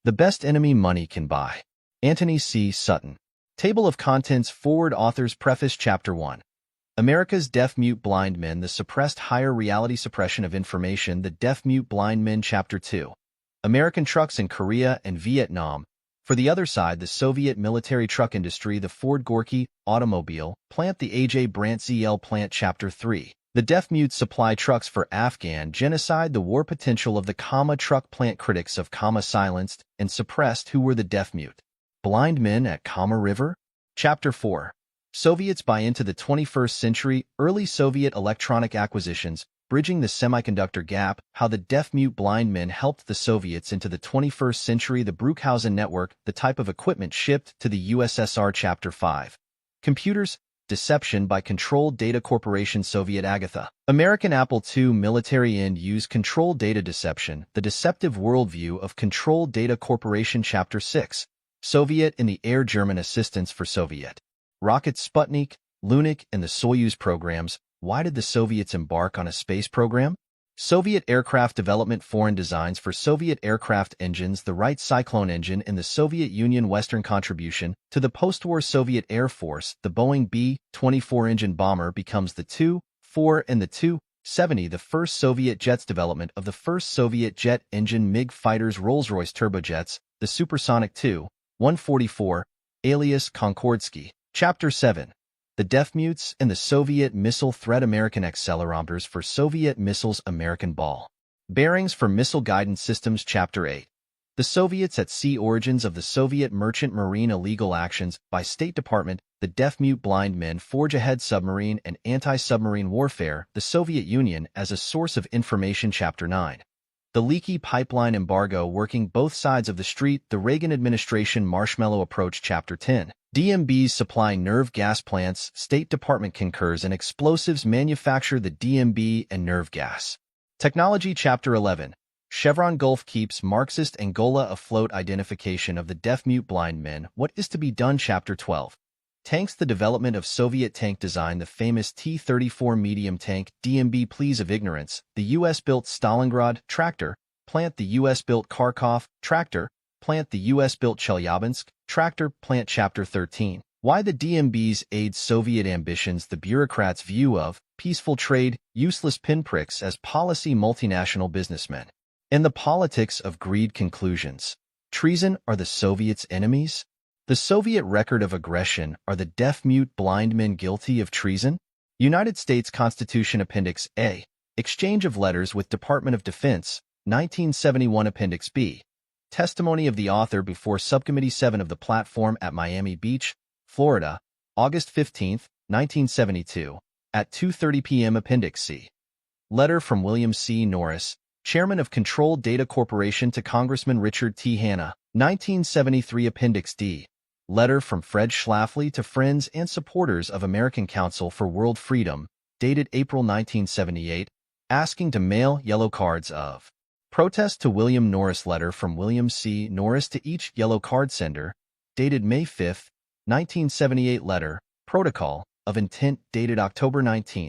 The Best Enemy Money Can Buy. Antony C. Sutton. Table of Contents. Forward. Author's Preface. Chapter 1. America's Deaf-Mute Blind Men. The Suppressed Higher Reality Suppression of Information. The Deaf-Mute Blind Men. Chapter 2. American Trucks in Korea and Vietnam. For the other side, the Soviet military truck industry. The Ford Gorky automobile plant. The A.J. Brandt ZL plant. Chapter 3. The deaf-mute supply trucks for Afghan genocide. The war potential of the truck plant. Critics of silenced and suppressed. Who were the deaf-mute blind men at River? Chapter 4. Soviets buy into the 21st century. Early Soviet electronic acquisitions, bridging the semiconductor gap. How the deaf-mute blind men helped the Soviets into the 21st century. The Bruchhausen network, the type of equipment shipped to the USSR. Chapter 5. Computers. Deception by Controlled Data Corporation. Soviet Agatha. American Apple II military end-use controlled data deception. The deceptive worldview of Controlled Data Corporation. Chapter 6. Soviet in the air. German assistance for Soviet rockets. Sputnik, Lunik, and the Soyuz programs. Why did the Soviets embark on a space program? Soviet aircraft development. Foreign designs for Soviet aircraft engines. The Wright Cyclone engine in the Soviet Union. Western contribution to the post-war Soviet Air Force. The Boeing B-24 engine bomber becomes the Tu-4 and the Tu-70. The first Soviet jets. Development of the first Soviet jet engine. MiG fighters. Rolls-Royce turbojets. The supersonic Tu-144, alias Konkordsky. Chapter 7. The deaf-mutes and the Soviet missile threat. American accelerometers for Soviet missiles. American ball bearings for missile guidance systems. Chapter 8. The Soviets at sea. Origins of the Soviet merchant marine. Illegal actions by State Department. The deaf-mute blind men forge ahead. Submarine and anti-submarine warfare. The Soviet Union as a source of information. Chapter 9. The leaky pipeline embargo working both sides of the street. The Reagan administration marshmallow approach. Chapter 10. DMBs supplying nerve gas plants. State Department concurs in explosives manufacture. The DMB and nerve gas technology. Chapter 11. Chevron Gulf keeps Marxist Angola afloat. Identification of the deaf-mute blind men. What is to be done? Chapter 12. Tanks. The development of Soviet tank design. The famous T-34 medium tank. DMB. Pleas of ignorance. The U.S.-built Stalingrad tractor plant. The U.S.-built Kharkov tractor plant. The U.S.-built Chelyabinsk tractor plant. Chapter 13. Why the DMBs aid Soviet ambitions. The bureaucrats' view of peaceful trade, useless pinpricks as policy. Multinational businessmen and the politics of greed. Conclusions. Treason. Are the Soviets enemies? The Soviet record of aggression. Are the deaf-mute blind men guilty of treason? United States Constitution. Appendix A. Exchange of letters with Department of Defense. 1971. Appendix B. Testimony of the author before Subcommittee 7 of the Platform at Miami Beach, Florida, August 15, 1972, at 2:30 p.m. Appendix C. Letter from William C. Norris, Chairman of Controlled Data Corporation, to Congressman Richard T. Hanna, 1973. Appendix D. Letter from Fred Schlafly to friends and supporters of American Council for World Freedom, dated April 1978, asking to mail yellow cards of protest to William Norris. Letter from William C. Norris to each yellow card sender, dated May 5, 1978. Letter, protocol, of intent, dated October 19,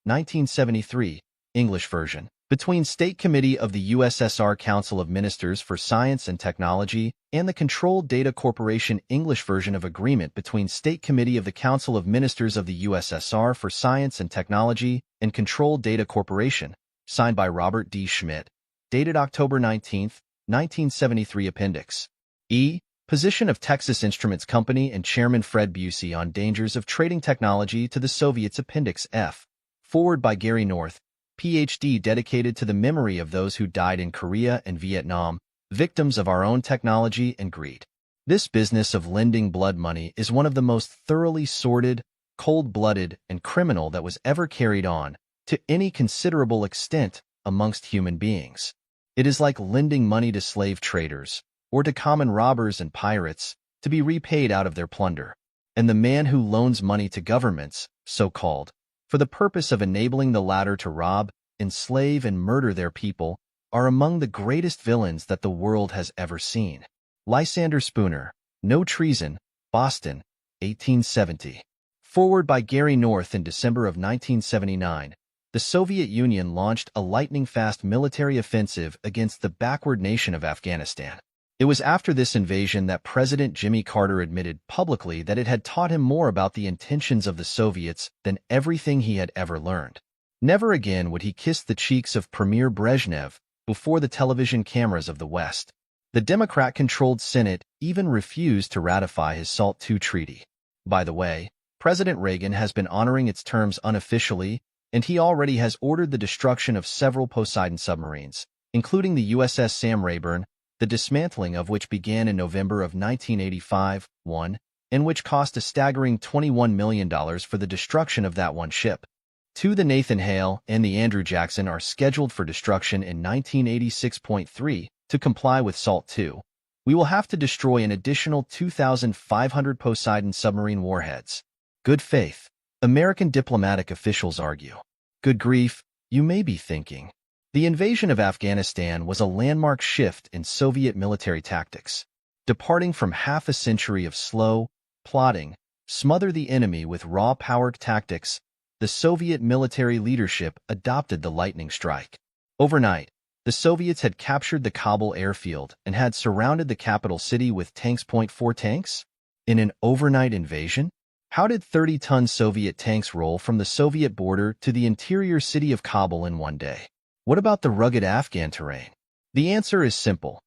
1973, English version. Between State Committee of the USSR Council of Ministers for Science and Technology and the Controlled Data Corporation. English version of agreement between State Committee of the Council of Ministers of the USSR for Science and Technology and Controlled Data Corporation, signed by Robert D. Schmidt, dated October 19, 1973. Appendix E. Position of Texas Instruments Company and Chairman Fred Busey on dangers of trading technology to the Soviets. Appendix F. Forward by Gary North, Ph.D., dedicated to the memory of those who died in Korea and Vietnam, victims of our own technology and greed. This business of lending blood money is one of the most thoroughly sordid, cold-blooded, and criminal that was ever carried on, to any considerable extent, amongst human beings. It is like lending money to slave traders, or to common robbers and pirates, to be repaid out of their plunder. And the man who loans money to governments, so-called, for the purpose of enabling the latter to rob, enslave, and murder their people, are among the greatest villains that the world has ever seen. Lysander Spooner, No Treason, Boston, 1870. Forward by Gary North. In December of 1979, the Soviet Union launched a lightning-fast military offensive against the backward nation of Afghanistan. It was after this invasion that President Jimmy Carter admitted publicly that it had taught him more about the intentions of the Soviets than everything he had ever learned. Never again would he kiss the cheeks of Premier Brezhnev before the television cameras of the West. The Democrat-controlled Senate even refused to ratify his SALT II treaty. By the way, President Reagan has been honoring its terms unofficially, and he already has ordered the destruction of several Poseidon submarines, including the USS Sam Rayburn, the dismantling of which began in November of 1985, and which cost a staggering $21 million for the destruction of that one ship. The Nathan Hale and the Andrew Jackson are scheduled for destruction in 1986.3 to comply with SALT II. We will have to destroy an additional 2,500 Poseidon submarine warheads. Good faith, American diplomatic officials argue. Good grief, you may be thinking. The invasion of Afghanistan was a landmark shift in Soviet military tactics. Departing from half a century of slow, plotting, smother the enemy with raw power tactics, the Soviet military leadership adopted the lightning strike. Overnight, the Soviets had captured the Kabul airfield and had surrounded the capital city with tanks. 4 tanks? In an overnight invasion? How did 30-ton Soviet tanks roll from the Soviet border to the interior city of Kabul in one day? What about the rugged Afghan terrain? The answer is simple.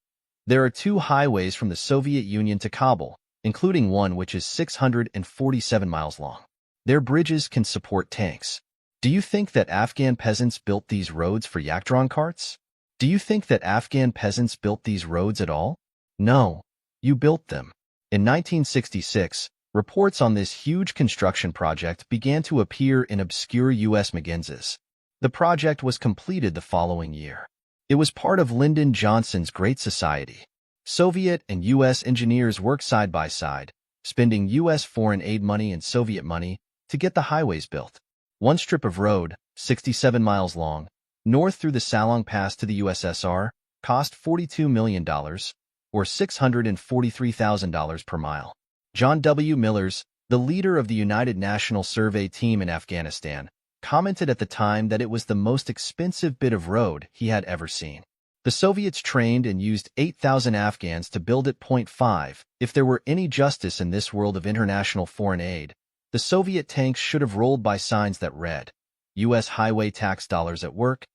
There are 2 highways from the Soviet Union to Kabul, including one which is 647 miles long. Their bridges can support tanks. Do you think that Afghan peasants built these roads for yak-drawn carts? Do you think that Afghan peasants built these roads at all? No, you built them. In 1966, reports on this huge construction project began to appear in obscure U.S. magazines. The project was completed the following year. It was part of Lyndon Johnson's Great Society. Soviet and U.S. engineers worked side by side, spending U.S. foreign aid money and Soviet money to get the highways built. One strip of road, 67 miles long, north through the Salong Pass to the USSR, cost $42 million, or $643,000 per mile. John W. Millers, the leader of the United National Survey team in Afghanistan, commented at the time that it was the most expensive bit of road he had ever seen. The Soviets trained and used 8,000 Afghans to build it. 5. If there were any justice in this world of international foreign aid, the Soviet tanks should have rolled by signs that read, U.S. highway tax dollars at work.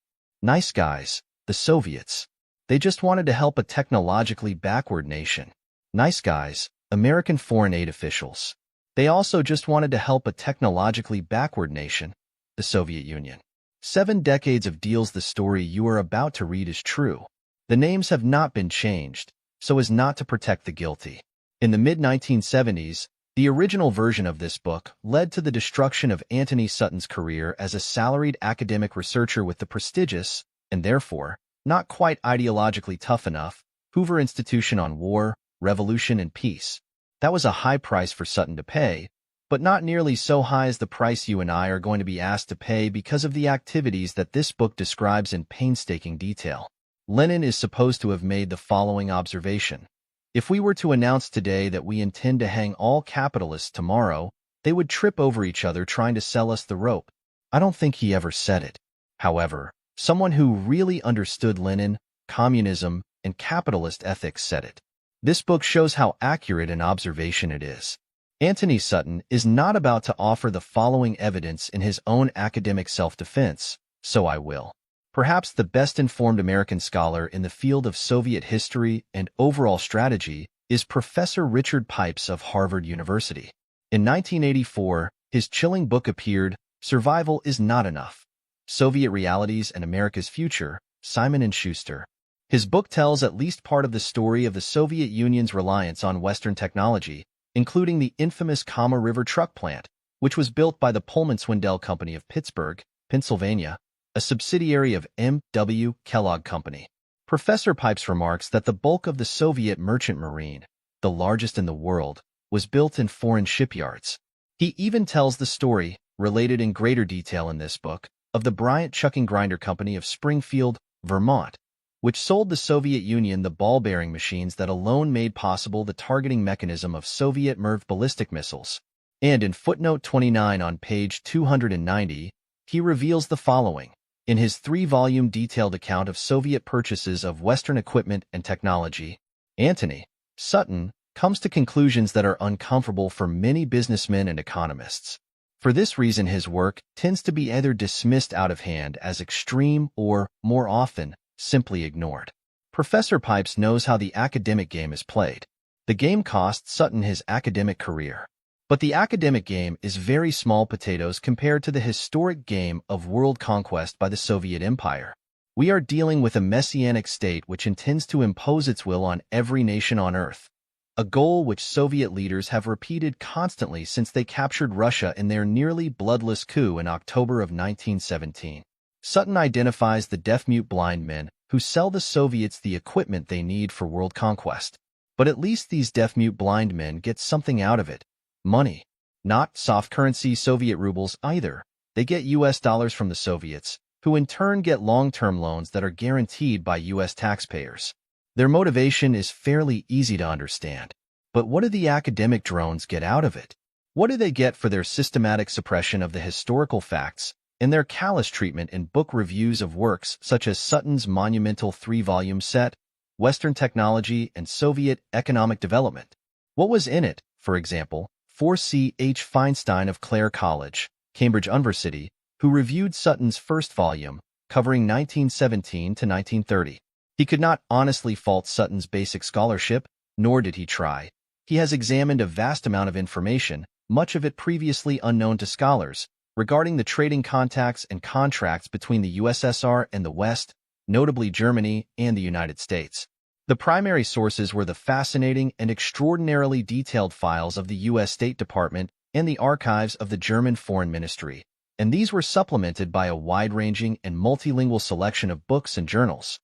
Nice guys, the Soviets. They just wanted to help a technologically backward nation. Nice guys, American foreign aid officials. They also just wanted to help a technologically backward nation, the Soviet Union. 7 decades of deals. The story you are about to read is true. The names have not been changed, so as not to protect the guilty. In the mid-1970s, the original version of this book led to the destruction of Antony Sutton's career as a salaried academic researcher with the prestigious, and therefore, not quite ideologically tough enough, Hoover Institution on War, Revolution, and Peace. That was a high price for Sutton to pay, but not nearly so high as the price you and I are going to be asked to pay because of the activities that this book describes in painstaking detail. Lenin is supposed to have made the following observation. If we were to announce today that we intend to hang all capitalists tomorrow, they would trip over each other trying to sell us the rope. I don't think he ever said it. However, someone who really understood Lenin, communism, and capitalist ethics said it. This book shows how accurate an observation it is. Antony Sutton is not about to offer the following evidence in his own academic self-defense, so I will. Perhaps the best-informed American scholar in the field of Soviet history and overall strategy is Professor Richard Pipes of Harvard University. In 1984, his chilling book appeared, Survival is Not Enough: Soviet Realities and America's Future, Simon & Schuster. His book tells at least part of the story of the Soviet Union's reliance on Western technology, including the infamous Kama River truck plant, which was built by the Pullman Swindell Company of Pittsburgh, Pennsylvania, a subsidiary of M.W. Kellogg Company. Professor Pipes remarks that the bulk of the Soviet merchant marine, the largest in the world, was built in foreign shipyards. He even tells the story, related in greater detail in this book, of the Bryant Chucking Grinder Company of Springfield, Vermont, which sold the Soviet Union the ball-bearing machines that alone made possible the targeting mechanism of Soviet MIRV ballistic missiles. And in footnote 29 on page 290, he reveals the following. In his 3-volume detailed account of Soviet purchases of Western equipment and technology, Antony, Sutton, comes to conclusions that are uncomfortable for many businessmen and economists. For this reason, his work tends to be either dismissed out of hand as extreme or, more often, simply ignored. Professor Pipes knows how the academic game is played. The game cost Sutton his academic career. But the academic game is very small potatoes compared to the historic game of world conquest by the Soviet Empire. We are dealing with a messianic state which intends to impose its will on every nation on Earth, a goal which Soviet leaders have repeated constantly since they captured Russia in their nearly bloodless coup in October of 1917. Sutton identifies the deaf-mute blind men who sell the Soviets the equipment they need for world conquest. But at least these deaf-mute blind men get something out of it. Money. Not soft currency Soviet rubles either. They get US dollars from the Soviets, who in turn get long-term loans that are guaranteed by US taxpayers. Their motivation is fairly easy to understand. But what do the academic drones get out of it? What do they get for their systematic suppression of the historical facts and their callous treatment in book reviews of works such as Sutton's monumental 3-volume set, Western Technology and Soviet Economic Development? What was in it, for example, for C. H. Feinstein of Clare College, Cambridge University, who reviewed Sutton's first volume, covering 1917 to 1930. He could not honestly fault Sutton's basic scholarship, nor did he try. He has examined a vast amount of information, much of it previously unknown to scholars, regarding the trading contacts and contracts between the USSR and the West, notably Germany and the United States. The primary sources were the fascinating and extraordinarily detailed files of the U.S. State Department and the archives of the German Foreign Ministry, and these were supplemented by a wide-ranging and multilingual selection of books and journals.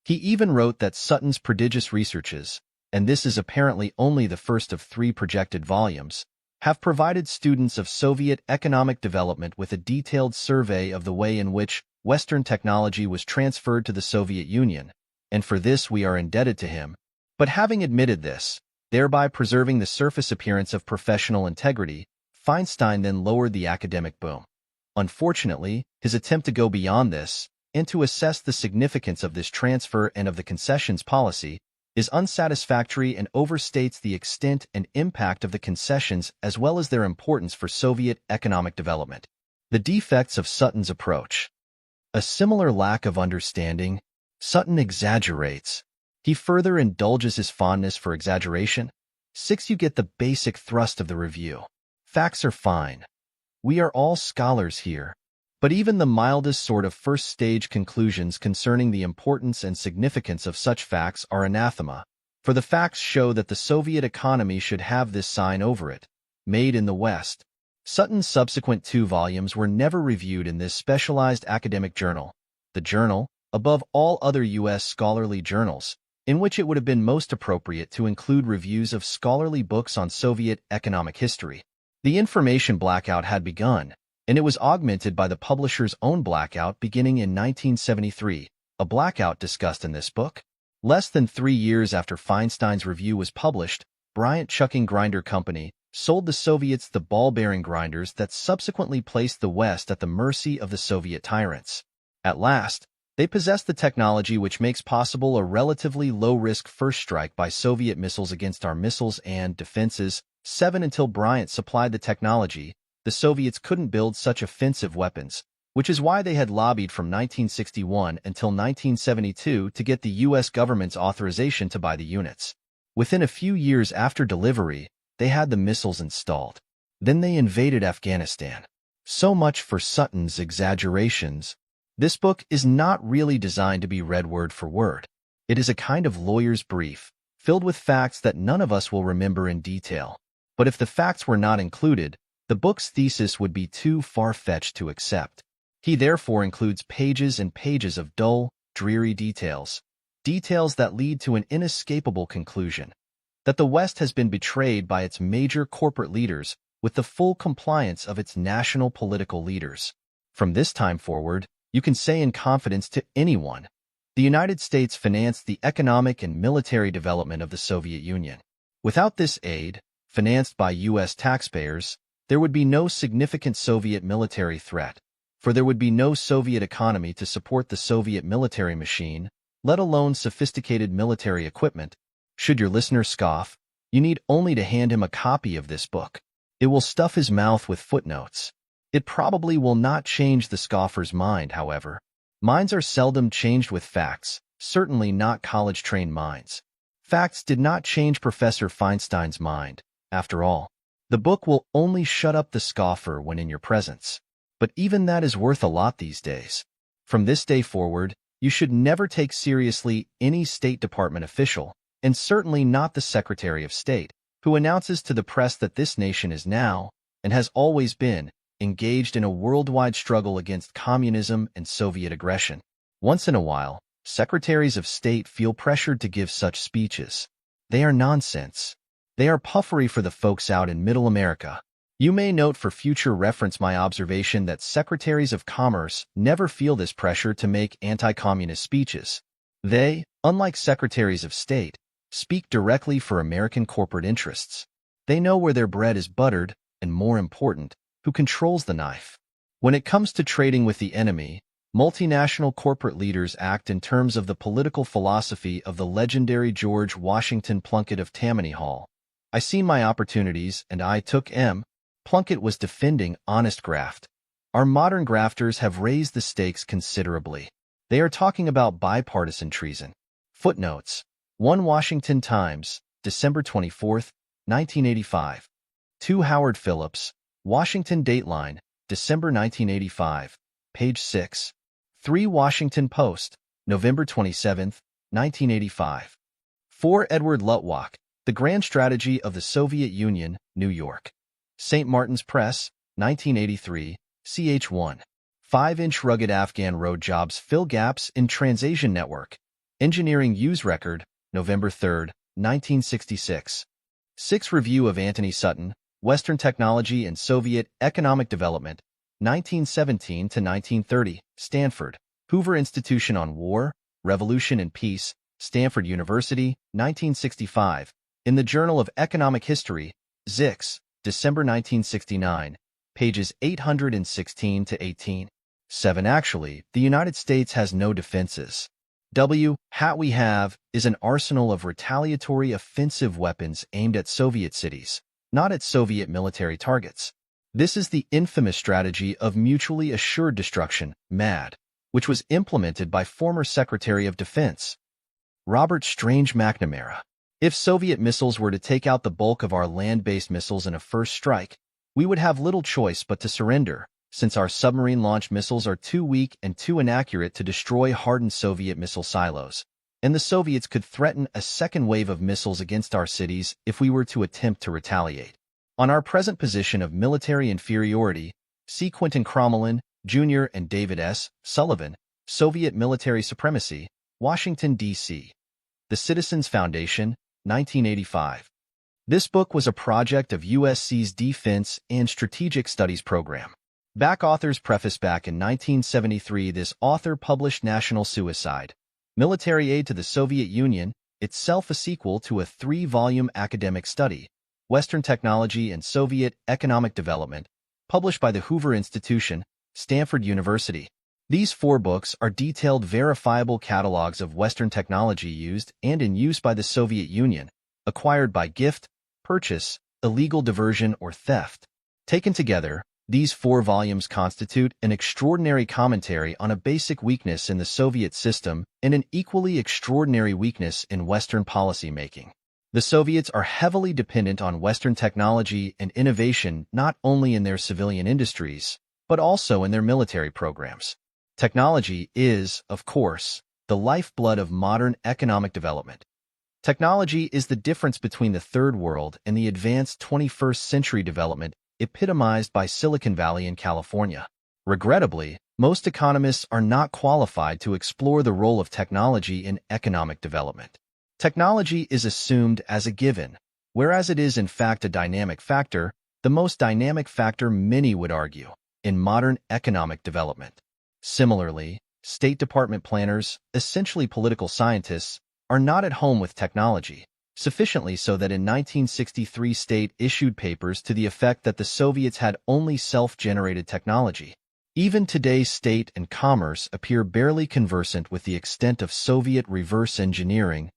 He even wrote that Sutton's prodigious researches, and this is apparently only the first of 3 projected volumes, have provided students of Soviet economic development with a detailed survey of the way in which Western technology was transferred to the Soviet Union, and for this we are indebted to him. But having admitted this, thereby preserving the surface appearance of professional integrity, Feinstein then lowered the academic boom. Unfortunately, his attempt to go beyond this, and to assess the significance of this transfer and of the concessions policy, is unsatisfactory and overstates the extent and impact of the concessions as well as their importance for Soviet economic development. The defects of Sutton's approach. A similar lack of understanding. Sutton exaggerates. He further indulges his fondness for exaggeration. 6. You get the basic thrust of the review. Facts are fine. We are all scholars here. But even the mildest sort of first-stage conclusions concerning the importance and significance of such facts are anathema, for the facts show that the Soviet economy should have this sign over it, made in the West. Sutton's subsequent 2 volumes were never reviewed in this specialized academic journal, the journal, above all other U.S. scholarly journals, in which it would have been most appropriate to include reviews of scholarly books on Soviet economic history. The information blackout had begun, and it was augmented by the publisher's own blackout beginning in 1973, a blackout discussed in this book. Less than 3 years after Feinstein's review was published, Bryant Chucking Grinder Company sold the Soviets the ball-bearing grinders that subsequently placed the West at the mercy of the Soviet tyrants. At last, they possessed the technology which makes possible a relatively low-risk first strike by Soviet missiles against our missiles and defenses. 7. Until Bryant supplied the technology, the Soviets couldn't build such offensive weapons, which is why they had lobbied from 1961 until 1972 to get the U.S. government's authorization to buy the units. Within a few years after delivery, they had the missiles installed. Then they invaded Afghanistan. So much for Sutton's exaggerations. This book is not really designed to be read word for word. It is a kind of lawyer's brief, filled with facts that none of us will remember in detail. But if the facts were not included, the book's thesis would be too far-fetched to accept. He therefore includes pages and pages of dull, dreary details, details that lead to an inescapable conclusion, that the West has been betrayed by its major corporate leaders with the full compliance of its national political leaders. From this time forward, you can say in confidence to anyone, the United States financed the economic and military development of the Soviet Union. Without this aid, financed by U.S. taxpayers, there would be no significant Soviet military threat, for there would be no Soviet economy to support the Soviet military machine, let alone sophisticated military equipment. Should your listener scoff, you need only to hand him a copy of this book. It will stuff his mouth with footnotes. It probably will not change the scoffer's mind, however. Minds are seldom changed with facts, certainly not college-trained minds. Facts did not change Professor Feinstein's mind, after all. The book will only shut up the scoffer when in your presence. But even that is worth a lot these days. From this day forward, you should never take seriously any State Department official, and certainly not the Secretary of State, who announces to the press that this nation is now, and has always been, engaged in a worldwide struggle against communism and Soviet aggression. Once in a while, secretaries of state feel pressured to give such speeches. They are nonsense. They are puffery for the folks out in Middle America. You may note for future reference my observation that secretaries of commerce never feel this pressure to make anti-communist speeches. They, unlike secretaries of state, speak directly for American corporate interests. They know where their bread is buttered, and more important, who controls the knife. When it comes to trading with the enemy, multinational corporate leaders act in terms of the political philosophy of the legendary George Washington Plunkett of Tammany Hall. I seen my opportunities, and I took 'em. Plunkett was defending honest graft. Our modern grafters have raised the stakes considerably. They are talking about bipartisan treason. Footnotes: 1 Washington Times, December 24, 1985. 2 Howard Phillips, Washington Dateline, December 1985, page 6. 3 Washington Post, November 27, 1985. 4 Edward Lutwak, The Grand Strategy of the Soviet Union, New York. St. Martin's Press, 1983, ch. 1. 5-inch rugged Afghan road jobs fill gaps in Transasian network. Engineering Use Record, November 3, 1966. 6 Review of Antony Sutton, Western Technology and Soviet Economic Development, 1917 to 1930, Stanford. Hoover Institution on War, Revolution and Peace, Stanford University, 1965. In the Journal of Economic History, Zix, December 1969, pages 816 to 18. 7 Actually, the United States has no defenses. What we have is an arsenal of retaliatory offensive weapons aimed at Soviet cities, not at Soviet military targets. This is the infamous strategy of mutually assured destruction, MAD, which was implemented by former Secretary of Defense Robert Strange McNamara. If Soviet missiles were to take out the bulk of our land-based missiles in a first strike, we would have little choice but to surrender, since our submarine-launched missiles are too weak and too inaccurate to destroy hardened Soviet missile silos, and the Soviets could threaten a second wave of missiles against our cities if we were to attempt to retaliate. On our present position of military inferiority, see Quentin Crommelin, Jr. and David S. Sullivan, Soviet Military Supremacy, Washington, D.C. The Citizens Foundation, 1985. This book was a project of USC's Defense and Strategic Studies program. Back author's preface. Back in 1973, this author published National Suicide, Military Aid to the Soviet Union, itself a sequel to a 3-volume academic study, Western Technology and Soviet Economic Development, published by the Hoover Institution, Stanford University. These 4 books are detailed verifiable catalogs of Western technology used and in use by the Soviet Union, acquired by gift, purchase, illegal diversion, or theft. Taken together, these 4 volumes constitute an extraordinary commentary on a basic weakness in the Soviet system and an equally extraordinary weakness in Western policy-making. The Soviets are heavily dependent on Western technology and innovation not only in their civilian industries, but also in their military programs. Technology is, of course, the lifeblood of modern economic development. Technology is the difference between the Third World and the advanced 21st century development epitomized by Silicon Valley and California. Regrettably, most economists are not qualified to explore the role of technology in economic development. Technology is assumed as a given, whereas it is in fact a dynamic factor, the most dynamic factor, many would argue, in modern economic development. Similarly, State Department planners, essentially political scientists, are not at home with technology, sufficiently so that in 1963 State issued papers to the effect that the Soviets had only self-generated technology. Even today, State and Commerce appear barely conversant with the extent of Soviet reverse engineering.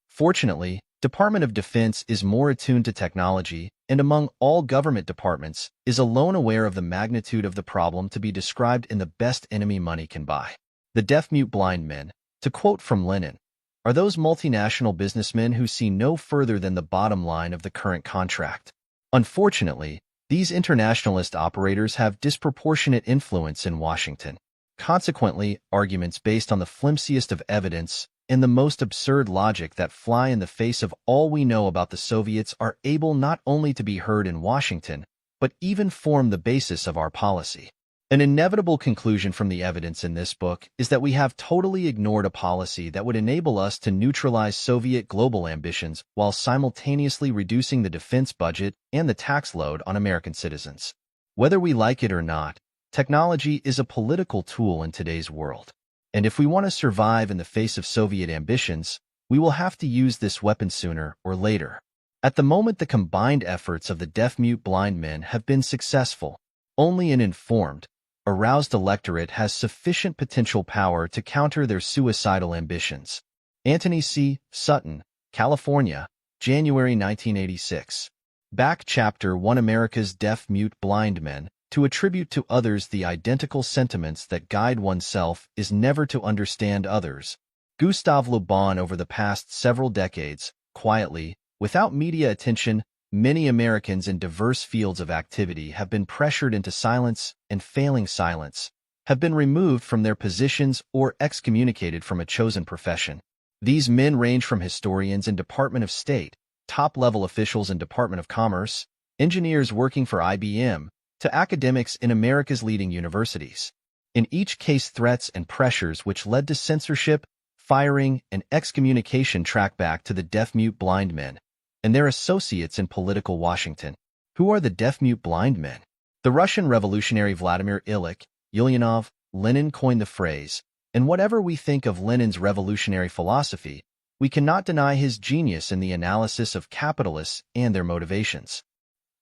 Fortunately, Department of Defense is more attuned to technology, and among all government departments, is alone aware of the magnitude of the problem to be described in the best enemy money can buy. The deaf-mute-blind men, to quote from Lenin, are those multinational businessmen who see no further than the bottom line of the current contract. Unfortunately, these internationalist operators have disproportionate influence in Washington. Consequently, arguments based on the flimsiest of evidence and the most absurd logic that fly in the face of all we know about the Soviets are able not only to be heard in Washington, but even form the basis of our policy. An inevitable conclusion from the evidence in this book is that we have totally ignored a policy that would enable us to neutralize Soviet global ambitions while simultaneously reducing the defense budget and the tax load on American citizens. Whether we like it or not, technology is a political tool in today's world. And if we want to survive in the face of Soviet ambitions, we will have to use this weapon sooner or later. At the moment, the combined efforts of the deaf-mute-blind men have been successful. Only an informed, aroused electorate has sufficient potential power to counter their suicidal ambitions. Antony C. Sutton, California, January 1986. Back Chapter 1 America's Deaf-Mute-Blind Men. To attribute to others the identical sentiments that guide oneself is never to understand others. Gustave Le Bon. Over the past several decades, quietly, without media attention, many Americans in diverse fields of activity have been pressured into silence and, failing silence, have been removed from their positions or excommunicated from a chosen profession. These men range from historians in Department of State, top-level officials in Department of Commerce, engineers working for IBM, to academics in America's leading universities. In each case, threats and pressures which led to censorship, firing, and excommunication track back to the deaf-mute-blind men and their associates in political Washington. Who are the deaf-mute-blind men? The Russian revolutionary Vladimir Ilyich Ulyanov, Lenin coined the phrase, and whatever we think of Lenin's revolutionary philosophy, we cannot deny his genius in the analysis of capitalists and their motivations.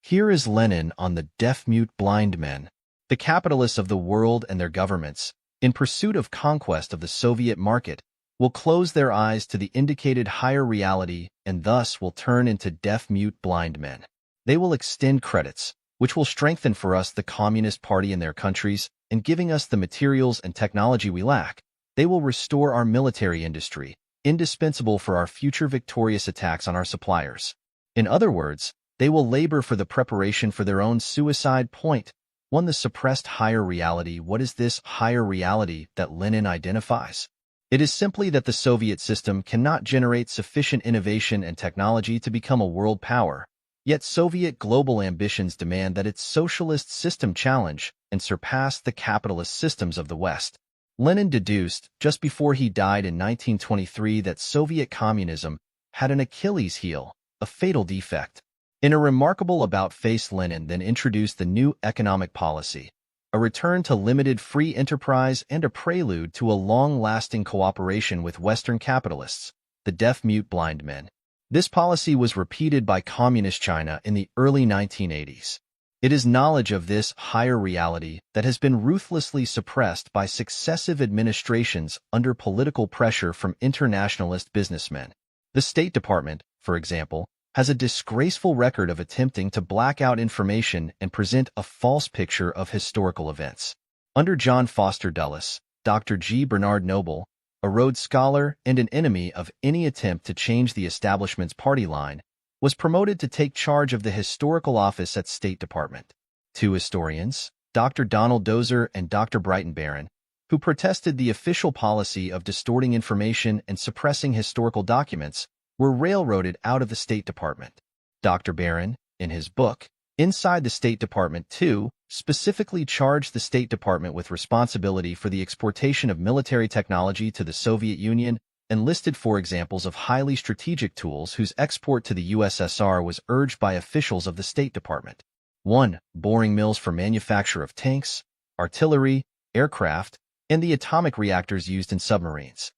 Here is Lenin on the deaf-mute-blind men. The capitalists of the world and their governments, in pursuit of conquest of the Soviet market, will close their eyes to the indicated higher reality and thus will turn into deaf-mute-blind men. They will extend credits, which will strengthen for us the Communist Party in their countries, and giving us the materials and technology we lack. They will restore our military industry, indispensable for our future victorious attacks on our suppliers. In other words, they will labor for the preparation for their own suicide point. One, the suppressed higher reality. What is this higher reality that Lenin identifies? It is simply that the Soviet system cannot generate sufficient innovation and technology to become a world power. Yet Soviet global ambitions demand that its socialist system challenge and surpass the capitalist systems of the West. Lenin deduced, just before he died in 1923, that Soviet communism had an Achilles heel, a fatal defect. In a remarkable about-face, Lenin then introduced the new economic policy, a return to limited free enterprise and a prelude to a long-lasting cooperation with Western capitalists, the deaf-mute-blind men. This policy was repeated by Communist China in the early 1980s. It is knowledge of this higher reality that has been ruthlessly suppressed by successive administrations under political pressure from internationalist businessmen. The State Department, for example, has a disgraceful record of attempting to black out information and present a false picture of historical events. Under John Foster Dulles, Dr. G. Bernard Noble, a Rhodes Scholar and an enemy of any attempt to change the establishment's party line, was promoted to take charge of the historical office at State Department. Two historians, Dr. Donald Dozer and Dr. Brighton Barron, who protested the official policy of distorting information and suppressing historical documents, were railroaded out of the State Department. Dr. Barron, in his book, Inside the State Department 2, specifically charged the State Department with responsibility for the exportation of military technology to the Soviet Union and listed four examples of highly strategic tools whose export to the USSR was urged by officials of the State Department. 1. Boring mills for manufacture of tanks, artillery, aircraft, and the atomic reactors used in submarines.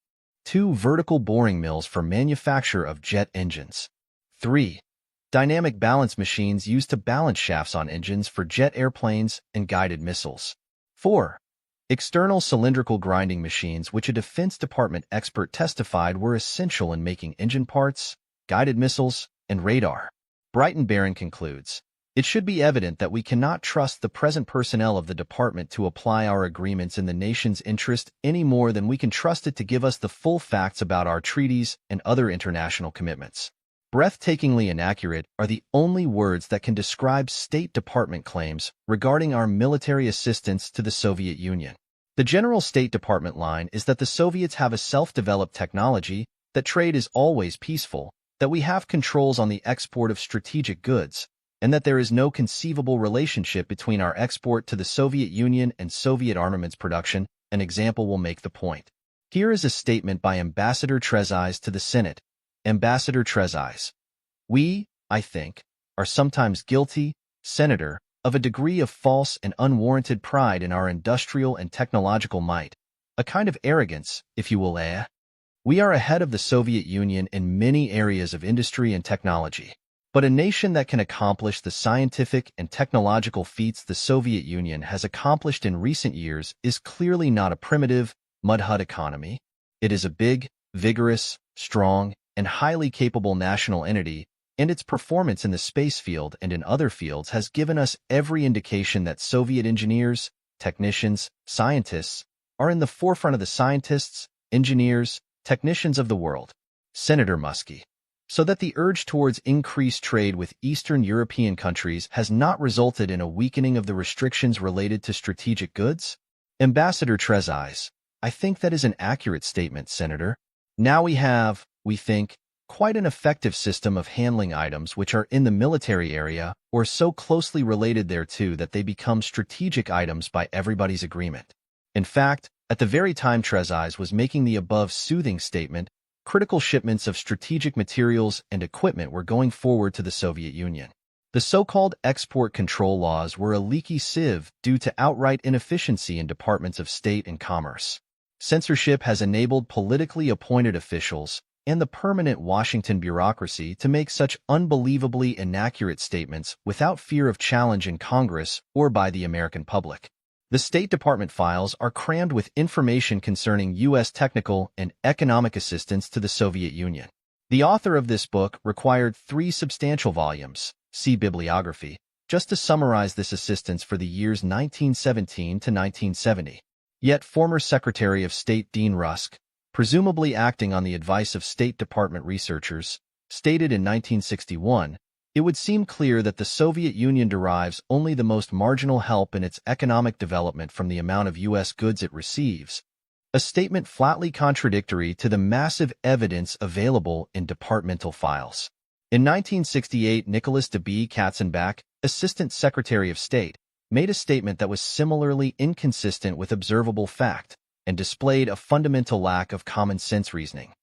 2. Vertical boring mills for manufacture of jet engines. 3. Dynamic balance machines used to balance shafts on engines for jet airplanes and guided missiles. 4. External cylindrical grinding machines which a Defense Department expert testified were essential in making engine parts. guided missiles, and radar. Brighton-Barron concludes, it should be evident that we cannot trust the present personnel of the department to apply our agreements in the nation's interest any more than we can trust it to give us the full facts about our treaties and other international commitments. Breathtakingly inaccurate are the only words that can describe State Department claims regarding our military assistance to the Soviet Union. The general State Department line is that the Soviets have a self-developed technology, that trade is always peaceful, that we have controls on the export of strategic goods, and that there is no conceivable relationship between our export to the Soviet Union and Soviet armaments production. An example will make the point. Here is a statement by Ambassador Trezise to the Senate. Ambassador Trezise: we, I think, are sometimes guilty, Senator, of a degree of false and unwarranted pride in our industrial and technological might, a kind of arrogance, if you will. We are ahead of the Soviet Union in many areas of industry and technology. But a nation that can accomplish the scientific and technological feats the Soviet Union has accomplished in recent years is clearly not a primitive, mud-hut economy. It is a big, vigorous, strong, and highly capable national entity, and its performance in the space field and in other fields has given us every indication that Soviet engineers, technicians, scientists are in the forefront of the scientists, engineers, technicians of the world. Senator Muskie. So that the urge towards increased trade with Eastern European countries has not resulted in a weakening of the restrictions related to strategic goods? Ambassador Trezise: I think that is an accurate statement, Senator. Now we have, we think, quite an effective system of handling items which are in the military area or so closely related thereto that they become strategic items by everybody's agreement. In fact, at the very time Trezise was making the above soothing statement, critical shipments of strategic materials and equipment were going forward to the Soviet Union. The so-called export control laws were a leaky sieve due to outright inefficiency in departments of state and commerce. Censorship has enabled politically appointed officials and the permanent Washington bureaucracy to make such unbelievably inaccurate statements without fear of challenge in Congress or by the American public. The State Department files are crammed with information concerning U.S. technical and economic assistance to the Soviet Union. The author of this book required 3 substantial volumes, see bibliography, just to summarize this assistance for the years 1917 to 1970. Yet former Secretary of State Dean Rusk, presumably acting on the advice of State Department researchers, stated in 1961, it would seem clear that the Soviet Union derives only the most marginal help in its economic development from the amount of U.S. goods it receives, a statement flatly contradictory to the massive evidence available in departmental files. In 1968, Nicholas W. Katzenbach, Assistant Secretary of State, made a statement that was similarly inconsistent with observable fact and displayed a fundamental lack of common-sense reasoning.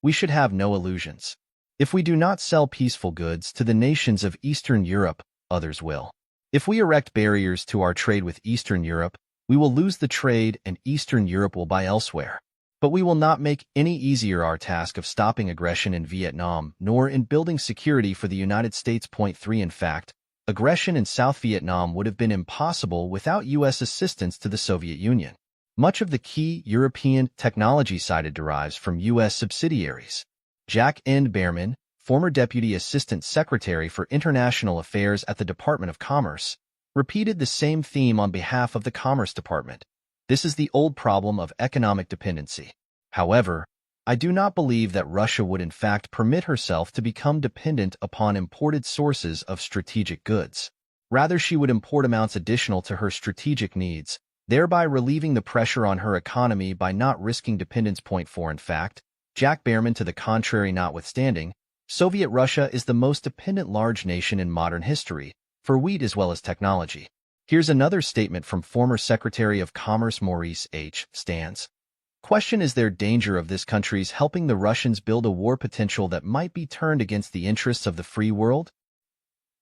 We should have no illusions. If we do not sell peaceful goods to the nations of Eastern Europe, others will. If we erect barriers to our trade with Eastern Europe, we will lose the trade and Eastern Europe will buy elsewhere. But we will not make any easier our task of stopping aggression in Vietnam, nor in building security for the United States. Point 3. In fact, aggression in South Vietnam would have been impossible without U.S. assistance to the Soviet Union. Much of the key European technology cited derives from U.S. subsidiaries. Jack N. Behrman, former Deputy Assistant Secretary for International Affairs at the Department of Commerce, repeated the same theme on behalf of the Commerce Department. This is the old problem of economic dependency. However, I do not believe that Russia would in fact permit herself to become dependent upon imported sources of strategic goods. Rather, she would import amounts additional to her strategic needs, thereby relieving the pressure on her economy by not risking dependence. Point 4. In fact, Jack Behrman to the contrary notwithstanding, Soviet Russia is the most dependent large nation in modern history, for wheat as well as technology. Here's another statement from former Secretary of Commerce Maurice H. Stans. Question: is there danger of this country's helping the Russians build a war potential that might be turned against the interests of the free world?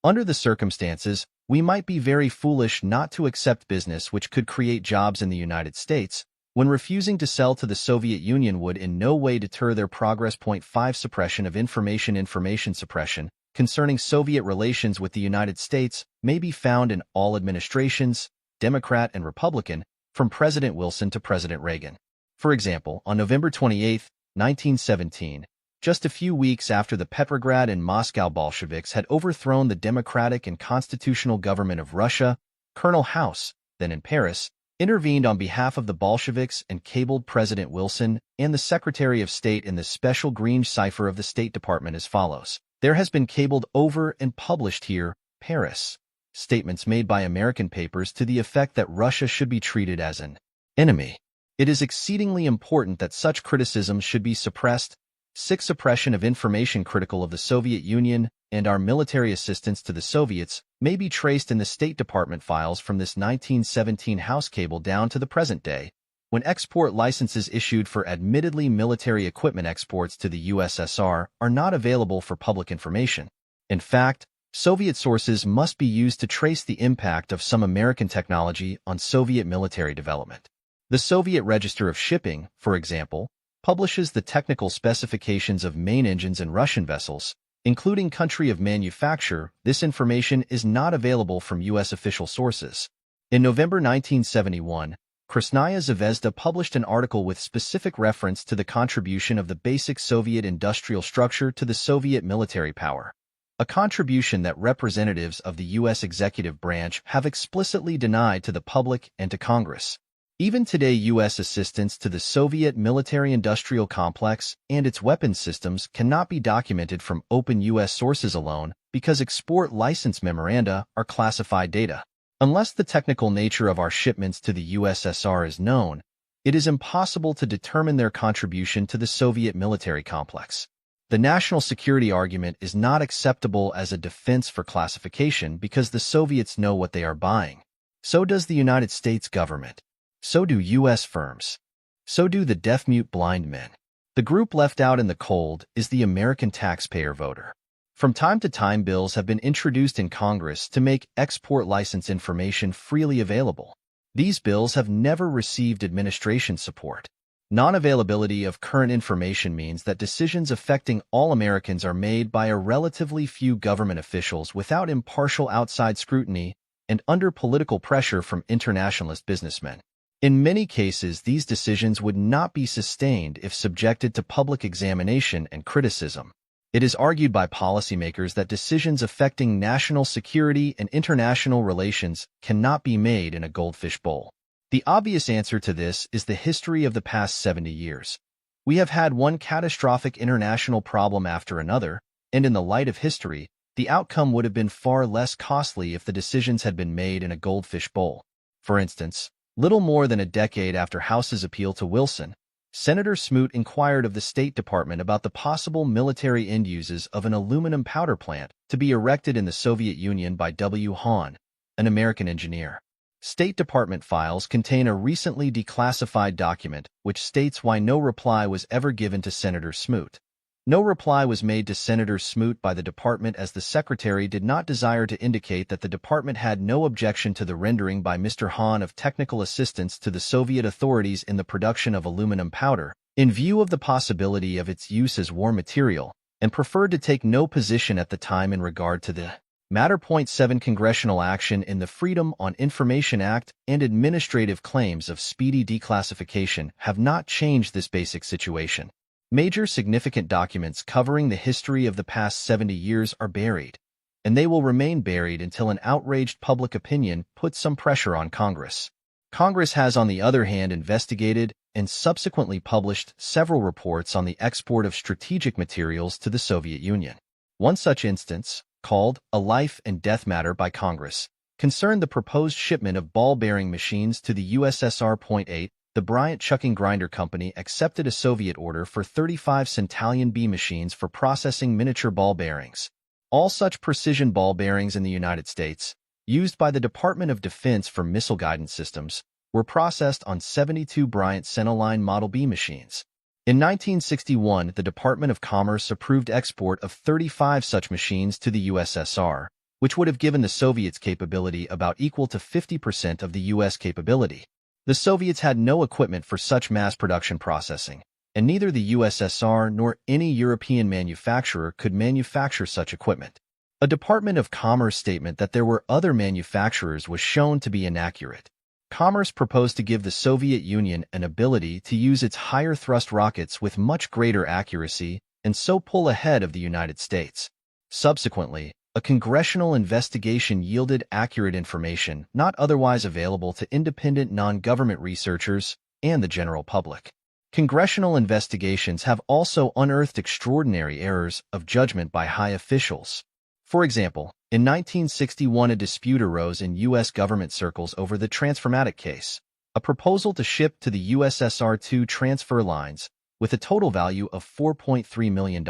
Under the circumstances, we might be very foolish not to accept business which could create jobs in the United States, when refusing to sell to the Soviet Union would in no way deter their progress. Point 5. Suppression of information suppression concerning Soviet relations with the United States may be found in all administrations, Democrat and Republican, from President Wilson to President Reagan. For example, on November 28, 1917, just a few weeks after the Petrograd and Moscow Bolsheviks had overthrown the democratic and constitutional government of Russia. Colonel House, then in Paris, intervened on behalf of the Bolsheviks and cabled President Wilson and the Secretary of State in the special green cipher of the State Department as follows. There has been cabled over and published here, Paris, statements made by American papers to the effect that Russia should be treated as an enemy. It is exceedingly important that such criticisms should be suppressed. 6. Suppression of information critical of the Soviet Union and our military assistance to the Soviets may be traced in the State Department files from this 1917 House cable down to the present day, when export licenses issued for admittedly military equipment exports to the USSR are not available for public information. In fact, Soviet sources must be used to trace the impact of some American technology on Soviet military development. The Soviet Register of Shipping, for example, publishes the technical specifications of main engines in Russian vessels, including country of manufacture. This information is not available from U.S. official sources. In November 1971, Krasnaya Zvezda published an article with specific reference to the contribution of the basic Soviet industrial structure to the Soviet military power, a contribution that representatives of the U.S. executive branch have explicitly denied to the public and to Congress. Even today, U.S. assistance to the Soviet military-industrial complex and its weapons systems cannot be documented from open U.S. sources alone because export license memoranda are classified data. Unless the technical nature of our shipments to the USSR is known, it is impossible to determine their contribution to the Soviet military complex. The national security argument is not acceptable as a defense for classification because the Soviets know what they are buying. So does the United States government. So do U.S. firms. So do the deaf-mute blind men. The group left out in the cold is the American taxpayer voter. From time to time, bills have been introduced in Congress to make export license information freely available. These bills have never received administration support. Non-availability of current information means that decisions affecting all Americans are made by a relatively few government officials without impartial outside scrutiny and under political pressure from internationalist businessmen. In many cases, these decisions would not be sustained if subjected to public examination and criticism. It is argued by policymakers that decisions affecting national security and international relations cannot be made in a goldfish bowl. The obvious answer to this is the history of the past 70 years. We have had one catastrophic international problem after another, and in the light of history, the outcome would have been far less costly if the decisions had been made in a goldfish bowl. For instance, little more than a decade after House's appeal to Wilson, Senator Smoot inquired of the State Department about the possible military end uses of an aluminum powder plant to be erected in the Soviet Union by W. Hahn, an American engineer. State Department files contain a recently declassified document which states why no reply was ever given to Senator Smoot. No reply was made to Senator Smoot by the department as the Secretary did not desire to indicate that the department had no objection to the rendering by Mr. Hahn of technical assistance to the Soviet authorities in the production of aluminum powder, in view of the possibility of its use as war material, and preferred to take no position at the time in regard to the matter. 7 Congressional action in the Freedom on Information Act and administrative claims of speedy declassification have not changed this basic situation. Major significant documents covering the history of the past 70 years are buried, and they will remain buried until an outraged public opinion puts some pressure on Congress. Congress has, on the other hand, investigated and subsequently published several reports on the export of strategic materials to the Soviet Union. One such instance, called A Life and Death Matter by Congress, concerned the proposed shipment of ball bearing machines to the USSR. 8. The Bryant Chucking Grinder Company accepted a Soviet order for 35 Centalion B machines for processing miniature ball bearings. All such precision ball bearings in the United States, used by the Department of Defense for missile guidance systems, were processed on 72 Bryant Centaline Model B machines. In 1961, the Department of Commerce approved export of 35 such machines to the USSR, which would have given the Soviets capability about equal to 50% of the U.S. capability. The Soviets had no equipment for such mass production processing, and neither the USSR nor any European manufacturer could manufacture such equipment. A Department of Commerce statement that there were other manufacturers was shown to be inaccurate. Commerce proposed to give the Soviet Union an ability to use its higher thrust rockets with much greater accuracy and so pull ahead of the United States. Subsequently, a congressional investigation yielded accurate information not otherwise available to independent non-government researchers and the general public. Congressional investigations have also unearthed extraordinary errors of judgment by high officials. For example, in 1961 a dispute arose in U.S. government circles over the Transformatic case, a proposal to ship to the USSR two transfer lines with a total value of $4.3 million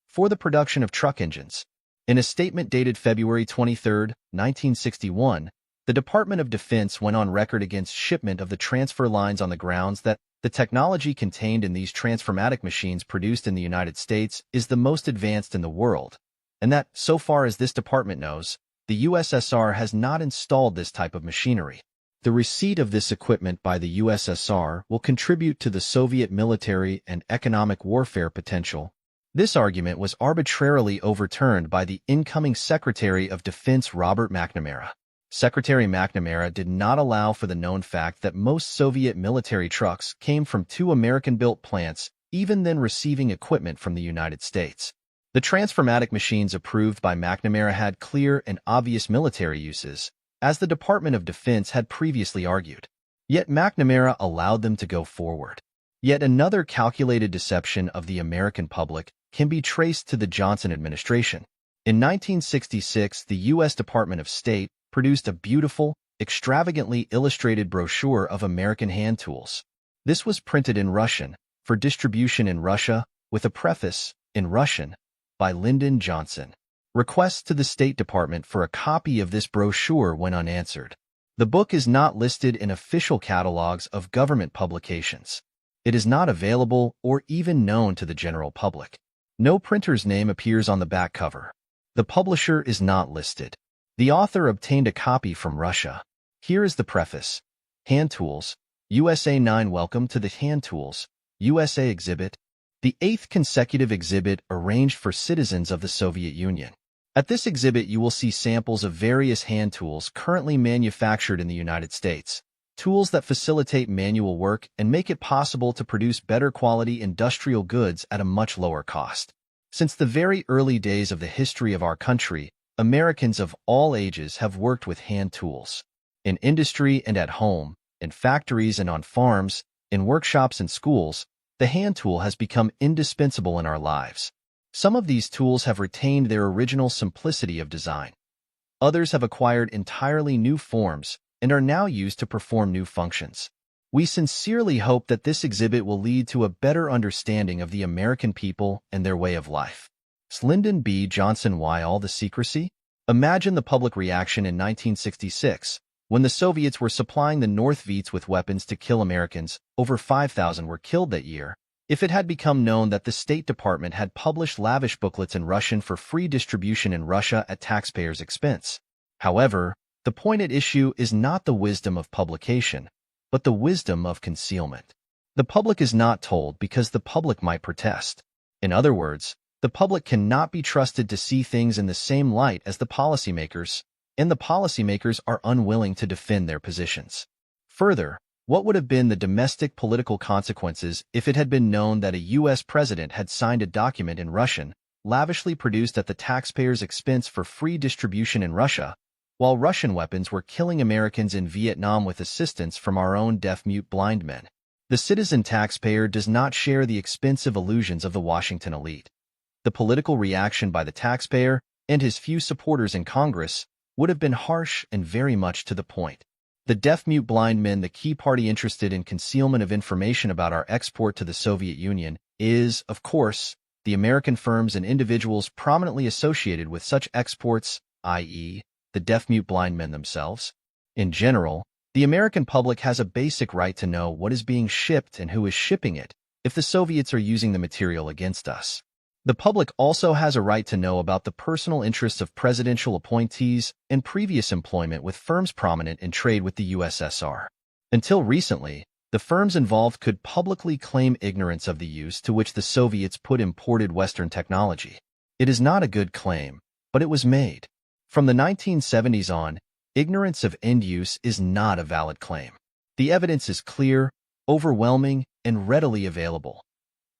for the production of truck engines. In a statement dated February 23, 1961, the Department of Defense went on record against shipment of the transfer lines on the grounds that the technology contained in these transformatic machines produced in the United States is the most advanced in the world, and that, so far as this department knows, the USSR has not installed this type of machinery. The receipt of this equipment by the USSR will contribute to the Soviet military and economic warfare potential. This argument was arbitrarily overturned by the incoming Secretary of Defense Robert McNamara. Secretary McNamara did not allow for the known fact that most Soviet military trucks came from two American-built plants, even then receiving equipment from the United States. The transformatic machines approved by McNamara had clear and obvious military uses, as the Department of Defense had previously argued. Yet McNamara allowed them to go forward. Yet another calculated deception of the American public can be traced to the Johnson administration. In 1966, the U.S. Department of State produced a beautiful, extravagantly illustrated brochure of American hand tools. This was printed in Russian, for distribution in Russia, with a preface, in Russian, by Lyndon Johnson. Requests to the State Department for a copy of this brochure went unanswered. The book is not listed in official catalogs of government publications. It is not available or even known to the general public. No printer's name appears on the back cover. The publisher is not listed. The author obtained a copy from Russia. Here is the preface. Hand Tools, USA 9. Welcome to the Hand Tools, USA exhibit, the 8th consecutive exhibit arranged for citizens of the Soviet Union. At this exhibit you will see samples of various hand tools currently manufactured in the United States, tools that facilitate manual work and make it possible to produce better quality industrial goods at a much lower cost. Since the very early days of the history of our country, Americans of all ages have worked with hand tools. In industry and at home, in factories and on farms, in workshops and schools, the hand tool has become indispensable in our lives. Some of these tools have retained their original simplicity of design. Others have acquired entirely new forms and are now used to perform new functions. We sincerely hope that this exhibit will lead to a better understanding of the American people and their way of life. Lyndon B. Johnson. Why all the secrecy? Imagine the public reaction in 1966, when the Soviets were supplying the North Viets with weapons to kill Americans. Over 5,000 were killed that year. If it had become known that the State Department had published lavish booklets in Russian for free distribution in Russia at taxpayers' expense. However, the point at issue is not the wisdom of publication, but the wisdom of concealment. The public is not told because the public might protest. In other words, the public cannot be trusted to see things in the same light as the policymakers, and the policymakers are unwilling to defend their positions. Further, what would have been the domestic political consequences if it had been known that a U.S. president had signed a document in Russian, lavishly produced at the taxpayers' expense for free distribution in Russia, while Russian weapons were killing Americans in Vietnam with assistance from our own deaf-mute-blind men? The citizen taxpayer does not share the expensive illusions of the Washington elite. The political reaction by the taxpayer and his few supporters in Congress would have been harsh and very much to the point. The deaf-mute-blind men, the key party interested in concealment of information about our export to the Soviet Union, is, of course, the American firms and individuals prominently associated with such exports, i.e., the deaf-mute-blind men themselves. In general, the American public has a basic right to know what is being shipped and who is shipping it if the Soviets are using the material against us. The public also has a right to know about the personal interests of presidential appointees and previous employment with firms prominent in trade with the USSR. Until recently, the firms involved could publicly claim ignorance of the use to which the Soviets put imported Western technology. It is not a good claim, but it was made. From the 1970s on, ignorance of end use is not a valid claim. The evidence is clear, overwhelming, and readily available.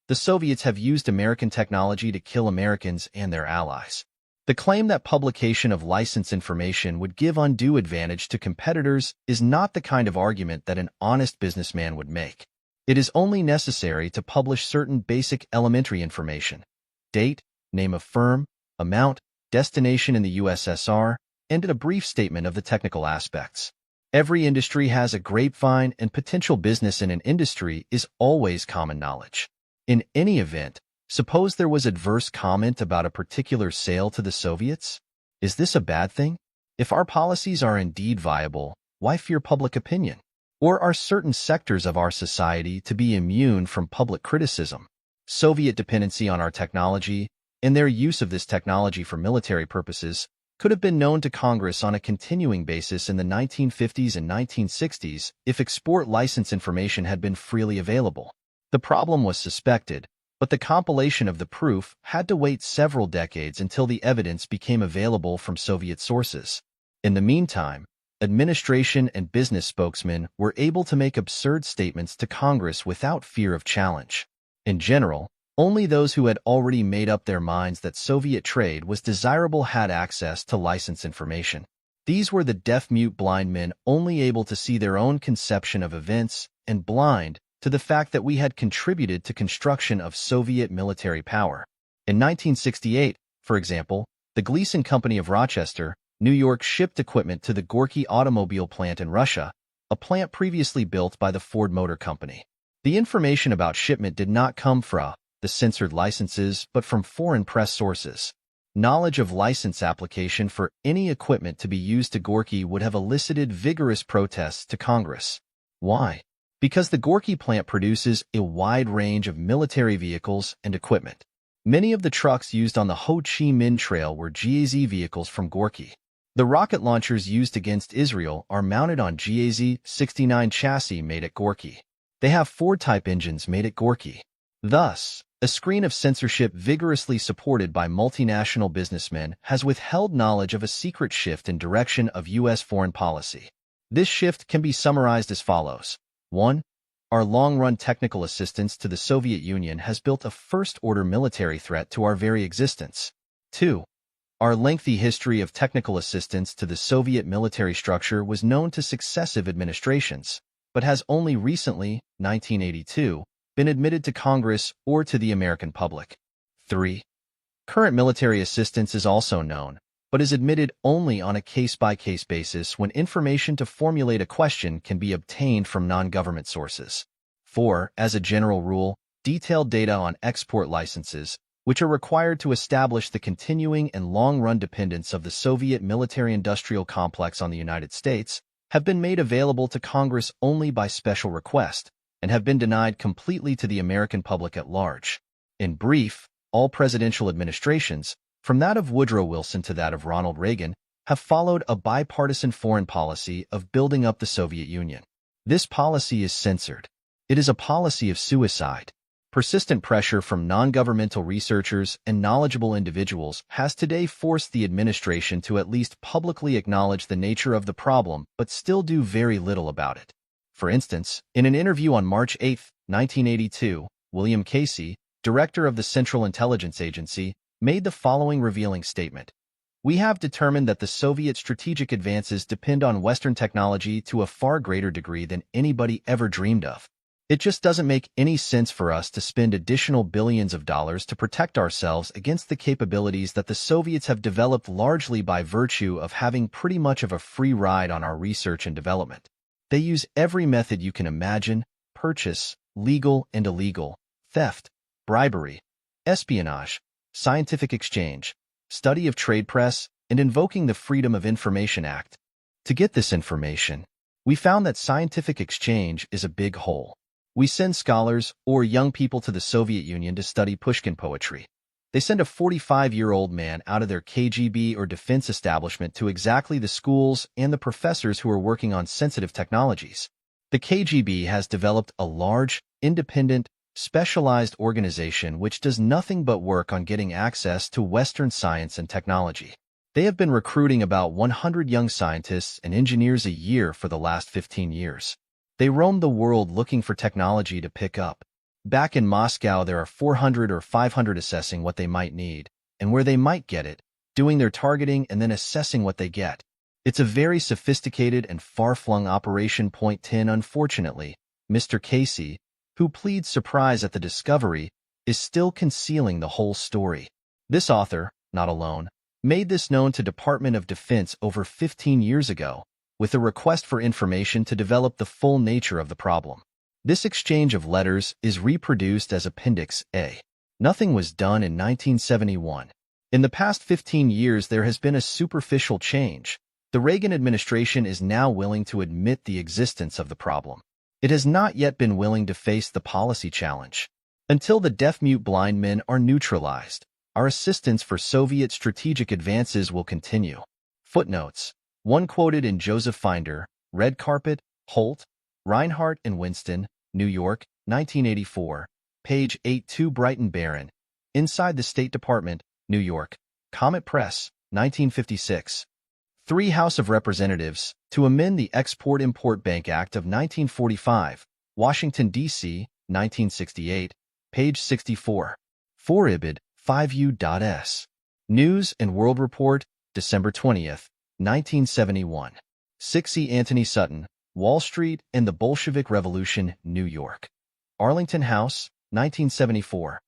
the Soviets have used American technology to kill Americans and their allies. The claim that publication of licensed information would give undue advantage to competitors is not the kind of argument that an honest businessman would make. It is only necessary to publish certain basic elementary information: date, name of firm, amount, destination in the USSR, and a brief statement of the technical aspects. Every industry has a grapevine, and potential business in an industry is always common knowledge. In any event, suppose there was adverse comment about a particular sale to the Soviets? Is this a bad thing? If our policies are indeed viable, why fear public opinion? Or are certain sectors of our society to be immune from public criticism? Soviet dependency on our technology and their use of this technology for military purposes could have been known to Congress on a continuing basis in the 1950s and 1960s if export license information had been freely available. The problem was suspected, but the compilation of the proof had to wait several decades until the evidence became available from Soviet sources. In the meantime, administration and business spokesmen were able to make absurd statements to Congress without fear of challenge. In general, only those who had already made up their minds that Soviet trade was desirable had access to license information. These were the deaf-mute blind men, only able to see their own conception of events and blind to the fact that we had contributed to construction of Soviet military power. In 1968, for example, the Gleason Company of Rochester, New York shipped equipment to the Gorky automobile plant in Russia, a plant previously built by the Ford Motor Company. The information about shipment did not come from the censored licenses, but from foreign press sources. Knowledge of license application for any equipment to be used to Gorky would have elicited vigorous protests to Congress. Why? Because the Gorky plant produces a wide range of military vehicles and equipment. Many of the trucks used on the Ho Chi Minh Trail were GAZ vehicles from Gorky. The rocket launchers used against Israel are mounted on GAZ-69 chassis made at Gorky. They have Ford-type engines made at Gorky. Thus, a screen of censorship vigorously supported by multinational businessmen has withheld knowledge of a secret shift in direction of U.S. foreign policy. This shift can be summarized as follows. 1. Our long-run technical assistance to the Soviet Union has built a first-order military threat to our very existence. 2. Our lengthy history of technical assistance to the Soviet military structure was known to successive administrations, but has only recently, 1982, been admitted to Congress or to the American public. 3. Current military assistance is also known, but is admitted only on a case-by-case basis when information to formulate a question can be obtained from non-government sources. 4. As a general rule, detailed data on export licenses, which are required to establish the continuing and long-run dependence of the Soviet military-industrial complex on the United States, have been made available to Congress only by special request, and have been denied completely to the American public at large. In brief, all presidential administrations, from that of Woodrow Wilson to that of Ronald Reagan, have followed a bipartisan foreign policy of building up the Soviet Union. This policy is censored. It is a policy of suicide. Persistent pressure from non-governmental researchers and knowledgeable individuals has today forced the administration to at least publicly acknowledge the nature of the problem but still do very little about it. For instance, in an interview on March 8, 1982, William Casey, director of the Central Intelligence Agency, made the following revealing statement. We have determined that the Soviet strategic advances depend on Western technology to a far greater degree than anybody ever dreamed of. It just doesn't make any sense for us to spend additional billions of dollars to protect ourselves against the capabilities that the Soviets have developed largely by virtue of having pretty much of a free ride on our research and development. They use every method you can imagine: purchase, legal and illegal, theft, bribery, espionage, scientific exchange, study of trade press, and invoking the Freedom of Information Act. To get this information, we found that scientific exchange is a big hole. We send scholars or young people to the Soviet Union to study Pushkin poetry. They send a 45-year-old man out of their KGB or defense establishment to exactly the schools and the professors who are working on sensitive technologies. The KGB has developed a large, independent, specialized organization which does nothing but work on getting access to Western science and technology. They have been recruiting about 100 young scientists and engineers a year for the last 15 years. They roam the world looking for technology to pick up. Back in Moscow, there are 400 or 500 assessing what they might need and where they might get it, doing their targeting and then assessing what they get. It's a very sophisticated and far-flung operation. Point 10. Unfortunately, Mr. Casey, who pleads surprise at the discovery, is still concealing the whole story. This author, not alone, made this known to Department of Defense over 15 years ago, with a request for information to develop the full nature of the problem. This exchange of letters is reproduced as Appendix A. Nothing was done in 1971. In the past 15 years, there has been a superficial change. The Reagan administration is now willing to admit the existence of the problem. It has not yet been willing to face the policy challenge. Until the deaf-mute-blind men are neutralized, our assistance for Soviet strategic advances will continue. Footnotes. One quoted in Joseph Finder, Red Carpet, Holt, Reinhardt and Winston, New York, 1984, page 82. Brighton Baron, Inside the State Department, New York, Comet Press, 1956. 3. House of Representatives, to amend the Export-Import Bank Act of 1945, Washington, D.C., 1968, page 64. 4. Ibid, 5U.S. News and World Report, December 20th, 1971. 6. E. Antony Sutton, Wall Street and the Bolshevik Revolution, New York. Arlington House, 1974.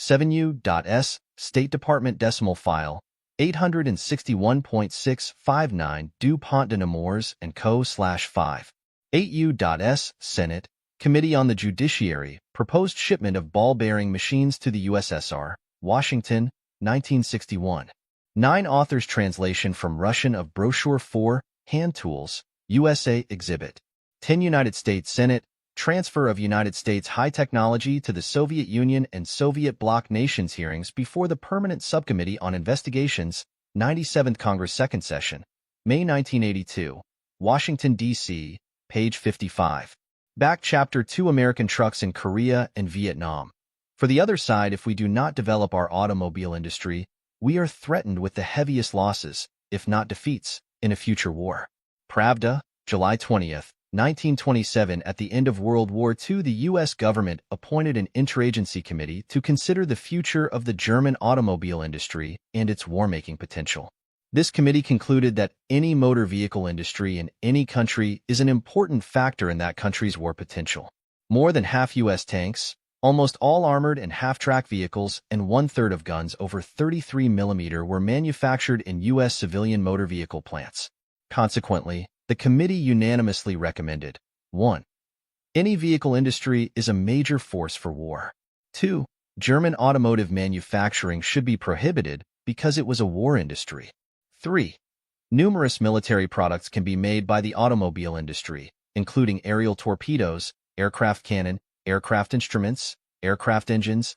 7U.S. State Department Decimal File, 861.659 DuPont de Nemours & Co. /5. 8U.S. Senate, Committee on the Judiciary, Proposed Shipment of Ball-Bearing Machines to the USSR, Washington, 1961. 9. Author's translation from Russian of Brochure 4, Hand Tools, USA Exhibit. 10. United States Senate, Transfer of United States High Technology to the Soviet Union and Soviet bloc nations hearings before the Permanent Subcommittee on Investigations, 97th Congress Second Session, May 1982, Washington, D.C., page 55. Back Chapter 2. American trucks in Korea and Vietnam. For the other side, if we do not develop our automobile industry, we are threatened with the heaviest losses, if not defeats, in a future war. Pravda, July 20th, 1927. At the end of World War II, the U.S. government appointed an interagency committee to consider the future of the German automobile industry and its war-making potential. This committee concluded that any motor vehicle industry in any country is an important factor in that country's war potential. More than half U.S. tanks, almost all armored and half-track vehicles, and one-third of guns over 33 mm were manufactured in U.S. civilian motor vehicle plants. Consequently, the committee unanimously recommended: 1. Any vehicle industry is a major force for war. 2. German automotive manufacturing should be prohibited because it was a war industry. 3. Numerous military products can be made by the automobile industry, including aerial torpedoes, aircraft cannon, aircraft instruments, aircraft engines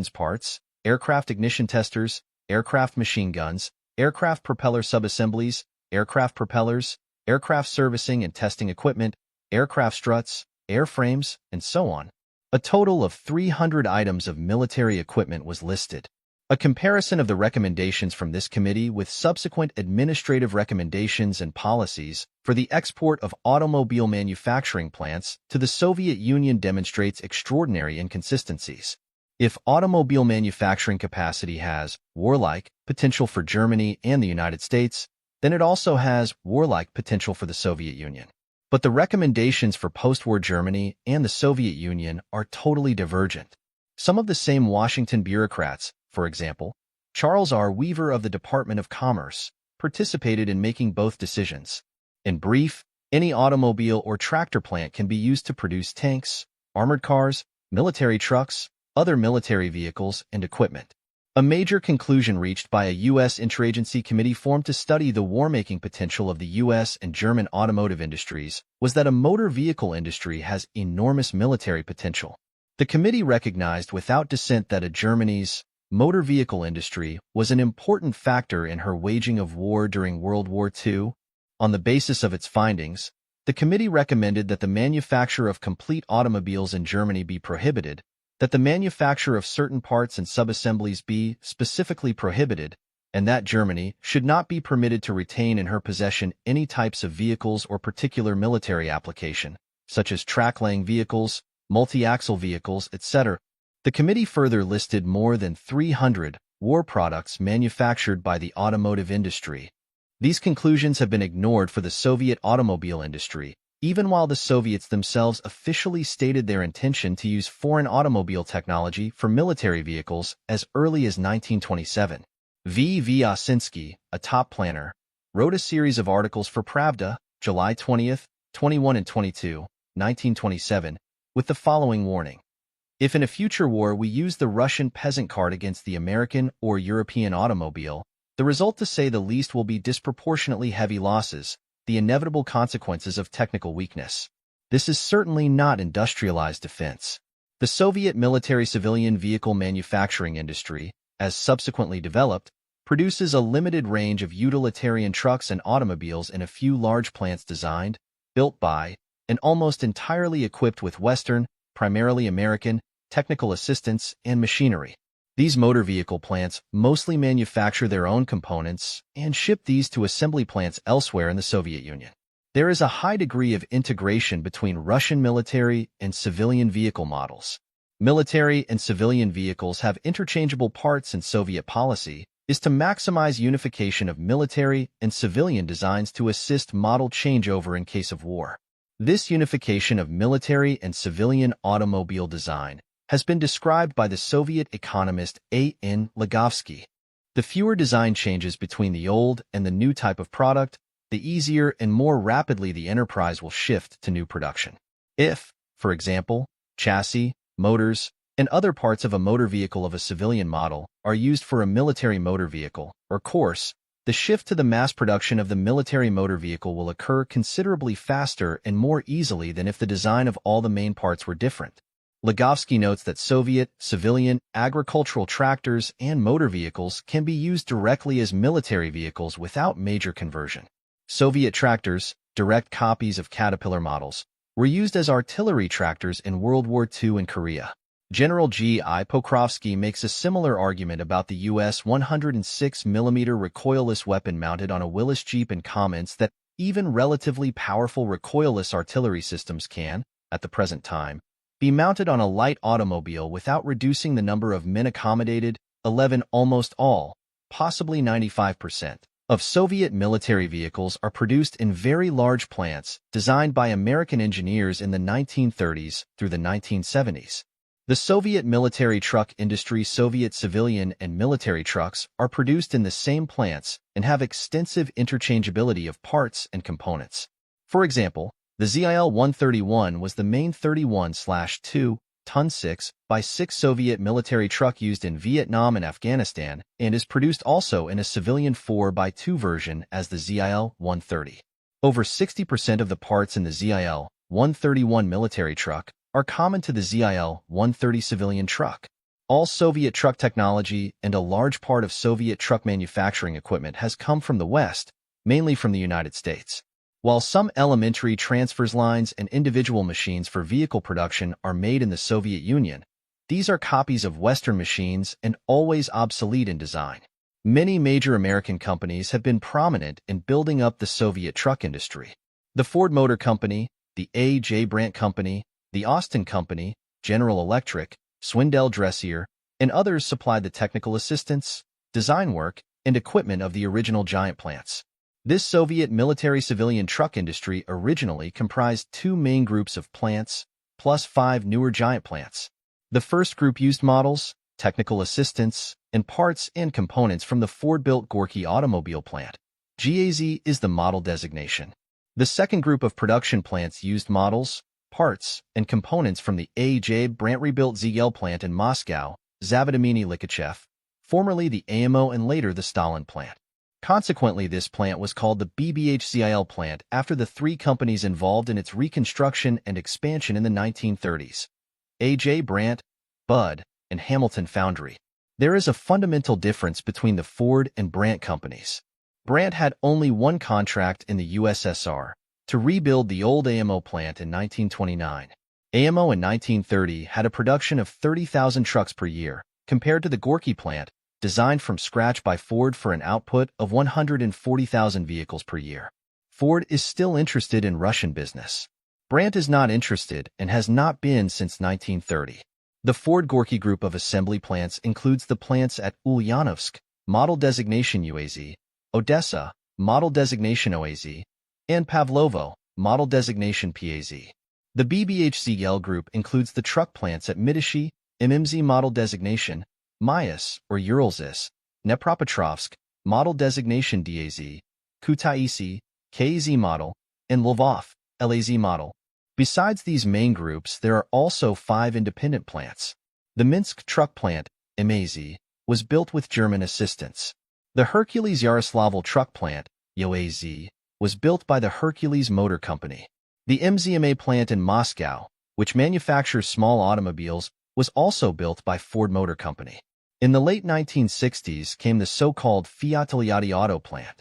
parts, aircraft ignition testers, aircraft machine guns, aircraft propeller subassemblies, aircraft propellers, aircraft servicing and testing equipment, aircraft struts, airframes, and so on. A total of 300 items of military equipment was listed. A comparison of the recommendations from this committee with subsequent administrative recommendations and policies for the export of automobile manufacturing plants to the Soviet Union demonstrates extraordinary inconsistencies. If automobile manufacturing capacity has warlike potential for Germany and the United States, then it also has warlike potential for the Soviet Union. But the recommendations for post-war Germany and the Soviet Union are totally divergent. Some of the same Washington bureaucrats, for example, Charles R. Weaver of the Department of Commerce, participated in making both decisions. In brief, any automobile or tractor plant can be used to produce tanks, armored cars, military trucks, other military vehicles, and equipment. A major conclusion reached by a U.S. interagency committee formed to study the war-making potential of the U.S. and German automotive industries was that a motor vehicle industry has enormous military potential. The committee recognized without dissent that Germany's motor vehicle industry was an important factor in her waging of war during World War II. On the basis of its findings, the committee recommended that the manufacture of complete automobiles in Germany be prohibited, that the manufacture of certain parts and subassemblies be specifically prohibited, and that Germany should not be permitted to retain in her possession any types of vehicles or particular military application, such as track-laying vehicles, multi-axle vehicles, etc. The committee further listed more than 300 war products manufactured by the automotive industry. These conclusions have been ignored for the Soviet automobile industry, even while the Soviets themselves officially stated their intention to use foreign automobile technology for military vehicles as early as 1927. V. Osinski, a top planner, wrote a series of articles for Pravda, July 20th, 21 and 22, 1927, with the following warning. If in a future war we use the Russian peasant cart against the American or European automobile, the result, to say the least, will be disproportionately heavy losses, the inevitable consequences of technical weakness. This is certainly not industrialized defense. The Soviet military-civilian vehicle manufacturing industry, as subsequently developed, produces a limited range of utilitarian trucks and automobiles in a few large plants designed, built by, and almost entirely equipped with Western, primarily American, technical assistance and machinery. These motor vehicle plants mostly manufacture their own components and ship these to assembly plants elsewhere in the Soviet Union. There is a high degree of integration between Russian military and civilian vehicle models. Military and civilian vehicles have interchangeable parts, and Soviet policy is to maximize unification of military and civilian designs to assist model changeover in case of war. This unification of military and civilian automobile design has been described by the Soviet economist A.N. Ligovsky. The fewer design changes between the old and the new type of product, the easier and more rapidly the enterprise will shift to new production. If, for example, chassis, motors, and other parts of a motor vehicle of a civilian model are used for a military motor vehicle, or course, the shift to the mass production of the military motor vehicle will occur considerably faster and more easily than if the design of all the main parts were different. Ligovsky notes that Soviet, civilian, agricultural tractors and motor vehicles can be used directly as military vehicles without major conversion. Soviet tractors, direct copies of Caterpillar models, were used as artillery tractors in World War II in Korea. General G.I. Pokrovsky makes a similar argument about the U.S. 106mm recoilless weapon mounted on a Willys Jeep and comments that even relatively powerful recoilless artillery systems can, at the present time, be mounted on a light automobile without reducing the number of men accommodated. 11. Almost all, possibly 95%, of Soviet military vehicles are produced in very large plants designed by American engineers in the 1930s through the 1970s. The Soviet military truck industry, Soviet civilian and military trucks, are produced in the same plants and have extensive interchangeability of parts and components. For example, the ZIL-131 was the main 31/2-ton 6x6 Soviet military truck used in Vietnam and Afghanistan and is produced also in a civilian 4x2 version as the ZIL-130. Over 60% of the parts in the ZIL-131 military truck are common to the ZIL-130 civilian truck. All Soviet truck technology and a large part of Soviet truck manufacturing equipment has come from the West, mainly from the United States. While some elementary transfers lines and individual machines for vehicle production are made in the Soviet Union, these are copies of Western machines and always obsolete in design. Many major American companies have been prominent in building up the Soviet truck industry. The Ford Motor Company, the A.J. Brandt Company, the Austin Company, General Electric, Swindell Dressier, and others supplied the technical assistance, design work, and equipment of the original giant plants. This Soviet military-civilian truck industry originally comprised two main groups of plants, plus 5 newer giant plants. The first group used models, technical assistance, and parts and components from the Ford-built Gorky automobile plant. GAZ is the model designation. The second group of production plants used models, parts, and components from the A.J. Brandt rebuilt ZL plant in Moscow, Zavodimny Likachev, formerly the AMO and later the Stalin plant. Consequently, this plant was called the BBHZIL plant after the three companies involved in its reconstruction and expansion in the 1930s: A.J. Brandt, Budd, and Hamilton Foundry. There is a fundamental difference between the Ford and Brandt companies. Brandt had only one contract in the USSR, to rebuild the old AMO plant in 1929. AMO in 1930 had a production of 30,000 trucks per year, compared to the Gorky plant, designed from scratch by Ford for an output of 140,000 vehicles per year. Ford is still interested in Russian business. Brandt is not interested and has not been since 1930. The Ford Gorky group of assembly plants includes the plants at Ulyanovsk, model designation UAZ, Odessa, model designation OAZ, and Pavlovo, model designation PAZ. The BBHCL group includes the truck plants at Mitishi, MMZ model designation, Mayas or Uralzis, Dnepropetrovsk, model designation DAZ, Kutaisi, KZ model, and Lvov, LAZ model. Besides these main groups, there are also 5 independent plants. The Minsk truck plant, MAZ, was built with German assistance. The Hercules Yaroslavl truck plant, YOAZ, was built by the Hercules Motor Company. The MZMA plant in Moscow, which manufactures small automobiles, was also built by Ford Motor Company. In the late 1960s came the so-called Fiat Togliatti auto plant.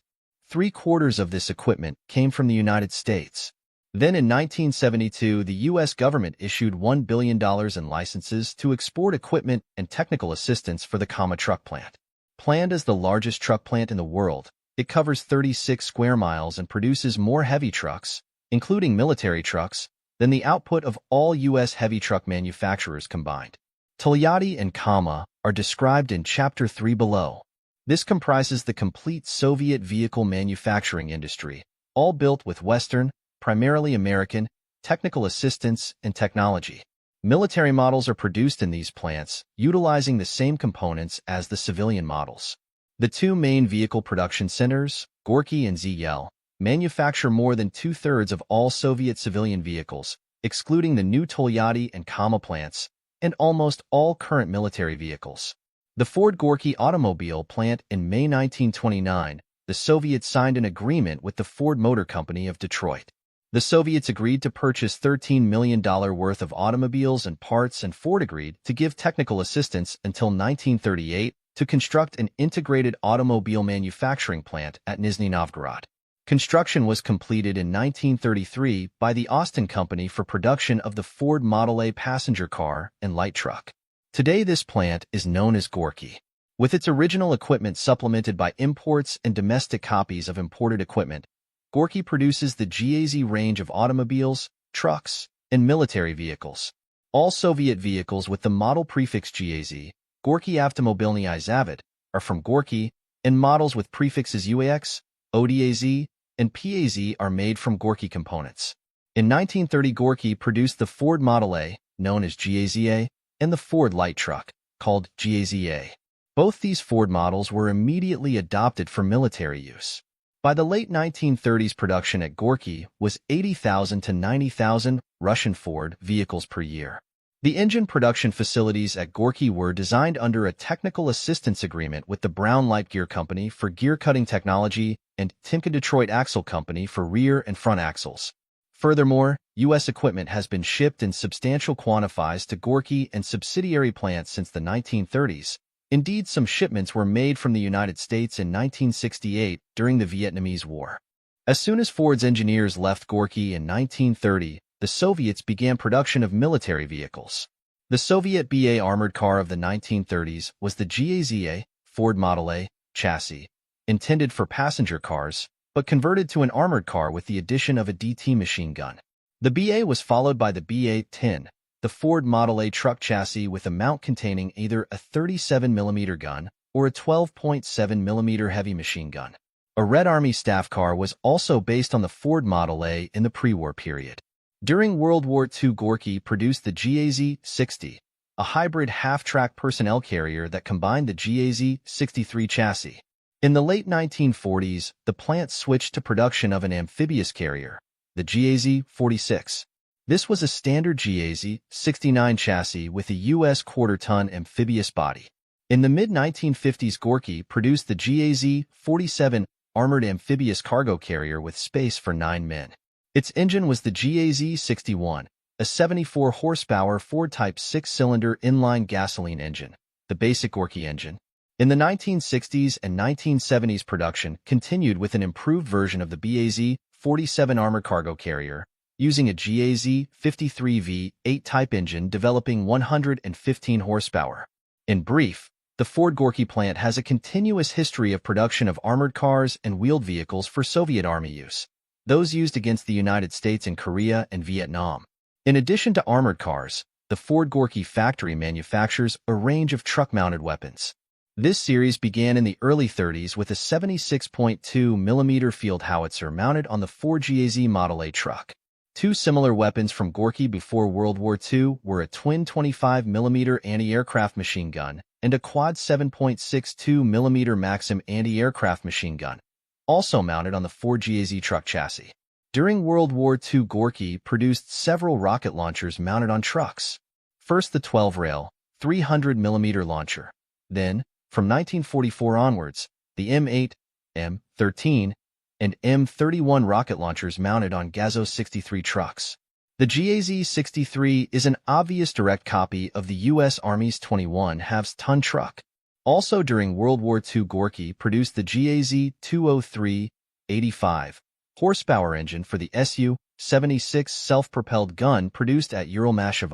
3/4 of this equipment came from the United States. Then in 1972, the U.S. government issued $1 billion in licenses to export equipment and technical assistance for the Kama truck plant. Planned as the largest truck plant in the world, it covers 36 square miles and produces more heavy trucks, including military trucks, than the output of all U.S. heavy truck manufacturers combined. Togliatti and Kama are described in Chapter 3 below. This comprises the complete Soviet vehicle manufacturing industry, all built with Western, primarily American, technical assistance and technology. Military models are produced in these plants, utilizing the same components as the civilian models. The 2 main vehicle production centers, Gorky and ZL, manufacture more than 2/3 of all Soviet civilian vehicles, excluding the new Togliatti and Kama plants, and almost all current military vehicles. The Ford Gorky automobile plant in May 1929, the Soviets signed an agreement with the Ford Motor Company of Detroit. The Soviets agreed to purchase $13 million worth of automobiles and parts, and Ford agreed to give technical assistance until 1938 to construct an integrated automobile manufacturing plant at Nizhny Novgorod. Construction was completed in 1933 by the Austin Company for production of the Ford Model A passenger car and light truck. Today this plant is known as Gorky. With its original equipment supplemented by imports and domestic copies of imported equipment, Gorky produces the GAZ range of automobiles, trucks, and military vehicles. All Soviet vehicles with the model prefix GAZ, Gorky Avtomobilny Zavid, are from Gorky, and models with prefixes UAX, ODAZ, and PAZ are made from Gorky components. In 1930, Gorky produced the Ford Model A, known as GAZA, and the Ford light truck, called GAZA. Both these Ford models were immediately adopted for military use. By the late 1930s, production at Gorky was 80,000 to 90,000 Russian Ford vehicles per year. The engine production facilities at Gorky were designed under a technical assistance agreement with the Brown Light Gear Company for gear cutting technology and Timken Detroit Axle Company for rear and front axles. Furthermore, U.S. equipment has been shipped in substantial quantities to Gorky and subsidiary plants since the 1930s. Indeed, some shipments were made from the United States in 1968 during the Vietnamese War. As soon as Ford's engineers left Gorky in 1930, the Soviets began production of military vehicles. The Soviet BA armored car of the 1930s was the GAZA, Ford Model A, chassis, intended for passenger cars, but converted to an armored car with the addition of a DT machine gun. The BA was followed by the BA-10, the Ford Model A truck chassis with a mount containing either a 37mm gun or a 12.7mm heavy machine gun. A Red Army staff car was also based on the Ford Model A in the pre-war period. During World War II, Gorky produced the GAZ-60, a hybrid half-track personnel carrier that combined the GAZ-63 chassis. In the late 1940s, the plant switched to production of an amphibious carrier, the GAZ-46. This was a standard GAZ-69 chassis with a U.S. quarter-ton amphibious body. In the mid-1950s, Gorky produced the GAZ-47 armored amphibious cargo carrier with space for 9 men. Its engine was the GAZ-61, a 74-horsepower Ford-type 6-cylinder inline gasoline engine, the basic Gorky engine. In the 1960s and 1970s, production continued with an improved version of the BAZ-47 armored cargo carrier, using a GAZ-53V 8-type engine developing 115 horsepower. In brief, the Ford Gorky plant has a continuous history of production of armored cars and wheeled vehicles for Soviet Army use. those used against the United States and Korea and Vietnam. In addition to armored cars, the Ford Gorky factory manufactures a range of truck-mounted weapons. This series began in the early 30s with a 76.2 mm field howitzer mounted on the Ford GAZ Model A truck. Two similar weapons from Gorky before World War II were a twin 25 mm anti-aircraft machine gun and a quad 7.62 mm Maxim anti-aircraft machine gun, also mounted on the Ford GAZ truck chassis. During World War II, Gorky produced several rocket launchers mounted on trucks. First the 12-rail, 300 mm launcher. Then, from 1944 onwards, the M8, M13, and M31 rocket launchers mounted on Gazos 63 trucks. The GAZ-63 is an obvious direct copy of the U.S. Army's 21 halves-ton truck. Also during World War II, Gorky produced the GAZ-203 85 horsepower engine for the Su-76 self-propelled gun produced at Uralmash.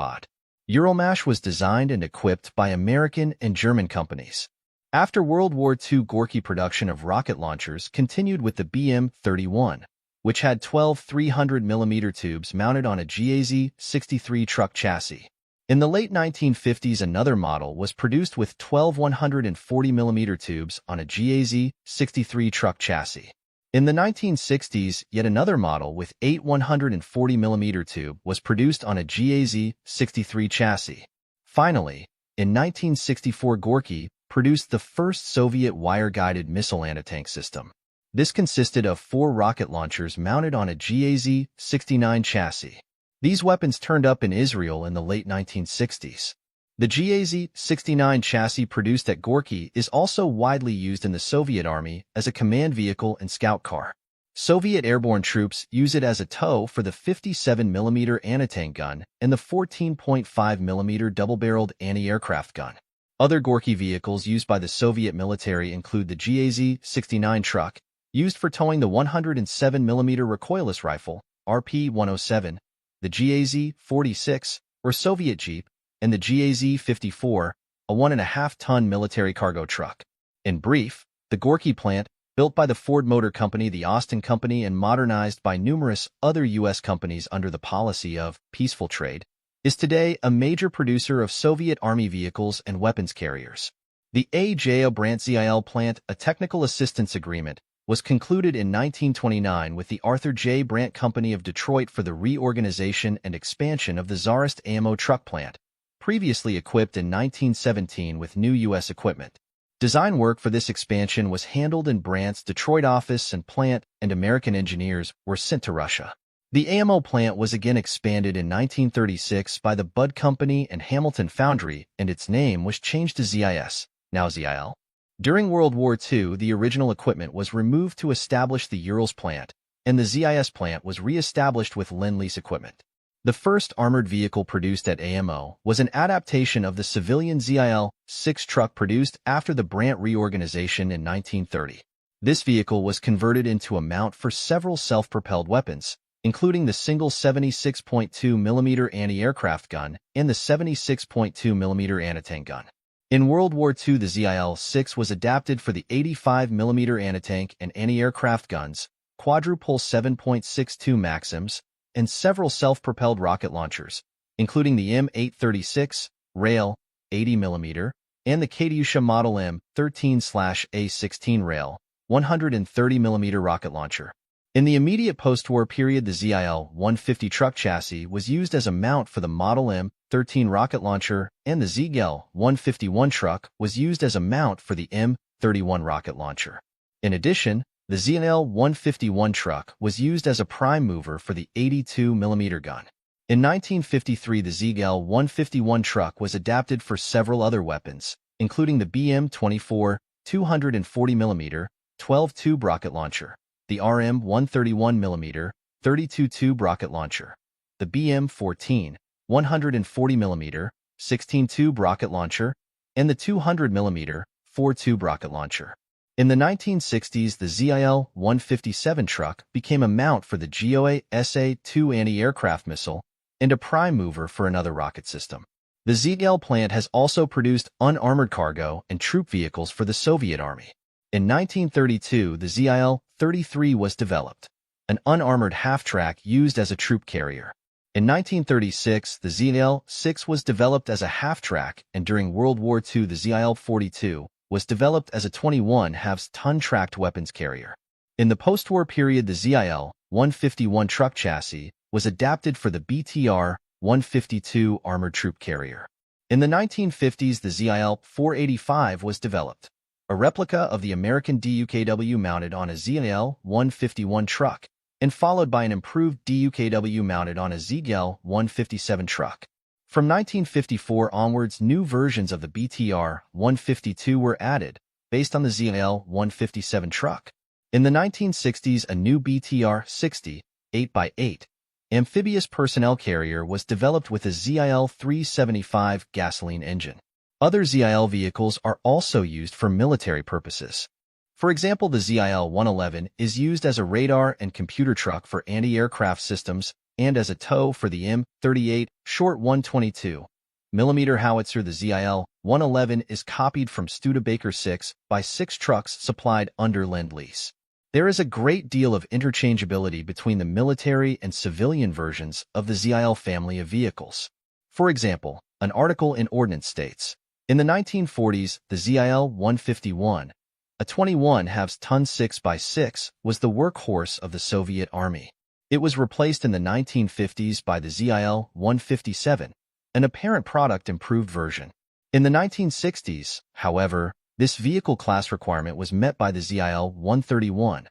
Uralmash was designed and equipped by American and German companies. After World War II, Gorky production of rocket launchers continued with the BM-31, which had 12 300 mm tubes mounted on a GAZ-63 truck chassis. In the late 1950s, another model was produced with 12 140 mm tubes on a GAZ-63 truck chassis. In the 1960s, yet another model with 8 140 mm tube was produced on a GAZ-63 chassis. Finally, in 1964, Gorky produced the first Soviet wire-guided missile anti-tank system. This consisted of 4 rocket launchers mounted on a GAZ-69 chassis. These weapons turned up in Israel in the late 1960s. The GAZ-69 chassis produced at Gorky is also widely used in the Soviet Army as a command vehicle and scout car. Soviet airborne troops use it as a tow for the 57 mm anti-tank gun and the 14.5 mm double-barreled anti-aircraft gun. Other Gorky vehicles used by the Soviet military include the GAZ-69 truck, used for towing the 107 mm recoilless rifle, RP-107, the GAZ-46, or Soviet Jeep, and the GAZ-54, a 1.5-ton military cargo truck. In brief, the Gorky plant, built by the Ford Motor Company, the Austin Company, and modernized by numerous other U.S. companies under the policy of peaceful trade, is today a major producer of Soviet Army vehicles and weapons carriers. The A.J. Brandt ZIL plant, a technical assistance agreement, was concluded in 1929 with the Arthur J. Brandt Company of Detroit for the reorganization and expansion of the Tsarist AMO truck plant, previously equipped in 1917 with new U.S. equipment. Design work for this expansion was handled in Brandt's Detroit office, and plant and American engineers were sent to Russia. The AMO plant was again expanded in 1936 by the Budd Company and Hamilton Foundry, and its name was changed to ZIS, now ZIL. During World War II, the original equipment was removed to establish the Urals plant, and the ZIS plant was re-established with Lend-Lease equipment. The first armored vehicle produced at AMO was an adaptation of the civilian ZIL-6 truck produced after the Brandt reorganization in 1930. This vehicle was converted into a mount for several self-propelled weapons, including the single 76.2 mm anti-aircraft gun and the 76.2 mm anti-tank gun. In World War II, the ZIL-6 was adapted for the 85 mm anti-tank and anti-aircraft guns, quadruple 7.62 Maxims, and several self-propelled rocket launchers, including the M836, rail, 80 mm, and the Katyusha Model M13/A16 rail, 130 mm rocket launcher. In the immediate post-war period, the ZIL-150 truck chassis was used as a mount for the Model M13 rocket launcher, and the ZIL-151 truck was used as a mount for the M31 rocket launcher. In addition, the ZIL-151 truck was used as a prime mover for the 82 mm gun. In 1953, the ZIL-151 truck was adapted for several other weapons, including the BM-24 240 mm 12-tube rocket launcher, the RM 131mm 32-tube rocket launcher, the BM-14 140 mm 16-tube rocket launcher, and the 200mm 4-tube rocket launcher. In the 1960s, the ZIL-157 truck became a mount for the GOA SA-2 anti-aircraft missile and a prime mover for another rocket system. The ZIL plant has also produced unarmored cargo and troop vehicles for the Soviet Army. In 1932, the ZIL-33 was developed. an unarmored half-track used as a troop carrier. In 1936, the ZL-6 was developed as a half-track, and during World War II the ZIL-42 was developed as a 21/2-ton tracked weapons carrier. In the post-war period, the ZIL-151 truck chassis was adapted for the BTR-152 armored troop carrier. In the 1950s, the ZIL-485 was developed, a replica of the American DUKW mounted on a ZIL-151 truck, and followed by an improved DUKW mounted on a ZIL-157 truck. From 1954 onwards, new versions of the BTR-152 were added, based on the ZIL-157 truck. In the 1960s, a new BTR-60 8x8 amphibious personnel carrier was developed with a ZIL-375 gasoline engine. Other ZIL vehicles are also used for military purposes. For example, the ZIL-111 is used as a radar and computer truck for anti-aircraft systems and as a tow for the M38 short 122mm howitzer. The ZIL-111 is copied from Studebaker 6x6 trucks supplied under Lend-Lease. There is a great deal of interchangeability between the military and civilian versions of the ZIL family of vehicles. For example, an article in Ordnance states, in the 1940s, the ZIL-151, a 21/2-ton 6x6, was the workhorse of the Soviet Army. It was replaced in the 1950s by the ZIL-157, an apparent product improved version. In the 1960s, however, this vehicle class requirement was met by the ZIL-131,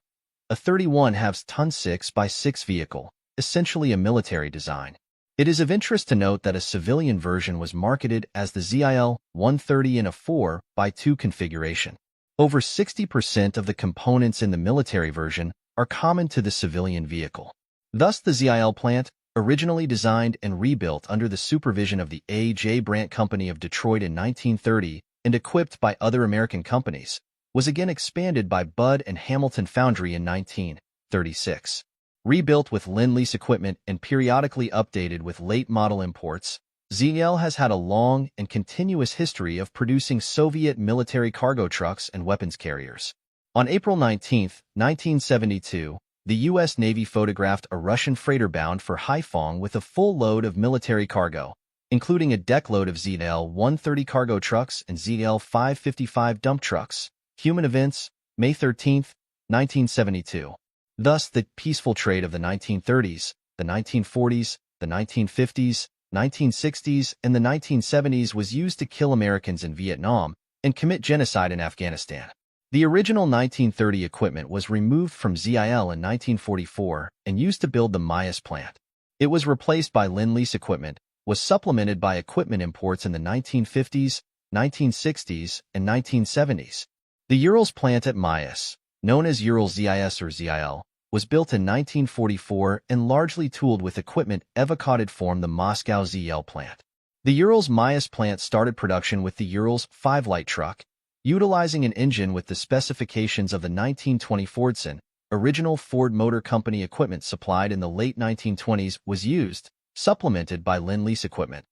a 31/2-ton 6x6 vehicle, essentially a military design. It is of interest to note that a civilian version was marketed as the ZIL-130 in a 4x2 configuration. Over 60% of the components in the military version are common to the civilian vehicle. Thus, the ZIL plant, originally designed and rebuilt under the supervision of the A.J. Brandt Company of Detroit in 1930 and equipped by other American companies, was again expanded by Budd and Hamilton Foundry in 1936. Rebuilt with Lend-Lease equipment and periodically updated with late-model imports, ZIL has had a long and continuous history of producing Soviet military cargo trucks and weapons carriers. On April 19, 1972, the U.S. Navy photographed a Russian freighter bound for Haiphong with a full load of military cargo, including a deckload of ZIL-130 cargo trucks and ZIL-555 dump trucks. Human Events, May 13, 1972. Thus, the peaceful trade of the 1930s, the 1940s, the 1950s, 1960s, and the 1970s was used to kill Americans in Vietnam and commit genocide in Afghanistan. The original 1930 equipment was removed from ZIL in 1944 and used to build the Mias plant. It was replaced by Lend-Lease equipment, was supplemented by equipment imports in the 1950s, 1960s, and 1970s. The Urals plant at Mias, known as Urals ZIS or ZIL, was built in 1944 and largely tooled with equipment evacoded from the Moscow ZIL plant. The Urals Mias plant started production with the Urals 5 light truck, utilizing an engine with the specifications of the 1920 Fordson. Original Ford Motor Company equipment supplied in the late 1920s was used, supplemented by Lend-Lease equipment.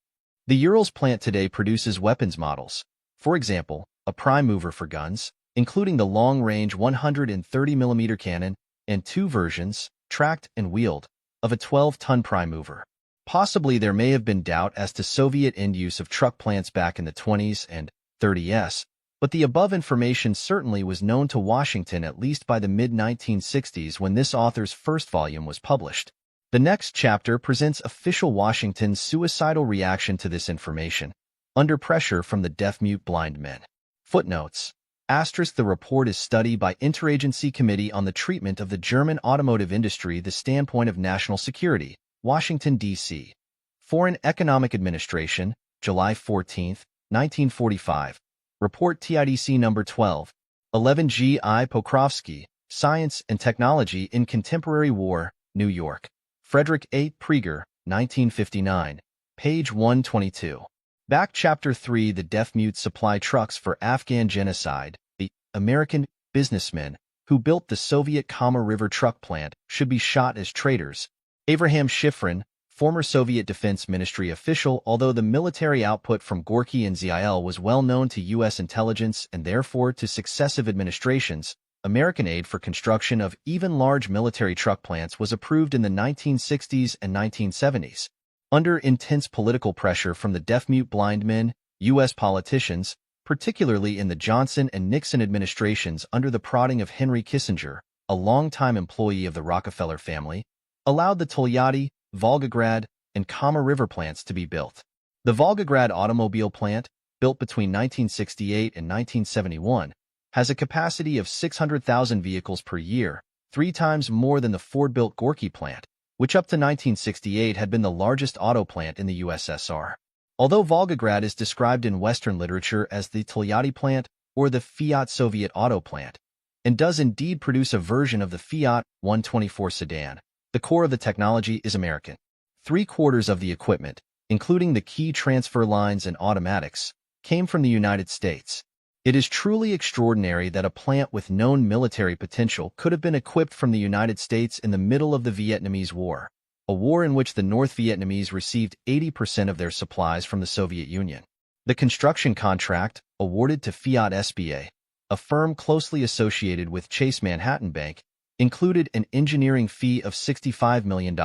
The Urals plant today produces weapons models, for example, a prime mover for guns, including the long-range 130mm cannon, and 2 versions, tracked and wheeled, of a 12-ton prime mover. Possibly there may have been doubt as to Soviet end use of truck plants back in the 20s and 30s, but the above information certainly was known to Washington at least by the mid-1960s when this author's first volume was published. The next chapter presents official Washington's suicidal reaction to this information, under pressure from the deaf-mute blind men. Footnotes. The report is study by Interagency Committee on the Treatment of the German Automotive Industry, the Standpoint of National Security, Washington, D.C. Foreign Economic Administration, July 14, 1945. Report TIDC No. 12. 11 G. I. Pokrovsky, Science and Technology in Contemporary War, New York. Frederick A. Prieger, 1959. Page 122. Back Chapter 3. The deaf-mute supply trucks for Afghan genocide. The American businessmen who built the Soviet Kama River truck plant should be shot as traitors. Avraham Shifrin, former Soviet Defense Ministry official. Although the military output from Gorky and ZIL was well known to U.S. intelligence and therefore to successive administrations, American aid for construction of even large military truck plants was approved in the 1960s and 1970s. Under intense political pressure from the deaf-mute-blind men, U.S. politicians, particularly in the Johnson and Nixon administrations under the prodding of Henry Kissinger, a longtime employee of the Rockefeller family, allowed the Tolyatti, Volgograd, and Kama River plants to be built. The Volgograd automobile plant, built between 1968 and 1971, has a capacity of 600,000 vehicles per year, 3 times more than the Ford-built Gorky plant, which up to 1968 had been the largest auto plant in the USSR. Although Volgograd is described in Western literature as the Tolyatti plant or the Fiat Soviet auto plant, and does indeed produce a version of the Fiat 124 sedan, the core of the technology is American. 3/4 of the equipment, including the key transfer lines and automatics, came from the United States. It is truly extraordinary that a plant with known military potential could have been equipped from the United States in the middle of the Vietnamese War, a war in which the North Vietnamese received 80% of their supplies from the Soviet Union. The construction contract, awarded to Fiat SBA, a firm closely associated with Chase Manhattan Bank, included an engineering fee of $65 million.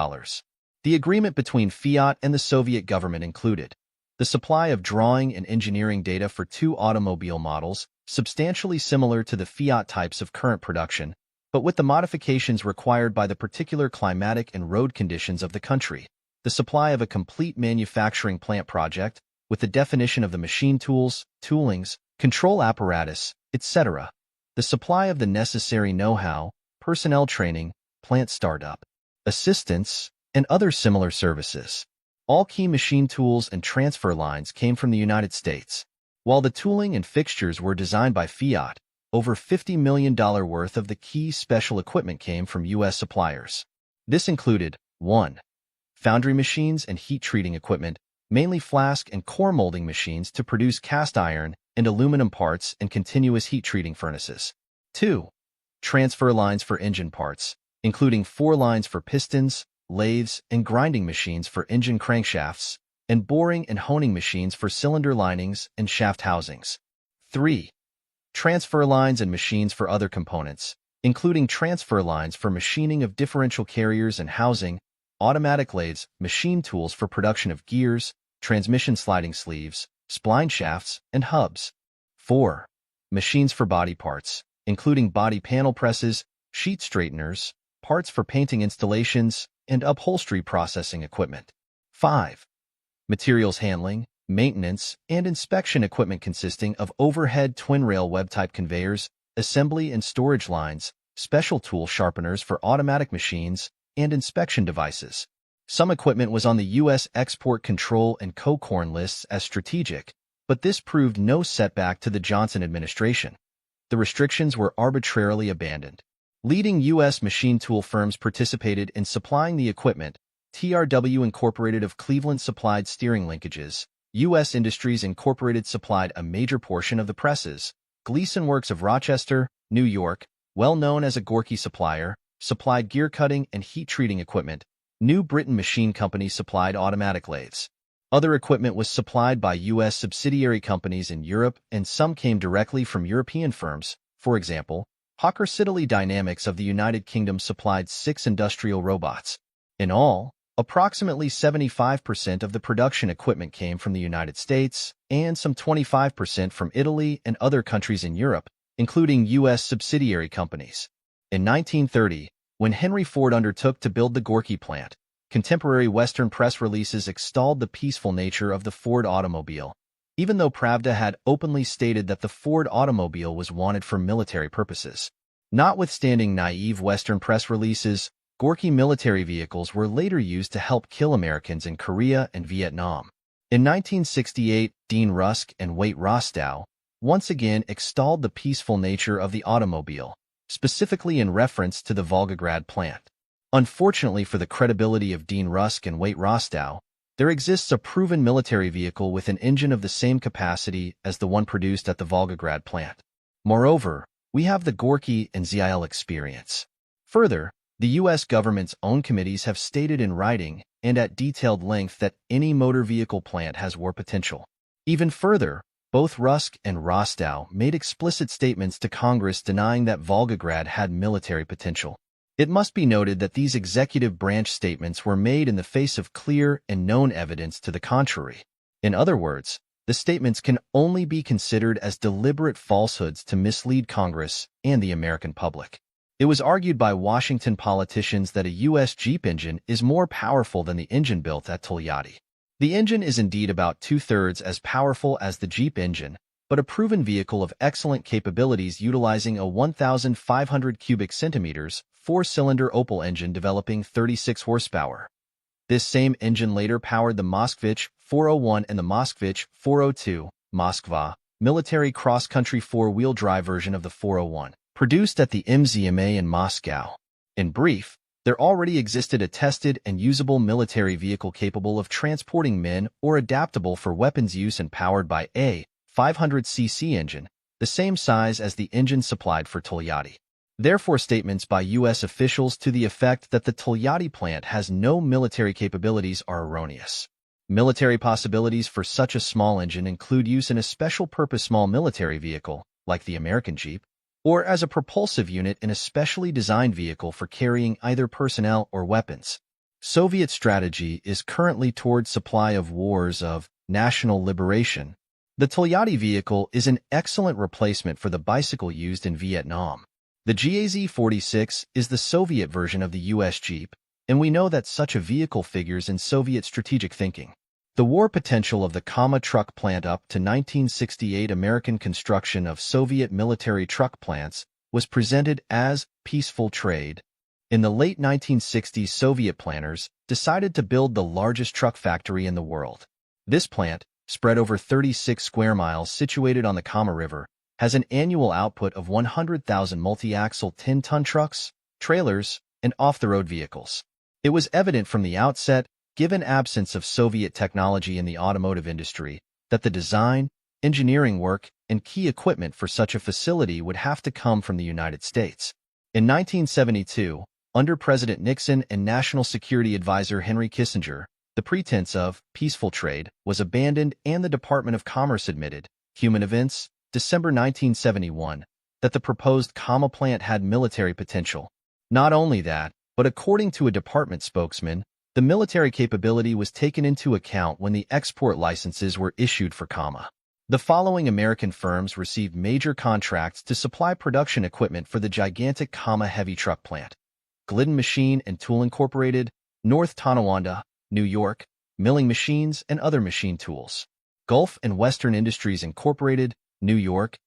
The agreement between Fiat and the Soviet government included the supply of drawing and engineering data for 2 automobile models, substantially similar to the Fiat types of current production, but with the modifications required by the particular climatic and road conditions of the country, the supply of a complete manufacturing plant project, with the definition of the machine tools, toolings, control apparatus, etc., the supply of the necessary know-how, personnel training, plant startup, assistance, and other similar services. All key machine tools and transfer lines came from the United States. While the tooling and fixtures were designed by Fiat, over $50 million worth of the key special equipment came from U.S. suppliers. This included 1. Foundry machines and heat-treating equipment, mainly flask and core molding machines to produce cast iron and aluminum parts and continuous heat-treating furnaces. 2. Transfer lines for engine parts, including 4 lines for pistons, lathes, and grinding machines for engine crankshafts, and boring and honing machines for cylinder linings and shaft housings. 3. Transfer lines and machines for other components, including transfer lines for machining of differential carriers and housing, automatic lathes, machine tools for production of gears, transmission sliding sleeves, spline shafts, and hubs. 4. Machines for body parts, including body panel presses, sheet straighteners, parts for painting installations, and upholstery processing equipment. 5. Materials handling, maintenance, and inspection equipment consisting of overhead twin-rail web-type conveyors, assembly and storage lines, special tool sharpeners for automatic machines, and inspection devices. Some equipment was on the U.S. export control and COCORN lists as strategic, but this proved no setback to the Johnson administration. The restrictions were arbitrarily abandoned. Leading U.S. machine tool firms participated in supplying the equipment. TRW Incorporated of Cleveland supplied steering linkages. U.S. Industries Incorporated supplied a major portion of the presses. Gleason Works of Rochester, New York, well known as a Gorky supplier, supplied gear cutting and heat treating equipment. New Britain Machine Company supplied automatic lathes. Other equipment was supplied by U.S. subsidiary companies in Europe, and some came directly from European firms. For example, Hawker Siddeley Dynamics of the United Kingdom supplied 6 industrial robots. In all, approximately 75% of the production equipment came from the United States, and some 25% from Italy and other countries in Europe, including U.S. subsidiary companies. In 1930, when Henry Ford undertook to build the Gorky plant, contemporary Western press releases extolled the peaceful nature of the Ford automobile, even though Pravda had openly stated that the Ford automobile was wanted for military purposes. Notwithstanding naive Western press releases, Gorky military vehicles were later used to help kill Americans in Korea and Vietnam. In 1968, Dean Rusk and Waite Rostow once again extolled the peaceful nature of the automobile, specifically in reference to the Volgograd plant. Unfortunately for the credibility of Dean Rusk and Waite Rostow, there exists a proven military vehicle with an engine of the same capacity as the one produced at the Volgograd plant. Moreover, we have the Gorky and ZIL experience. Further, the U.S. government's own committees have stated in writing and at detailed length that any motor vehicle plant has war potential. Even further, Both Rusk and Rostow made explicit statements to Congress denying that Volgograd had military potential. It must be noted that these executive branch statements were made in the face of clear and known evidence to the contrary. In other words, the statements can only be considered as deliberate falsehoods to mislead Congress and the American public. It was argued by Washington politicians that a U.S. Jeep engine is more powerful than the engine built at Tolyatti. The engine is indeed about two-thirds as powerful as the Jeep engine, but a proven vehicle of excellent capabilities utilizing a 1,500 cubic centimeters, four-cylinder Opel engine developing 36 horsepower. This same engine later powered the Moskvich 401 and the Moskvich 402, Moskva, military cross-country four-wheel drive version of the 401, produced at the MZMA in Moscow. In brief, there already existed a tested and usable military vehicle capable of transporting men or adaptable for weapons use and powered by a 500cc engine, the same size as the engine supplied for Tolyatti. Therefore, statements by U.S. officials to the effect that the Tolyatti plant has no military capabilities are erroneous. Military possibilities for such a small engine include use in a special-purpose small military vehicle, like the American Jeep, or as a propulsive unit in a specially designed vehicle for carrying either personnel or weapons. Soviet strategy is currently toward supply of wars of national liberation. The Tolyatti vehicle is an excellent replacement for the bicycle used in Vietnam. The GAZ-46 is the Soviet version of the U.S. Jeep, and we know that such a vehicle figures in Soviet strategic thinking. The war potential of the Kama truck plant up to 1968 American construction of Soviet military truck plants was presented as peaceful trade. In the late 1960s, Soviet planners decided to build the largest truck factory in the world. This plant, spread over 36 square miles situated on the Kama River, has an annual output of 100,000 multi-axle 10-ton trucks, trailers, and off-the-road vehicles. It was evident from the outset, given absence of Soviet technology in the automotive industry, that the design, engineering work, and key equipment for such a facility would have to come from the United States. In 1972, under President Nixon and National Security Advisor Henry Kissinger, the pretense of peaceful trade was abandoned and the Department of Commerce admitted, Human Events, December 1971, that the proposed Kama plant had military potential. Not only that, but according to a department spokesman, the military capability was taken into account when the export licenses were issued for Kama. The following American firms received major contracts to supply production equipment for the gigantic Kama heavy truck plant: Glidden Machine and Tool Incorporated, North Tonawanda, New York, Milling Machines and Other Machine Tools; Gulf and Western Industries Incorporated, New York,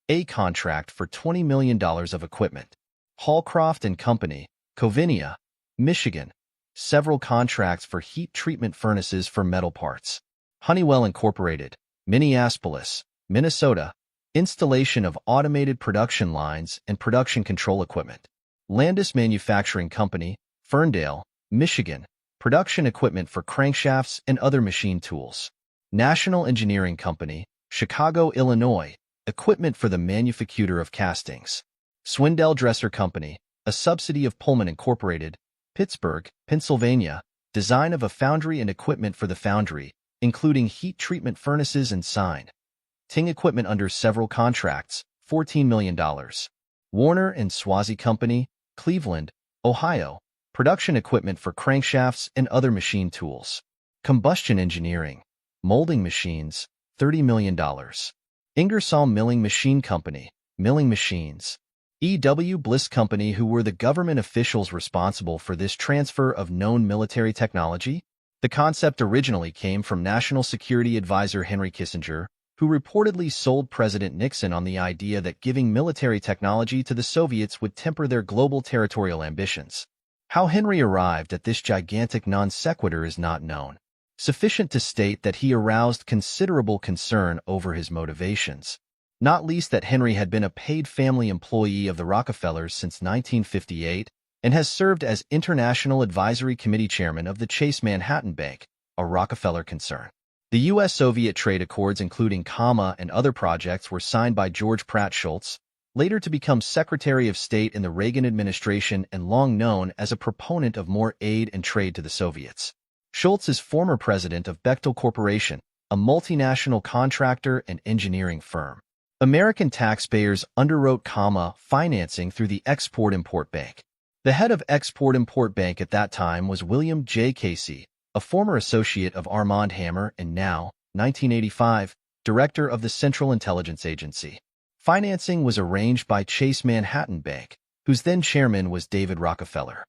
a contract for $20 million of equipment; Hallcroft and Company, Covinia, Michigan, several contracts for heat treatment furnaces for metal parts; Honeywell Incorporated, Minneapolis, Minnesota, installation of automated production lines and production control equipment; Landis Manufacturing Company, Ferndale, Michigan, production equipment for crankshafts and other machine tools; National Engineering Company, Chicago, Illinois, equipment for the manufacture of castings; Swindell Dresser Company, a subsidy of Pullman Incorporated, Pittsburgh, Pennsylvania, design of a foundry and equipment for the foundry, including heat treatment furnaces and sign. Ting equipment under several contracts, $14 million. Warner and Swazi Company, Cleveland, Ohio, production equipment for crankshafts and other machine tools. Combustion Engineering, molding machines, $30 million. Ingersoll Milling Machine Company, milling machines. E.W. Bliss Company, who were the government officials responsible for this transfer of known military technology. The concept originally came from National Security Advisor Henry Kissinger, who reportedly sold President Nixon on the idea that giving military technology to the Soviets would temper their global territorial ambitions. How Henry arrived at this gigantic non sequitur is not known. Sufficient to state that he aroused considerable concern over his motivations. Not least that Henry had been a paid family employee of the Rockefellers since 1958 and has served as International Advisory Committee Chairman of the Chase Manhattan Bank, a Rockefeller concern. The U.S.-Soviet trade accords including Kama and other projects were signed by George Pratt Schultz, later to become Secretary of State in the Reagan administration and long known as a proponent of more aid and trade to the Soviets. Schultz is former president of Bechtel Corporation, a multinational contractor and engineering firm. American taxpayers underwrote financing through the Export-Import Bank. The head of Export-Import Bank at that time was William J. Casey, a former associate of Armand Hammer and now, 1985, director of the Central Intelligence Agency. Financing was arranged by Chase Manhattan Bank, whose then chairman was David Rockefeller.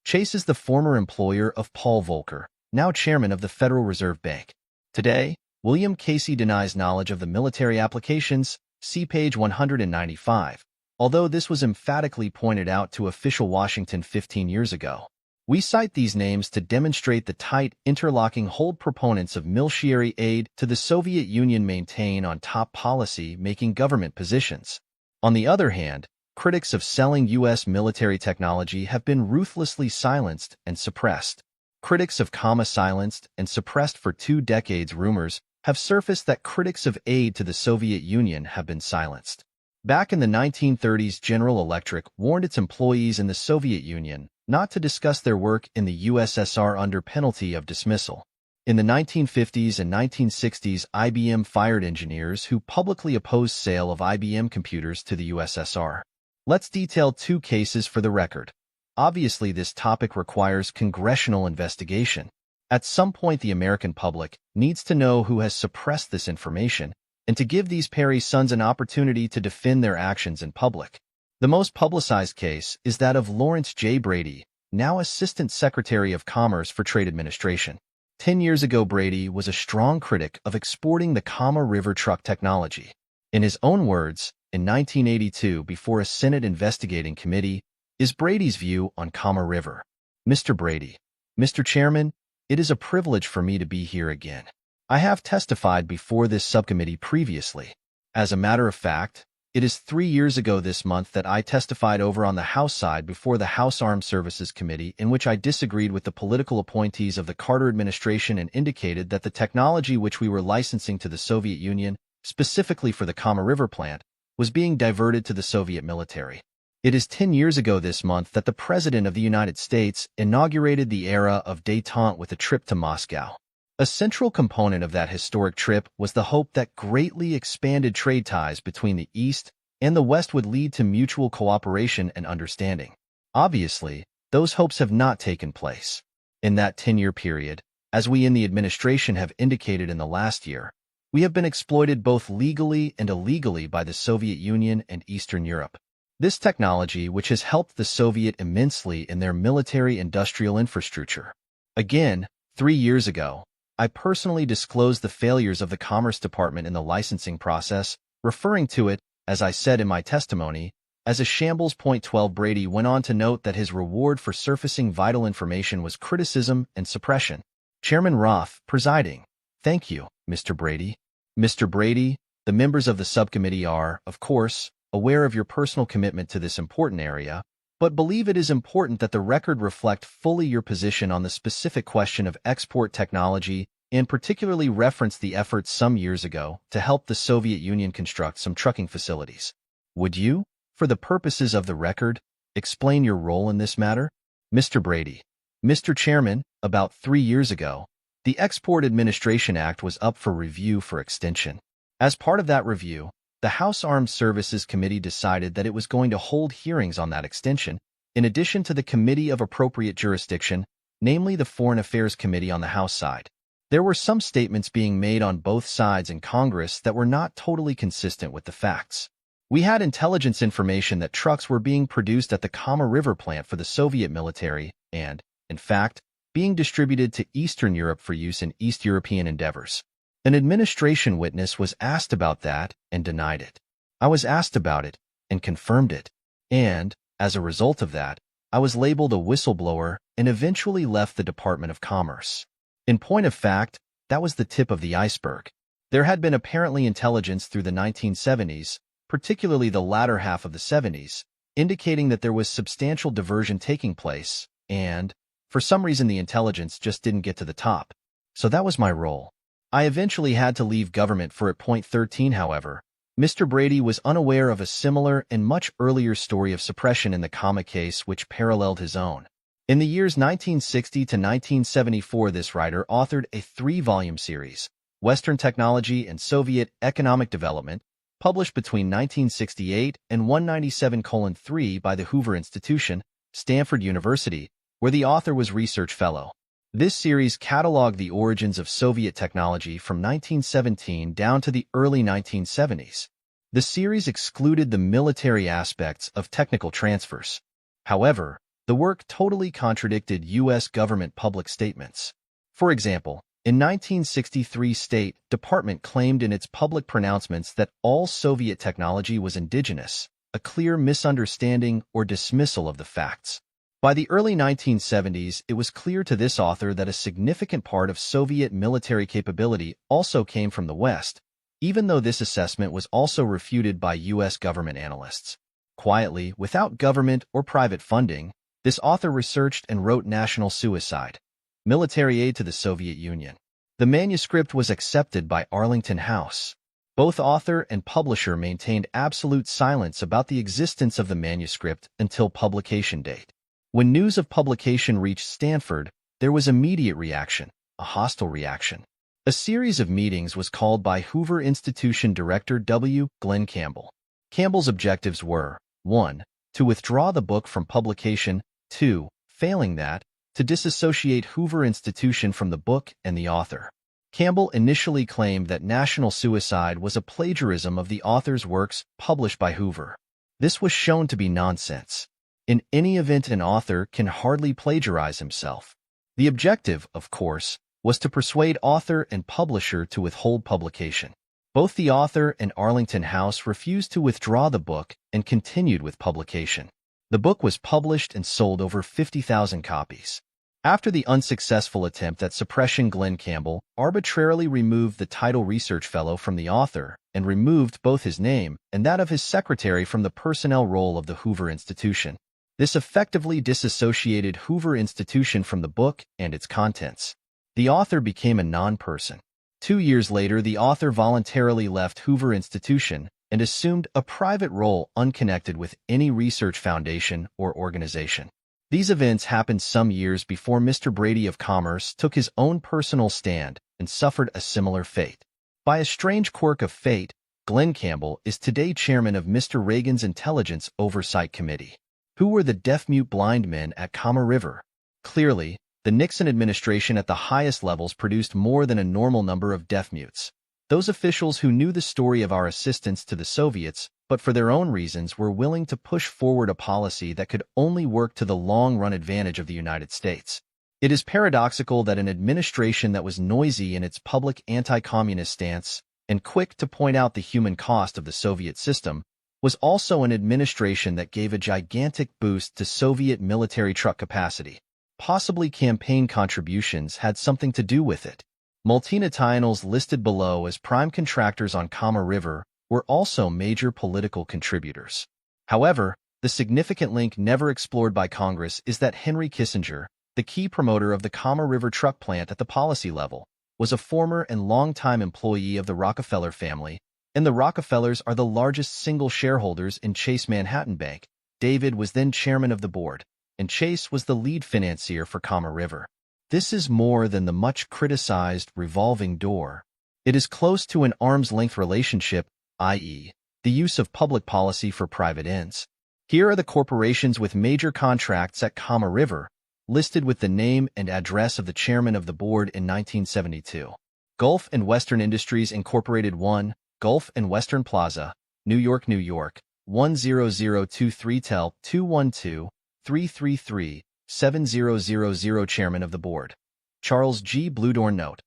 Chase is the former employer of Paul Volcker, now chairman of the Federal Reserve Bank. Today, William Casey denies knowledge of the military applications, see page 195, although this was emphatically pointed out to official Washington 15 years ago. We cite these names to demonstrate the tight, interlocking hold proponents of military aid to the Soviet Union maintain on top policy-making government positions. On the other hand, critics of selling U.S. military technology have been ruthlessly silenced and suppressed. Critics of silenced and suppressed for 2 decades. Rumors have surfaced that critics of aid to the Soviet Union have been silenced. Back in the 1930s, General Electric warned its employees in the Soviet Union not to discuss their work in the USSR under penalty of dismissal. In the 1950s and 1960s, IBM fired engineers who publicly opposed sale of IBM computers to the USSR. Let's detail 2 cases for the record. Obviously, this topic requires congressional investigation. At some point, the American public needs to know who has suppressed this information and to give these Perry sons an opportunity to defend their actions in public. The most publicized case is that of Lawrence J. Brady, now Assistant Secretary of Commerce for Trade Administration. 10 years ago, Brady was a strong critic of exporting the River truck technology. In his own words, in 1982, before a Senate investigating committee, is Brady's view on River. Mr. Brady, Mr. Chairman, it is a privilege for me to be here again. I have testified before this subcommittee previously. As a matter of fact, it is 3 years ago this month that I testified over on the House side before the House Armed Services Committee, in which I disagreed with the political appointees of the Carter administration and indicated that the technology which we were licensing to the Soviet Union, specifically for the River plant, was being diverted to the Soviet military. It is 10 years ago this month that the President of the United States inaugurated the era of détente with a trip to Moscow. A central component of that historic trip was the hope that greatly expanded trade ties between the East and the West would lead to mutual cooperation and understanding. Obviously, those hopes have not taken place. In that 10-year period, as we in the administration have indicated in the last year, we have been exploited both legally and illegally by the Soviet Union and Eastern Europe. This technology, which has helped the Soviet immensely in their military-industrial infrastructure. Again, 3 years ago, I personally disclosed the failures of the Commerce Department in the licensing process, referring to it, as I said in my testimony, as a shambles. 12 Brady went on to note that his reward for surfacing vital information was criticism and suppression. Chairman Roth, presiding. Thank you, Mr. Brady. Mr. Brady, the members of the subcommittee are, of course, aware of your personal commitment to this important area, but believe it is important that the record reflect fully your position on the specific question of export technology and particularly reference the efforts some years ago to help the Soviet Union construct some trucking facilities. Would you, for the purposes of the record, explain your role in this matter? Mr. Brady. Mr. Chairman, about 3 years ago, the Export Administration Act was up for review for extension. As part of that review, the House Armed Services Committee decided that it was going to hold hearings on that extension, in addition to the Committee of Appropriate Jurisdiction, namely the Foreign Affairs Committee on the House side. There were some statements being made on both sides in Congress that were not totally consistent with the facts. We had intelligence information that trucks were being produced at the River plant for the Soviet military and, in fact, being distributed to Eastern Europe for use in East European endeavors. An administration witness was asked about that and denied it. I was asked about it and confirmed it. And, as a result of that, I was labeled a whistleblower and eventually left the Department of Commerce. In point of fact, that was the tip of the iceberg. There had been apparently intelligence through the 1970s, particularly the latter half of the 70s, indicating that there was substantial diversion taking place, and, for some reason, the intelligence just didn't get to the top. So that was my role. I eventually had to leave government for at point 13, however. Mr. Brady was unaware of a similar and much earlier story of suppression in the case which paralleled his own. In the years 1960 to 1974, this writer authored a 3-volume series, Western Technology and Soviet Economic Development, published between 1968 and 197:3 by the Hoover Institution, Stanford University, where the author was research fellow. This series cataloged the origins of Soviet technology from 1917 down to the early 1970s. The series excluded the military aspects of technical transfers. However, the work totally contradicted U.S. government public statements. For example, in 1963, State Department claimed in its public pronouncements that all Soviet technology was indigenous, a clear misunderstanding or dismissal of the facts. By the early 1970s, it was clear to this author that a significant part of Soviet military capability also came from the West, even though this assessment was also refuted by U.S. government analysts. Quietly, without government or private funding, this author researched and wrote National Suicide, Military Aid to the Soviet Union. The manuscript was accepted by Arlington House. Both author and publisher maintained absolute silence about the existence of the manuscript until publication date. When news of publication reached Stanford, there was immediate reaction, a hostile reaction. A series of meetings was called by Hoover Institution Director W. Glenn Campbell. Campbell's objectives were, 1. To withdraw the book from publication, 2. Failing that, to disassociate Hoover Institution from the book and the author. Campbell initially claimed that National Suicide was a plagiarism of the author's works published by Hoover. This was shown to be nonsense. In any event, an author can hardly plagiarize himself. The objective, of course, was to persuade author and publisher to withhold publication. Both the author and Arlington House refused to withdraw the book and continued with publication. The book was published and sold over 50,000 copies. After the unsuccessful attempt at suppression, Glenn Campbell arbitrarily removed the title research fellow from the author and removed both his name and that of his secretary from the personnel roll of the Hoover Institution. This effectively disassociated Hoover Institution from the book and its contents. The author became a non-person. 2 years later, the author voluntarily left Hoover Institution and assumed a private role unconnected with any research foundation or organization. These events happened some years before Mr. Brady of Commerce took his own personal stand and suffered a similar fate. By a strange quirk of fate, Glenn Campbell is today chairman of Mr. Reagan's Intelligence Oversight Committee. Who were the deaf-mute blind men at Kama River? Clearly, the Nixon administration at the highest levels produced more than a normal number of deaf-mutes. Those officials who knew the story of our assistance to the Soviets, but for their own reasons were willing to push forward a policy that could only work to the long-run advantage of the United States. It is paradoxical that an administration that was noisy in its public anti-communist stance and quick to point out the human cost of the Soviet system was also an administration that gave a gigantic boost to Soviet military truck capacity. Possibly campaign contributions had something to do with it. Multinationals listed below as prime contractors on Kama River were also major political contributors. However, the significant link never explored by Congress is that Henry Kissinger, the key promoter of the Kama River truck plant at the policy level, was a former and longtime employee of the Rockefeller family, and the Rockefellers are the largest single shareholders in Chase Manhattan Bank. David was then chairman of the board, and Chase was the lead financier for Kama River. This is more than the much-criticized revolving door. It is close to an arm's-length relationship, i.e., the use of public policy for private ends. Here are the corporations with major contracts at Kama River, listed with the name and address of the chairman of the board in 1972. Gulf and Western Industries Incorporated 1, Gulf and Western Plaza, New York, New York, 10023 Tel 212-333-7000 Chairman of the Board. Charles G. Bluedorn Note.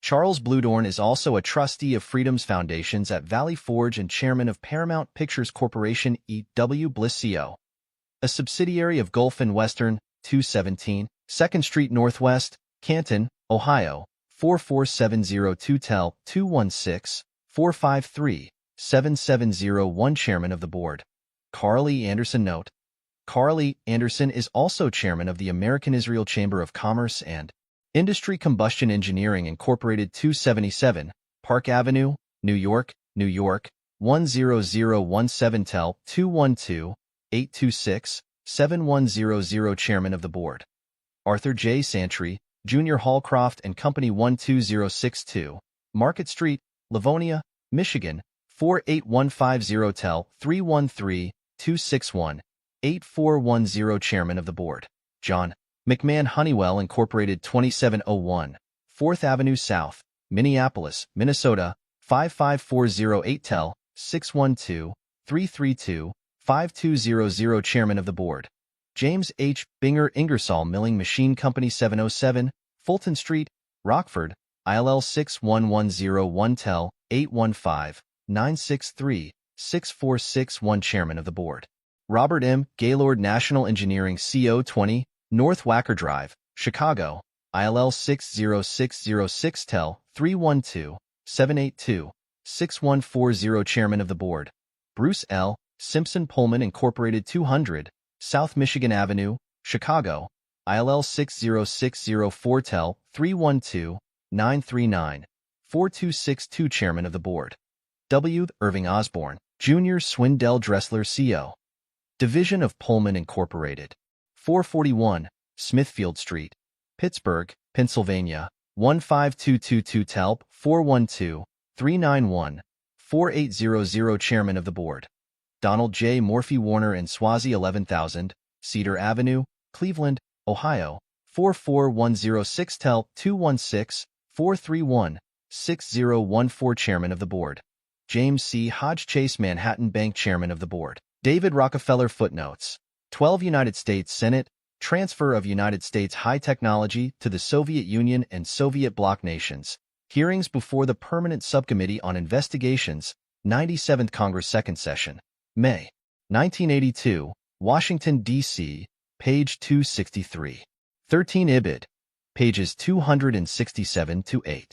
Charles Bluedorn is also a trustee of Freedom's Foundations at Valley Forge and chairman of Paramount Pictures Corporation E. W. Bliss Co., a subsidiary of Gulf and Western, 217, 2nd Street Northwest, Canton, Ohio, 44702 Tel 216-453-7701 Chairman of the Board. Carl E. Anderson Note. Carl E. Anderson is also chairman of the American-Israel Chamber of Commerce and Industry Combustion Engineering Incorporated 277, Park Avenue, New York, New York, 10017 Tel 212-826-7100 Chairman of the Board. Arthur J. Santry, Jr. Hallcroft and Company 12062, Market Street, Livonia, Michigan, 48150 tel 313-261-8410 Chairman of the Board, John McMahon Honeywell Incorporated 2701, 4th Avenue South, Minneapolis, Minnesota, 55408 tel 612-332-5200 Chairman of the Board, James H. Binger Ingersoll Milling Machine Company 707, Fulton Street, Rockford, ILL 61101 tel 815-963-6461 Chairman of the Board, Robert M. Gaylord National Engineering CO 20, North Wacker Drive, Chicago, ILL 60606 tel 312-782-6140 Chairman of the Board, Bruce L. Simpson Pullman Incorporated 200, South Michigan Avenue, Chicago, ILL 60604 tel 312-939-4262 Chairman of the Board, W. Irving Osborne, Jr. Swindell Dressler CO. Division of Pullman Incorporated, 441 Smithfield Street, Pittsburgh, Pennsylvania, 15222 tel 412-391-4800 Chairman of the Board, Donald J. Morphy Warner and Swazi 11000, Cedar Avenue, Cleveland, Ohio, 44106 tel 216-431-6014 Chairman of the Board, James C. Hodge Chase Manhattan Bank Chairman of the Board, David Rockefeller Footnotes, 12 United States Senate, Transfer of United States High Technology to the Soviet Union and Soviet bloc nations, Hearings before the Permanent Subcommittee on Investigations, 97th Congress 2nd Session, May 1982, Washington, D.C., page 263. 13 Ibid, pages 267-8.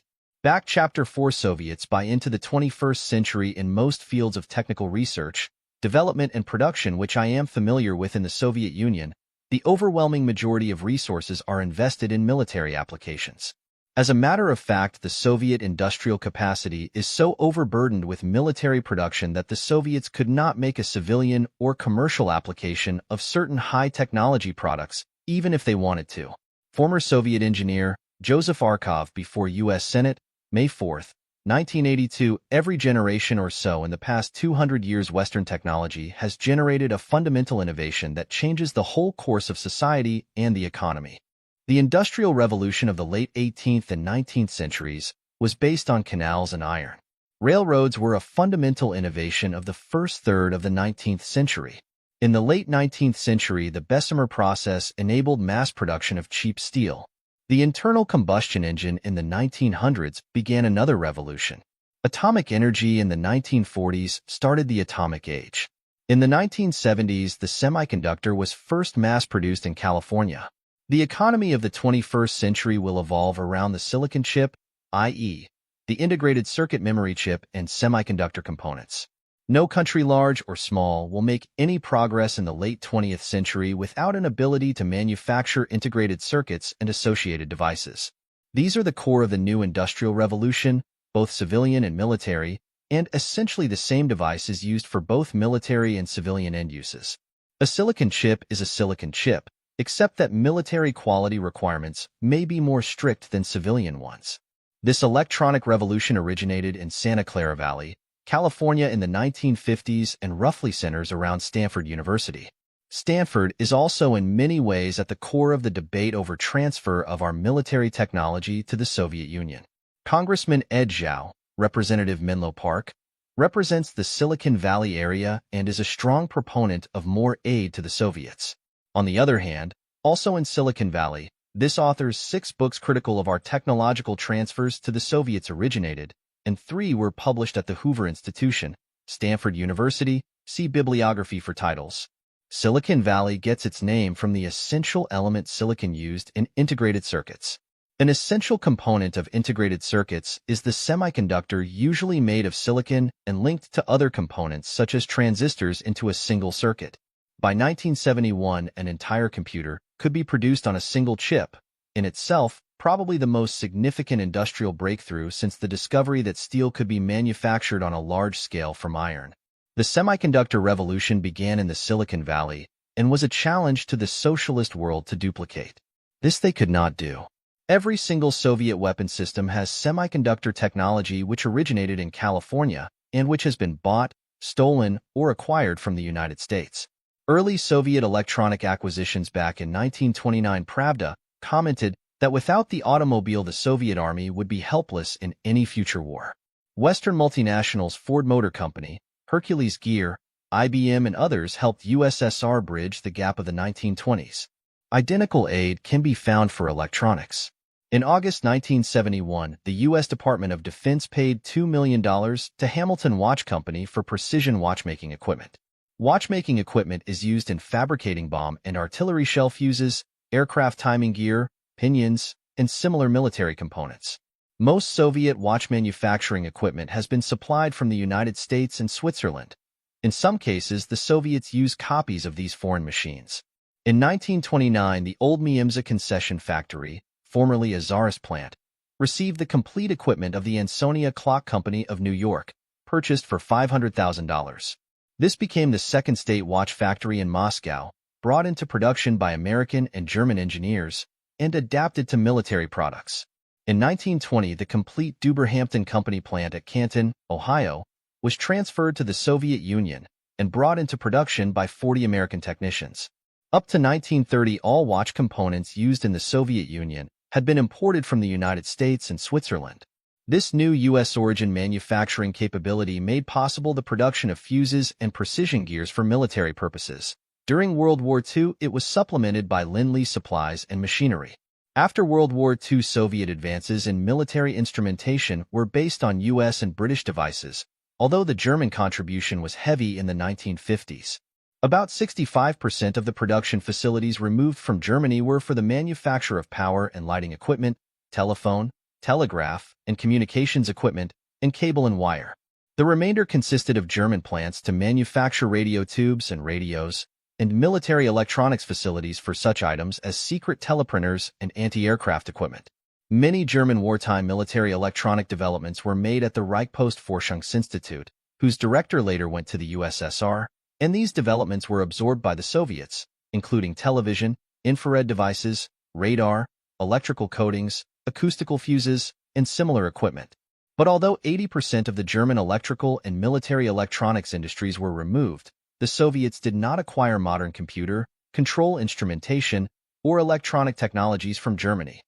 Back Chapter 4 Soviets buy into the 21st century in most fields of technical research, development and production which I am familiar with in the Soviet Union. The overwhelming majority of resources are invested in military applications. As a matter of fact, the Soviet industrial capacity is so overburdened with military production that the Soviets could not make a civilian or commercial application of certain high-technology products, even if they wanted to. Former Soviet engineer Joseph Arkov before U.S. Senate, May 4, 1982. Every generation or so in the past 200 years, Western technology has generated a fundamental innovation that changes the whole course of society and the economy. The Industrial Revolution of the late 18th and 19th centuries was based on canals and iron. Railroads were a fundamental innovation of the first third of the 19th century. In the late 19th century, the Bessemer process enabled mass production of cheap steel. The internal combustion engine in the 1900s began another revolution. Atomic energy in the 1940s started the atomic age. In the 1970s, the semiconductor was first mass-produced in California. The economy of the 21st century will evolve around the silicon chip, i.e., the integrated circuit memory chip and semiconductor components. No country, large or small, will make any progress in the late 20th century without an ability to manufacture integrated circuits and associated devices. These are the core of the new industrial revolution, both civilian and military, and essentially the same device is used for both military and civilian end uses. A silicon chip is a silicon chip, except that military quality requirements may be more strict than civilian ones. This electronic revolution originated in Santa Clara Valley, California in the 1950s and roughly centers around Stanford University. Stanford is also in many ways at the core of the debate over transfer of our military technology to the Soviet Union. Congressman Ed Zhao, Representative Menlo Park, represents the Silicon Valley area and is a strong proponent of more aid to the Soviets. On the other hand, also in Silicon Valley, this author's 6 books critical of our technological transfers to the Soviets originated, and 3 were published at the Hoover Institution, Stanford University. See bibliography for titles. Silicon Valley gets its name from the essential element silicon used in integrated circuits. An essential component of integrated circuits is the semiconductor, usually made of silicon and linked to other components such as transistors into a single circuit. By 1971, an entire computer could be produced on a single chip, in itself probably the most significant industrial breakthrough since the discovery that steel could be manufactured on a large scale from iron. The semiconductor revolution began in the Silicon Valley and was a challenge to the socialist world to duplicate. This they could not do. Every single Soviet weapon system has semiconductor technology which originated in California and which has been bought, stolen, or acquired from the United States. Early Soviet electronic acquisitions back in 1929. Pravda commented that without the automobile the Soviet army would be helpless in any future war. Western multinationals Ford Motor Company, Hercules Gear, IBM and others helped USSR bridge the gap of the 1920s. Identical aid can be found for electronics. In August 1971, the U.S. Department of Defense paid $2 million to Hamilton Watch Company for precision watchmaking equipment. Watchmaking equipment is used in fabricating bomb and artillery shell fuses, aircraft timing gear, pinions, and similar military components. Most Soviet watch manufacturing equipment has been supplied from the United States and Switzerland. In some cases, the Soviets use copies of these foreign machines. In 1929, the old Miemza concession factory, formerly a Tsarist plant, received the complete equipment of the Ansonia Clock Company of New York, purchased for $500,000. This became the second state watch factory in Moscow, brought into production by American and German engineers, and adapted to military products. In 1920, the complete Duberhampton Company plant at Canton, Ohio, was transferred to the Soviet Union and brought into production by 40 American technicians. Up to 1930, all watch components used in the Soviet Union had been imported from the United States and Switzerland. This new U.S.-origin manufacturing capability made possible the production of fuses and precision gears for military purposes. During World War II, it was supplemented by Lend-Lease supplies and machinery. After World War II, Soviet advances in military instrumentation were based on U.S. and British devices, although the German contribution was heavy in the 1950s. About 65% of the production facilities removed from Germany were for the manufacture of power and lighting equipment, telephone, telegraph, and communications equipment, and cable and wire. The remainder consisted of German plants to manufacture radio tubes and radios, and military electronics facilities for such items as secret teleprinters and anti-aircraft equipment. Many German wartime military electronic developments were made at the Reichspostforschungsinstitut, whose director later went to the USSR, and these developments were absorbed by the Soviets, including television, infrared devices, radar, electrical coatings, acoustical fuses, and similar equipment. But although 80% of the German electrical and military electronics industries were removed, the Soviets did not acquire modern computer, control instrumentation, or electronic technologies from Germany.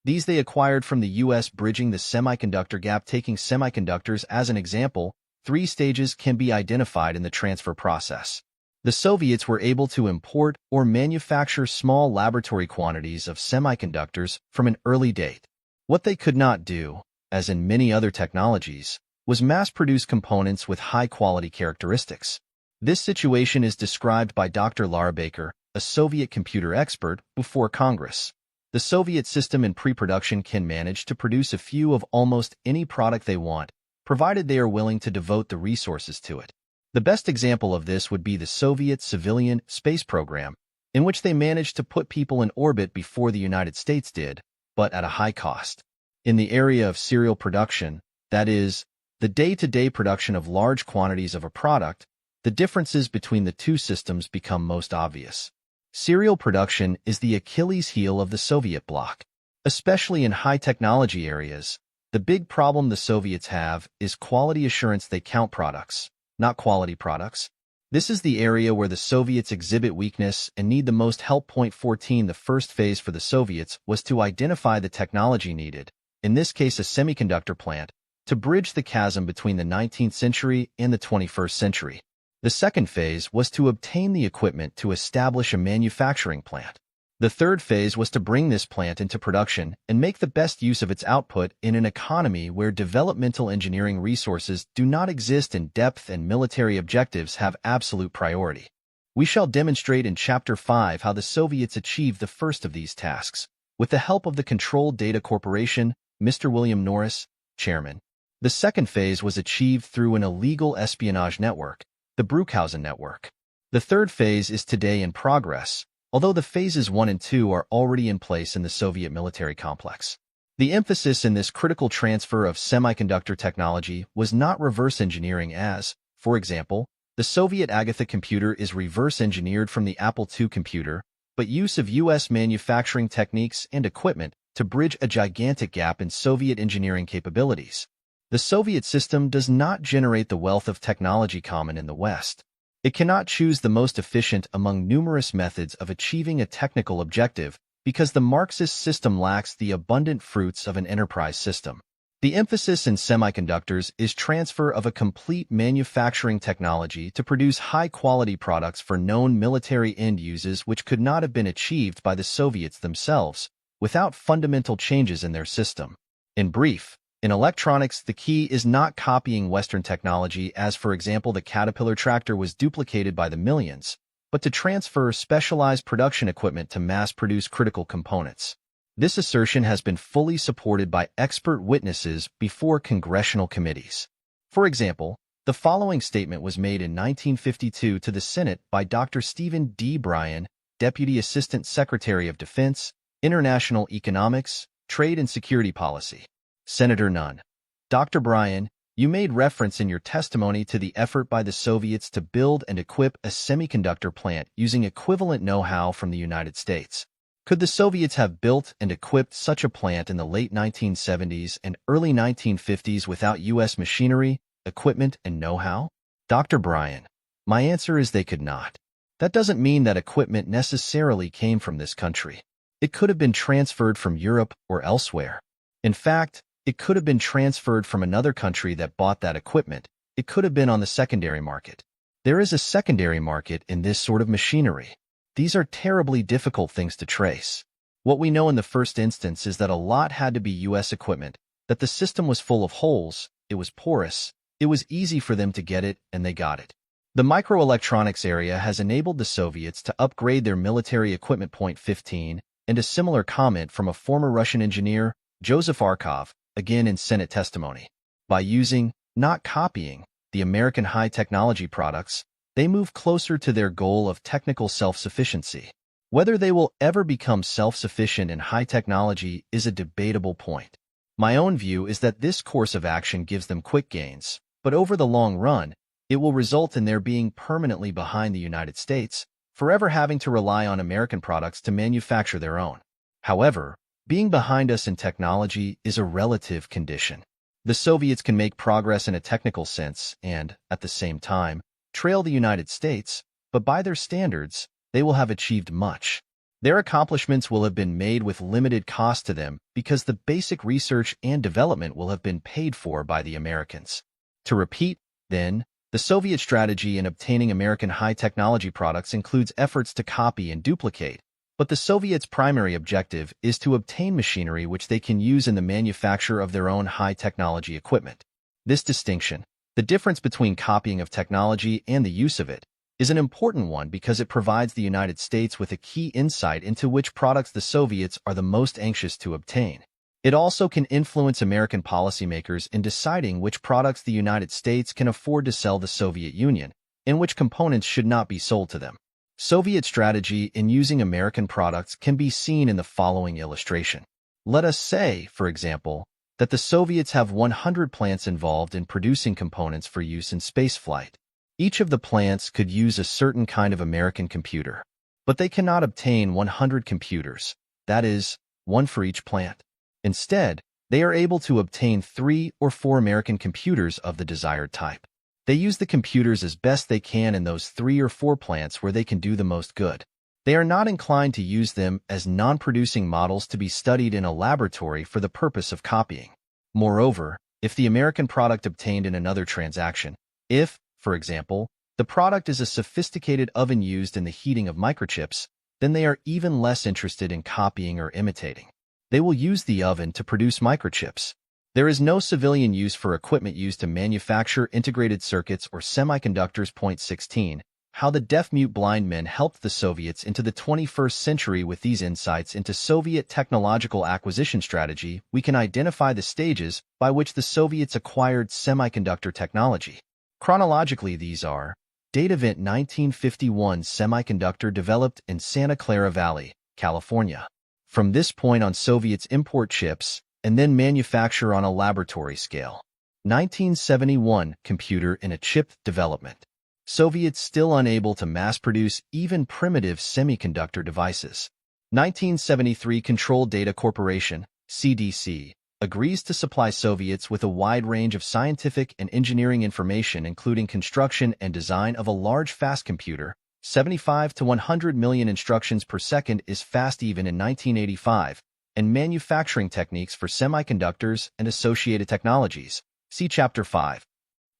These they acquired from the U.S. bridging the semiconductor gap. Taking semiconductors as an example, 3 stages can be identified in the transfer process. The Soviets were able to import or manufacture small laboratory quantities of semiconductors from an early date. What they could not do, as in many other technologies, was mass-produce components with high-quality characteristics. This situation is described by Dr. Lara Baker, a Soviet computer expert, before Congress. The Soviet system in pre-production can manage to produce a few of almost any product they want, provided they are willing to devote the resources to it. The best example of this would be the Soviet civilian space program, in which they managed to put people in orbit before the United States did, but at a high cost. In the area of serial production, that is, the day-to-day production of large quantities of a product, the differences between the two systems become most obvious. Serial production is the Achilles heel of the Soviet bloc. Especially in high-technology areas, the big problem the Soviets have is quality assurance. They count products, not quality products. This is the area where the Soviets exhibit weakness and need the most help. Point 14. The first phase for the Soviets was to identify the technology needed, in this case a semiconductor plant, to bridge the chasm between the 19th century and the 21st century. The second phase was to obtain the equipment to establish a manufacturing plant. The third phase was to bring this plant into production and make the best use of its output in an economy where developmental engineering resources do not exist in depth and military objectives have absolute priority. We shall demonstrate in Chapter 5 how the Soviets achieved the first of these tasks, with the help of the Controlled Data Corporation, Mr. William Norris, chairman. The second phase was achieved through an illegal espionage network, the Bruchhausen network. The third phase is today in progress, although the phases 1 and 2 are already in place in the Soviet military complex. The emphasis in this critical transfer of semiconductor technology was not reverse engineering as, for example, the Soviet Agatha computer is reverse engineered from the Apple II computer, but use of U.S. manufacturing techniques and equipment to bridge a gigantic gap in Soviet engineering capabilities. The Soviet system does not generate the wealth of technology common in the West. It cannot choose the most efficient among numerous methods of achieving a technical objective because the Marxist system lacks the abundant fruits of an enterprise system. The emphasis in semiconductors is transfer of a complete manufacturing technology to produce high-quality products for known military end uses which could not have been achieved by the Soviets themselves without fundamental changes in their system. In brief, in electronics, the key is not copying Western technology as, for example, the Caterpillar tractor was duplicated by the millions, but to transfer specialized production equipment to mass-produce critical components. This assertion has been fully supported by expert witnesses before congressional committees. For example, the following statement was made in 1952 to the Senate by Dr. Stephen D. Bryan, Deputy Assistant Secretary of Defense, International Economics, Trade and Security Policy. Senator Nunn. Dr. Bryan, you made reference in your testimony to the effort by the Soviets to build and equip a semiconductor plant using equivalent know-how from the United States. Could the Soviets have built and equipped such a plant in the late 1970s and early 1950s without U.S. machinery, equipment, and know-how? Dr. Bryan, my answer is they could not. That doesn't mean that equipment necessarily came from this country. It could have been transferred from Europe or elsewhere. In fact, it could have been transferred from another country that bought that equipment. It could have been on the secondary market. There is a secondary market in this sort of machinery. These are terribly difficult things to trace. What we know in the first instance is that a lot had to be U.S. equipment, that the system was full of holes, it was porous, it was easy for them to get it, and they got it. The microelectronics area has enabled the Soviets to upgrade their military equipment. Point 15, and a similar comment from a former Russian engineer, Joseph Arkov, again in Senate testimony. By using, not copying, the American high-technology products, they move closer to their goal of technical self-sufficiency. Whether they will ever become self-sufficient in high technology is a debatable point. My own view is that this course of action gives them quick gains, but over the long run, it will result in their being permanently behind the United States, forever having to rely on American products to manufacture their own. However, being behind us in technology is a relative condition. The Soviets can make progress in a technical sense and, at the same time, trail the United States, but by their standards, they will have achieved much. Their accomplishments will have been made with limited cost to them because the basic research and development will have been paid for by the Americans. To repeat, then, the Soviet strategy in obtaining American high-technology products includes efforts to copy and duplicate, but the Soviets' primary objective is to obtain machinery which they can use in the manufacture of their own high-technology equipment. This distinction, the difference between copying of technology and the use of it, is an important one because it provides the United States with a key insight into which products the Soviets are the most anxious to obtain. It also can influence American policymakers in deciding which products the United States can afford to sell the Soviet Union, and which components should not be sold to them. Soviet strategy in using American products can be seen in the following illustration. Let us say, for example, that the Soviets have 100 plants involved in producing components for use in spaceflight. Each of the plants could use a certain kind of American computer, but they cannot obtain 100 computers, that is, one for each plant. Instead, they are able to obtain 3 or 4 American computers of the desired type. They use the computers as best they can in those 3 or 4 plants where they can do the most good. They are not inclined to use them as non-producing models to be studied in a laboratory for the purpose of copying. Moreover, if the American product obtained in another transaction, if, for example, the product is a sophisticated oven used in the heating of microchips, then they are even less interested in copying or imitating. They will use the oven to produce microchips. There is no civilian use for equipment used to manufacture integrated circuits or semiconductors. Point 16. How the deaf-mute blind men helped the Soviets into the 21st century. With these insights into Soviet technological acquisition strategy, we can identify the stages by which the Soviets acquired semiconductor technology. Chronologically, these are: Date event 1951, semiconductor developed in Santa Clara Valley, California. From this point on, Soviets import chips and then manufacture on a laboratory scale. 1971, computer in a chip development. Soviets still unable to mass-produce even primitive semiconductor devices. 1973 Control Data Corporation, CDC, agrees to supply Soviets with a wide range of scientific and engineering information including construction and design of a large fast computer. 75 to 100 million instructions per second is fast even in 1985, and manufacturing techniques for semiconductors and associated technologies. See Chapter 5.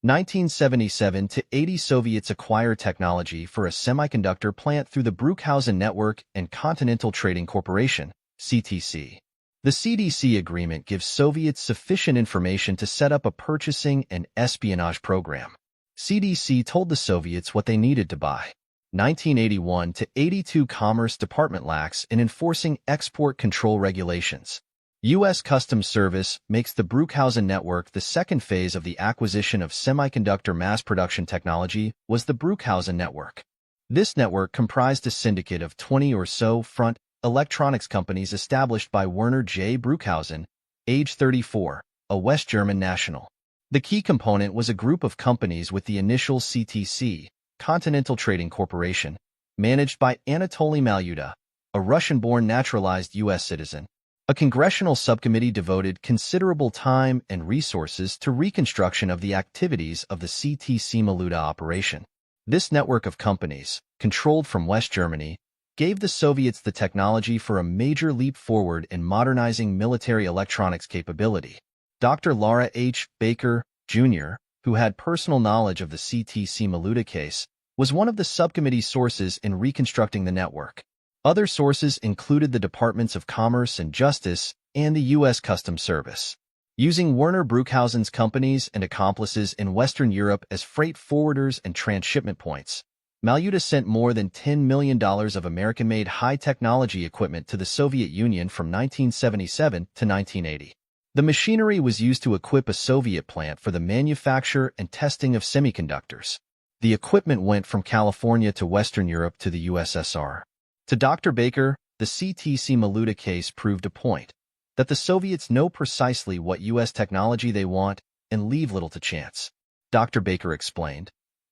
1977 to 80 Soviets acquire technology for a semiconductor plant through the Bruchhausen Network and Continental Trading Corporation, CTC. The CDC agreement gives Soviets sufficient information to set up a purchasing and espionage program. CDC told the Soviets what they needed to buy. 1981 to 82 Commerce Department lacks in enforcing export control regulations. U.S. Customs Service makes the Bruchhausen Network the second phase of the acquisition of semiconductor mass production technology was the Bruchhausen Network. This network comprised a syndicate of 20 or so front electronics companies established by Werner J. Bruchhausen, age 34, a West German national. The key component was a group of companies with the initial CTC, Continental Trading Corporation, managed by Anatoly Malyuta, a Russian-born naturalized U.S. citizen. A congressional subcommittee devoted considerable time and resources to reconstruction of the activities of the CTC Malyuta operation. This network of companies, controlled from West Germany, gave the Soviets the technology for a major leap forward in modernizing military electronics capability. Dr. Laura H. Baker, Jr., who had personal knowledge of the CTC Malyuta case, was one of the subcommittee's sources in reconstructing the network. Other sources included the Departments of Commerce and Justice and the U.S. Customs Service. Using Werner Bruchhausen's companies and accomplices in Western Europe as freight forwarders and transshipment points, Malyuta sent more than $10 million of American-made high-technology equipment to the Soviet Union from 1977 to 1980. The machinery was used to equip a Soviet plant for the manufacture and testing of semiconductors. The equipment went from California to Western Europe to the USSR. To Dr. Baker, the CTC Malyuta case proved a point, that the Soviets know precisely what U.S. technology they want and leave little to chance. Dr. Baker explained,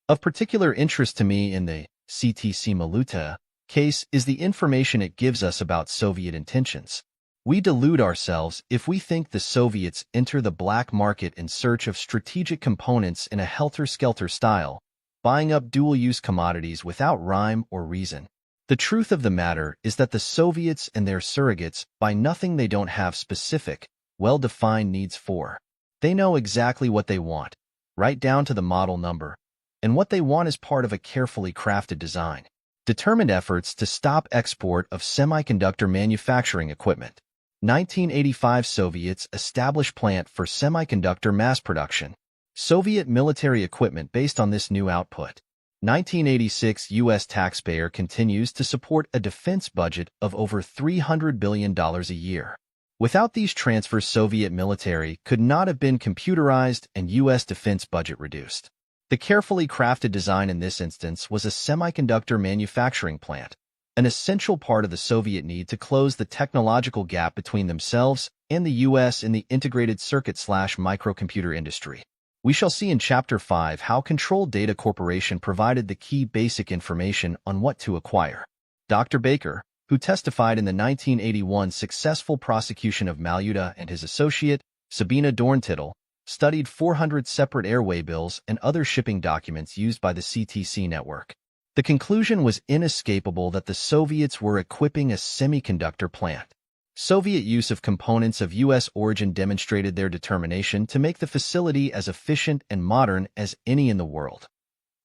"Of particular interest to me in the CTC Malyuta case is the information it gives us about Soviet intentions. We delude ourselves if we think the Soviets enter the black market in search of strategic components in a helter-skelter style, buying up dual-use commodities without rhyme or reason. The truth of the matter is that the Soviets and their surrogates buy nothing they don't have specific, well-defined needs for. They know exactly what they want, right down to the model number, and what they want is part of a carefully crafted design. Determined efforts to stop export of semiconductor manufacturing equipment. 1985 Soviets establish plant for semiconductor mass production. Soviet military equipment based on this new output. 1986 U.S. taxpayer continues to support a defense budget of over $300 billion a year. Without these transfers, Soviet military could not have been computerized and U.S. defense budget reduced. The carefully crafted design in this instance was a semiconductor manufacturing plant, an essential part of the Soviet need to close the technological gap between themselves and the U.S. in the integrated circuit/microcomputer industry. We shall see in Chapter 5 how Control Data Corporation provided the key basic information on what to acquire. Dr. Baker, who testified in the 1981 successful prosecution of Malyuta and his associate, Sabina Dorntittel, studied 400 separate airway bills and other shipping documents used by the CTC network. The conclusion was inescapable that the Soviets were equipping a semiconductor plant. Soviet use of components of U.S. origin demonstrated their determination to make the facility as efficient and modern as any in the world.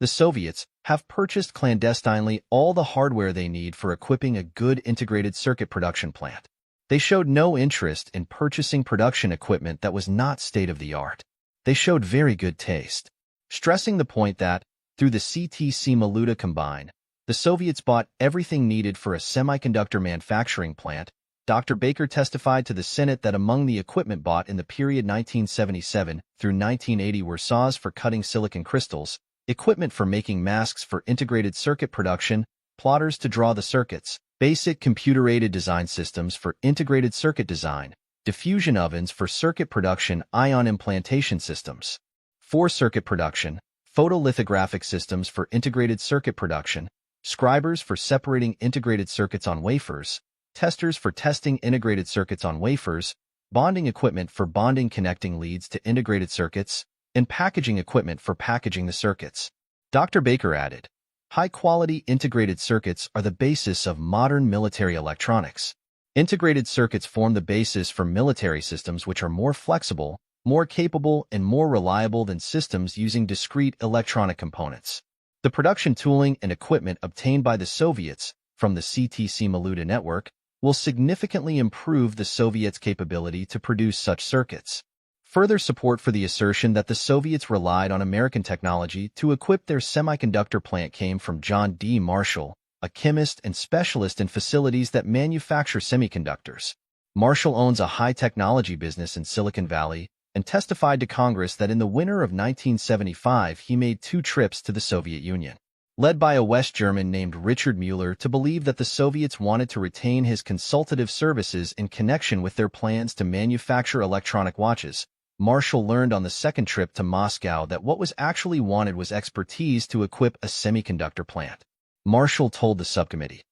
The Soviets have purchased clandestinely all the hardware they need for equipping a good integrated circuit production plant. They showed no interest in purchasing production equipment that was not state-of-the-art. They showed very good taste, stressing the point that, through the CTC Malyuta combine, the Soviets bought everything needed for a semiconductor manufacturing plant. Dr. Baker testified to the Senate that among the equipment bought in the period 1977 through 1980 were saws for cutting silicon crystals, equipment for making masks for integrated circuit production, plotters to draw the circuits, basic computer-aided design systems for integrated circuit design, diffusion ovens for circuit production, ion implantation systems for circuit production, photolithographic systems for integrated circuit production, scribers for separating integrated circuits on wafers, testers for testing integrated circuits on wafers, bonding equipment for bonding connecting leads to integrated circuits, and packaging equipment for packaging the circuits. Dr. Baker added, high-quality integrated circuits are the basis of modern military electronics. Integrated circuits form the basis for military systems which are more flexible, more capable, and more reliable than systems using discrete electronic components. The production tooling and equipment obtained by the Soviets from the CTC Maluta network will significantly improve the Soviets' capability to produce such circuits. Further support for the assertion that the Soviets relied on American technology to equip their semiconductor plant came from John D. Marshall, a chemist and specialist in facilities that manufacture semiconductors. Marshall owns a high-technology business in Silicon Valley and testified to Congress that in the winter of 1975 he made 2 trips to the Soviet Union. Led by a West German named Richard Mueller to believe that the Soviets wanted to retain his consultative services in connection with their plans to manufacture electronic watches, Marshall learned on the second trip to Moscow that what was actually wanted was expertise to equip a semiconductor plant. Marshall told the subcommittee,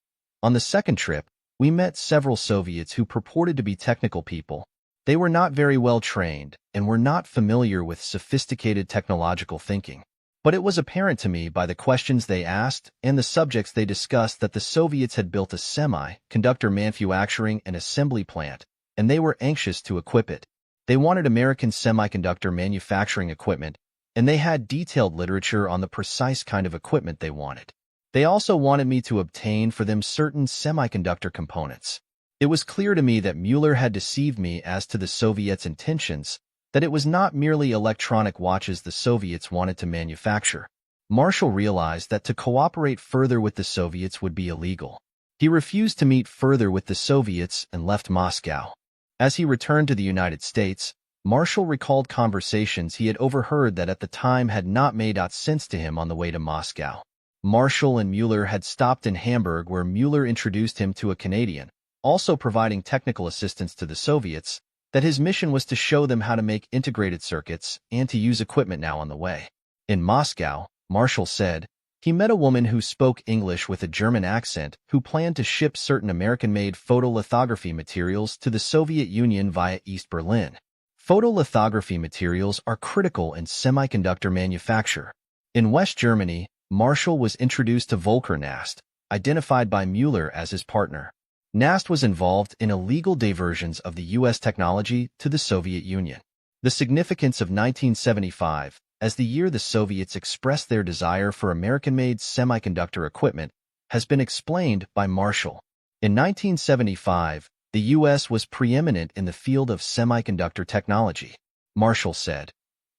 on the second trip, we met several Soviets who purported to be technical people. They were not very well trained and were not familiar with sophisticated technological thinking. But it was apparent to me by the questions they asked and the subjects they discussed that the Soviets had built a semiconductor manufacturing and assembly plant, and they were anxious to equip it. They wanted American semiconductor manufacturing equipment, and they had detailed literature on the precise kind of equipment they wanted. They also wanted me to obtain for them certain semiconductor components. It was clear to me that Mueller had deceived me as to the Soviets' intentions, that it was not merely electronic watches the Soviets wanted to manufacture. Marshall realized that to cooperate further with the Soviets would be illegal. He refused to meet further with the Soviets and left Moscow. As he returned to the United States, Marshall recalled conversations he had overheard that at the time had not made sense to him on the way to Moscow. Marshall and Mueller had stopped in Hamburg where Mueller introduced him to a Canadian, also providing technical assistance to the Soviets, that his mission was to show them how to make integrated circuits and to use equipment now on the way. In Moscow, Marshall said, he met a woman who spoke English with a German accent who planned to ship certain American-made photolithography materials to the Soviet Union via East Berlin. Photolithography materials are critical in semiconductor manufacture. In West Germany, Marshall was introduced to Volker Nast, identified by Mueller as his partner. Nast was involved in illegal diversions of the U.S. technology to the Soviet Union. The significance of 1975, as the year the Soviets expressed their desire for American-made semiconductor equipment, has been explained by Marshall. In 1975, the U.S. was preeminent in the field of semiconductor technology. Marshall said,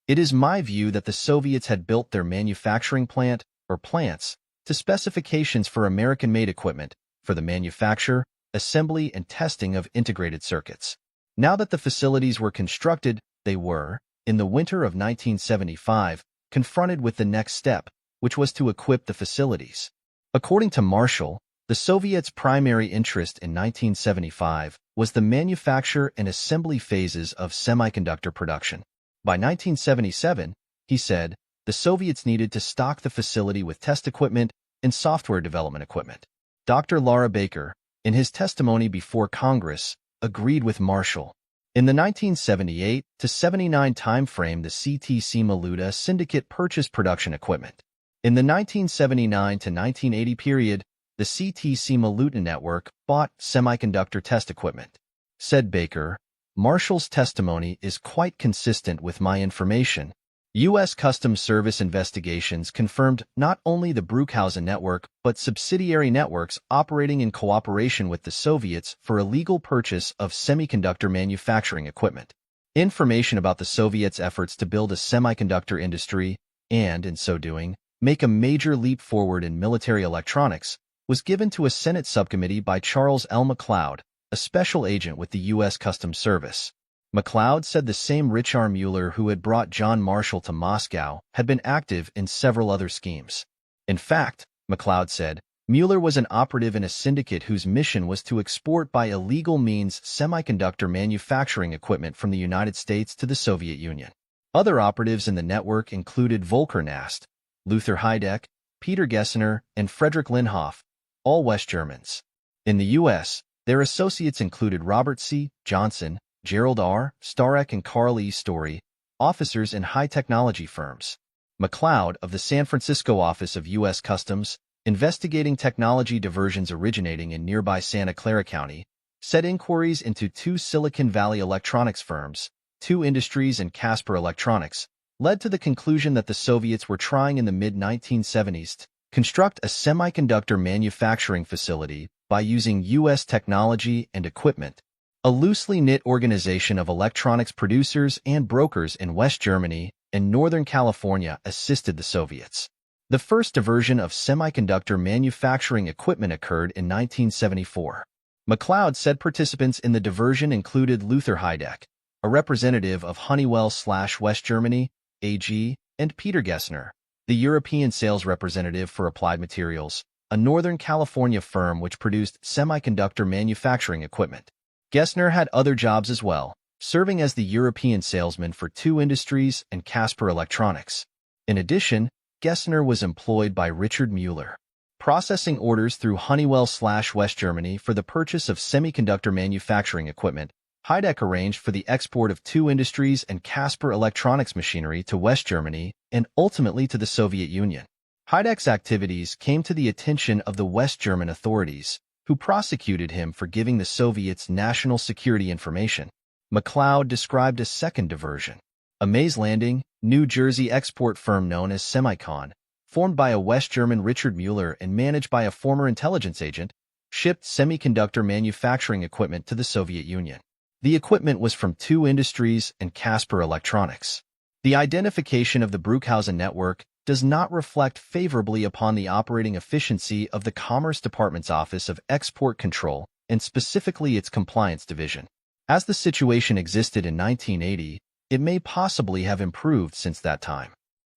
it is my view that the Soviets had built their manufacturing plant, or plants, to specifications for American-made equipment, for the manufacture, assembly, and testing of integrated circuits. Now that the facilities were constructed, they were, in the winter of 1975, confronted with the next step, which was to equip the facilities. According to Marshall, the Soviets' primary interest in 1975 was the manufacture and assembly phases of semiconductor production. By 1977, he said, the Soviets needed to stock the facility with test equipment and software development equipment. Dr. Laura Baker, in his testimony before Congress, agreed with Marshall. In the 1978 to 79 timeframe, the CTC Maluta syndicate purchased production equipment. In the 1979 to 1980 period, the CTC Maluta network bought semiconductor test equipment. Said Baker, Marshall's testimony is quite consistent with my information. U.S. Customs Service investigations confirmed not only the Bruchhausen network but subsidiary networks operating in cooperation with the Soviets for illegal purchase of semiconductor manufacturing equipment. Information about the Soviets' efforts to build a semiconductor industry and, in so doing, make a major leap forward in military electronics was given to a Senate subcommittee by Charles L. McLeod, a special agent with the U.S. Customs Service. McLeod said the same Richard Mueller who had brought John Marshall to Moscow had been active in several other schemes. In fact, McLeod said, Mueller was an operative in a syndicate whose mission was to export by illegal means semiconductor manufacturing equipment from the United States to the Soviet Union. Other operatives in the network included Volker Nast, Luther Heideck, Peter Gessner, and Friedrich Linhoff, all West Germans. In the U.S., Their associates included Robert C. Johnson, Gerald R. Starek, and Carl E. Story, officers in high-technology firms. McLeod of the San Francisco office of U.S. Customs, investigating technology diversions originating in nearby Santa Clara County, said inquiries into 2 Silicon Valley electronics firms, 2 Industries and Casper Electronics, led to the conclusion that the Soviets were trying in the mid-1970s to construct a semiconductor manufacturing facility by using U.S. technology and equipment. A loosely knit organization of electronics producers and brokers in West Germany and Northern California assisted the Soviets. The first diversion of semiconductor manufacturing equipment occurred in 1974. McLeod said participants in the diversion included Luther Heideck, a representative of Honeywell/West Germany, AG, and Peter Gessner, the European sales representative for Applied Materials, a Northern California firm which produced semiconductor manufacturing equipment. Gessner had other jobs as well, serving as the European salesman for 2 Industries and Casper Electronics. In addition, Gessner was employed by Richard Mueller, processing orders through Honeywell/West Germany for the purchase of semiconductor manufacturing equipment. Heideck arranged for the export of 2 Industries and Casper Electronics machinery to West Germany and ultimately to the Soviet Union. Heideck's activities came to the attention of the West German authorities, who prosecuted him for giving the Soviets national security information. McLeod described a second diversion. A Mays Landing, New Jersey export firm known as Semicon, formed by a West German Richard Mueller and managed by a former intelligence agent, shipped semiconductor manufacturing equipment to the Soviet Union. The equipment was from 2 Industries and Casper Electronics. The identification of the Bruchhausen network does not reflect favorably upon the operating efficiency of the Commerce Department's Office of Export Control and specifically its Compliance Division. As the situation existed in 1980, it may possibly have improved since that time.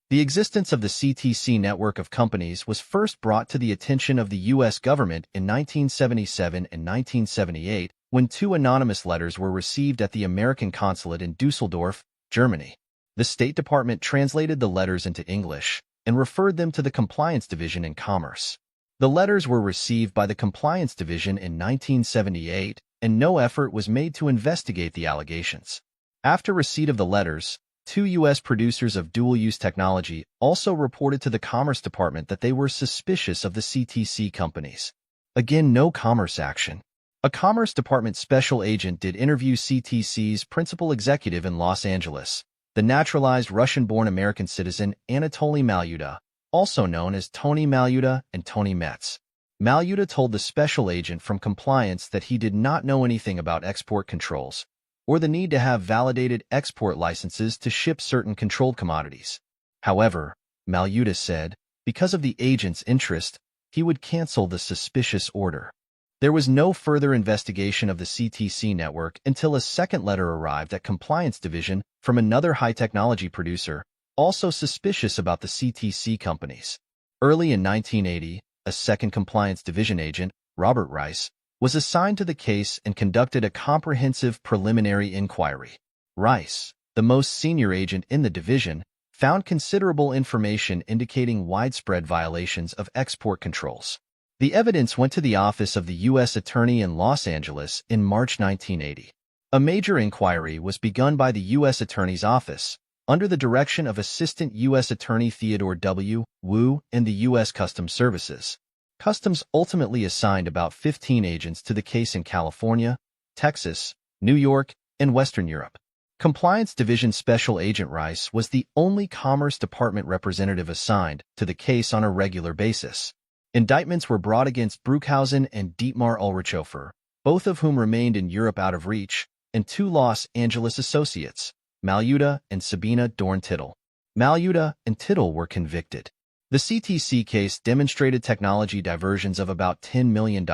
The existence of the CTC network of companies was first brought to the attention of the U.S. government in 1977 and 1978 when 2 anonymous letters were received at the American consulate in Dusseldorf, Germany. The State Department translated the letters into English and referred them to the Compliance Division in Commerce. The letters were received by the Compliance Division in 1978, and no effort was made to investigate the allegations. After receipt of the letters, 2 U.S. producers of dual-use technology also reported to the Commerce Department that they were suspicious of the CTC companies. Again, no commerce action. A Commerce Department special agent did interview CTC's principal executive in Los Angeles, the naturalized Russian-born American citizen Anatoly Malyuta, also known as Tony Malyuta and Tony Metz. Malyuta told the special agent from compliance that he did not know anything about export controls or the need to have validated export licenses to ship certain controlled commodities. However, Malyuta said, because of the agent's interest, he would cancel the suspicious order. There was no further investigation of the CTC network until a second letter arrived at Compliance Division from another high-technology producer, also suspicious about the CTC companies. Early in 1980, a second Compliance Division agent, Robert Rice, was assigned to the case and conducted a comprehensive preliminary inquiry. Rice, the most senior agent in the division, found considerable information indicating widespread violations of export controls. The evidence went to the office of the U.S. Attorney in Los Angeles in March 1980. A major inquiry was begun by the U.S. Attorney's Office, under the direction of Assistant U.S. Attorney Theodore W. Wu and the U.S. Customs Services. Customs ultimately assigned about 15 agents to the case in California, Texas, New York, and Western Europe. Compliance Division Special Agent Rice was the only Commerce Department representative assigned to the case on a regular basis. Indictments were brought against Bruchhausen and Dietmar Ulrichhofer, both of whom remained in Europe out of reach, and 2 Los Angeles associates, Malyuta and Sabina Dorn-Tittel. Malyuta and Tittel were convicted. The CTC case demonstrated technology diversions of about $10 million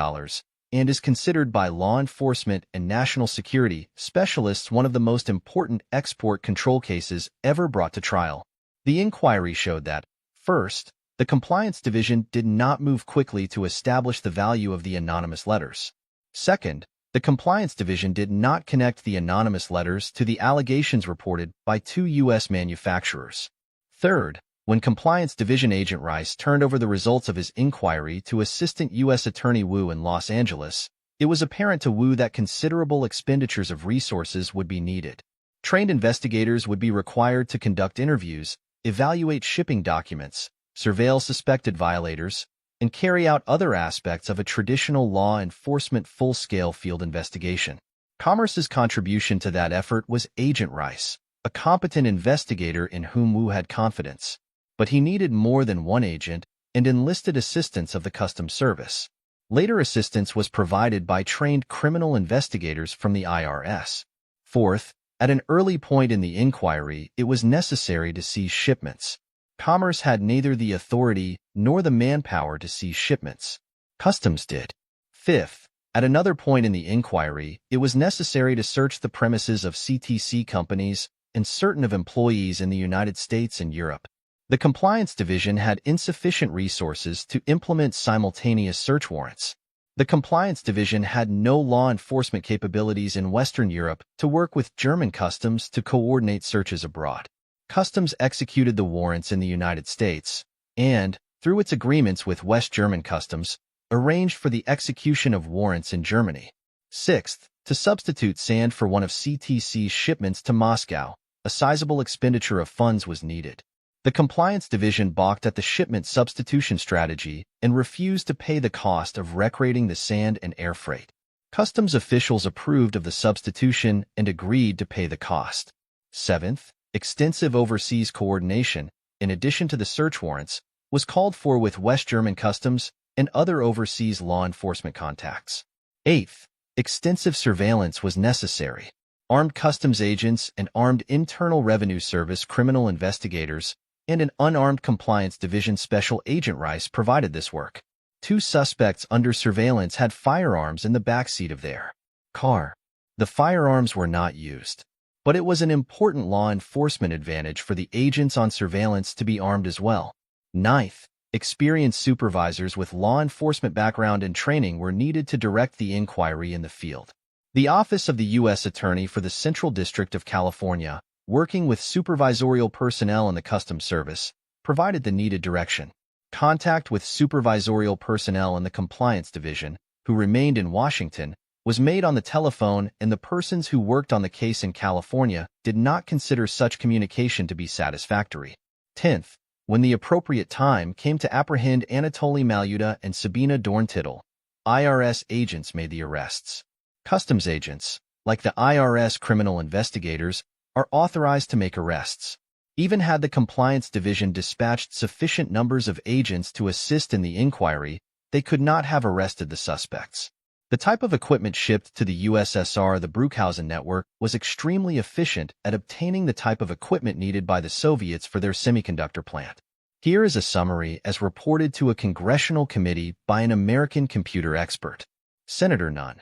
and is considered by law enforcement and national security specialists one of the most important export control cases ever brought to trial. The inquiry showed that, first, the Compliance Division did not move quickly to establish the value of the anonymous letters. Second, the Compliance Division did not connect the anonymous letters to the allegations reported by 2 U.S. manufacturers. Third, when Compliance Division Agent Rice turned over the results of his inquiry to Assistant U.S. Attorney Wu in Los Angeles, it was apparent to Wu that considerable expenditures of resources would be needed. Trained investigators would be required to conduct interviews, evaluate shipping documents, surveil suspected violators, and carry out other aspects of a traditional law enforcement full-scale field investigation. Commerce's contribution to that effort was Agent Rice, a competent investigator in whom Wu had confidence. But he needed more than one agent and enlisted assistance of the Customs Service. Later assistance was provided by trained criminal investigators from the IRS. Fourth, at an early point in the inquiry, it was necessary to seize shipments. Commerce had neither the authority nor the manpower to seize shipments. Customs did. Fifth, at another point in the inquiry, it was necessary to search the premises of CTC companies and certain of employees in the United States and Europe. The Compliance Division had insufficient resources to implement simultaneous search warrants. The Compliance Division had no law enforcement capabilities in Western Europe to work with German customs to coordinate searches abroad. Customs executed the warrants in the United States and, through its agreements with West German customs, arranged for the execution of warrants in Germany. Sixth, to substitute sand for one of CTC's shipments to Moscow, a sizable expenditure of funds was needed. The Compliance Division balked at the shipment substitution strategy and refused to pay the cost of recreating the sand and air freight. Customs officials approved of the substitution and agreed to pay the cost. Seventh, extensive overseas coordination, in addition to the search warrants, was called for with West German customs and other overseas law enforcement contacts. Eighth, extensive surveillance was necessary. Armed customs agents and armed Internal Revenue Service criminal investigators and an unarmed Compliance Division Special Agent Rice provided this work. 2 suspects under surveillance had firearms in the backseat of their car. The firearms were not used, but it was an important law enforcement advantage for the agents on surveillance to be armed as well. Ninth, experienced supervisors with law enforcement background and training were needed to direct the inquiry in the field. The Office of the U.S. Attorney for the Central District of California, working with supervisorial personnel in the Customs Service, provided the needed direction. Contact with supervisorial personnel in the Compliance Division, who remained in Washington, was made on the telephone, and the persons who worked on the case in California did not consider such communication to be satisfactory. 10th, when the appropriate time came to apprehend Anatoly Malyuta and Sabina Dorn-Tittel, IRS agents made the arrests. Customs agents, like the IRS criminal investigators, are authorized to make arrests. Even had the Compliance Division dispatched sufficient numbers of agents to assist in the inquiry, they could not have arrested the suspects. The type of equipment shipped to the USSR, the Bruchhausen network, was extremely efficient at obtaining the type of equipment needed by the Soviets for their semiconductor plant. Here is a summary as reported to a congressional committee by an American computer expert. Senator Nunn,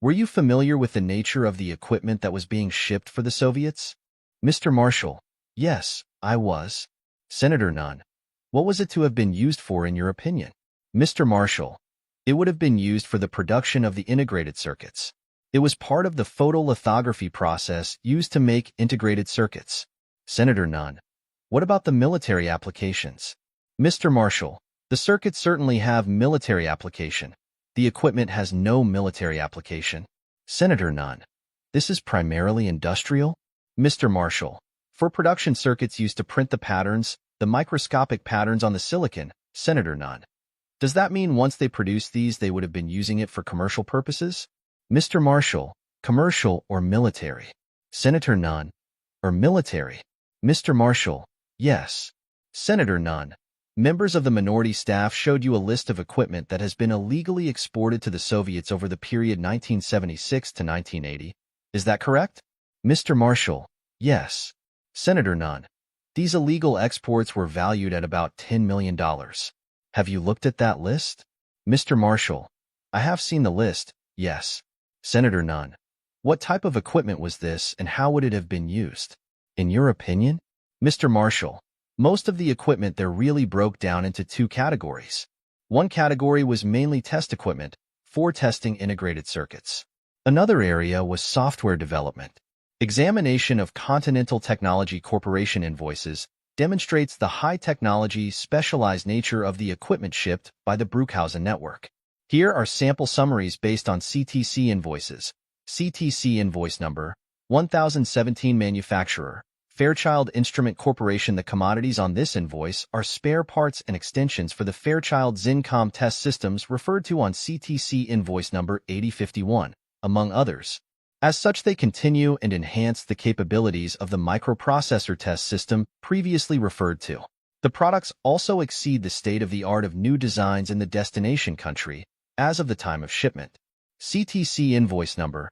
were you familiar with the nature of the equipment that was being shipped for the Soviets? Mr. Marshall, yes, I was. Senator Nunn, what was it to have been used for in your opinion? Mr. Marshall, it would have been used for the production of the integrated circuits. It was part of the photolithography process used to make integrated circuits. Senator Nunn, what about the military applications? Mr. Marshall, the circuits certainly have military application. The equipment has no military application. Senator Nunn, this is primarily industrial? Mr. Marshall, for production circuits used to print the patterns, the microscopic patterns on the silicon. Senator Nunn, does that mean once they produced these they would have been using it for commercial purposes? Mr. Marshall, commercial or military? Senator Nunn, or military? Mr. Marshall, yes. Senator Nunn, members of the minority staff showed you a list of equipment that has been illegally exported to the Soviets over the period 1976 to 1980. Is that correct? Mr. Marshall, yes. Senator Nunn, these illegal exports were valued at about $10 million. Have you looked at that list? Mr. Marshall, I have seen the list, yes. Senator Nunn, what type of equipment was this and how would it have been used? In your opinion? Mr. Marshall, most of the equipment there really broke down into 2 categories. One category was mainly test equipment for testing integrated circuits. Another area was software development. Examination of Continental Technology Corporation invoices demonstrates the high-technology, specialized nature of the equipment shipped by the Bruchhausen network. Here are sample summaries based on CTC invoices. CTC invoice number 1017 manufacturer, Fairchild Instrument Corporation. The commodities on this invoice are spare parts and extensions for the Fairchild Zincom test systems referred to on CTC invoice number 8051, among others. As such, they continue and enhance the capabilities of the microprocessor test system previously referred to. The products also exceed the state-of-the-art of new designs in the destination country as of the time of shipment. CTC invoice number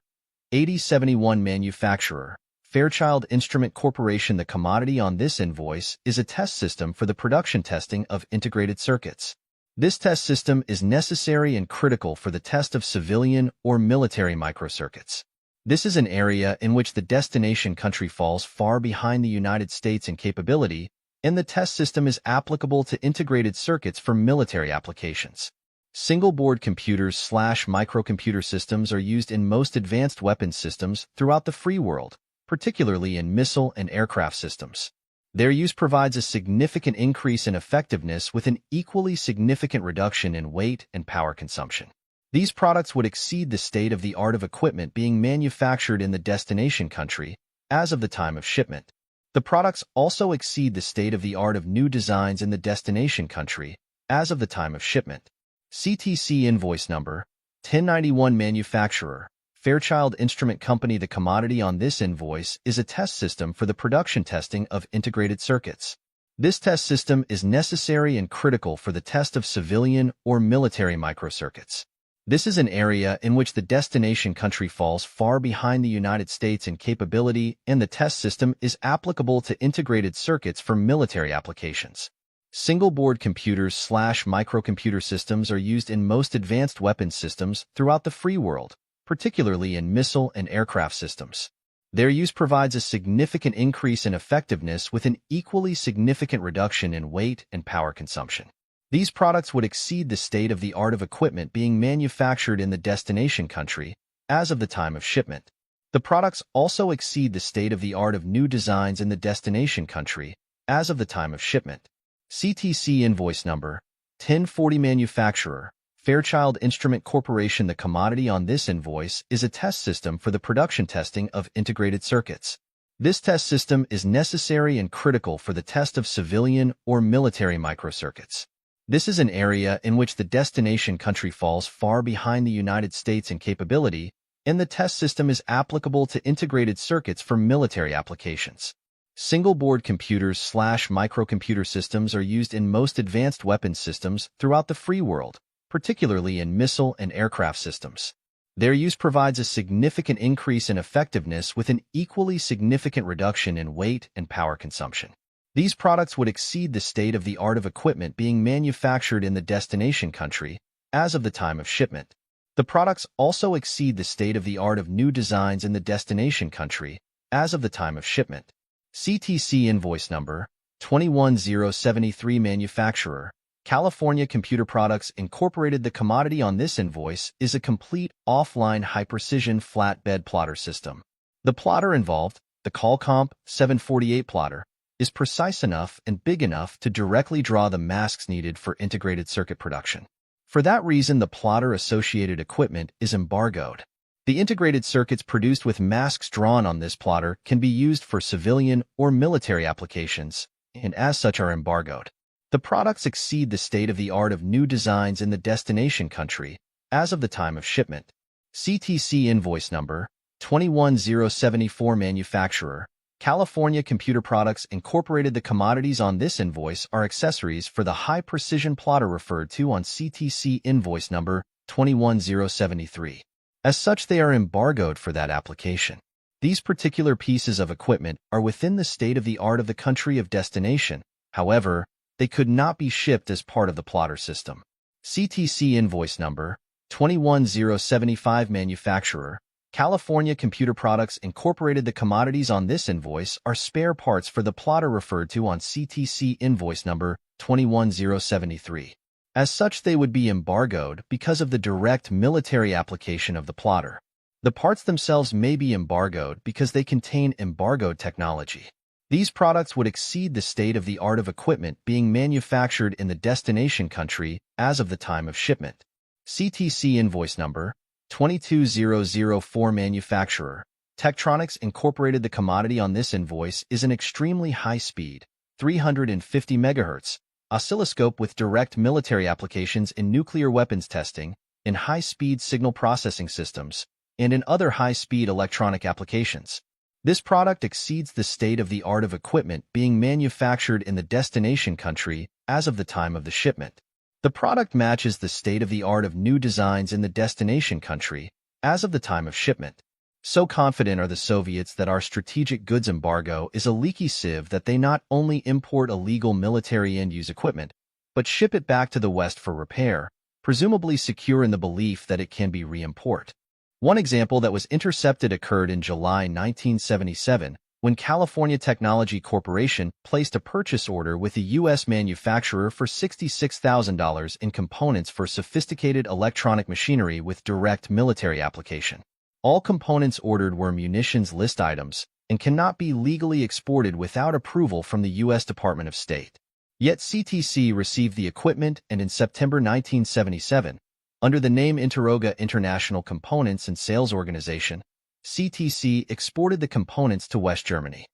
8071 manufacturer, Fairchild Instrument Corporation. The commodity on this invoice is a test system for the production testing of integrated circuits. This test system is necessary and critical for the test of civilian or military microcircuits. This is an area in which the destination country falls far behind the United States in capability, and the test system is applicable to integrated circuits for military applications. Single-board computers/microcomputer systems are used in most advanced weapons systems throughout the free world, particularly in missile and aircraft systems. Their use provides a significant increase in effectiveness with an equally significant reduction in weight and power consumption. These products would exceed the state-of-the-art of equipment being manufactured in the destination country as of the time of shipment. The products also exceed the state-of-the-art of new designs in the destination country as of the time of shipment. CTC invoice number 1091 manufacturer, Fairchild Instrument Company. The commodity on this invoice is a test system for the production testing of integrated circuits. This test system is necessary and critical for the test of civilian or military microcircuits. This is an area in which the destination country falls far behind the United States in capability, and the test system is applicable to integrated circuits for military applications. Single-board computers/microcomputer systems are used in most advanced weapons systems throughout the free world, particularly in missile and aircraft systems. Their use provides a significant increase in effectiveness with an equally significant reduction in weight and power consumption. These products would exceed the state-of-the-art of equipment being manufactured in the destination country as of the time of shipment. The products also exceed the state-of-the-art of new designs in the destination country as of the time of shipment. CTC invoice number 1040 manufacturer, Fairchild Instrument Corporation. The commodity on this invoice is a test system for the production testing of integrated circuits. This test system is necessary and critical for the test of civilian or military microcircuits. This is an area in which the destination country falls far behind the United States in capability, and the test system is applicable to integrated circuits for military applications. Single-board computers/microcomputer systems are used in most advanced weapons systems throughout the free world, particularly in missile and aircraft systems. Their use provides a significant increase in effectiveness with an equally significant reduction in weight and power consumption. These products would exceed the state-of-the-art of equipment being manufactured in the destination country as of the time of shipment. The products also exceed the state-of-the-art of new designs in the destination country as of the time of shipment. CTC invoice number 21073 manufacturer, California Computer Products Incorporated. The commodity on this invoice is a complete offline high-precision flatbed plotter system. The plotter involved, the Qualcomm 748 plotter, is precise enough and big enough to directly draw the masks needed for integrated circuit production. For that reason, the plotter-associated equipment is embargoed. The integrated circuits produced with masks drawn on this plotter can be used for civilian or military applications, and as such are embargoed. The products exceed the state-of-the-art of new designs in the destination country as of the time of shipment. CTC invoice number 21074 manufacturer, California Computer Products Incorporated. The commodities on this invoice are accessories for the high-precision plotter referred to on CTC invoice number 21073. As such, they are embargoed for that application. These particular pieces of equipment are within the state-of-the-art of the country of destination. However, they could not be shipped as part of the plotter system. CTC invoice number 21075 manufacturer, California Computer Products Incorporated. The commodities on this invoice are spare parts for the plotter referred to on CTC invoice number 21073. As such, they would be embargoed because of the direct military application of the plotter. The parts themselves may be embargoed because they contain embargoed technology. These products would exceed the state-of-the-art of equipment being manufactured in the destination country as of the time of shipment. CTC invoice number 22004. Manufacturer Tektronix Incorporated. The commodity on this invoice is an extremely high-speed, 350 MHz, oscilloscope with direct military applications in nuclear weapons testing, in high-speed signal processing systems, and in other high-speed electronic applications. This product exceeds the state-of-the-art of equipment being manufactured in the destination country as of the time of the shipment. The product matches the state-of-the-art of new designs in the destination country as of the time of shipment. So confident are the Soviets that our strategic goods embargo is a leaky sieve that they not only import illegal military end-use equipment, but ship it back to the West for repair, presumably secure in the belief that it can be re-imported. One example that was intercepted occurred in July 1977, when California Technology Corporation placed a purchase order with a U.S. manufacturer for $66,000 in components for sophisticated electronic machinery with direct military application. All components ordered were munitions list items and cannot be legally exported without approval from the U.S. Department of State. Yet CTC received the equipment, and in September 1977, under the name Interoga International Components and Sales Organization, CTC exported the components to West Germany.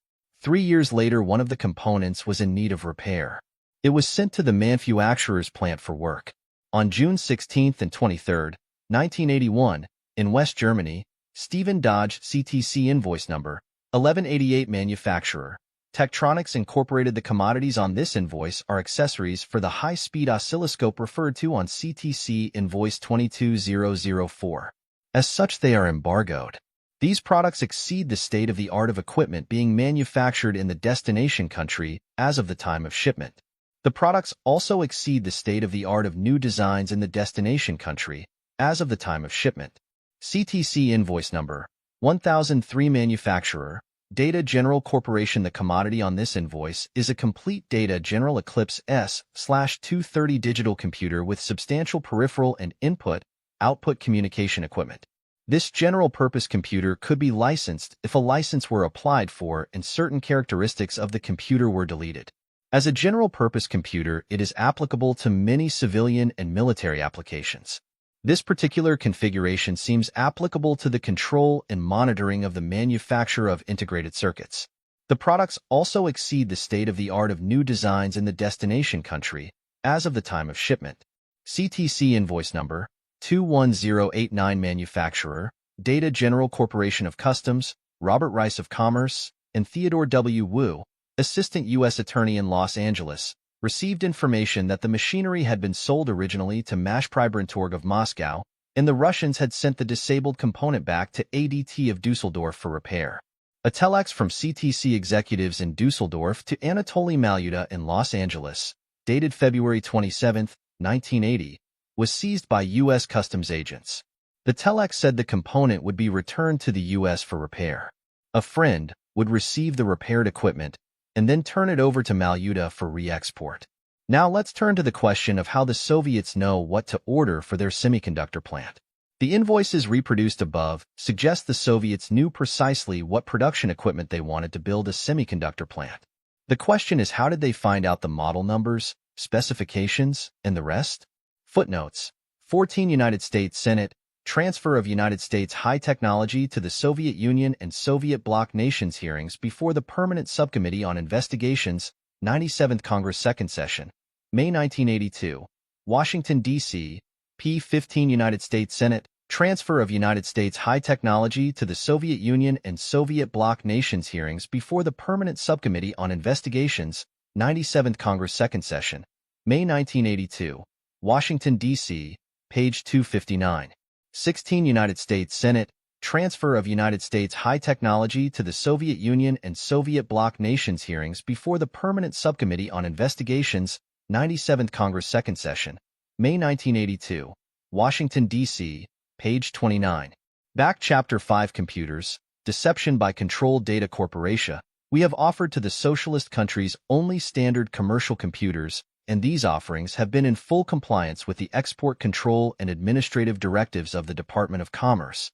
3 years later, one of the components was in need of repair. It was sent to the manufacturer's plant for work. On June 16 and 23, 1981, in West Germany, Stephen Dodge CTC invoice number 1188. Manufacturer Tektronix Incorporated. The commodities on this invoice are accessories for the high-speed oscilloscope referred to on CTC invoice 22004. As such, they are embargoed. These products exceed the state-of-the-art of equipment being manufactured in the destination country as of the time of shipment. The products also exceed the state-of-the-art of new designs in the destination country as of the time of shipment. CTC invoice number 1003. Manufacturer Data General Corporation. The commodity on this invoice is a complete Data General Eclipse S/230 digital computer with substantial peripheral and input-output communication equipment. This general-purpose computer could be licensed if a license were applied for and certain characteristics of the computer were deleted. As a general-purpose computer, it is applicable to many civilian and military applications. This particular configuration seems applicable to the control and monitoring of the manufacture of integrated circuits. The products also exceed the state-of-the-art of new designs in the destination country as of the time of shipment. CTC invoice number 21089. Manufacturer Data General Corporation of Customs, Robert Rice of Commerce, and Theodore W. Wu, Assistant U.S. Attorney in Los Angeles, received information that the machinery had been sold originally to Mashprybrantorg of Moscow, and the Russians had sent the disabled component back to ADT of Dusseldorf for repair. A telex from CTC executives in Dusseldorf to Anatoly Malyuta in Los Angeles, dated February 27, 1980, was seized by U.S. Customs agents. The telex said the component would be returned to the U.S. for repair. A friend would receive the repaired equipment and then turn it over to Malyuta for re-export. Now let's turn to the question of how the Soviets know what to order for their semiconductor plant. The invoices reproduced above suggest the Soviets knew precisely what production equipment they wanted to build a semiconductor plant. The question is, how did they find out the model numbers, specifications, and the rest? Footnotes. 14 United States Senate, Transfer of United States High Technology to the Soviet Union and Soviet bloc nations hearings before the Permanent Subcommittee on Investigations, 97th Congress Second Session, May 1982, Washington, D.C., p. 15 United States Senate, Transfer of United States High Technology to the Soviet Union and Soviet bloc nations hearings before the Permanent Subcommittee on Investigations, 97th Congress Second Session, May 1982, Washington, D.C., page 259. 16 United States Senate, Transfer of United States High Technology to the Soviet Union and Soviet bloc nations hearings before the Permanent Subcommittee on Investigations, 97th Congress Second Session, May 1982, Washington, D.C., page 29. Back Chapter 5 Computers, Deception by Controlled Data Corporation. We have offered to the socialist countries only standard commercial computers, and these offerings have been in full compliance with the export control and administrative directives of the Department of Commerce.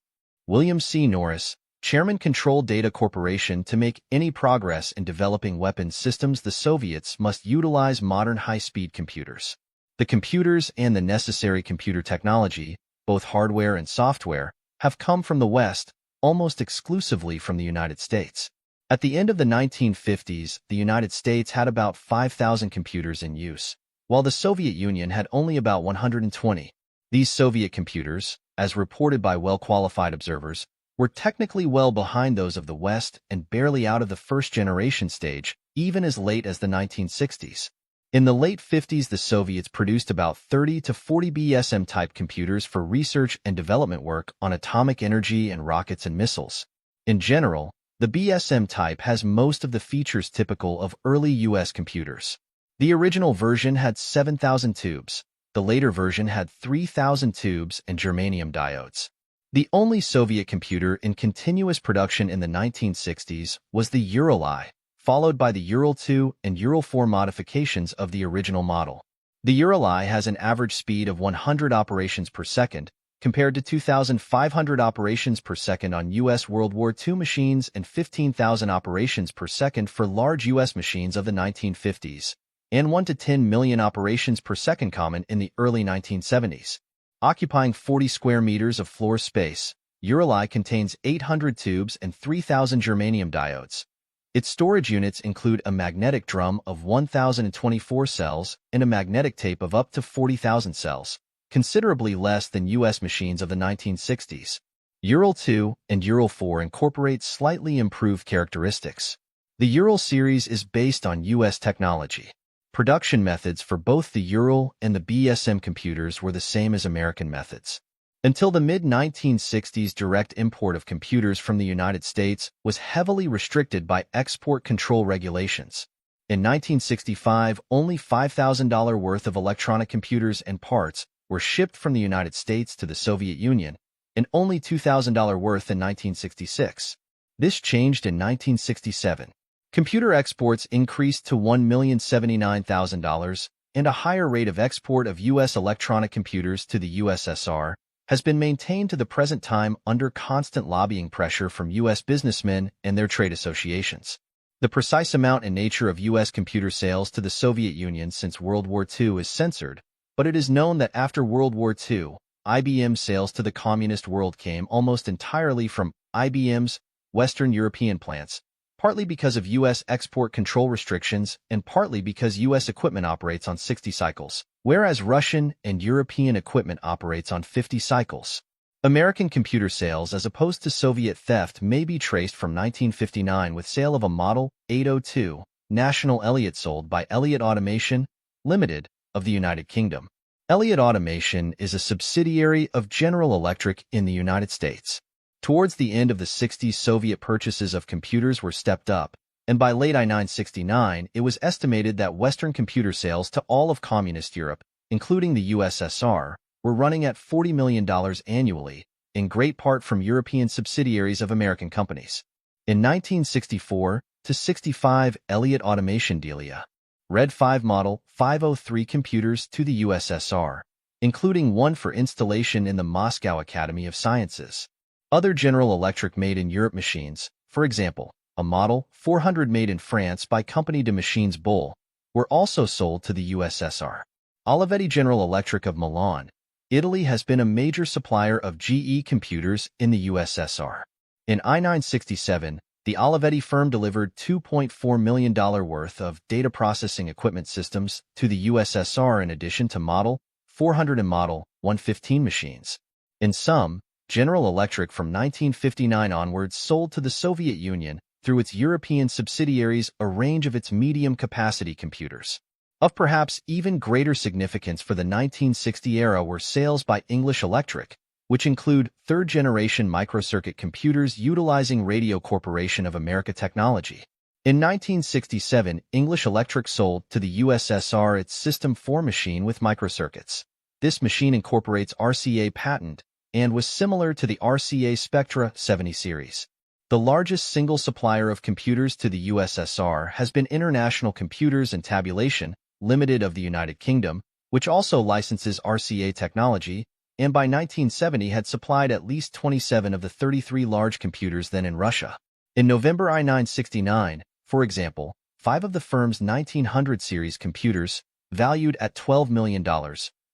William C. Norris, Chairman, Control Data Corporation. To make any progress in developing weapons systems, the Soviets must utilize modern high-speed computers. The computers and the necessary computer technology, both hardware and software, have come from the West, almost exclusively from the United States. At the end of the 1950s, the United States had about 5,000 computers in use, while the Soviet Union had only about 120. These Soviet computers, as reported by well-qualified observers, were technically well behind those of the West and barely out of the first-generation stage, even as late as the 1960s. In the late 50s, the Soviets produced about 30 to 40 BSM-type computers for research and development work on atomic energy and rockets and missiles. In general, the BSM type has most of the features typical of early U.S. computers. The original version had 7,000 tubes. The later version had 3,000 tubes and germanium diodes. The only Soviet computer in continuous production in the 1960s was the Ural-I, followed by the Ural-2 and Ural-4 modifications of the original model. The Ural-I has an average speed of 100 operations per second, compared to 2,500 operations per second on U.S. World War II machines and 15,000 operations per second for large U.S. machines of the 1950s, and 1 to 10 million operations per second common in the early 1970s. Occupying 40 square meters of floor space, Ural-I contains 800 tubes and 3,000 germanium diodes. Its storage units include a magnetic drum of 1,024 cells and a magnetic tape of up to 40,000 cells, considerably less than U.S. machines of the 1960s. Ural-2 and Ural-4 incorporate slightly improved characteristics. The Ural series is based on U.S. technology. Production methods for both the Ural and the BSM computers were the same as American methods. Until the mid-1960s, direct import of computers from the United States was heavily restricted by export control regulations. In 1965, only $5,000 worth of electronic computers and parts were shipped from the United States to the Soviet Union, and only $2,000 worth in 1966. This changed in 1967. Computer exports increased to $1,079,000, and a higher rate of export of U.S. electronic computers to the USSR has been maintained to the present time under constant lobbying pressure from U.S. businessmen and their trade associations. The precise amount and nature of U.S. computer sales to the Soviet Union since World War II is censored, but it is known that after World War II, IBM sales to the communist world came almost entirely from IBM's Western European plants, partly because of U.S. export control restrictions and partly because U.S. equipment operates on 60 cycles, whereas Russian and European equipment operates on 50 cycles. American computer sales as opposed to Soviet theft may be traced from 1959 with sale of a Model 802 National Elliott sold by Elliott Automation, Limited, of the United Kingdom. Elliott Automation is a subsidiary of General Electric in the United States. Towards the end of the 60s, Soviet purchases of computers were stepped up, and by late 1969, it was estimated that Western computer sales to all of communist Europe, including the USSR, were running at $40 million annually, in great part from European subsidiaries of American companies. In 1964-65, Elliott Automation Delia Red 5 Model 503 computers to the USSR, including one for installation in the Moscow Academy of Sciences. Other General Electric made-in-Europe machines, for example, a Model 400 made in France by Compagnie de Machines Bull, were also sold to the USSR. Olivetti General Electric of Milan, Italy has been a major supplier of GE computers in the USSR. In I-967, the Olivetti firm delivered $2.4 million worth of data processing equipment systems to the USSR in addition to Model 400 and Model 115 machines. In sum, General Electric from 1959 onwards sold to the Soviet Union through its European subsidiaries a range of its medium-capacity computers. Of perhaps even greater significance for the 1960 era were sales by English Electric, which include third-generation microcircuit computers utilizing Radio Corporation of America technology. In 1967, English Electric sold to the USSR its System 4 machine with microcircuits. This machine incorporates RCA patent and was similar to the RCA Spectra 70 series. The largest single supplier of computers to the USSR has been International Computers and Tabulation, Limited of the United Kingdom, which also licenses RCA technology, and by 1970 had supplied at least 27 of the 33 large computers then in Russia. In November I-969, for example, 5 of the firm's 1900 series computers, valued at $12 million,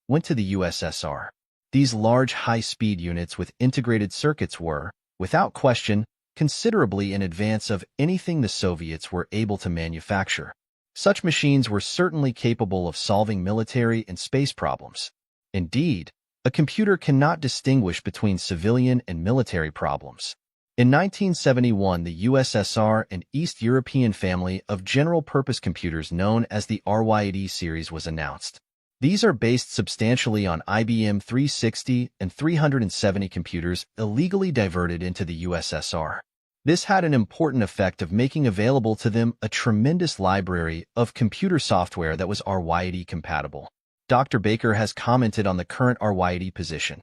went to the USSR. These large high-speed units with integrated circuits were, without question, considerably in advance of anything the Soviets were able to manufacture. Such machines were certainly capable of solving military and space problems. Indeed, a computer cannot distinguish between civilian and military problems. In 1971, the USSR and East European family of general-purpose computers known as the RYD series was announced. These are based substantially on IBM 360 and 370 computers illegally diverted into the USSR. This had an important effect of making available to them a tremendous library of computer software that was RYD compatible. Dr. Baker has commented on the current RYD position.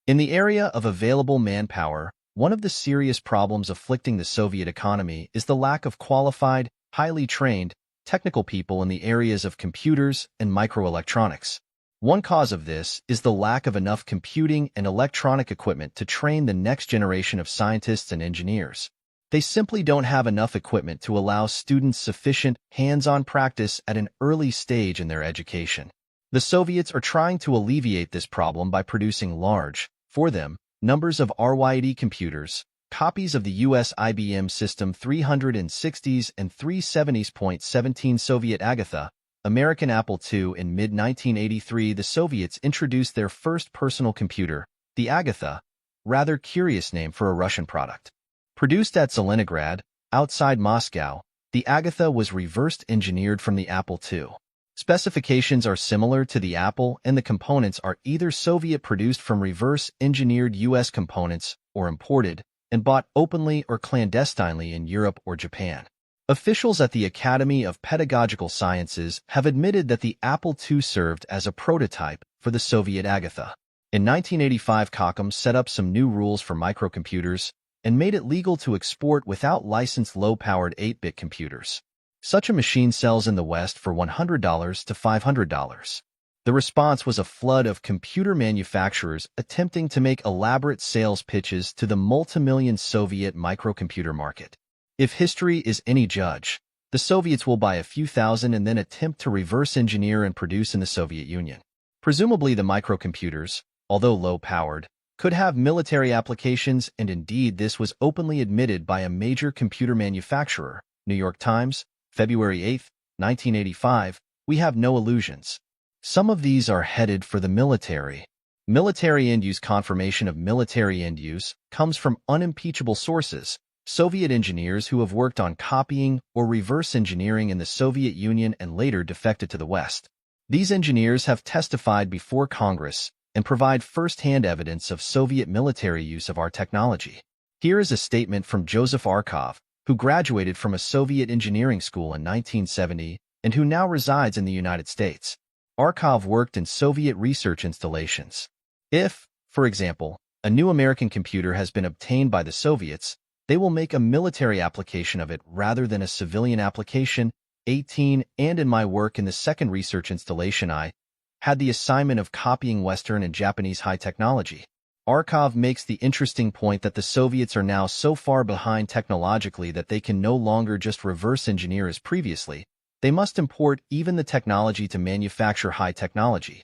In the area of available manpower, one of the serious problems afflicting the Soviet economy is the lack of qualified, highly trained, technical people in the areas of computers and microelectronics. One cause of this is the lack of enough computing and electronic equipment to train the next generation of scientists and engineers. They simply don't have enough equipment to allow students sufficient hands-on practice at an early stage in their education. The Soviets are trying to alleviate this problem by producing large, for them, numbers of RYD computers, copies of the US IBM System 360s and 370s.17 Soviet Agatha, American Apple II. In mid-1983, the Soviets introduced their first personal computer, the Agatha, rather curious name for a Russian product. Produced at Zelenograd, outside Moscow, the Agatha was reverse-engineered from the Apple II. Specifications are similar to the Apple, and the components are either Soviet-produced from reverse-engineered U.S. components or imported and bought openly or clandestinely in Europe or Japan. Officials at the Academy of Pedagogical Sciences have admitted that the Apple II served as a prototype for the Soviet Agatha. In 1985, Qualcomm set up some new rules for microcomputers and made it legal to export without licensed low-powered 8-bit computers. Such a machine sells in the West for $100 to $500. The response was a flood of computer manufacturers attempting to make elaborate sales pitches to the multimillion Soviet microcomputer market. If history is any judge, the Soviets will buy a few thousand and then attempt to reverse engineer and produce in the Soviet Union. Presumably the microcomputers, although low-powered, could have military applications, and indeed this was openly admitted by a major computer manufacturer, New York Times, February 8, 1985. We have no illusions. Some of these are headed for the military. Military end-use confirmation of military end-use comes from unimpeachable sources, Soviet engineers who have worked on copying or reverse engineering in the Soviet Union and later defected to the West. These engineers have testified before Congress and provide first-hand evidence of Soviet military use of our technology. Here is a statement from Joseph Arkov, who graduated from a Soviet engineering school in 1970 and who now resides in the United States. Arkov worked in Soviet research installations. If, for example, a new American computer has been obtained by the Soviets, they will make a military application of it rather than a civilian application. 18. And in my work in the second research installation, I had the assignment of copying Western and Japanese high technology. Arkov makes the interesting point that the Soviets are now so far behind technologically that they can no longer just reverse engineer as previously. They must import even the technology to manufacture high technology.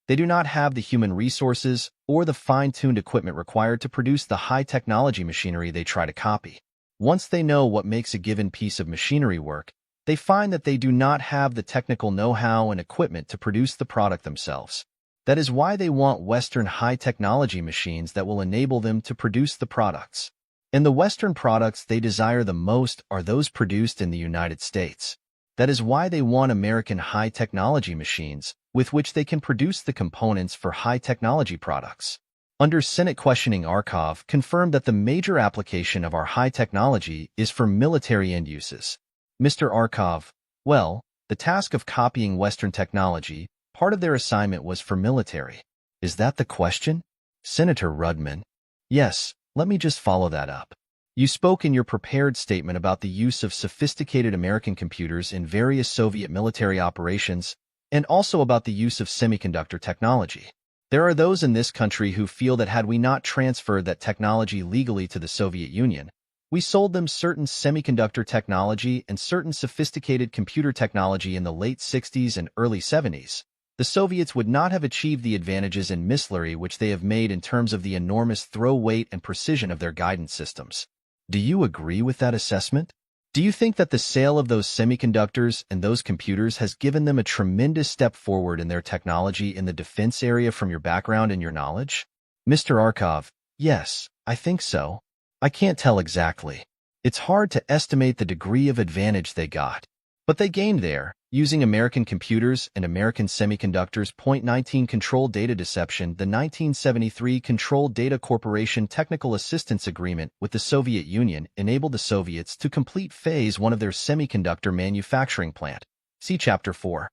They do not have the human resources or the fine-tuned equipment required to produce the high-technology machinery they try to copy. Once they know what makes a given piece of machinery work, they find that they do not have the technical know-how and equipment to produce the product themselves. That is why they want Western high-technology machines that will enable them to produce the products. And the Western products they desire the most are those produced in the United States. That is why they want American high-technology machines, with which they can produce the components for high-technology products. Under Senate questioning, Arkov confirmed that the major application of our high technology is for military end uses. Mr. Arkov, well, the task of copying Western technology, part of their assignment was for military. Is that the question? Senator Rudman. Yes, let me just follow that up. You spoke in your prepared statement about the use of sophisticated American computers in various Soviet military operations, and also about the use of semiconductor technology. There are those in this country who feel that had we not transferred that technology legally to the Soviet Union, We sold them certain semiconductor technology and certain sophisticated computer technology in the late 60s and early 70s. The Soviets would not have achieved the advantages in missilery which they have made in terms of the enormous throw weight and precision of their guidance systems. Do you agree with that assessment? Do you think that the sale of those semiconductors and those computers has given them a tremendous step forward in their technology in the defense area from your background and your knowledge? Mr. Arkov, yes, I think so. I can't tell exactly. It's hard to estimate the degree of advantage they got. But they gained there, using American computers and American semiconductors. 19 Controlled Data Deception. The 1973 Controlled Data Corporation Technical Assistance Agreement with the Soviet Union enabled the Soviets to complete Phase 1 of their semiconductor manufacturing plant. See Chapter 4.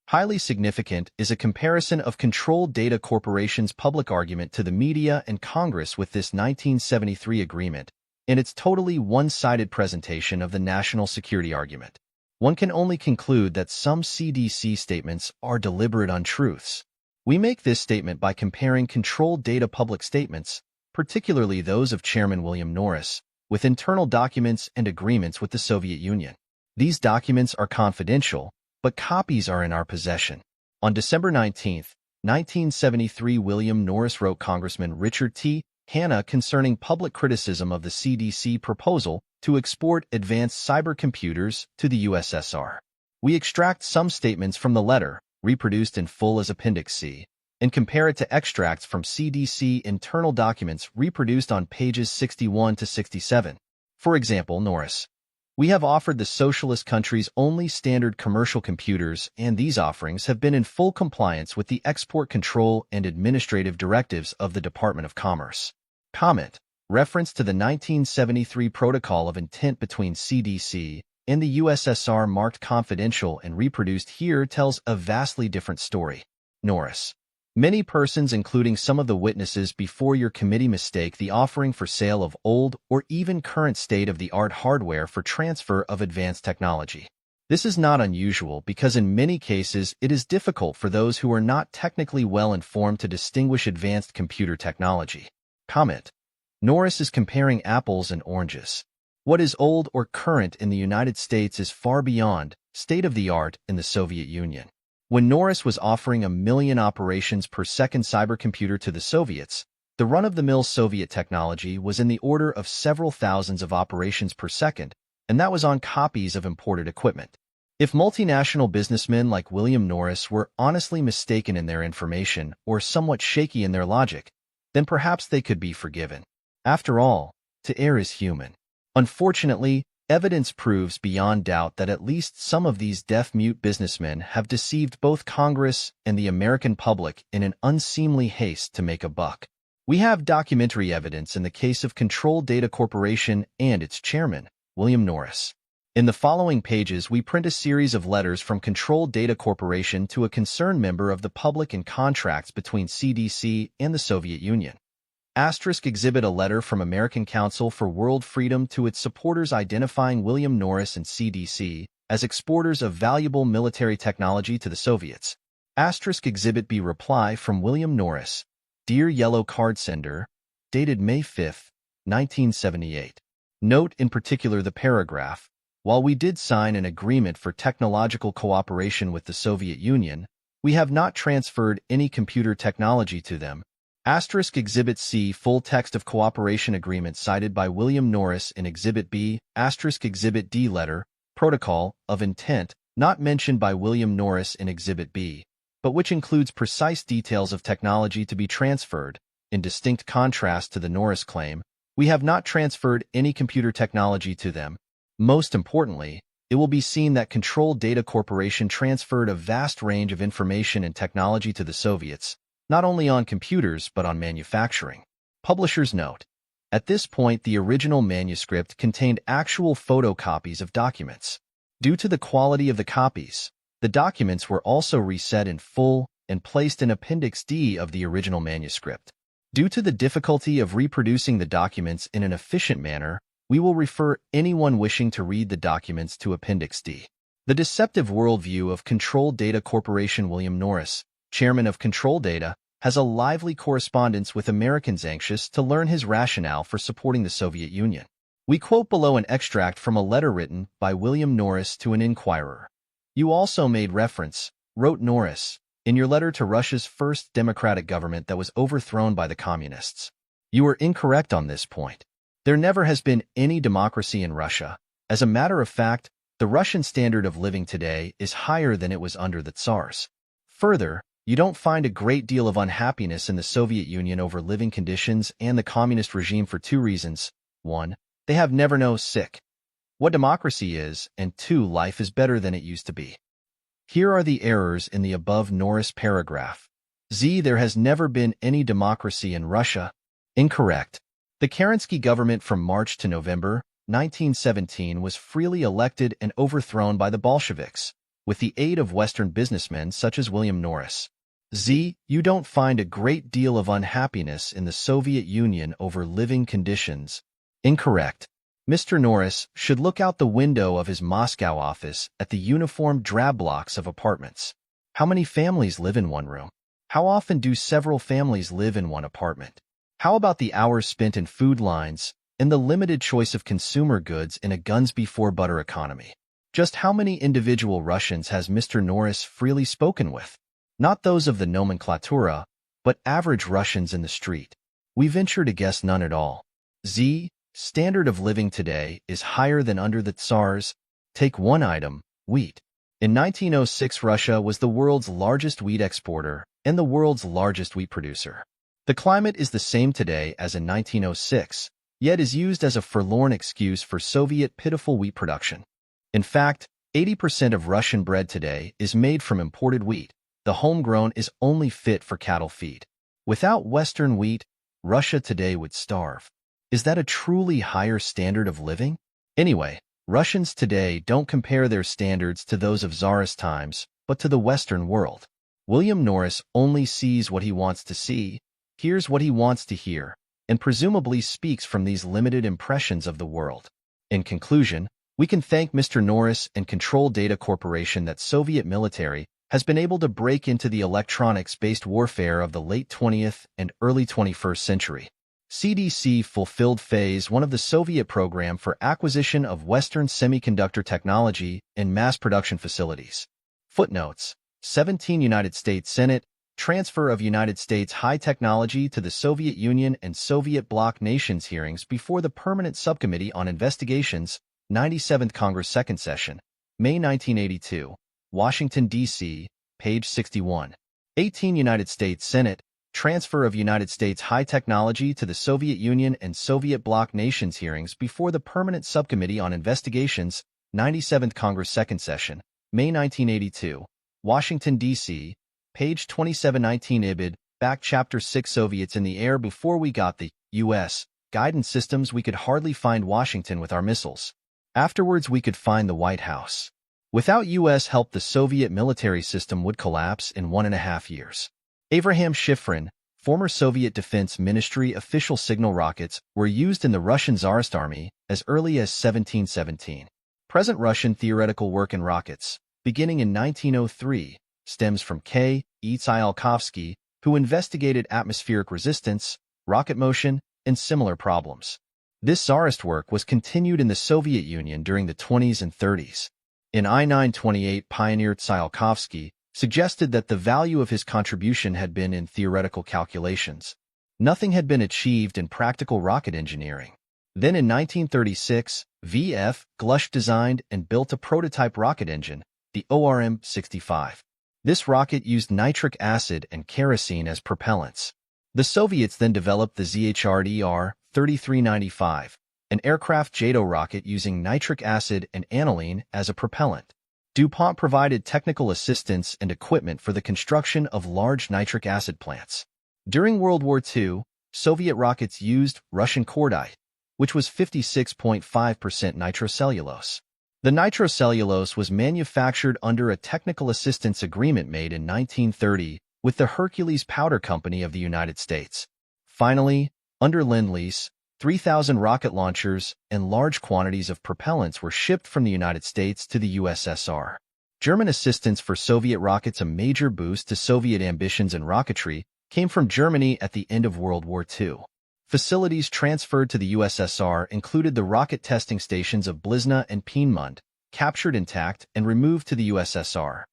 Highly significant is a comparison of Controlled Data Corporation's public argument to the media and Congress with this 1973 agreement, and its totally one-sided presentation of the national security argument. One can only conclude that some CDC statements are deliberate untruths. We make this statement by comparing controlled data public statements, particularly those of Chairman William Norris, with internal documents and agreements with the Soviet Union. These documents are confidential, but copies are in our possession. On December 19, 1973, William Norris wrote Congressman Richard T. Hanna concerning public criticism of the CDC proposal to export advanced cybercomputers to the USSR. We extract some statements from the letter, reproduced in full as Appendix C, and compare it to extracts from CDC internal documents reproduced on pages 61 to 67. For example, Norris: "We have offered the socialist countries only standard commercial computers, and these offerings have been in full compliance with the export control and administrative directives of the Department of Commerce." Comment: reference to the 1973 Protocol of Intent between CDC and the USSR marked confidential and reproduced here tells a vastly different story. Norris: "Many persons, including some of the witnesses before your committee, mistake the offering for sale of old or even current state-of-the-art hardware for transfer of advanced technology. This is not unusual because in many cases it is difficult for those who are not technically well informed to distinguish advanced computer technology." Comment: Norris is comparing apples and oranges. What is old or current in the United States is far beyond state-of-the-art in the Soviet Union. When Norris was offering 1,000,000 operations per second cybercomputer to the Soviets, the run-of-the-mill Soviet technology was in the order of several thousands of operations per second, and that was on copies of imported equipment. If multinational businessmen like William Norris were honestly mistaken in their information or somewhat shaky in their logic, then perhaps they could be forgiven. After all, to err is human. Unfortunately, evidence proves beyond doubt that at least some of these deaf-mute businessmen have deceived both Congress and the American public in an unseemly haste to make a buck. We have documentary evidence in the case of Controlled Data Corporation and its chairman, William Norris. In the following pages, we print a series of letters from Controlled Data Corporation to a concerned member of the public and contracts between CDC and the Soviet Union. Exhibit a letter from American Council for World Freedom to its supporters identifying William Norris and CDC as exporters of valuable military technology to the Soviets. Exhibit B reply from William Norris: "Dear Yellow Card Sender," dated May 5, 1978. Note in particular the paragraph: "While we did sign an agreement for technological cooperation with the Soviet Union, we have not transferred any computer technology to them." Exhibit C full text of cooperation agreement cited by William Norris in Exhibit B. Exhibit D letter, protocol, of intent, not mentioned by William Norris in Exhibit B, but which includes precise details of technology to be transferred. In distinct contrast to the Norris claim, we have not transferred any computer technology to them. Most importantly, it will be seen that Controlled Data Corporation transferred a vast range of information and technology to the Soviets, not only on computers but on manufacturing. Publisher's note: at this point, the original manuscript contained actual photocopies of documents. Due to the quality of the copies, the documents were also reset in full and placed in Appendix D of the original manuscript. Due to the difficulty of reproducing the documents in an efficient manner, we will refer anyone wishing to read the documents to Appendix D. The deceptive worldview of Controlled Data Corporation. William Norris, chairman of Control Data, has a lively correspondence with Americans anxious to learn his rationale for supporting the Soviet Union. We quote below an extract from a letter written by William Norris to an inquirer. You also made reference, wrote Norris, in your letter to Russia's first democratic government that was overthrown by the communists. You are incorrect on this point. There never has been any democracy in Russia. As a matter of fact, the Russian standard of living today is higher than it was under the Tsars. Further, you don't find a great deal of unhappiness in the Soviet Union over living conditions and the communist regime for two reasons. 1. They have never known what democracy is, and 2. Life is better than it used to be. Here are the errors in the above Norris paragraph. There has never been any democracy in Russia. Incorrect. The Kerensky government from March to November 1917 was freely elected and overthrown by the Bolsheviks, with the aid of Western businessmen such as William Norris. You don't find a great deal of unhappiness in the Soviet Union over living conditions. Incorrect. Mr. Norris should look out the window of his Moscow office at the uniform drab blocks of apartments. How many families live in one room? How often do several families live in one apartment? How about the hours spent in food lines and the limited choice of consumer goods in a guns-before-butter economy? Just how many individual Russians has Mr. Norris freely spoken with? Not those of the nomenclatura, but average Russians in the street. We venture to guess none at all. Standard of living today is higher than under the Tsars. Take one item, wheat. In 1906, Russia was the world's largest wheat exporter and the world's largest wheat producer. The climate is the same today as in 1906, yet is used as a forlorn excuse for Soviet pitiful wheat production. In fact, 80% of Russian bread today is made from imported wheat. The homegrown is only fit for cattle feed. Without Western wheat, Russia today would starve. Is that a truly higher standard of living? Anyway, Russians today don't compare their standards to those of Tsarist times, but to the Western world. William Norris only sees what he wants to see, hears what he wants to hear, and presumably speaks from these limited impressions of the world. In conclusion, we can thank Mr. Norris and Control Data Corporation that Soviet military has been able to break into the electronics-based warfare of the late 20th and early 21st century. CDC fulfilled Phase 1 of the Soviet program for acquisition of Western semiconductor technology and mass production facilities. Footnotes: 17 United States Senate, transfer of United States high technology to the Soviet Union and Soviet bloc nations hearings before the Permanent Subcommittee on Investigations, 97th Congress Second Session, May 1982, Washington, D.C., page 61. 18 United States Senate, transfer of United States high technology to the Soviet Union and Soviet bloc nations hearings before the Permanent Subcommittee on Investigations, 97th Congress Second Session, May 1982, Washington, D.C., page 2719 IBID, back Chapter 6 Soviets in the air before we got the U.S. guidance systems we could hardly find Washington with our missiles. Afterwards we could find the White House. Without U.S. help the Soviet military system would collapse in 1.5 years. Avraham Shifrin, former Soviet Defense Ministry official signal rockets were used in the Russian Tsarist army as early as 1717. Present Russian theoretical work in rockets, beginning in 1903, stems from K. E. Tsiolkovsky, who investigated atmospheric resistance, rocket motion, and similar problems. This Tsarist work was continued in the Soviet Union during the 20s and 30s. In I-928, pioneer Tsiolkovsky suggested that the value of his contribution had been in theoretical calculations. Nothing had been achieved in practical rocket engineering. Then in 1936, V.F. Glush designed and built a prototype rocket engine, the ORM-65. This rocket used nitric acid and kerosene as propellants. The Soviets then developed the ZHR-3395, an aircraft JATO rocket using nitric acid and aniline as a propellant. DuPont provided technical assistance and equipment for the construction of large nitric acid plants. During World War II, Soviet rockets used Russian cordite, which was 56.5% nitrocellulose. The nitrocellulose was manufactured under a technical assistance agreement made in 1930 with the Hercules Powder Company of the United States. Finally, under Lend-Lease, 3,000 rocket launchers and large quantities of propellants were shipped from the United States to the USSR. German assistance for Soviet rockets. A major boost to Soviet ambitions in rocketry came from Germany at the end of World War II. Facilities transferred to the USSR included the rocket testing stations of Blizna and Peenemund, captured intact and removed to the USSR.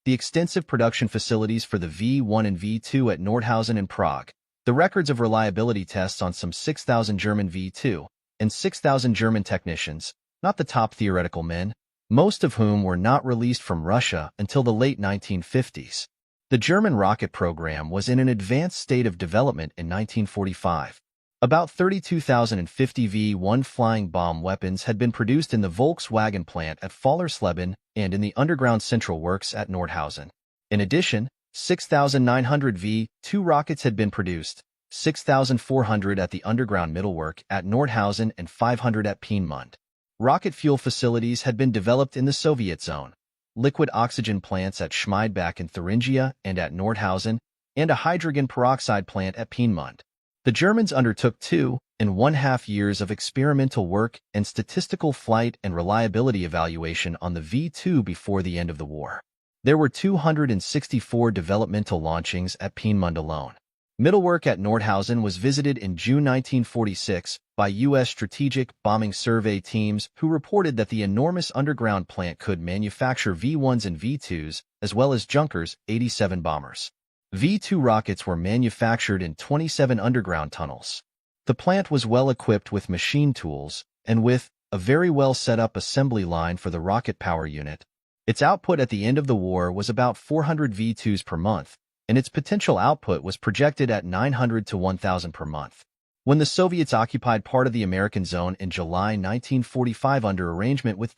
The extensive production facilities for the V-1 and V-2 at Nordhausen and Prague, the records of reliability tests on some 6,000 German V-2 and 6,000 German technicians, not the top theoretical men, most of whom were not released from Russia until the late 1950s. The German rocket program was in an advanced state of development in 1945. About 32,050 V-1 flying bomb weapons had been produced in the Volkswagen plant at Fallersleben and in the underground central works at Nordhausen. In addition, 6,900 V-2 rockets had been produced, 6,400 at the underground middle work at Nordhausen and 500 at Peenemund. Rocket fuel facilities had been developed in the Soviet zone, liquid oxygen plants at Schmidbach in Thuringia and at Nordhausen, and a hydrogen peroxide plant at Peenemund. The Germans undertook 2.5 years of experimental work and statistical flight and reliability evaluation on the V-2 before the end of the war. There were 264 developmental launchings at Peenemund alone. Middle work at Nordhausen was visited in June 1946 by U.S. strategic bombing survey teams who reported that the enormous underground plant could manufacture V-1s and V-2s, as well as Junkers 87 bombers. V-2 rockets were manufactured in 27 underground tunnels. The plant was well equipped with machine tools and with a very well set up assembly line for the rocket power unit. Its output at the end of the war was about 400 V-2s per month, and its potential output was projected at 900 to 1,000 per month. When the Soviets occupied part of the American zone in July 1945 under arrangement with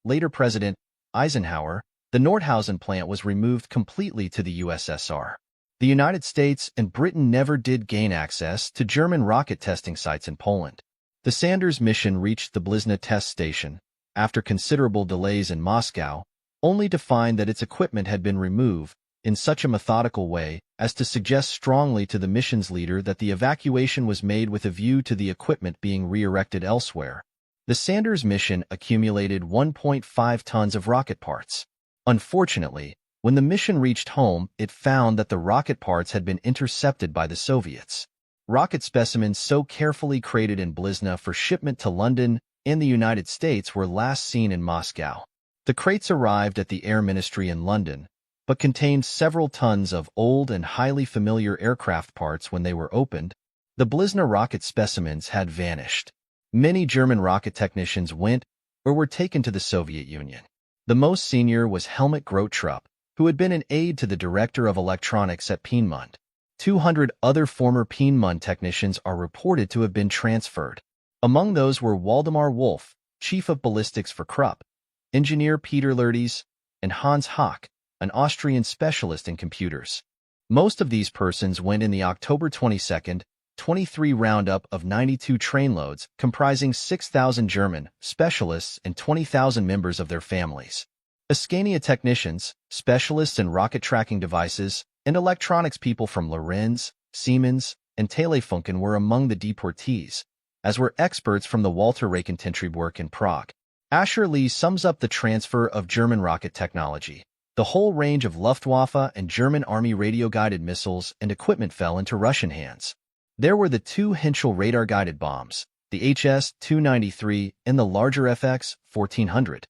later President Eisenhower, the Nordhausen plant was removed completely to the USSR. The United States and Britain never did gain access to German rocket testing sites in Poland. The Sanders mission reached the Blizna test station, after considerable delays in Moscow, only to find that its equipment had been removed in such a methodical way as to suggest strongly to the mission's leader that the evacuation was made with a view to the equipment being re-erected elsewhere. The Sanders mission accumulated 1.5 tons of rocket parts. Unfortunately, when the mission reached home, it found that the rocket parts had been intercepted by the Soviets. Rocket specimens so carefully crated in Blizna for shipment to London and the United States were last seen in Moscow. The crates arrived at the Air Ministry in London, but contained several tons of old and highly familiar aircraft parts when they were opened. The Blizna rocket specimens had vanished. Many German rocket technicians went or were taken to the Soviet Union. The most senior was Helmut Grottrup, who had been an aide to the director of electronics at Peenemund. 200 other former Peenemund technicians are reported to have been transferred. Among those were Waldemar Wolf, chief of ballistics for Krupp, engineer Peter Lerdes, and Hans Hock, an Austrian specialist in computers. Most of these persons went in the October 22, 23 roundup of 92 trainloads comprising 6,000 German specialists and 20,000 members of their families. Ascania technicians, specialists in rocket tracking devices, and electronics people from Lorenz, Siemens, and Telefunken were among the deportees, as were experts from the Walter Rechententreiberg in Prague. Asher Lee sums up the transfer of German rocket technology. The whole range of Luftwaffe and German Army radio-guided missiles and equipment fell into Russian hands. There were the two Henschel radar-guided bombs, the HS-293 and the larger FX-1400.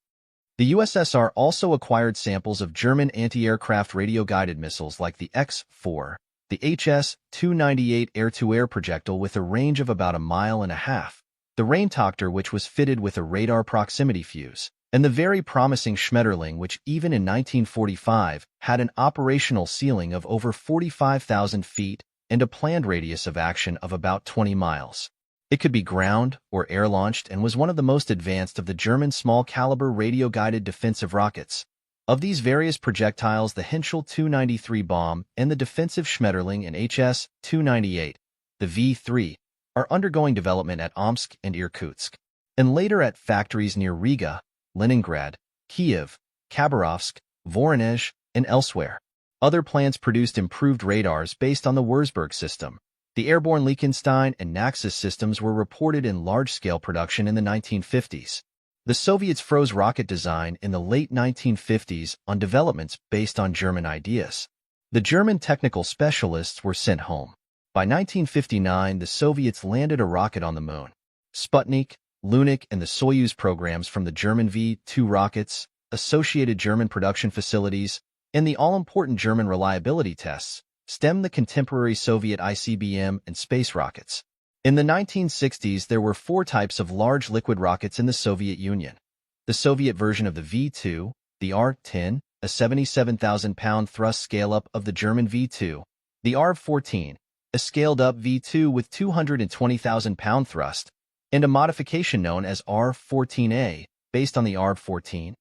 The USSR also acquired samples of German anti-aircraft radio-guided missiles like the X-4, the HS-298 air-to-air projectile with a range of about 1.5 miles, the Rheintochter which was fitted with a radar proximity fuse, and the very promising Schmetterling which even in 1945 had an operational ceiling of over 45,000 feet and a planned radius of action of about 20 miles. It could be ground or air-launched and was one of the most advanced of the German small-caliber radio-guided defensive rockets. Of these various projectiles, the Henschel 293 bomb and the defensive Schmetterling and HS-298, the V-3, are undergoing development at Omsk and Irkutsk, and later at factories near Riga, Leningrad, Kiev, Khabarovsk, Voronezh, and elsewhere. Other plants produced improved radars based on the Wurzburg system. The airborne Liechtenstein and Naxos systems were reported in large-scale production in the 1950s. The Soviets froze rocket design in the late 1950s on developments based on German ideas. The German technical specialists were sent home. By 1959, the Soviets landed a rocket on the moon. Sputnik, Lunik, and the Soyuz programs from the German V-2 rockets, associated German production facilities, and the all-important German reliability tests stemmed the contemporary Soviet ICBM and space rockets. In the 1960s, there were 4 types of large liquid rockets in the Soviet Union. The Soviet version of the V-2, the R-10, a 77,000-pound thrust scale-up of the German V-2, the R-14, a scaled-up V-2 with 220,000-pound thrust, and a modification known as R-14A, based on the R-14.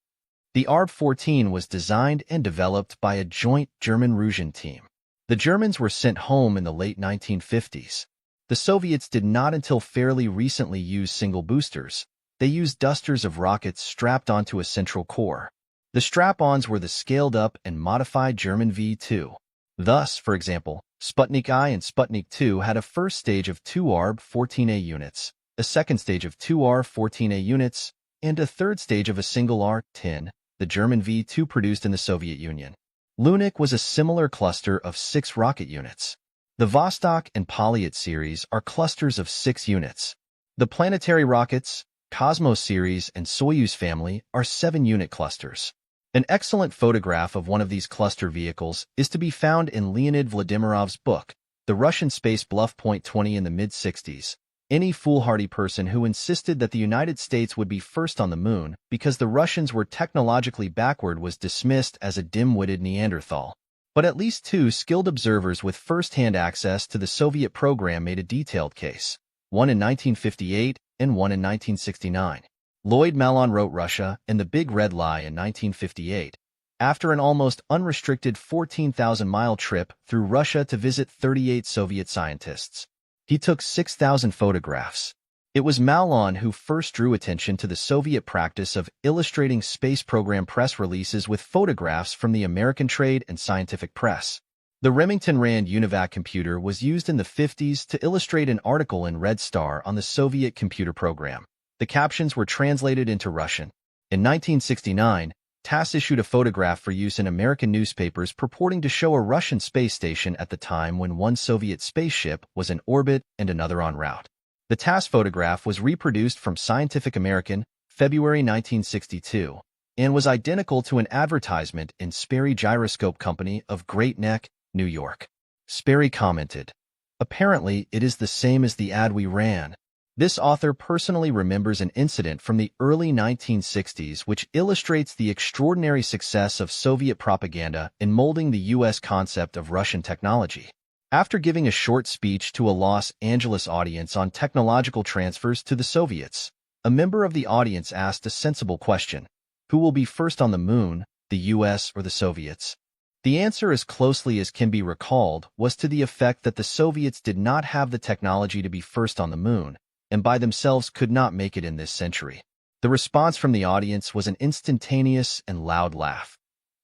The R-14 was designed and developed by a joint German-Russian team. The Germans were sent home in the late 1950s. The Soviets did not until fairly recently use single boosters. They used dusters of rockets strapped onto a central core. The strap-ons were the scaled-up and modified German V-2. Thus, for example, Sputnik I and Sputnik II had a first stage of 2 R-14A units, a second stage of 2 R-14A units, and a third stage of a single R-10, the German V-2 produced in the Soviet Union. Lunik was a similar cluster of 6 rocket units. The Vostok and Polyet series are clusters of 6 units. The planetary rockets, Cosmos series, and Soyuz family are 7-unit clusters. An excellent photograph of one of these cluster vehicles is to be found in Leonid Vladimirov's book, The Russian Space Bluff. 20 in the mid-60s. Any foolhardy person who insisted that the United States would be first on the moon because the Russians were technologically backward was dismissed as a dim-witted Neanderthal. But at least 2 skilled observers with first-hand access to the Soviet program made a detailed case, one in 1958 and one in 1969. Lloyd Malon wrote Russia and the Big Red Lie in 1958, after an almost unrestricted 14,000-mile trip through Russia to visit 38 Soviet scientists. He took 6,000 photographs. It was Malon who first drew attention to the Soviet practice of illustrating space program press releases with photographs from the American trade and scientific press. The Remington Rand UNIVAC computer was used in the 50s to illustrate an article in Red Star on the Soviet computer program. The captions were translated into Russian. In 1969, TASS issued a photograph for use in American newspapers purporting to show a Russian space station at the time when one Soviet spaceship was in orbit and another en route. The TASS photograph was reproduced from Scientific American, February 1962, and was identical to an advertisement in Sperry Gyroscope Company of Great Neck, New York. Sperry commented, "Apparently, it is the same as the ad we ran." This author personally remembers an incident from the early 1960s which illustrates the extraordinary success of Soviet propaganda in molding the U.S. concept of Russian technology. After giving a short speech to a Los Angeles audience on technological transfers to the Soviets, a member of the audience asked a sensible question: who will be first on the moon, the U.S. or the Soviets? The answer, as closely as can be recalled, was to the effect that the Soviets did not have the technology to be first on the moon, and by themselves could not make it in this century. The response from the audience was an instantaneous and loud laugh.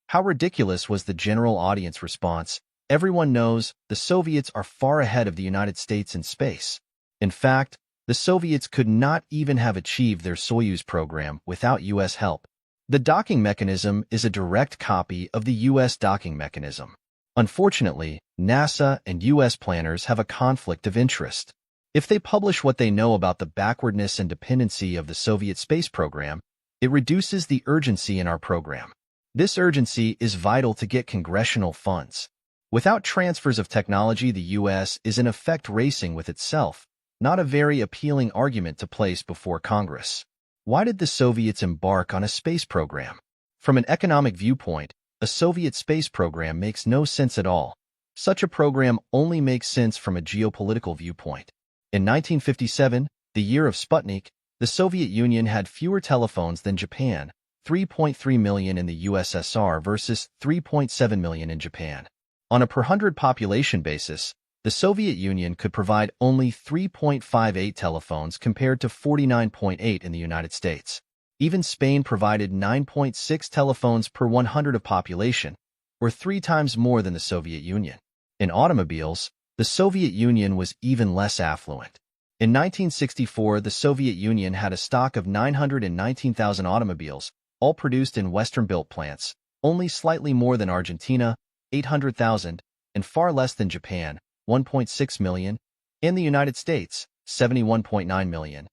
How ridiculous was the general audience response? Everyone knows the Soviets are far ahead of the United States in space. In fact, the Soviets could not even have achieved their Soyuz program without U.S. help. The docking mechanism is a direct copy of the U.S. docking mechanism. Unfortunately, NASA and U.S. planners have a conflict of interest. If they publish what they know about the backwardness and dependency of the Soviet space program, it reduces the urgency in our program. This urgency is vital to get congressional funds. Without transfers of technology, the U.S. is in effect racing with itself, not a very appealing argument to place before Congress. Why did the Soviets embark on a space program? From an economic viewpoint, a Soviet space program makes no sense at all. Such a program only makes sense from a geopolitical viewpoint. In 1957, the year of Sputnik, the Soviet Union had fewer telephones than Japan, 3.3 million in the USSR versus 3.7 million in Japan. On a per-100 population basis, the Soviet Union could provide only 3.58 telephones compared to 49.8 in the United States. Even Spain provided 9.6 telephones per 100 of population, or 3 times more than the Soviet Union. In automobiles, the Soviet Union was even less affluent. In 1964, the Soviet Union had a stock of 919,000 automobiles, all produced in Western-built plants, only slightly more than Argentina, 800,000, and far less than Japan, 1.6 million, and the United States, 71.9 million.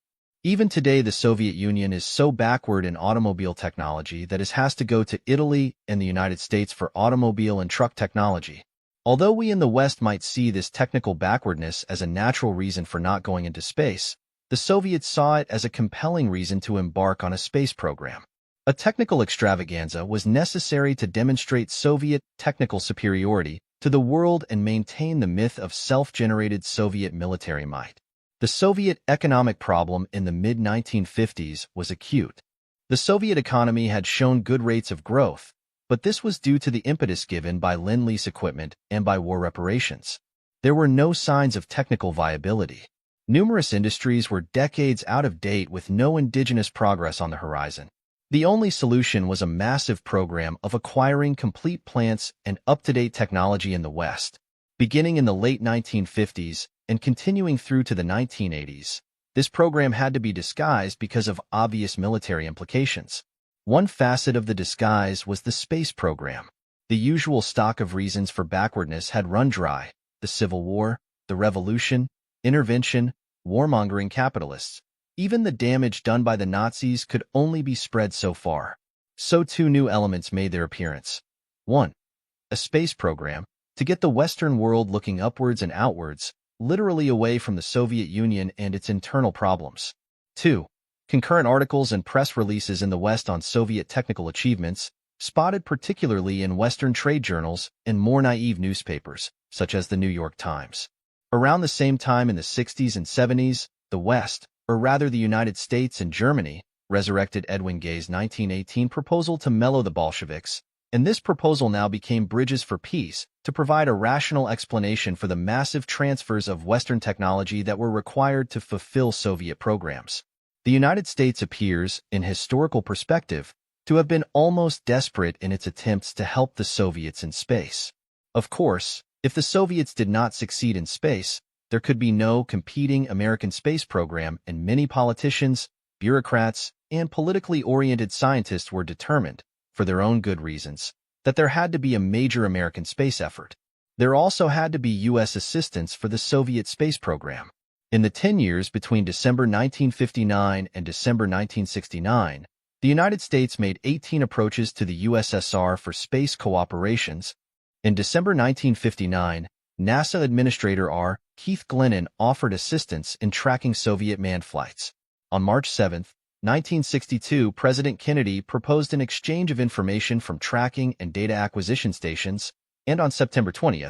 Even today, the Soviet Union is so backward in automobile technology that it has to go to Italy and the United States for automobile and truck technology. Although we in the West might see this technical backwardness as a natural reason for not going into space, the Soviets saw it as a compelling reason to embark on a space program. A technical extravaganza was necessary to demonstrate Soviet technical superiority to the world and maintain the myth of self-generated Soviet military might. The Soviet economic problem in the mid-1950s was acute. The Soviet economy had shown good rates of growth, but this was due to the impetus given by Lend-Lease equipment and by war reparations. There were no signs of technical viability. Numerous industries were decades out of date with no indigenous progress on the horizon. The only solution was a massive program of acquiring complete plants and up-to-date technology in the West. Beginning in the late 1950s and continuing through to the 1980s, this program had to be disguised because of obvious military implications. One facet of the disguise was the space program. The usual stock of reasons for backwardness had run dry: the Civil War, the Revolution, intervention, warmongering capitalists. Even the damage done by the Nazis could only be spread so far. So two new elements made their appearance. 1. A space program, to get the Western world looking upwards and outwards, literally away from the Soviet Union and its internal problems. 2. Concurrent articles and press releases in the West on Soviet technical achievements, spotted particularly in Western trade journals and more naive newspapers, such as the New York Times. Around the same time in the 60s and 70s, the West, or rather the United States and Germany, resurrected Edwin Gay's 1918 proposal to mellow the Bolsheviks, and this proposal now became Bridges for Peace to provide a rational explanation for the massive transfers of Western technology that were required to fulfill Soviet programs. The United States appears, in historical perspective, to have been almost desperate in its attempts to help the Soviets in space. Of course, if the Soviets did not succeed in space, there could be no competing American space program, and many politicians, bureaucrats, and politically oriented scientists were determined, for their own good reasons, that there had to be a major American space effort. There also had to be U.S. assistance for the Soviet space program. In the 10 years between December 1959 and December 1969, the United States made 18 approaches to the USSR for space cooperations. In December 1959, NASA Administrator R. Keith Glennon offered assistance in tracking Soviet manned flights. On March 7, 1962, President Kennedy proposed an exchange of information from tracking and data acquisition stations, and on September 20,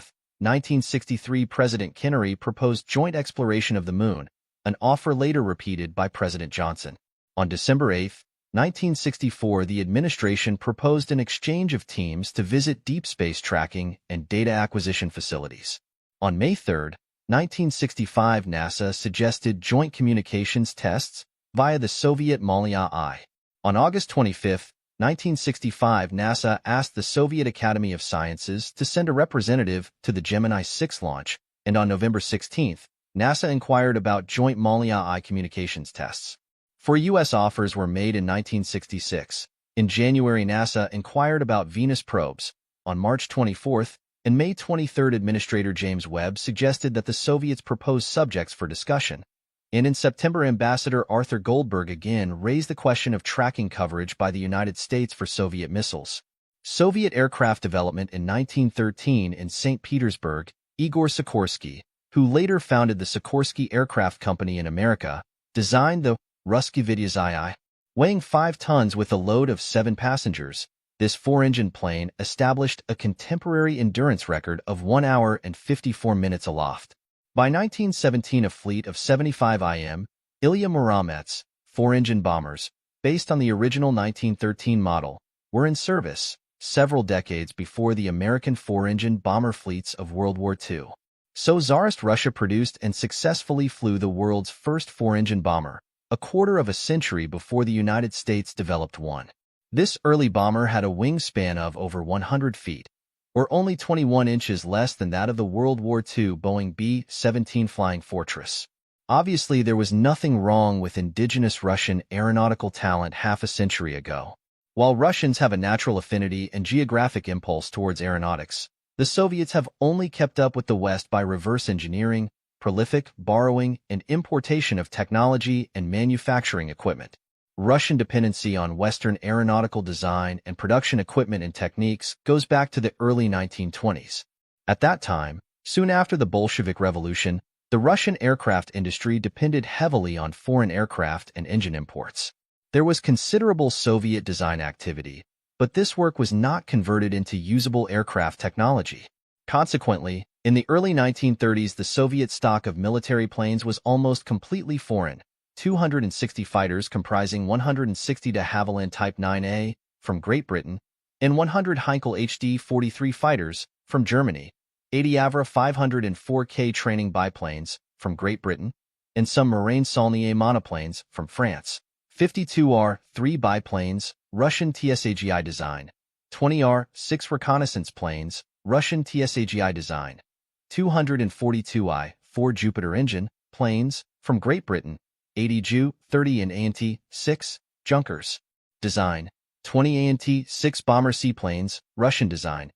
1963, President Kennedy proposed joint exploration of the Moon, an offer later repeated by President Johnson. On December 8, 1964, the administration proposed an exchange of teams to visit deep space tracking and data acquisition facilities. On May 3, 1965, NASA suggested joint communications tests via the Soviet Malaya I. On August 25, 1965, NASA asked the Soviet Academy of Sciences to send a representative to the Gemini 6 launch, and on November 16, NASA inquired about joint Malaya I communications tests. 4 U.S. offers were made in 1966. In January, NASA inquired about Venus probes. On March 24 and May 23, Administrator James Webb suggested that the Soviets propose subjects for discussion. And in September, Ambassador Arthur Goldberg again raised the question of tracking coverage by the United States for Soviet missiles. Soviet aircraft development in 1913 in St. Petersburg, Igor Sikorsky, who later founded the Sikorsky Aircraft Company in America, designed the Ruski Vidyazai, weighing 5 tons with a load of 7 passengers. This 4-engine plane established a contemporary endurance record of 1 hour and 54 minutes aloft. By 1917, a fleet of 75 IM, Ilya Muromets, 4-engine bombers, based on the original 1913 model, were in service, several decades before the American 4-engine bomber fleets of World War II. So Tsarist Russia produced and successfully flew the world's first 4-engine bomber, a quarter of a century before the United States developed one. This early bomber had a wingspan of over 100 feet, or only 21 inches less than that of the World War II Boeing B-17 Flying Fortress. Obviously, there was nothing wrong with indigenous Russian aeronautical talent half a century ago. While Russians have a natural affinity and geographic impulse towards aeronautics, The Soviets have only kept up with the West by reverse engineering, prolific borrowing, and importation of technology and manufacturing equipment. Russian dependency on Western aeronautical design and production equipment and techniques goes back to the early 1920s. At that time, soon after the Bolshevik Revolution, the Russian aircraft industry depended heavily on foreign aircraft and engine imports. There was considerable Soviet design activity, but this work was not converted into usable aircraft technology. Consequently, in the early 1930s, the Soviet stock of military planes was almost completely foreign, 260 fighters comprising 160 de Havilland Type 9A from Great Britain and 100 Heinkel HD-43 fighters from Germany, 80 Avro 504K training biplanes from Great Britain, and some Morane-Saulnier monoplanes from France, 52 R-3 biplanes, Russian TSAGI design, 20 R-6 reconnaissance planes, Russian TSAGI design, 242 I-4 Jupiter engine planes from Great Britain, 80 Ju-30 and ANT-6 Junkers design, 20 ANT-6 bomber seaplanes, Russian design,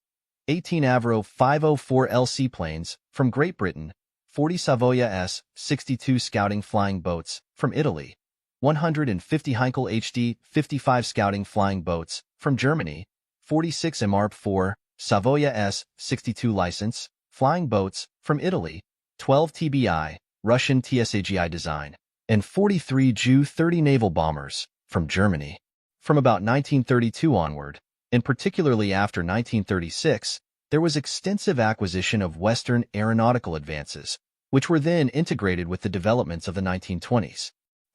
18 Avro 504L seaplanes from Great Britain, 40 Savoia S-62 scouting flying boats from Italy, 150 Heinkel HD-55 scouting flying boats from Germany, 46 MRP-4 Savoia S-62 license flying boats from Italy, 12 TBI Russian TSAGI design, and 43 Ju-30 naval bombers from Germany. From about 1932 onward, and particularly after 1936, there was extensive acquisition of Western aeronautical advances, which were then integrated with the developments of the 1920s.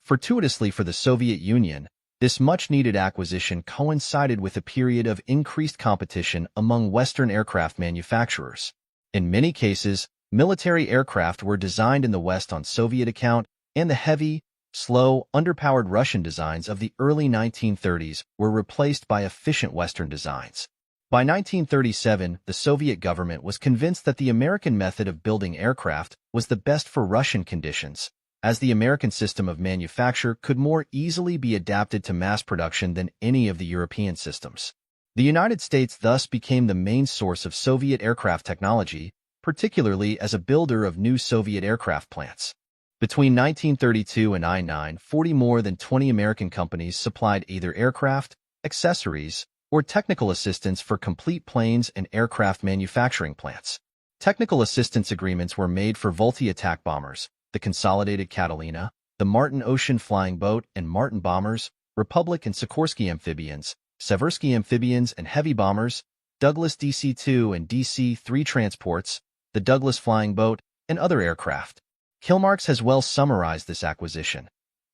Fortuitously for the Soviet Union, this much-needed acquisition coincided with a period of increased competition among Western aircraft manufacturers. In many cases, military aircraft were designed in the West on Soviet account, and the heavy, slow, underpowered Russian designs of the early 1930s were replaced by efficient Western designs. By 1937, the Soviet government was convinced that the American method of building aircraft was the best for Russian conditions, as the American system of manufacture could more easily be adapted to mass production than any of the European systems. The United States thus became the main source of Soviet aircraft technology, particularly as a builder of new Soviet aircraft plants. Between 1932 and I-940, more than 20 American companies supplied either aircraft, accessories, or technical assistance for complete planes and aircraft manufacturing plants. Technical assistance agreements were made for Vultee attack bombers, the Consolidated Catalina, the Martin ocean flying boat and Martin bombers, Republic and Sikorsky amphibians, Seversky amphibians and heavy bombers, Douglas DC-2 and DC-3 transports, the Douglas flying boat, and other aircraft. Kilmarx has well summarized this acquisition.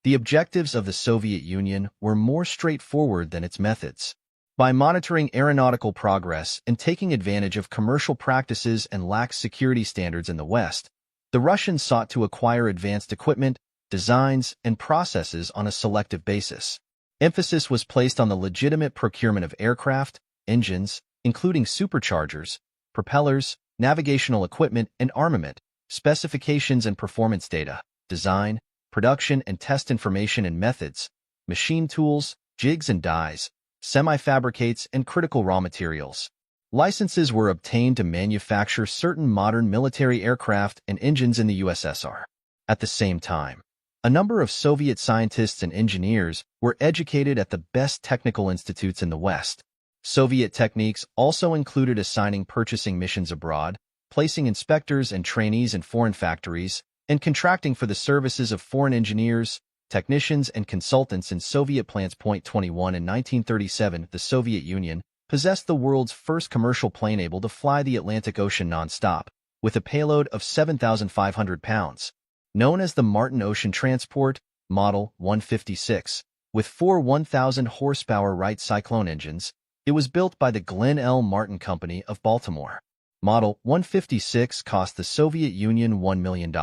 The objectives of the Soviet Union were more straightforward than its methods. By monitoring aeronautical progress and taking advantage of commercial practices and lax security standards in the West, the Russians sought to acquire advanced equipment, designs, and processes on a selective basis. Emphasis was placed on the legitimate procurement of aircraft, engines, including superchargers, propellers, navigational equipment, and armament, specifications and performance data, design, production and test information and methods, machine tools, jigs and dies, semi-fabricates, and critical raw materials. Licenses were obtained to manufacture certain modern military aircraft and engines in the USSR. At the same time, a number of Soviet scientists and engineers were educated at the best technical institutes in the West. Soviet techniques also included assigning purchasing missions abroad, placing inspectors and trainees in foreign factories, and contracting for the services of foreign engineers, technicians, and consultants in Soviet plants. 21 In 1937, the Soviet Union possessed the world's first commercial plane able to fly the Atlantic Ocean non-stop, with a payload of 7,500 pounds. Known as the Martin Ocean Transport, Model 156, with four 1,000-horsepower Wright Cyclone engines, it was built by the Glenn L. Martin Company of Baltimore. Model 156 cost the Soviet Union $1 million.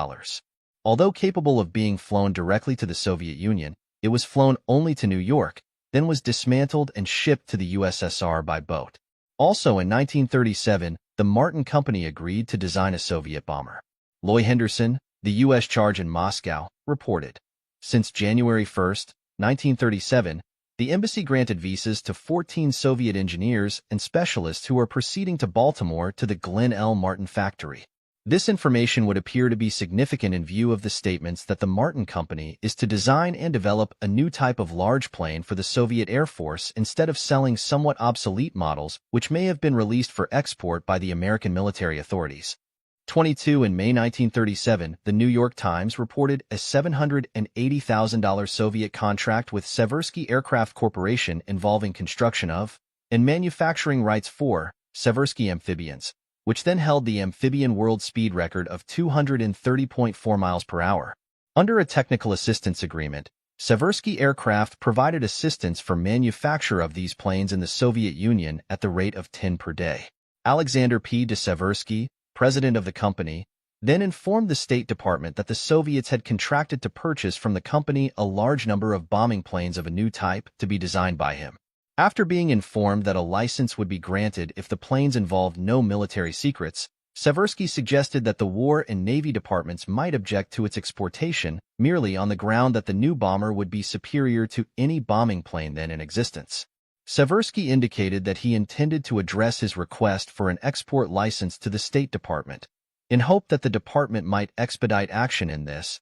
Although capable of being flown directly to the Soviet Union, it was flown only to New York, then was dismantled and shipped to the USSR by boat. Also in 1937, the Martin Company agreed to design a Soviet bomber. Loy Henderson, the U.S. charge in Moscow, reported. Since January 1, 1937, The embassy granted visas to 14 Soviet engineers and specialists who are proceeding to Baltimore to the Glenn L. Martin factory. This information would appear to be significant in view of the statements that the Martin Company is to design and develop a new type of large plane for the Soviet Air Force instead of selling somewhat obsolete models which may have been released for export by the American military authorities. 22 In May 1937, the New York Times reported a $780,000 Soviet contract with Seversky Aircraft Corporation involving construction of and manufacturing rights for Seversky amphibians, which then held the amphibian world speed record of 230.4 miles per hour. Under a technical assistance agreement, Seversky Aircraft provided assistance for manufacture of these planes in the Soviet Union at the rate of 10 per day. Alexander P. de Seversky, president of the company, then informed the State Department that the Soviets had contracted to purchase from the company a large number of bombing planes of a new type to be designed by him. After being informed that a license would be granted if the planes involved no military secrets, Seversky suggested that the War and Navy departments might object to its exportation merely on the ground that the new bomber would be superior to any bombing plane then in existence. Seversky indicated that he intended to address his request for an export license to the State Department, in hope that the department might expedite action in this.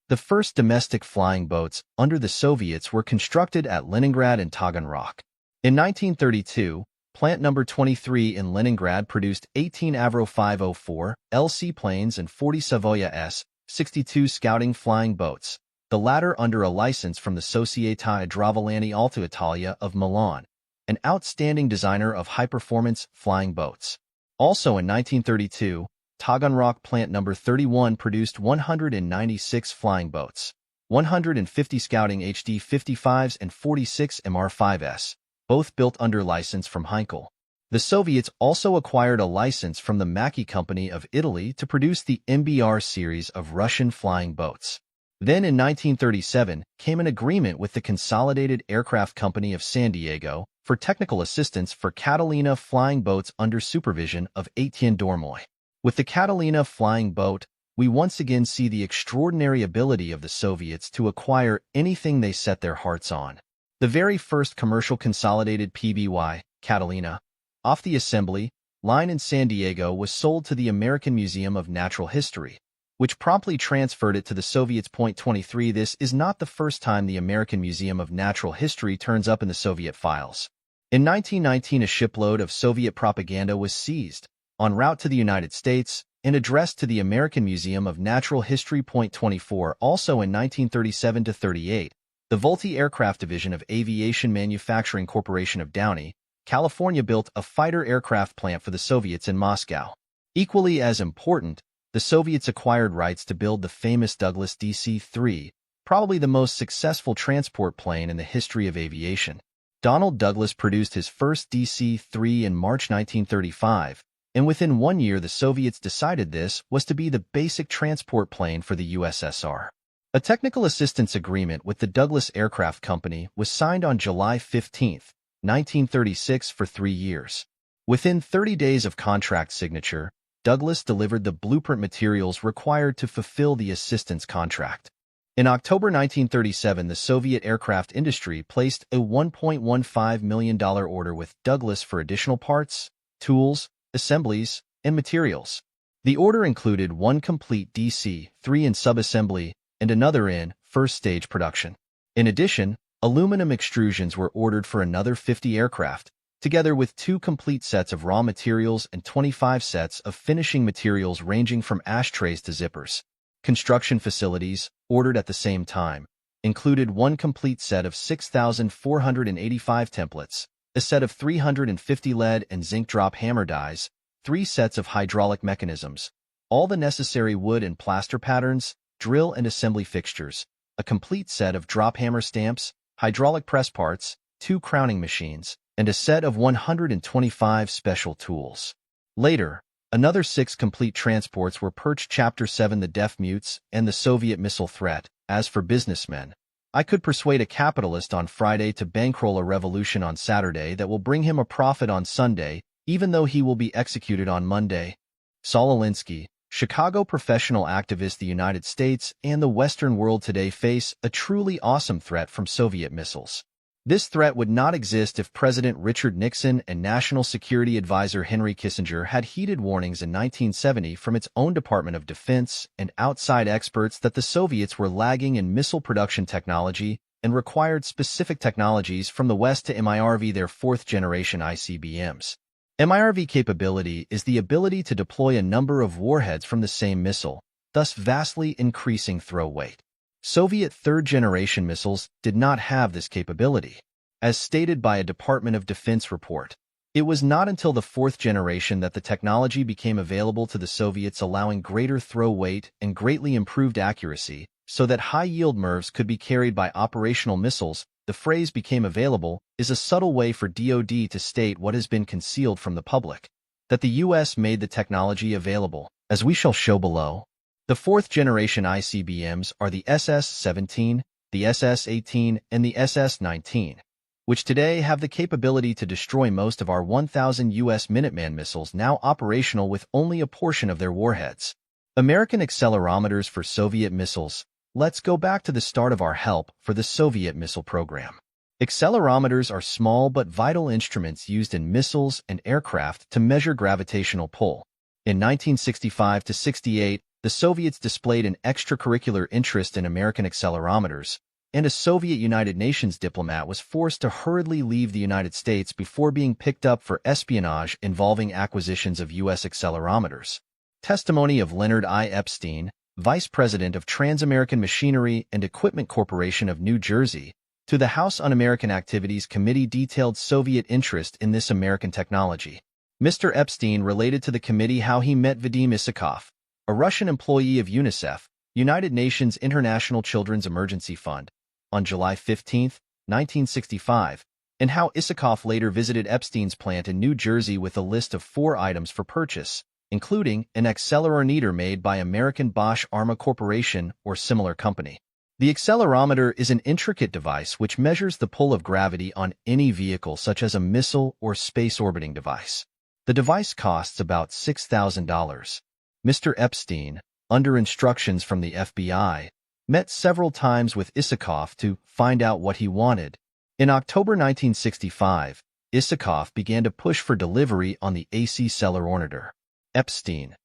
The first domestic flying boats under the Soviets were constructed at Leningrad and Taganrog. In 1932, Plant No. 23 in Leningrad produced 18 Avro 504 LC planes and 40 Savoia S-62 scouting flying boats, the latter under a license from the Società Idrovolani Alta Italia of Milan, an outstanding designer of high-performance flying boats. Also in 1932, Taganrog Plant No. 31 produced 196 flying boats, 150 Scouting HD-55s and 46 MR-5s, both built under license from Heinkel. The Soviets also acquired a license from the Macchi Company of Italy to produce the MBR series of Russian flying boats. Then in 1937 came an agreement with the Consolidated Aircraft Company of San Diego for technical assistance for Catalina flying boats under supervision of Etienne Dormoy. With the Catalina flying boat, we once again see the extraordinary ability of the Soviets to acquire anything they set their hearts on. The very first commercial consolidated PBY, Catalina, off the assembly line in San Diego was sold to the American Museum of Natural History, which promptly transferred it to the Soviets. 23 This is not the first time the American Museum of Natural History turns up in the Soviet files. In 1919, a shipload of Soviet propaganda was seized, en route to the United States, and addressed to the American Museum of Natural History. 24 Also in 1937-38, the Volti Aircraft Division of Aviation Manufacturing Corporation of Downey, California built a fighter aircraft plant for the Soviets in Moscow. Equally as important, the Soviets acquired rights to build the famous Douglas DC-3, probably the most successful transport plane in the history of aviation. Donald Douglas produced his first DC-3 in March 1935, and within 1 year the Soviets decided this was to be the basic transport plane for the USSR. A technical assistance agreement with the Douglas Aircraft Company was signed on July 15, 1936 for 3 years. Within 30 days of contract signature, Douglas delivered the blueprint materials required to fulfill the assistance contract. In October 1937, the Soviet aircraft industry placed a $1.15 million order with Douglas for additional parts, tools, assemblies, and materials. The order included one complete DC-3 in subassembly and another in first-stage production. In addition, aluminum extrusions were ordered for another 50 aircraft, together with 2 complete sets of raw materials and 25 sets of finishing materials ranging from ashtrays to zippers. Construction facilities, ordered at the same time, included one complete set of 6,485 templates, a set of 350 lead and zinc drop hammer dies, 3 sets of hydraulic mechanisms, all the necessary wood and plaster patterns, drill and assembly fixtures, a complete set of drop hammer stamps, hydraulic press parts, 2 crowning machines, and a set of 125 special tools. Later, another 6 complete transports were purchased. Chapter 7 The Deaf Mutes and the Soviet Missile Threat. As for businessmen, I could persuade a capitalist on Friday to bankroll a revolution on Saturday that will bring him a profit on Sunday, even though he will be executed on Monday. Saul Alinsky, Chicago professional activist. The United States and the Western world today face a truly awesome threat from Soviet missiles. This threat would not exist if President Richard Nixon and National Security Advisor Henry Kissinger had heeded warnings in 1970 from its own Department of Defense and outside experts that the Soviets were lagging in missile production technology and required specific technologies from the West to MIRV their fourth-generation ICBMs. MIRV capability is the ability to deploy a number of warheads from the same missile, thus vastly increasing throw weight. Soviet third-generation missiles did not have this capability. As stated by a Department of Defense report, it was not until the fourth generation that the technology became available to the Soviets, allowing greater throw weight and greatly improved accuracy, so that high-yield MIRVs could be carried by operational missiles. The phrase "became available" is a subtle way for DoD to state what has been concealed from the public, that the U.S. made the technology available, as we shall show below. The fourth-generation ICBMs are the SS-17, the SS-18, and the SS-19, which today have the capability to destroy most of our 1,000 U.S. Minuteman missiles, now operational with only a portion of their warheads. American accelerometers for Soviet missiles. Let's go back to the start of our help for the Soviet missile program. Accelerometers are small but vital instruments used in missiles and aircraft to measure gravitational pull. In 1965 to 68, the Soviets displayed an extracurricular interest in American accelerometers, and a Soviet United Nations diplomat was forced to hurriedly leave the United States before being picked up for espionage involving acquisitions of U.S. accelerometers. Testimony of Leonard I. Epstein, Vice President of Transamerican Machinery and Equipment Corporation of New Jersey, to the House Un-American Activities Committee detailed Soviet interest in this American technology. Mr. Epstein related to the committee how he met Vadim Isakov, a Russian employee of UNICEF, United Nations International Children's Emergency Fund, on July 15, 1965, and how Isakov later visited Epstein's plant in New Jersey with a list of 4 items for purchase, including an accelerometer made by American Bosch Arma Corporation or similar company. The accelerometer is an intricate device which measures the pull of gravity on any vehicle such as a missile or space orbiting device. The device costs about $6,000. Mr. Epstein, under instructions from the FBI, met several times with Isakov to find out what he wanted. In October 1965, Isakov began to push for delivery on the accelerometer. Epstein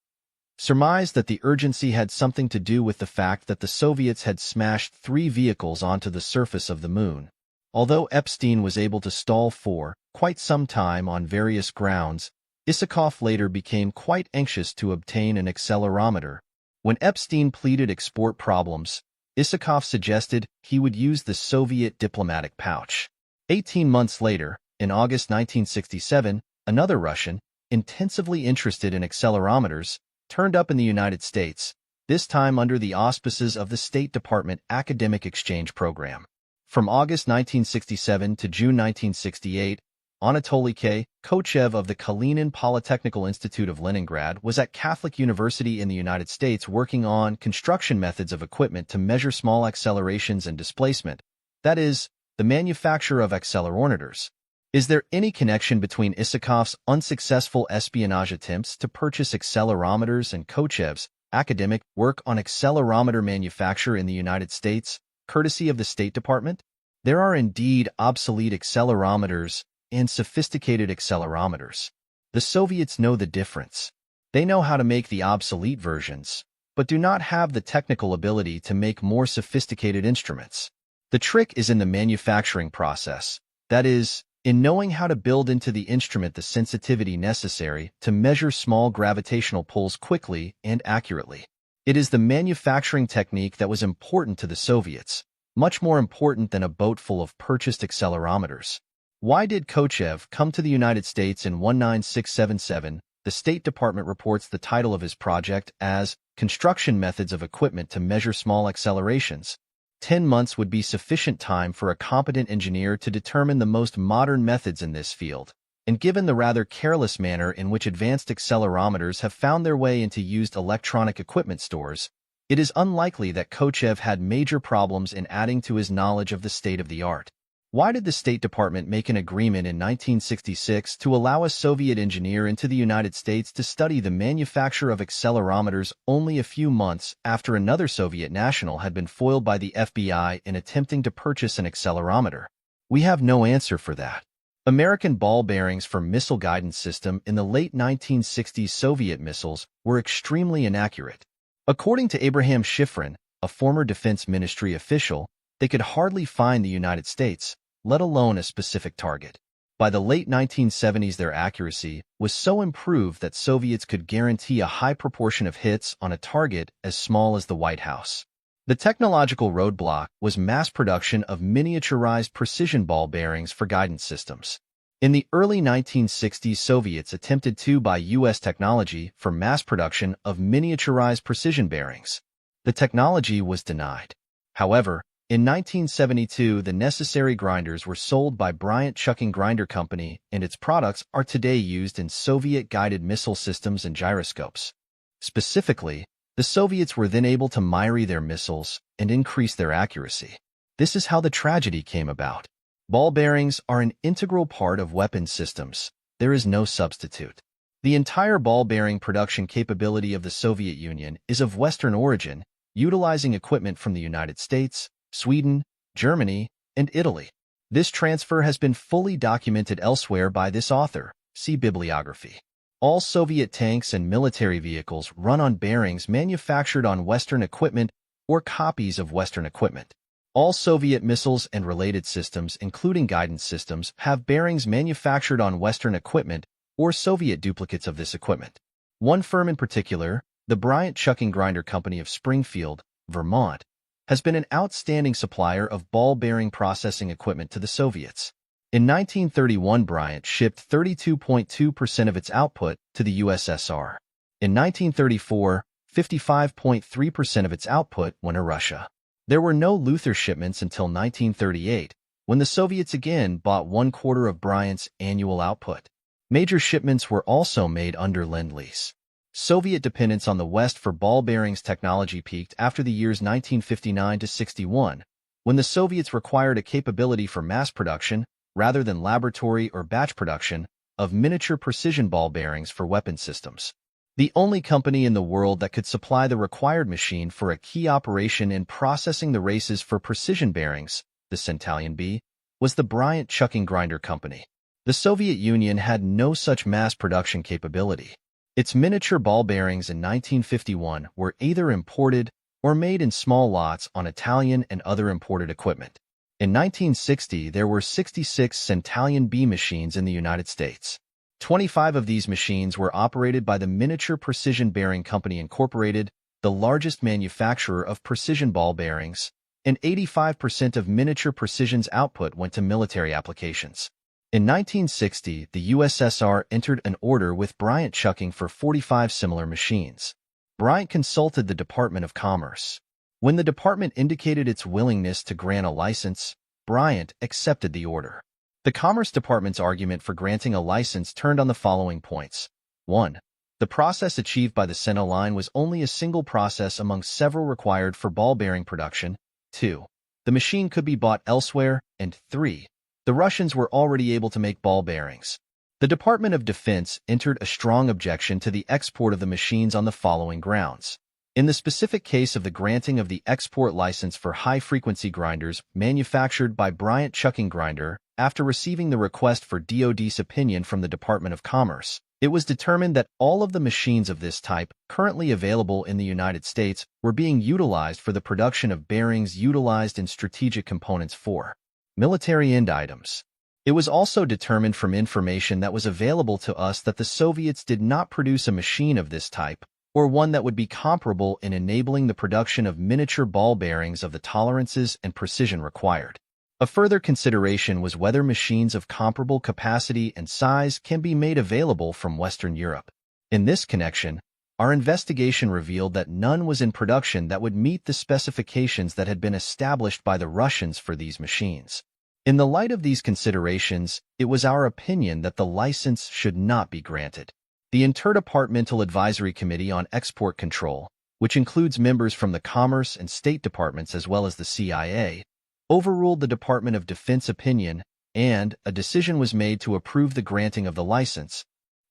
surmised that the urgency had something to do with the fact that the Soviets had smashed 3 vehicles onto the surface of the moon. Although Epstein was able to stall for quite some time on various grounds, Isakov later became quite anxious to obtain an accelerometer. When Epstein pleaded export problems, Isakov suggested he would use the Soviet diplomatic pouch. 18 months later, in August 1967, another Russian, intensively interested in accelerometers, turned up in the United States, this time under the auspices of the State Department Academic Exchange Program. From August 1967 to June 1968, Anatoly K. Kochev of the Kalinin Polytechnical Institute of Leningrad was at Catholic University in the United States working on construction methods of equipment to measure small accelerations and displacement, that is, the manufacture of accelerometers. Is there any connection between Isakov's unsuccessful espionage attempts to purchase accelerometers and Kochev's academic work on accelerometer manufacture in the United States, courtesy of the State Department? There are indeed obsolete accelerometers and sophisticated accelerometers. The Soviets know the difference. They know how to make the obsolete versions, but do not have the technical ability to make more sophisticated instruments. The trick is in the manufacturing process, that is, in knowing how to build into the instrument the sensitivity necessary to measure small gravitational pulls quickly and accurately. It is the manufacturing technique that was important to the Soviets, much more important than a boat full of purchased accelerometers. Why did Kochev come to the United States in 19677? The State Department reports the title of his project as Construction Methods of Equipment to Measure Small Accelerations. 10 months would be sufficient time for a competent engineer to determine the most modern methods in this field, and given the rather careless manner in which advanced accelerometers have found their way into used electronic equipment stores, it is unlikely that Kochev had major problems in adding to his knowledge of the state-of-the-art. Why did the State Department make an agreement in 1966 to allow a Soviet engineer into the United States to study the manufacture of accelerometers only a few months after another Soviet national had been foiled by the FBI in attempting to purchase an accelerometer? We have no answer for that. American ball bearings for missile guidance system in the late 1960s Soviet missiles were extremely inaccurate. According to Abraham Shifrin, a former Defense Ministry official, they could hardly find the United States, let alone a specific target. By the late 1970s, their accuracy was so improved that Soviets could guarantee a high proportion of hits on a target as small as the White House. The technological roadblock was mass production of miniaturized precision ball bearings for guidance systems. In the early 1960s, Soviets attempted to buy U.S. technology for mass production of miniaturized precision bearings. The technology was denied. However, in 1972, the necessary grinders were sold by Bryant Chucking Grinder Company, and its products are today used in Soviet-guided missile systems and gyroscopes. Specifically, the Soviets were then able to mirror their missiles and increase their accuracy. This is how the tragedy came about. Ball bearings are an integral part of weapon systems. There is no substitute. The entire ball bearing production capability of the Soviet Union is of Western origin, utilizing equipment from the United States, Sweden, Germany, and Italy. This transfer has been fully documented elsewhere by this author. See bibliography. All Soviet tanks and military vehicles run on bearings manufactured on Western equipment or copies of Western equipment. All Soviet missiles and related systems, including guidance systems, have bearings manufactured on Western equipment or Soviet duplicates of this equipment. One firm in particular, the Bryant Chucking Grinder Company of Springfield, Vermont, has been an outstanding supplier of ball bearing processing equipment to the Soviets. In 1931, Bryant shipped 32.2% of its output to the USSR. In 1934, 55.3% of its output went to Russia. There were no Luther shipments until 1938, when the Soviets again bought 1/4 of Bryant's annual output. Major shipments were also made under Lend-Lease. Soviet dependence on the West for ball bearings technology peaked after the years 1959 to 61, when the Soviets required a capability for mass production, rather than laboratory or batch production, of miniature precision ball bearings for weapon systems. The only company in the world that could supply the required machine for a key operation in processing the races for precision bearings, the Centalion B, was the Bryant Chucking Grinder Company. The Soviet Union had no such mass production capability. Its miniature ball bearings in 1951 were either imported or made in small lots on Italian and other imported equipment. In 1960, there were 66 Centalion B machines in the United States. 25 of these machines were operated by the Miniature Precision Bearing Company Incorporated, the largest manufacturer of precision ball bearings, and 85% of Miniature Precision's output went to military applications. In 1960, the USSR entered an order with Bryant Chucking for 45 similar machines. Bryant consulted the Department of Commerce. When the department indicated its willingness to grant a license, Bryant accepted the order. The Commerce Department's argument for granting a license turned on the following points. 1. The process achieved by the Centalion was only a single process among several required for ball bearing production. 2. The machine could be bought elsewhere. And 3. The Russians were already able to make ball bearings. The Department of Defense entered a strong objection to the export of the machines on the following grounds. In the specific case of the granting of the export license for high-frequency grinders manufactured by Bryant Chucking Grinder, after receiving the request for DoD's opinion from the Department of Commerce, it was determined that all of the machines of this type currently available in the United States were being utilized for the production of bearings utilized in strategic components for military end items. It was also determined from information that was available to us that the Soviets did not produce a machine of this type, or one that would be comparable in enabling the production of miniature ball bearings of the tolerances and precision required. A further consideration was whether machines of comparable capacity and size can be made available from Western Europe. In this connection, our investigation revealed that none was in production that would meet the specifications that had been established by the Russians for these machines. In the light of these considerations, it was our opinion that the license should not be granted. The Interdepartmental Advisory Committee on Export Control, which includes members from the Commerce and State Departments as well as the CIA, overruled the Department of Defense opinion, and a decision was made to approve the granting of the license.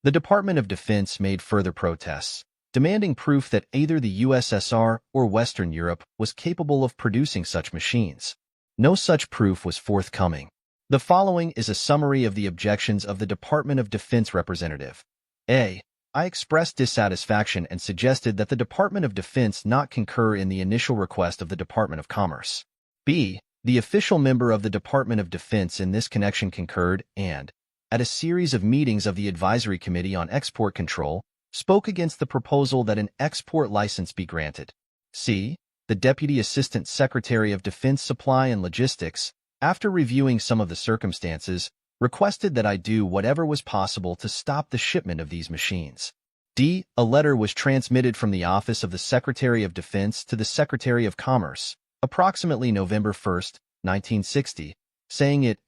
The Department of Defense made further protests, demanding proof that either the USSR or Western Europe was capable of producing such machines. No such proof was forthcoming. The following is a summary of the objections of the Department of Defense representative. A. I expressed dissatisfaction and suggested that the Department of Defense not concur in the initial request of the Department of Commerce. B. The official member of the Department of Defense in this connection concurred and, at a series of meetings of the Advisory Committee on Export Control, spoke against the proposal that an export license be granted. C. The Deputy Assistant Secretary of Defense Supply and Logistics, after reviewing some of the circumstances, requested that I do whatever was possible to stop the shipment of these machines. D. A letter was transmitted from the Office of the Secretary of Defense to the Secretary of Commerce, approximately November 1, 1960, saying it,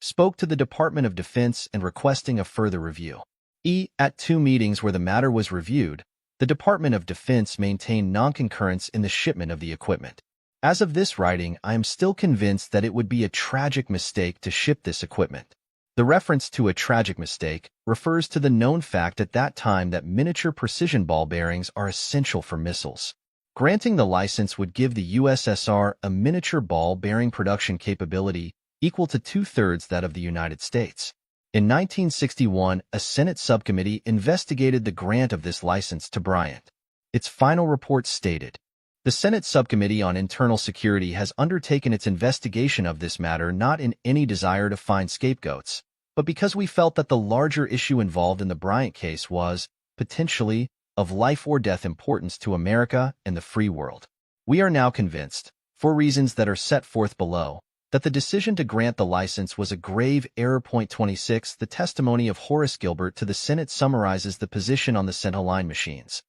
spoke to the Department of Defense and requesting a further review. E. At 2 meetings where the matter was reviewed, the Department of Defense maintained non-concurrence in the shipment of the equipment. As of this writing, I am still convinced that it would be a tragic mistake to ship this equipment. The reference to a tragic mistake refers to the known fact at that time that miniature precision ball bearings are essential for missiles. Granting the license would give the USSR a miniature ball bearing production capability equal to 2/3 that of the United States. In 1961, a Senate subcommittee investigated the grant of this license to Bryant. Its final report stated, "The Senate Subcommittee on Internal Security has undertaken its investigation of this matter not in any desire to find scapegoats, but because we felt that the larger issue involved in the Bryant case was, potentially, of life or death importance to America and the free world. We are now convinced, for reasons that are set forth below, that the decision to grant the license was a grave error. 26 The testimony of Horace Gilbert to the Senate summarizes the position on the Sentinel line machines.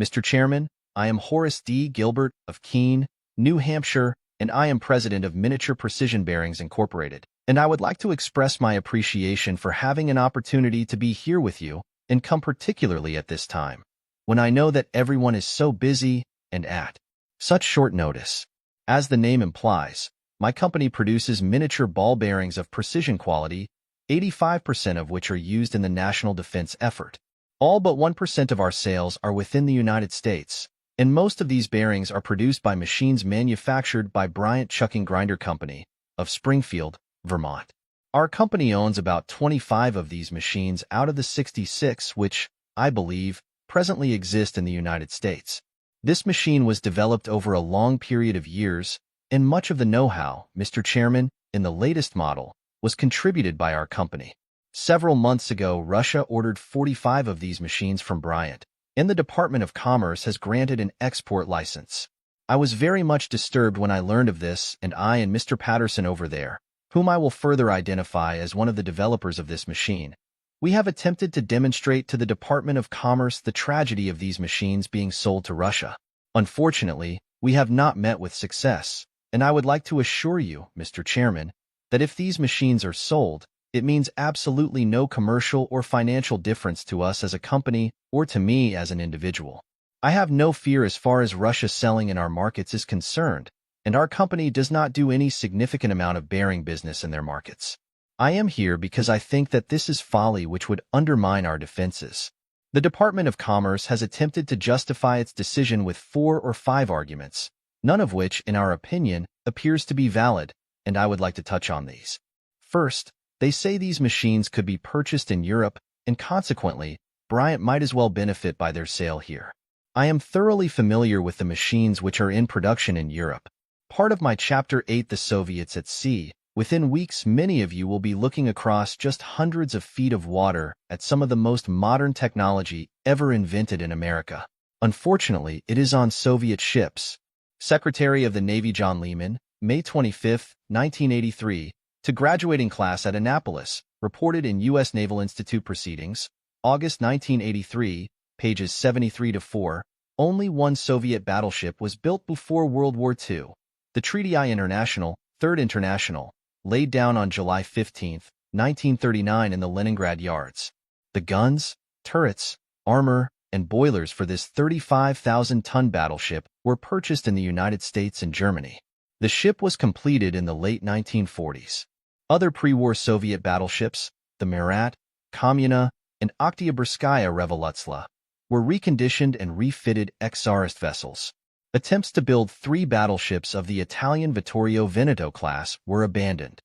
Mr. Chairman, I am Horace D. Gilbert of Keene, New Hampshire, and I am president of Miniature Precision Bearings Incorporated, and I would like to express my appreciation for having an opportunity to be here with you, and come particularly at this time, when I know that everyone is so busy and at such short notice. As the name implies, my company produces miniature ball bearings of precision quality, 85% of which are used in the national defense effort. All but 1% of our sales are within the United States, and most of these bearings are produced by machines manufactured by Bryant Chucking Grinder Company of Springfield, Vermont. Our company owns about 25 of these machines out of the 66 which, I believe, presently exist in the United States. This machine was developed over a long period of years, and much of the know-how, Mr. Chairman, in the latest model, was contributed by our company. Several months ago, Russia ordered 45 of these machines from Bryant, and the Department of Commerce has granted an export license. I was very much disturbed when I learned of this, and I and Mr. Patterson over there, whom I will further identify as one of the developers of this machine, we have attempted to demonstrate to the Department of Commerce the tragedy of these machines being sold to Russia. Unfortunately, we have not met with success, and I would like to assure you, Mr. Chairman, that if these machines are sold, it means absolutely no commercial or financial difference to us as a company or to me as an individual. I have no fear as far as Russia selling in our markets is concerned, and our company does not do any significant amount of bearing business in their markets. I am here because I think that this is folly which would undermine our defenses. The Department of Commerce has attempted to justify its decision with 4 or 5 arguments, none of which, in our opinion, appears to be valid, and I would like to touch on these. First, they say these machines could be purchased in Europe, and consequently, Bryant might as well benefit by their sale here. I am thoroughly familiar with the machines which are in production in Europe. Part of my Chapter 8, The Soviets at Sea. Within weeks, many of you will be looking across just hundreds of feet of water at some of the most modern technology ever invented in America. Unfortunately, it is on Soviet ships. Secretary of the Navy John Lehman, May 25, 1983, to graduating class at Annapolis, reported in U.S. Naval Institute Proceedings, August 1983, pages 73-4, only one Soviet battleship was built before World War II. The Treaty I International, 3rd International, laid down on July 15, 1939 in the Leningrad yards. The guns, turrets, armor, and boilers for this 35,000-ton battleship were purchased in the United States and Germany. The ship was completed in the late 1940s. Other pre-war Soviet battleships, the Marat, Kamyana, and Oktyabrskaya Revolutsla, were reconditioned and refitted ex-Tsarist vessels. Attempts to build 3 battleships of the Italian Vittorio Veneto class were abandoned.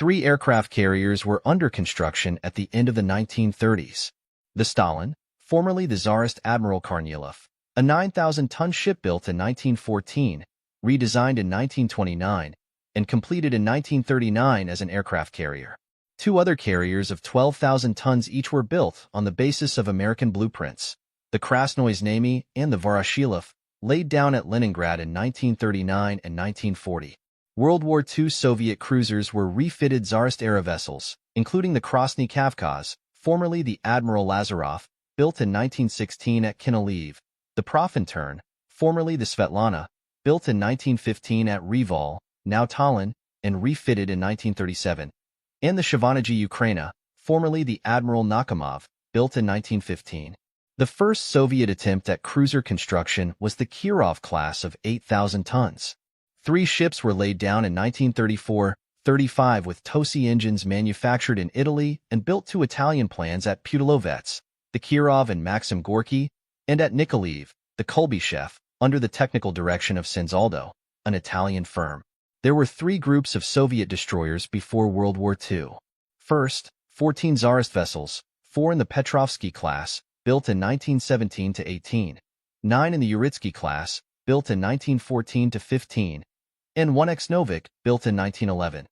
Three aircraft carriers were under construction at the end of the 1930s. The Stalin, formerly the Tsarist Admiral Kornilov, a 9,000-ton ship built in 1914, redesigned in 1929, and completed in 1939 as an aircraft carrier. Two other carriers of 12,000 tons each were built on the basis of American blueprints. The Krasnoye Znameny and the Voroshilov, laid down at Leningrad in 1939 and 1940. World War II Soviet cruisers were refitted Tsarist-era vessels, including the Krasny Kavkaz, formerly the Admiral Lazarov, built in 1916 at Kinelev, the Profintern, formerly the Svetlana, built in 1915 at Reval, now Tallinn, and refitted in 1937, and the Shevoniji Ukraina, formerly the Admiral Nakhimov, built in 1915. The first Soviet attempt at cruiser construction was the Kirov class of 8,000 tons. Three ships were laid down in 1934-35 with Tosi engines manufactured in Italy and built to Italian plans at Putelovets, the Kirov and Maxim Gorky, and at Nikolaev, the Kolbyshev, under the technical direction of Sinzaldo, an Italian firm. There were three groups of Soviet destroyers before World War II. First, 14 Tsarist vessels, 4 in the Petrovsky class, built in 1917-18, 9 in the Uritsky class, built in 1914-15, and 1 Exnovik, built in 1911.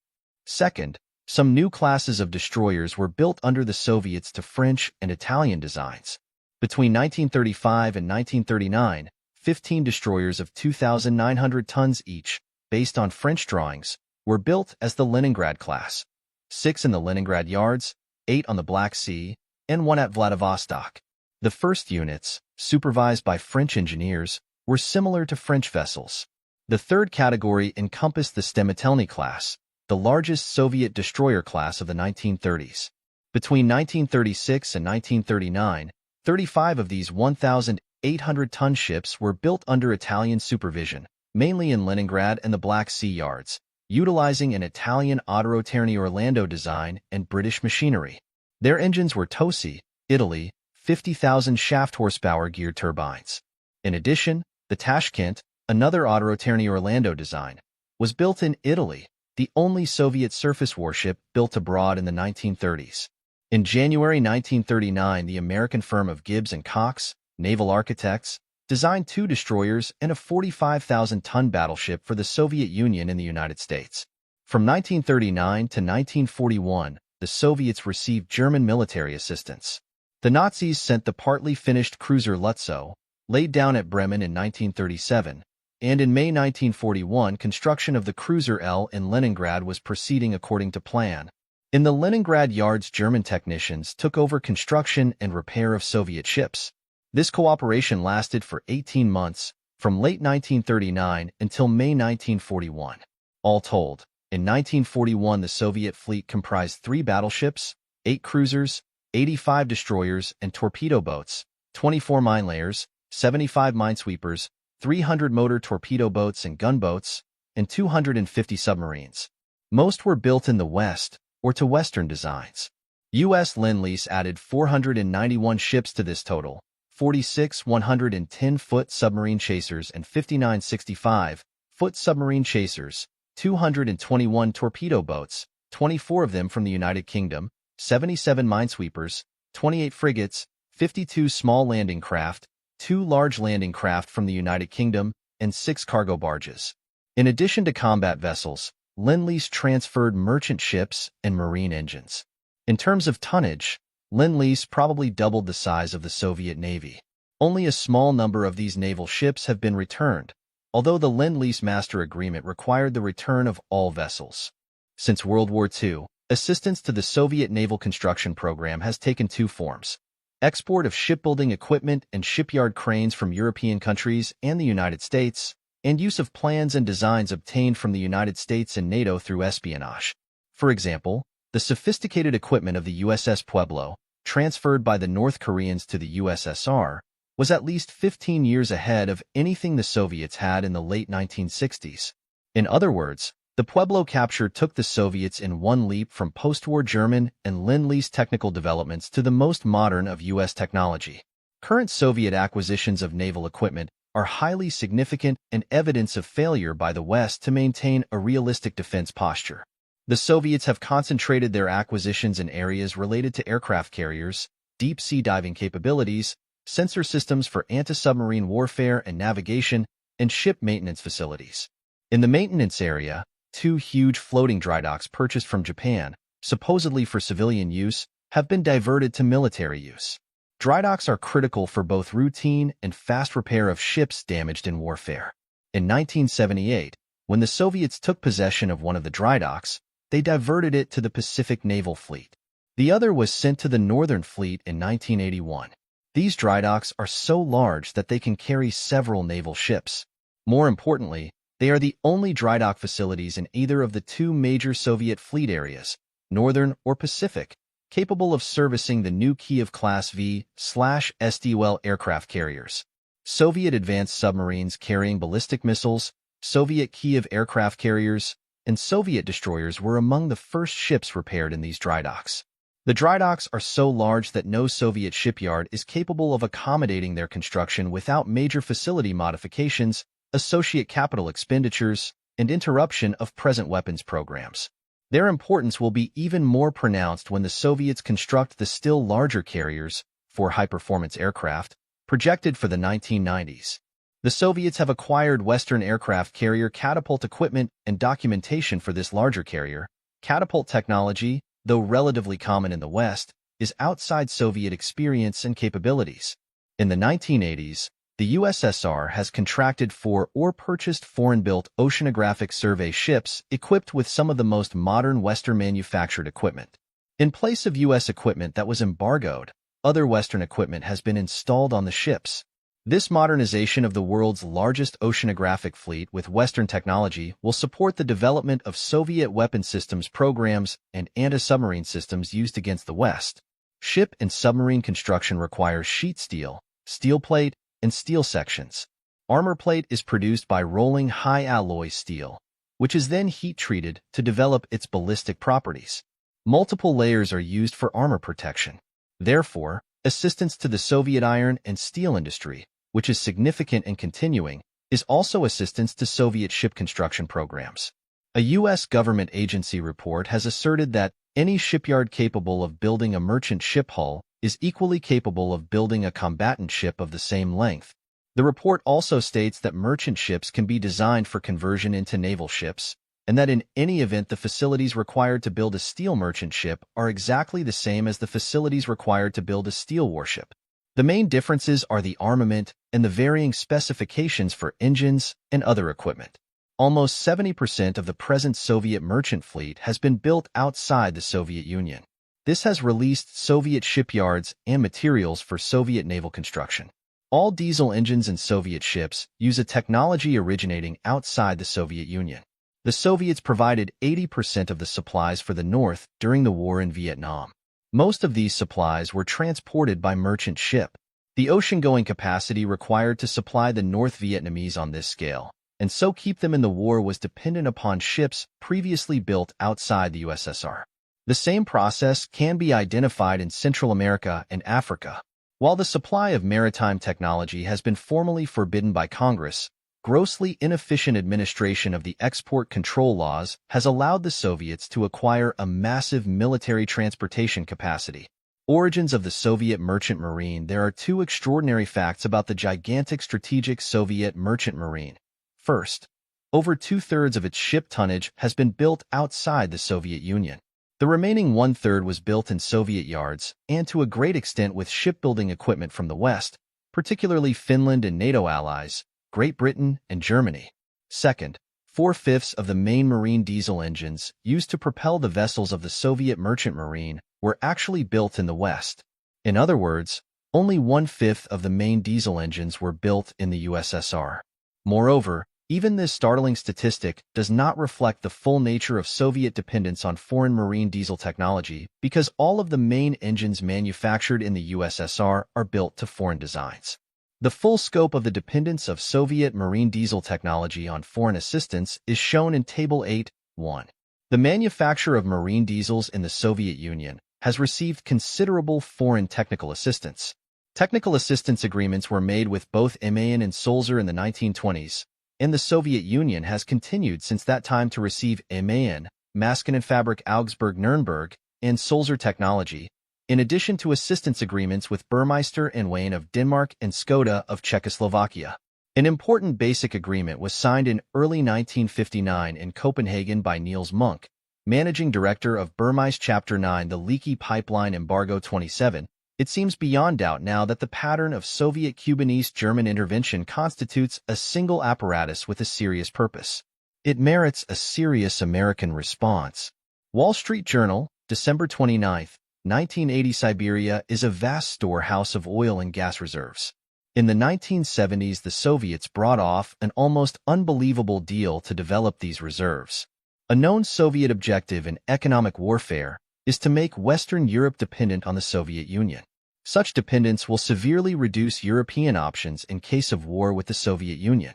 Second, some new classes of destroyers were built under the Soviets to French and Italian designs. Between 1935 and 1939, 15 destroyers of 2,900 tons each, based on French drawings, were built as the Leningrad class, 6 in the Leningrad yards, 8 on the Black Sea, and 1 at Vladivostok. The first units, supervised by French engineers, were similar to French vessels. The third category encompassed the Stemitelny class, the largest Soviet destroyer class of the 1930s. Between 1936 and 1939, 35 of these 1,800-ton ships were built under Italian supervision, mainly in Leningrad and the Black Sea yards, utilizing an Italian Otto Terni Orlando design and British machinery. Their engines were Tosi, Italy, 50,000 shaft horsepower geared turbines. In addition, the Tashkent, another Otto Terni Orlando design, was built in Italy, the only Soviet surface warship built abroad in the 1930s. In January 1939, the American firm of Gibbs & Cox, naval architects, designed 2 destroyers and a 45,000-ton battleship for the Soviet Union in the United States. From 1939 to 1941, the Soviets received German military assistance. The Nazis sent the partly finished cruiser Lutzow, laid down at Bremen in 1937, and in May 1941 construction of the cruiser L in Leningrad was proceeding according to plan. In the Leningrad yards, German technicians took over construction and repair of Soviet ships. This cooperation lasted for 18 months, from late 1939 until May 1941. All told, in 1941 the Soviet fleet comprised 3 battleships, 8 cruisers, 85 destroyers and torpedo boats, 24 minelayers, 75 minesweepers, 300 motor torpedo boats and gunboats, and 250 submarines. Most were built in the West or to Western designs. U.S. Lend-Lease added 491 ships to this total, 46 110-foot submarine chasers and 59 65-foot submarine chasers, 221 torpedo boats, 24 of them from the United Kingdom, 77 minesweepers, 28 frigates, 52 small landing craft, 2 large landing craft from the United Kingdom, and 6 cargo barges. In addition to combat vessels, Lend-Lease transferred merchant ships and marine engines. In terms of tonnage, Lend-Lease probably doubled the size of the Soviet Navy. Only a small number of these naval ships have been returned, although the Lend-Lease Master Agreement required the return of all vessels. Since World War II, assistance to the Soviet naval construction program has taken 2 forms: export of shipbuilding equipment and shipyard cranes from European countries and the United States, and use of plans and designs obtained from the United States and NATO through espionage. For example, the sophisticated equipment of the USS Pueblo, transferred by the North Koreans to the USSR, was at least 15 years ahead of anything the Soviets had in the late 1960s. In other words, the Pueblo capture took the Soviets in one leap from post-war German and Lend-Lease technical developments to the most modern of U.S. technology. Current Soviet acquisitions of naval equipment are highly significant and evidence of failure by the West to maintain a realistic defense posture. The Soviets have concentrated their acquisitions in areas related to aircraft carriers, deep-sea diving capabilities, sensor systems for anti-submarine warfare and navigation, and ship maintenance facilities. In the maintenance area, 2 huge floating dry docks purchased from Japan, supposedly for civilian use, have been diverted to military use. Dry docks are critical for both routine and fast repair of ships damaged in warfare. In 1978, when the Soviets took possession of one of the dry docks, they diverted it to the Pacific Naval Fleet. The other was sent to the Northern Fleet in 1981. These dry docks are so large that they can carry several naval ships. More importantly, they are the only dry dock facilities in either of the 2 major Soviet fleet areas, Northern or Pacific, capable of servicing the new Kiev-class V/SDL aircraft carriers. Soviet advanced submarines carrying ballistic missiles, Soviet Kiev aircraft carriers, and Soviet destroyers were among the first ships repaired in these dry docks. The dry docks are so large that no Soviet shipyard is capable of accommodating their construction without major facility modifications, associate capital expenditures, and interruption of present weapons programs. Their importance will be even more pronounced when the Soviets construct the still larger carriers for high-performance aircraft, projected for the 1990s. The Soviets have acquired Western aircraft carrier catapult equipment and documentation for this larger carrier. Catapult technology, though relatively common in the West, is outside Soviet experience and capabilities. In the 1980s, the USSR has contracted for or purchased foreign-built oceanographic survey ships equipped with some of the most modern Western-manufactured equipment. In place of U.S. equipment that was embargoed, other Western equipment has been installed on the ships. This modernization of the world's largest oceanographic fleet with Western technology will support the development of Soviet weapon systems programs and anti-submarine systems used against the West. Ship and submarine construction requires sheet steel, steel plate, and steel sections. Armor plate is produced by rolling high-alloy steel, which is then heat-treated to develop its ballistic properties. Multiple layers are used for armor protection. Therefore, assistance to the Soviet iron and steel industry, which is significant and continuing, is also assistance to Soviet ship construction programs. A U.S. government agency report has asserted that any shipyard capable of building a merchant ship hull is equally capable of building a combatant ship of the same length. The report also states that merchant ships can be designed for conversion into naval ships, and that in any event the facilities required to build a steel merchant ship are exactly the same as the facilities required to build a steel warship. The main differences are the armament and the varying specifications for engines and other equipment. Almost 70% of the present Soviet merchant fleet has been built outside the Soviet Union. This has released Soviet shipyards and materials for Soviet naval construction. All diesel engines in Soviet ships use a technology originating outside the Soviet Union. The Soviets provided 80% of the supplies for the North during the war in Vietnam. Most of these supplies were transported by merchant ship. The ocean-going capacity required to supply the North Vietnamese on this scale, and so keep them in the war, was dependent upon ships previously built outside the USSR. The same process can be identified in Central America and Africa. While the supply of maritime technology has been formally forbidden by Congress, grossly inefficient administration of the export control laws has allowed the Soviets to acquire a massive military transportation capacity. Origins of the Soviet merchant marine. There are 2 extraordinary facts about the gigantic strategic Soviet merchant marine. First, over 2/3 of its ship tonnage has been built outside the Soviet Union. The remaining 1/3 was built in Soviet yards, and to a great extent with shipbuilding equipment from the West, particularly Finland and NATO allies, Great Britain and Germany. Second, 4/5 of the main marine diesel engines used to propel the vessels of the Soviet merchant marine were actually built in the West. In other words, only 1/5 of the main diesel engines were built in the USSR. Moreover, even this startling statistic does not reflect the full nature of Soviet dependence on foreign marine diesel technology, because all of the main engines manufactured in the USSR are built to foreign designs. The full scope of the dependence of Soviet marine diesel technology on foreign assistance is shown in Table 8.1. The manufacture of marine diesels in the Soviet Union has received considerable foreign technical assistance. Technical assistance agreements were made with both MAN and Sulzer in the 1920s, and the Soviet Union has continued since that time to receive MAN, Maskinenfabrik Augsburg-Nürnberg, and Sulzer Technology, in addition to assistance agreements with Burmeister and Wain of Denmark and Skoda of Czechoslovakia. An important basic agreement was signed in early 1959 in Copenhagen by Niels Munk, managing director of Burmeister Chapter 9, the leaky pipeline embargo 27. It seems beyond doubt now that the pattern of Soviet-Cuban East German intervention constitutes a single apparatus with a serious purpose. It merits a serious American response. Wall Street Journal, December 29, 1980. Siberia is a vast storehouse of oil and gas reserves. In the 1970s, the Soviets brought off an almost unbelievable deal to develop these reserves. A known Soviet objective in economic warfare is to make Western Europe dependent on the Soviet Union. Such dependence will severely reduce European options in case of war with the Soviet Union.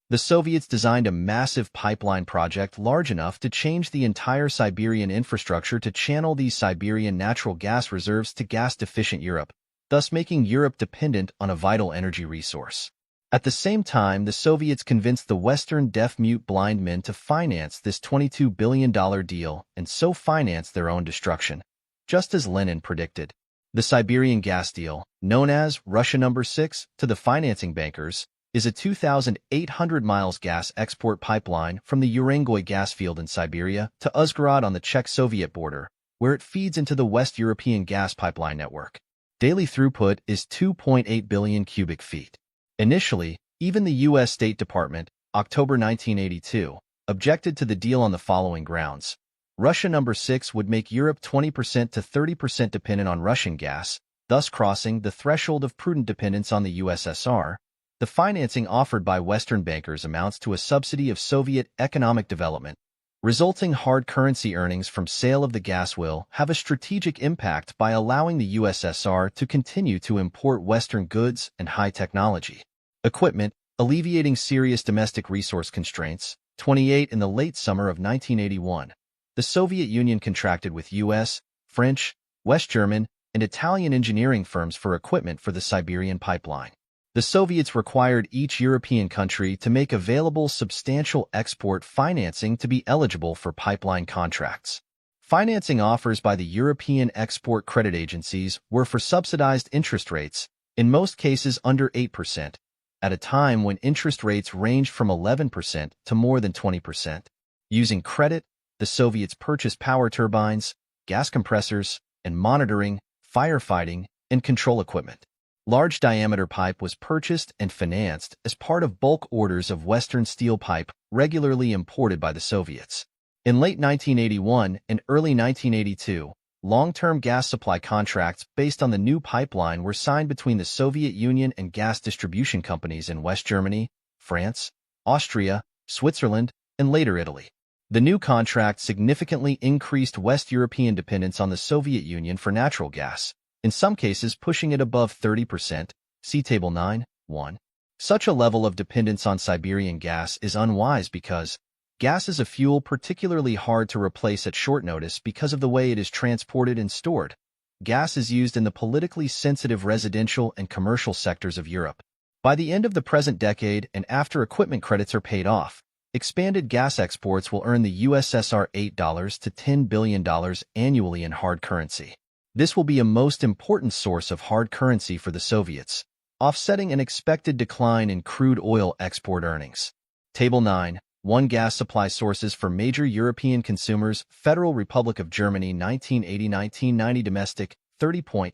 The Soviets designed a massive pipeline project large enough to change the entire Siberian infrastructure to channel these Siberian natural gas reserves to gas-deficient Europe, thus making Europe dependent on a vital energy resource. At the same time, the Soviets convinced the Western deaf-mute-blind men to finance this $22 billion deal and so finance their own destruction, just as Lenin predicted. The Siberian gas deal, known as Russia No. 6 to the financing bankers, is a 2,800 miles gas export pipeline from the Urengoy gas field in Siberia to Uzhgorod on the Czech-Soviet border, where it feeds into the West European gas pipeline network. Daily throughput is 2.8 billion cubic feet. Initially, even the U.S. State Department, October 1982, objected to the deal on the following grounds. Russia No. 6 would make Europe 20% to 30% dependent on Russian gas, thus crossing the threshold of prudent dependence on the USSR. The financing offered by Western bankers amounts to a subsidy of Soviet economic development. Resulting hard currency earnings from sale of the gas will have a strategic impact by allowing the USSR to continue to import Western goods and high technology equipment, alleviating serious domestic resource constraints. 28. In the late summer of 1981, the Soviet Union contracted with U.S., French, West German, and Italian engineering firms for equipment for the Siberian pipeline. The Soviets required each European country to make available substantial export financing to be eligible for pipeline contracts. Financing offers by the European export credit agencies were for subsidized interest rates, in most cases under 8%, at a time when interest rates ranged from 11% to more than 20%. Using credit, the Soviets purchased power turbines, gas compressors, and monitoring, firefighting, and control equipment. Large-diameter pipe was purchased and financed as part of bulk orders of Western steel pipe regularly imported by the Soviets. In late 1981 and early 1982, long-term gas supply contracts based on the new pipeline were signed between the Soviet Union and gas distribution companies in West Germany, France, Austria, Switzerland, and later Italy. The new contract significantly increased West European dependence on the Soviet Union for natural gas, in some cases pushing it above 30%, see Table 9.1. Such a level of dependence on Siberian gas is unwise because gas is a fuel particularly hard to replace at short notice because of the way it is transported and stored. Gas is used in the politically sensitive residential and commercial sectors of Europe. By the end of the present decade and after equipment credits are paid off, expanded gas exports will earn the USSR $8 to $10 billion annually in hard currency. This will be a most important source of hard currency for the Soviets, offsetting an expected decline in crude oil export earnings. Table 9.1 Gas supply sources for major European consumers. Federal Republic of Germany 1980-1990 domestic 30.1%,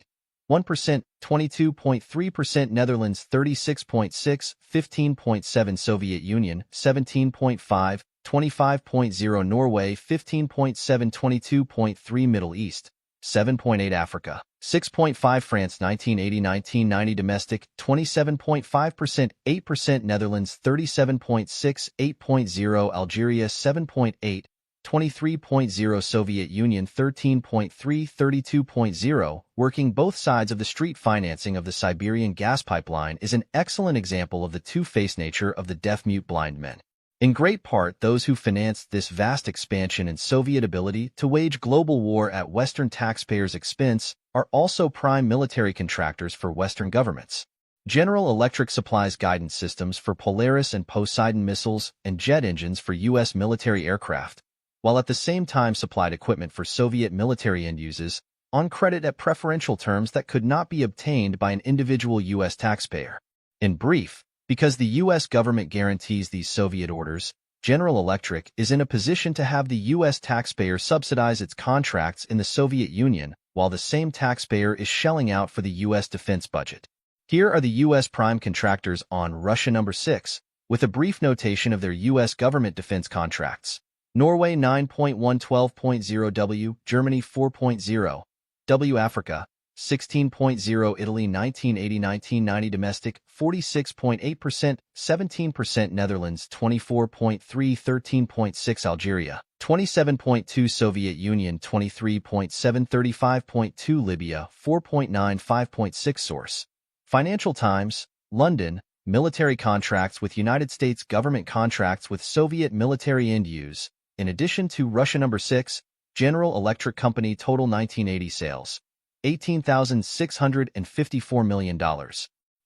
22.3% Netherlands 36.6%, 15.7% Soviet Union 17.5%, 25.0% Norway 15.7%, 22.3% Middle East 7.8% Africa, 6.5% France 1980-1990 domestic, 27.5%, 8% Netherlands 37.6%, 8.0% Algeria 7.8%, 23.0% Soviet Union 13.3%, 32.0%. Working both sides of the street financing of the Siberian gas pipeline is an excellent example of the two-faced nature of the deaf-mute-blind men. In great part, those who financed this vast expansion in Soviet ability to wage global war at Western taxpayers' expense are also prime military contractors for Western governments. General Electric supplies guidance systems for Polaris and Poseidon missiles and jet engines for U.S. military aircraft. while at the same time supplied equipment for Soviet military end uses on credit at preferential terms that could not be obtained by an individual U.S. taxpayer. In brief, because the U.S. government guarantees these Soviet orders, General Electric is in a position to have the U.S. taxpayer subsidize its contracts in the Soviet Union while the same taxpayer is shelling out for the U.S. defense budget. Here are the U.S. prime contractors on Russia number 6, with a brief notation of their U.S. government defense contracts. Norway 9.112.0 W, Germany 4.0 W, Africa 16.0, Italy 1980-1990, domestic 46.8%, 17%, Netherlands 24.3, 13.6, Algeria 27.2, Soviet Union 23.7, 35.2, Libya 4.9, 5.6. Source: Financial Times, London. Military contracts with United States government contracts with Soviet military end use. In addition to Russia number 6, General Electric Company total 1980 sales, $18,654 million.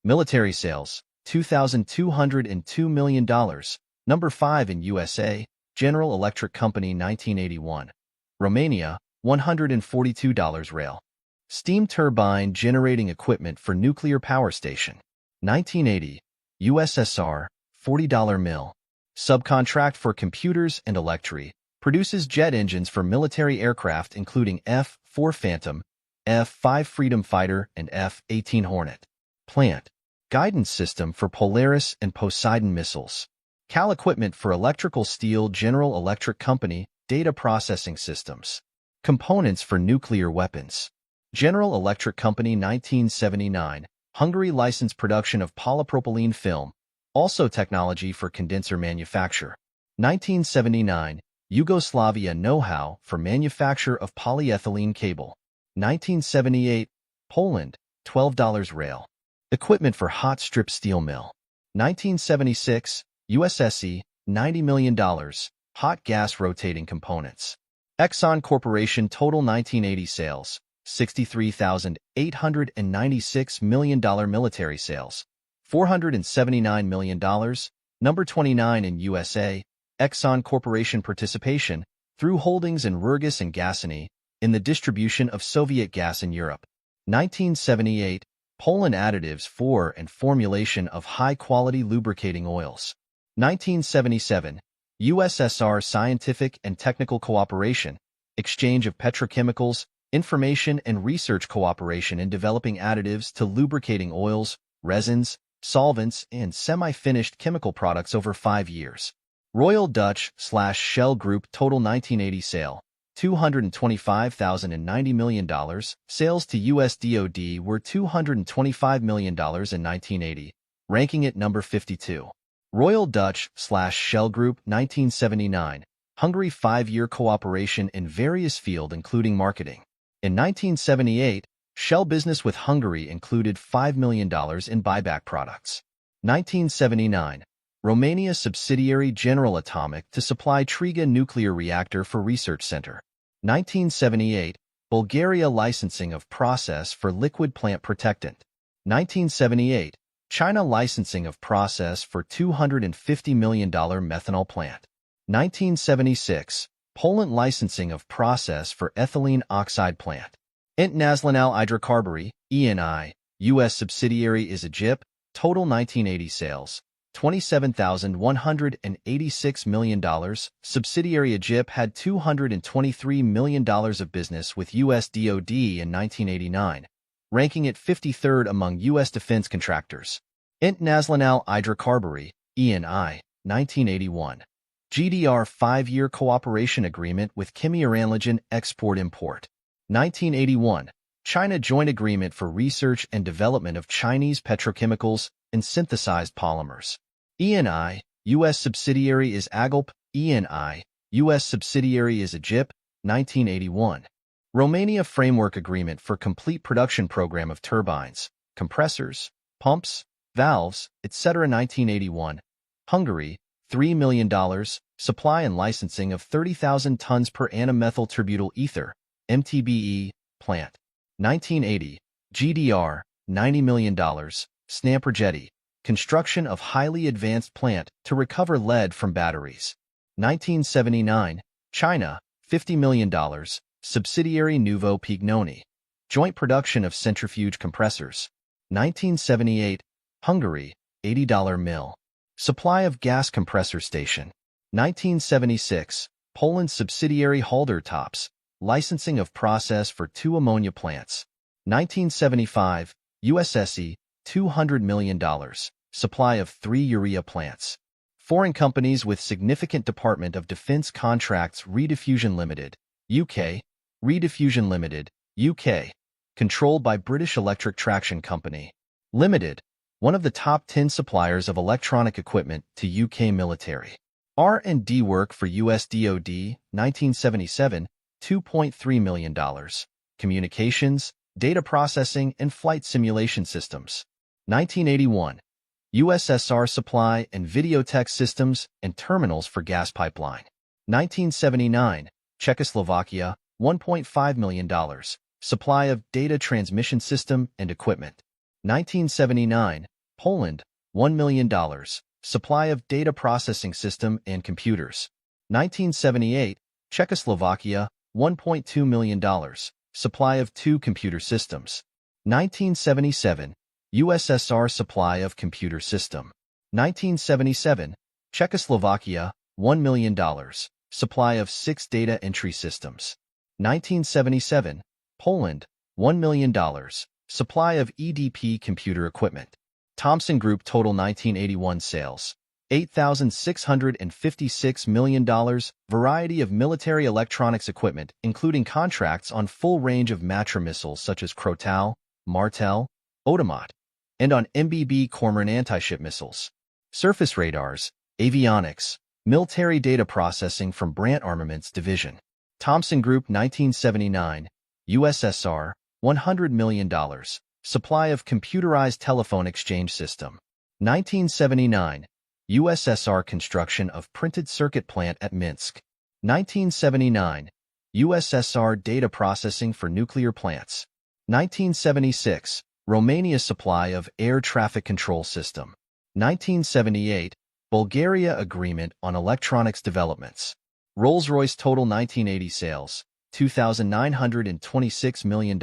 Military sales, $2,202 million. Number 5 in USA, General Electric Company 1981. Romania, $142. Rail. Steam turbine generating equipment for nuclear power station. 1980. USSR, $40 mil. Subcontract for computers and electri. Produces jet engines for military aircraft including F-4 Phantom, F-5 Freedom Fighter, and F-18 Hornet. Plant. Guidance system for Polaris and Poseidon missiles. CAL equipment for electrical steel. General Electric Company, data processing systems. Components for nuclear weapons. General Electric Company 1979. Hungary licensed production of polypropylene film, also technology for condenser manufacture. 1979. Yugoslavia know-how for manufacture of polyethylene cable. 1978. Poland, $12. Rail. Equipment for hot strip steel mill. 1976. USSE, $90 million. Hot gas rotating components. Exxon Corporation total 1980 sales, $63,896 million. Military sales, $479 million. Number 29 in USA, Exxon Corporation participation, through holdings in Rurgas and Gazprom, in the distribution of Soviet gas in Europe. 1978, Poland additives for and formulation of high-quality lubricating oils. 1977, USSR scientific and technical cooperation, exchange of petrochemicals, information and research cooperation in developing additives to lubricating oils, resins, solvents, and semi-finished chemical products over 5 years. Royal Dutch/Shell Group total 1980 sale, $225,090 million. Sales to U.S. DoD were $225 million in 1980, ranking it number 52. Royal Dutch/Shell Group 1979, Hungary 5-year cooperation in various fields including marketing. In 1978, Shell business with Hungary included $5 million in buyback products. 1979, Romania subsidiary General Atomic to supply Triga nuclear reactor for research center. 1978, Bulgaria licensing of process for liquid plant protectant. 1978, China licensing of process for $250 million methanol plant. 1976, Poland licensing of process for ethylene oxide plant. International Hydrocarburi, ENI, U.S. subsidiary is Egypt, total 1980 sales, $27,186 million. Subsidiary Egypt had $223 million of business with U.S. DoD in 1989, ranking it 53rd among U.S. defense contractors. International Hydrocarburi, ENI, 1981. GDR 5-year cooperation agreement with Chemieranlagen Export-Import. 1981. China joint agreement for research and development of Chinese petrochemicals and synthesized polymers. ENI, U.S. subsidiary is Agalp. ENI, U.S. subsidiary is Egypt. 1981. Romania framework agreement for complete production program of turbines, compressors, pumps, valves, etc. 1981. Hungary, $3 million, supply and licensing of 30,000 tons per annum methyl turbutyl ether, MTBE, plant. 1980. GDR, $90 million, Snamper Jetty, construction of highly advanced plant to recover lead from batteries. 1979. China, $50 million, subsidiary Nouveau Pignoni. Joint production of centrifuge compressors. 1978, Hungary, $80 mill. Supply of gas compressor station. 1976, Poland subsidiary Halder Tops. Licensing of process for 2 ammonia plants. 1975, USSE, $200 million. Supply of 3 urea plants. Foreign companies with significant Department of Defense contracts. Rediffusion Limited, UK. Rediffusion Limited, UK. Controlled by British Electric Traction Company Limited, one of the top 10 suppliers of electronic equipment to UK military. R&D work for US DoD, 1977, $2.3 million. Communications, data processing, and flight simulation systems. 1981, USSR supply and videotech systems and terminals for gas pipeline. 1979, Czechoslovakia, $1.5 million. Supply of data transmission system and equipment. 1979, Poland, $1 million. Supply of data processing system and computers. 1978, Czechoslovakia, $1.2 million. Supply of 2 computer systems. 1977, USSR supply of computer system. 1977, Czechoslovakia, $1 million. Supply of 6 data entry systems. 1977, Poland, $1 million. Supply of EDP computer equipment. Thomson Group total 1981 sales, $8,656 million. Variety of military electronics equipment, including contracts on full range of Matra missiles such as Krotal, Martel, Odomot, and on MBB Cormoran anti-ship missiles. Surface radars, avionics, military data processing from Brandt Armaments Division. Thomson Group 1979, USSR, $100 million. Supply of computerized telephone exchange system. 1979, USSR construction of printed circuit plant at Minsk. 1979, USSR data processing for nuclear plants. 1976, Romania supply of air traffic control system. 1978, Bulgaria agreement on electronics developments. Rolls-Royce total 1980 sales, $2,926 million.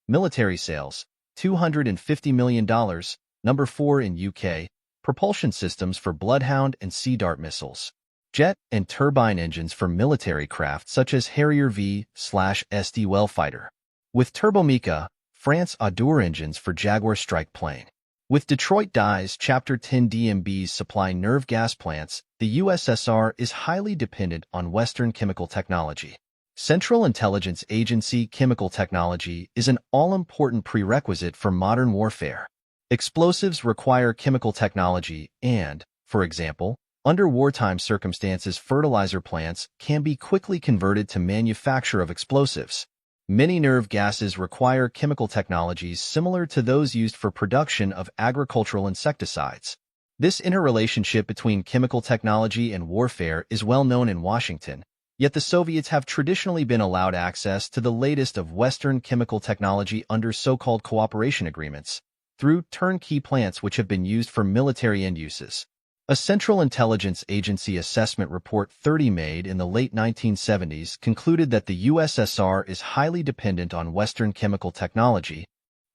Military sales, $250 million. Number 4 in UK. Propulsion systems for Bloodhound and Sea Dart missiles. Jet and turbine engines for military craft such as Harrier V/SD Well fighter. With Turbomeca, France Adour engines for Jaguar strike plane. With Detroit Dies Chapter 10 DMBs supplying nerve gas plants, the USSR is highly dependent on Western chemical technology. Central Intelligence Agency chemical technology is an all-important prerequisite for modern warfare. Explosives require chemical technology and, for example, under wartime circumstances fertilizer plants can be quickly converted to manufacture of explosives. Many nerve gases require chemical technologies similar to those used for production of agricultural insecticides. This interrelationship between chemical technology and warfare is well known in Washington, yet the Soviets have traditionally been allowed access to the latest of Western chemical technology under so-called cooperation agreements, through turnkey plants which have been used for military end uses. A Central Intelligence Agency assessment report 30 made in the late 1970s concluded that the USSR is highly dependent on Western chemical technology.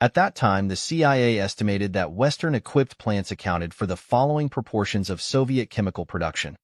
At that time, the CIA estimated that Western-equipped plants accounted for the following proportions of Soviet chemical production: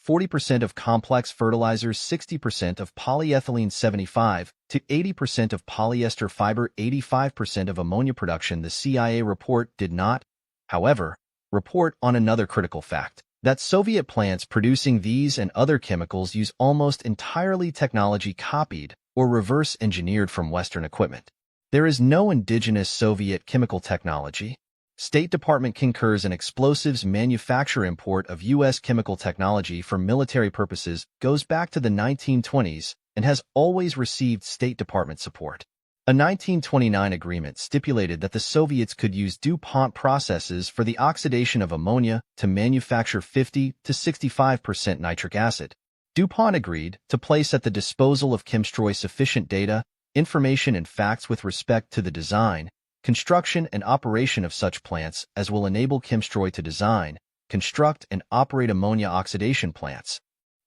40% of complex fertilizers, 60% of polyethylene, 75 to 80% of polyester fiber, 85% of ammonia production. The CIA report did not, however, report on another critical fact, that Soviet plants producing these and other chemicals use almost entirely technology copied or reverse-engineered from Western equipment. There is no indigenous Soviet chemical technology. State Department concurs an explosives manufacture import of U.S. chemical technology for military purposes goes back to the 1920s and has always received State Department support. A 1929 agreement stipulated that the Soviets could use DuPont processes for the oxidation of ammonia to manufacture 50 to 65% nitric acid. DuPont agreed to place at the disposal of Chemstroy sufficient data, information and facts with respect to the design, construction and operation of such plants as will enable Chemstroy to design, construct and operate ammonia oxidation plants.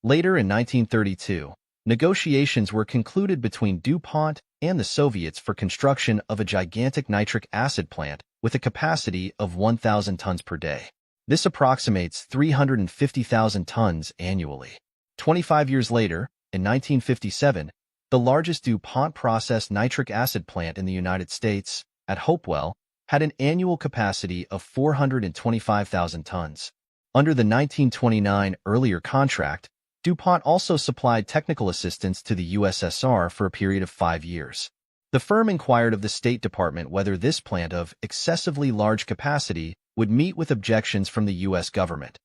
Later in 1932, Negotiations were concluded between DuPont and the Soviets for construction of a gigantic nitric acid plant with a capacity of 1,000 tons per day. This approximates 350,000 tons annually. 25 years later, in 1957, the largest DuPont processed nitric acid plant in the United States, at Hopewell, had an annual capacity of 425,000 tons. Under the 1929 earlier contract, DuPont also supplied technical assistance to the USSR for a period of 5 years. The firm inquired of the State Department whether this plant of excessively large capacity would meet with objections from the U.S. government.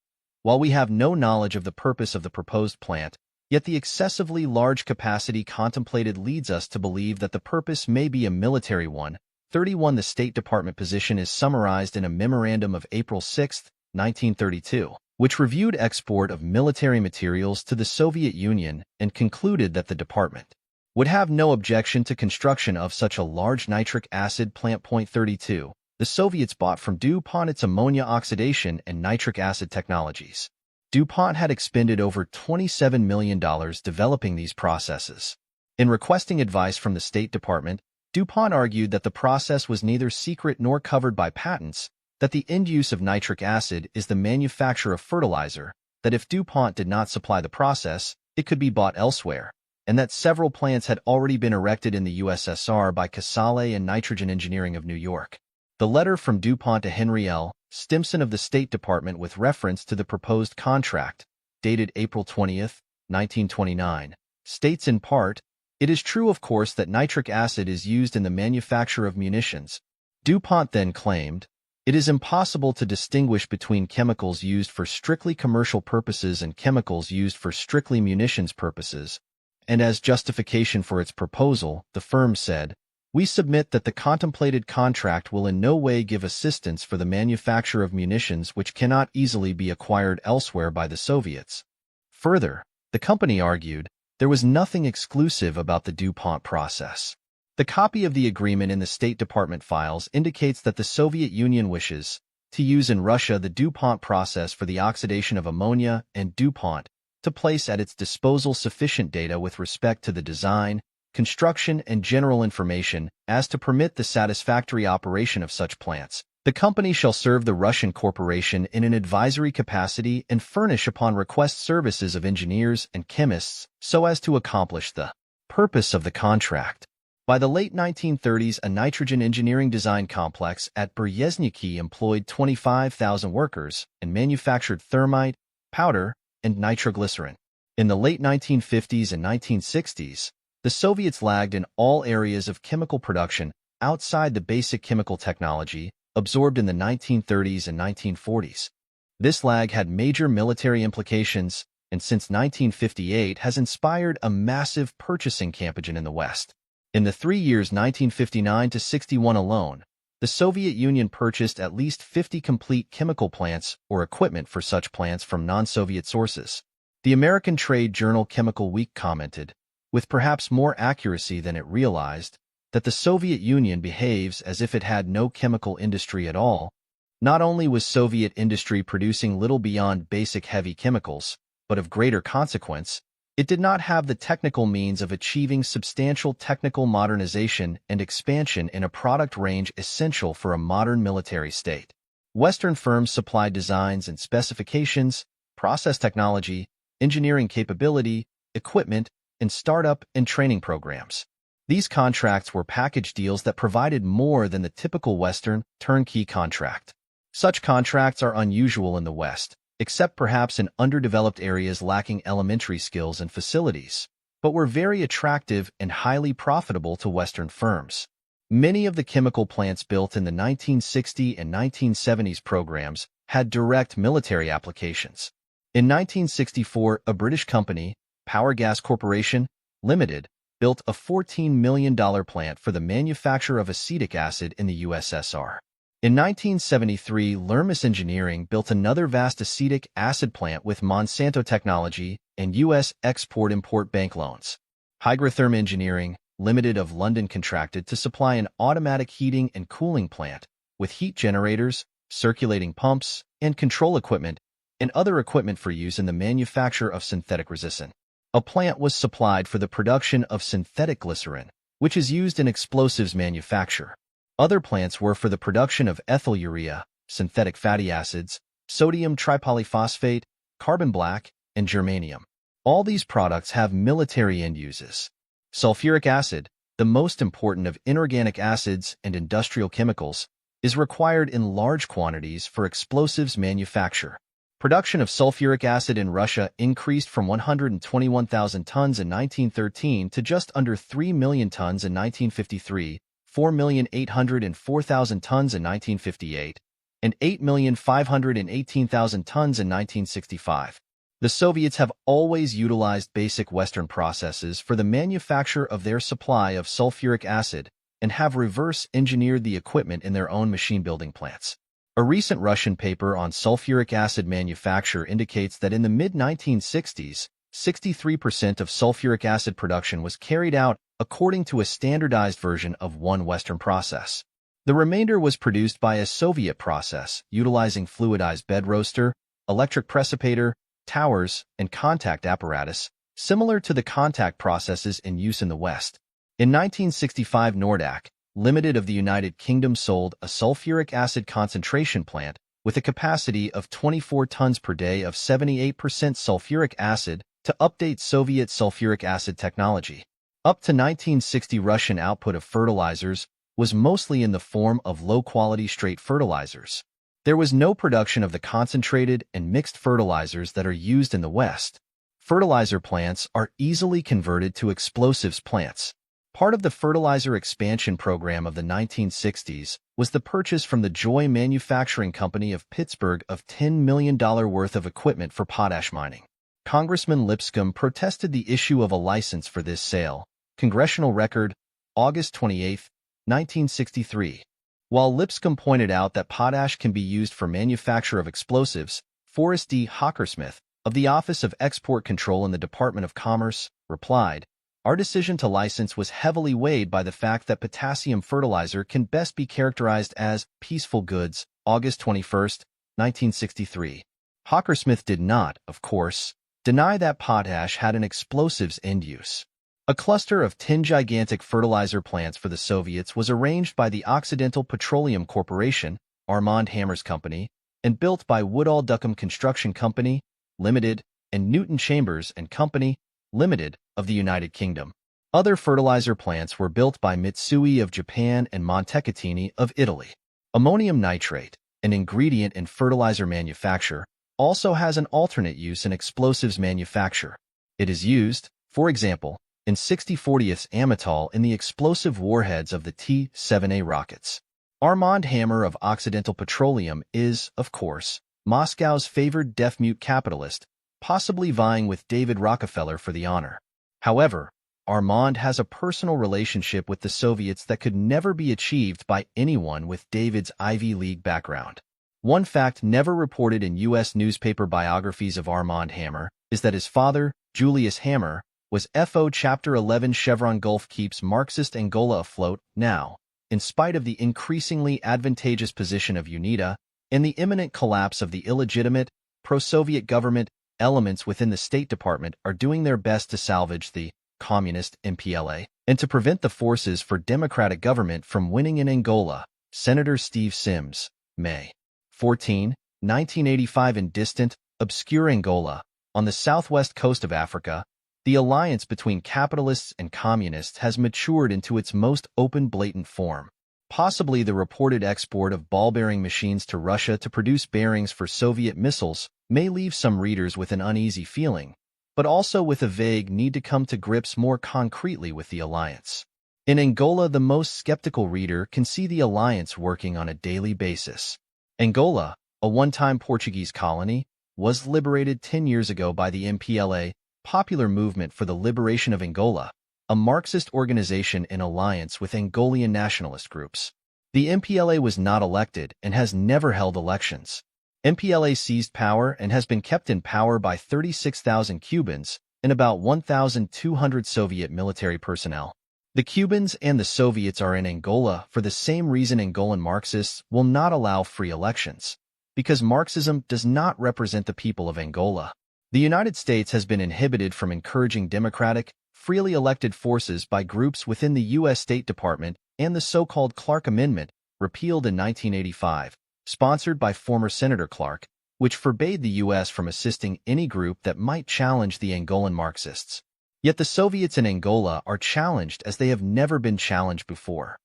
While we have no knowledge of the purpose of the proposed plant, yet the excessively large capacity contemplated leads us to believe that the purpose may be a military one. 31 The State Department position is summarized in a memorandum of April 6, 1932, which reviewed export of military materials to the Soviet Union and concluded that the department would have no objection to construction of such a large nitric acid plant. 32. The Soviets bought from DuPont its ammonia oxidation and nitric acid technologies. DuPont had expended over $27 million developing these processes. In requesting advice from the State Department, DuPont argued that the process was neither secret nor covered by patents, that the end use of nitric acid is the manufacture of fertilizer, that if DuPont did not supply the process, it could be bought elsewhere, and that several plants had already been erected in the USSR by Casale and Nitrogen Engineering of New York. The letter from DuPont to Henry L. Stimson of the State Department with reference to the proposed contract, dated April 20, 1929, states in part, "It is true, of course, that nitric acid is used in the manufacture of munitions." DuPont then claimed, "It is impossible to distinguish between chemicals used for strictly commercial purposes and chemicals used for strictly munitions purposes," and as justification for its proposal, the firm said, "We submit that the contemplated contract will in no way give assistance for the manufacture of munitions which cannot easily be acquired elsewhere by the Soviets." Further, the company argued, there was nothing exclusive about the DuPont process. The copy of the agreement in the State Department files indicates that the Soviet Union wishes to use in Russia the DuPont process for the oxidation of ammonia, and DuPont to place at its disposal sufficient data with respect to the design, construction, and general information as to permit the satisfactory operation of such plants. The company shall serve the Russian corporation in an advisory capacity and furnish upon request services of engineers and chemists so as to accomplish the purpose of the contract. By the late 1930s, a nitrogen engineering design complex at Berezhniki employed 25,000 workers and manufactured thermite, powder, and nitroglycerin. In the late 1950s and 1960s, the Soviets lagged in all areas of chemical production outside the basic chemical technology absorbed in the 1930s and 1940s. This lag had major military implications and since 1958 has inspired a massive purchasing campaign in the West. In the 3 years 1959 to 61 alone, the Soviet Union purchased at least 50 complete chemical plants or equipment for such plants from non-Soviet sources. The American trade journal Chemical Week commented, with perhaps more accuracy than it realized, that the Soviet Union behaves as if it had no chemical industry at all. Not only was Soviet industry producing little beyond basic heavy chemicals, but of greater consequence, it did not have the technical means of achieving substantial technical modernization and expansion in a product range essential for a modern military state. Western firms supplied designs and specifications, process technology, engineering capability, equipment, and startup and training programs. These contracts were package deals that provided more than the typical Western turnkey contract. Such contracts are unusual in the West, except perhaps in underdeveloped areas lacking elementary skills and facilities, but were very attractive and highly profitable to Western firms. Many of the chemical plants built in the 1960 and 1970s programs had direct military applications. In 1964, a British company, Power Gas Corporation, Limited, built a $14 million plant for the manufacture of acetic acid in the USSR. In 1973, Lermis Engineering built another vast acetic acid plant with Monsanto technology and U.S. Export-Import Bank loans. Hygrotherm Engineering, Limited of London contracted to supply an automatic heating and cooling plant with heat generators, circulating pumps, and control equipment, and other equipment for use in the manufacture of synthetic resin. A plant was supplied for the production of synthetic glycerin, which is used in explosives manufacture. Other plants were for the production of ethyl urea, synthetic fatty acids, sodium tripolyphosphate, carbon black, and germanium. All these products have military end uses. Sulfuric acid, the most important of inorganic acids and industrial chemicals, is required in large quantities for explosives manufacture. Production of sulfuric acid in Russia increased from 121,000 tons in 1913 to just under 3 million tons in 1953, 4,804,000 tons in 1958, and 8,518,000 tons in 1965. The Soviets have always utilized basic Western processes for the manufacture of their supply of sulfuric acid and have reverse-engineered the equipment in their own machine-building plants. A recent Russian paper on sulfuric acid manufacture indicates that in the mid-1960s, 63% of sulfuric acid production was carried out according to a standardized version of one Western process. The remainder was produced by a Soviet process utilizing fluidized bed roaster, electric precipitator, towers, and contact apparatus, similar to the contact processes in use in the West. In 1965, Nordak Limited of the United Kingdom sold a sulfuric acid concentration plant with a capacity of 24 tons per day of 78% sulfuric acid to update Soviet sulfuric acid technology. Up to 1960, Russian output of fertilizers was mostly in the form of low-quality straight fertilizers. There was no production of the concentrated and mixed fertilizers that are used in the West. Fertilizer plants are easily converted to explosives plants. Part of the fertilizer expansion program of the 1960s was the purchase from the Joy Manufacturing Company of Pittsburgh of $10 million worth of equipment for potash mining. Congressman Lipscomb protested the issue of a license for this sale. Congressional Record, August 28, 1963. While Lipscomb pointed out that potash can be used for manufacture of explosives, Forrest D. Hockersmith, of the Office of Export Control in the Department of Commerce, replied, "Our decision to license was heavily weighed by the fact that potassium fertilizer can best be characterized as peaceful goods." August 21, 1963. Hockersmith did not, of course, deny that potash had an explosives end use. A cluster of 10 gigantic fertilizer plants for the Soviets was arranged by the Occidental Petroleum Corporation, Armand Hammer's company, and built by Woodall Duckham Construction Company, Limited, and Newton Chambers and Company, Limited, of the United Kingdom. Other fertilizer plants were built by Mitsui of Japan and Montecatini of Italy. Ammonium nitrate, an ingredient in fertilizer manufacture, also has an alternate use in explosives manufacture. It is used, for example, in 60/40ths amytal in the explosive warheads of the T-7A rockets. Armand Hammer of Occidental Petroleum is, of course, Moscow's favored deaf-mute capitalist, possibly vying with David Rockefeller for the honor. However, Armand has a personal relationship with the Soviets that could never be achieved by anyone with David's Ivy League background. One fact never reported in U.S. newspaper biographies of Armand Hammer is that his father, Julius Hammer, was FO Chapter 11. Chevron Gulf keeps Marxist Angola afloat now, in spite of the increasingly advantageous position of UNITA and the imminent collapse of the illegitimate, pro-Soviet government. Elements within the State Department are doing their best to salvage the communist MPLA and to prevent the forces for democratic government from winning in Angola. Senator Steve Sims, May 14, 1985. In distant, obscure Angola, on the southwest coast of Africa, the alliance between capitalists and communists has matured into its most open, blatant form. Possibly the reported export of ball-bearing machines to Russia to produce bearings for Soviet missiles may leave some readers with an uneasy feeling, but also with a vague need to come to grips more concretely with the alliance. In Angola, the most skeptical reader can see the alliance working on a daily basis. Angola, a one-time Portuguese colony, was liberated 10 years ago by the MPLA, Popular Movement for the Liberation of Angola, a Marxist organization in alliance with Angolian nationalist groups. The MPLA was not elected and has never held elections. MPLA seized power and has been kept in power by 36,000 Cubans and about 1,200 Soviet military personnel. The Cubans and the Soviets are in Angola for the same reason Angolan Marxists will not allow free elections, because Marxism does not represent the people of Angola. The United States has been inhibited from encouraging democratic, freely elected forces by groups within the U.S. State Department and the so-called Clark Amendment, repealed in 1985, sponsored by former Senator Clark, which forbade the U.S. from assisting any group that might challenge the Angolan Marxists. Yet the Soviets in Angola are challenged as they have never been challenged before.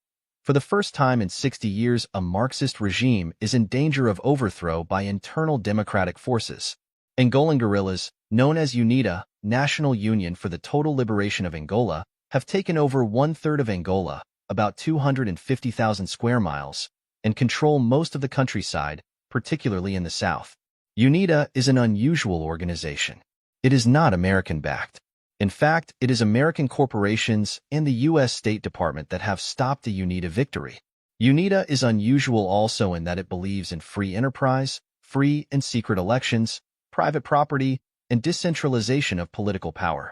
For the first time in 60 years, a Marxist regime is in danger of overthrow by internal democratic forces. Angolan guerrillas, known as UNITA, National Union for the Total Liberation of Angola, have taken over one-third of Angola, about 250,000 square miles, and control most of the countryside, particularly in the south. UNITA is an unusual organization. It is not American-backed. In fact, it is American corporations and the U.S. State Department that have stopped the UNITA victory. UNITA is unusual also in that it believes in free enterprise, free and secret elections, private property, and decentralization of political power.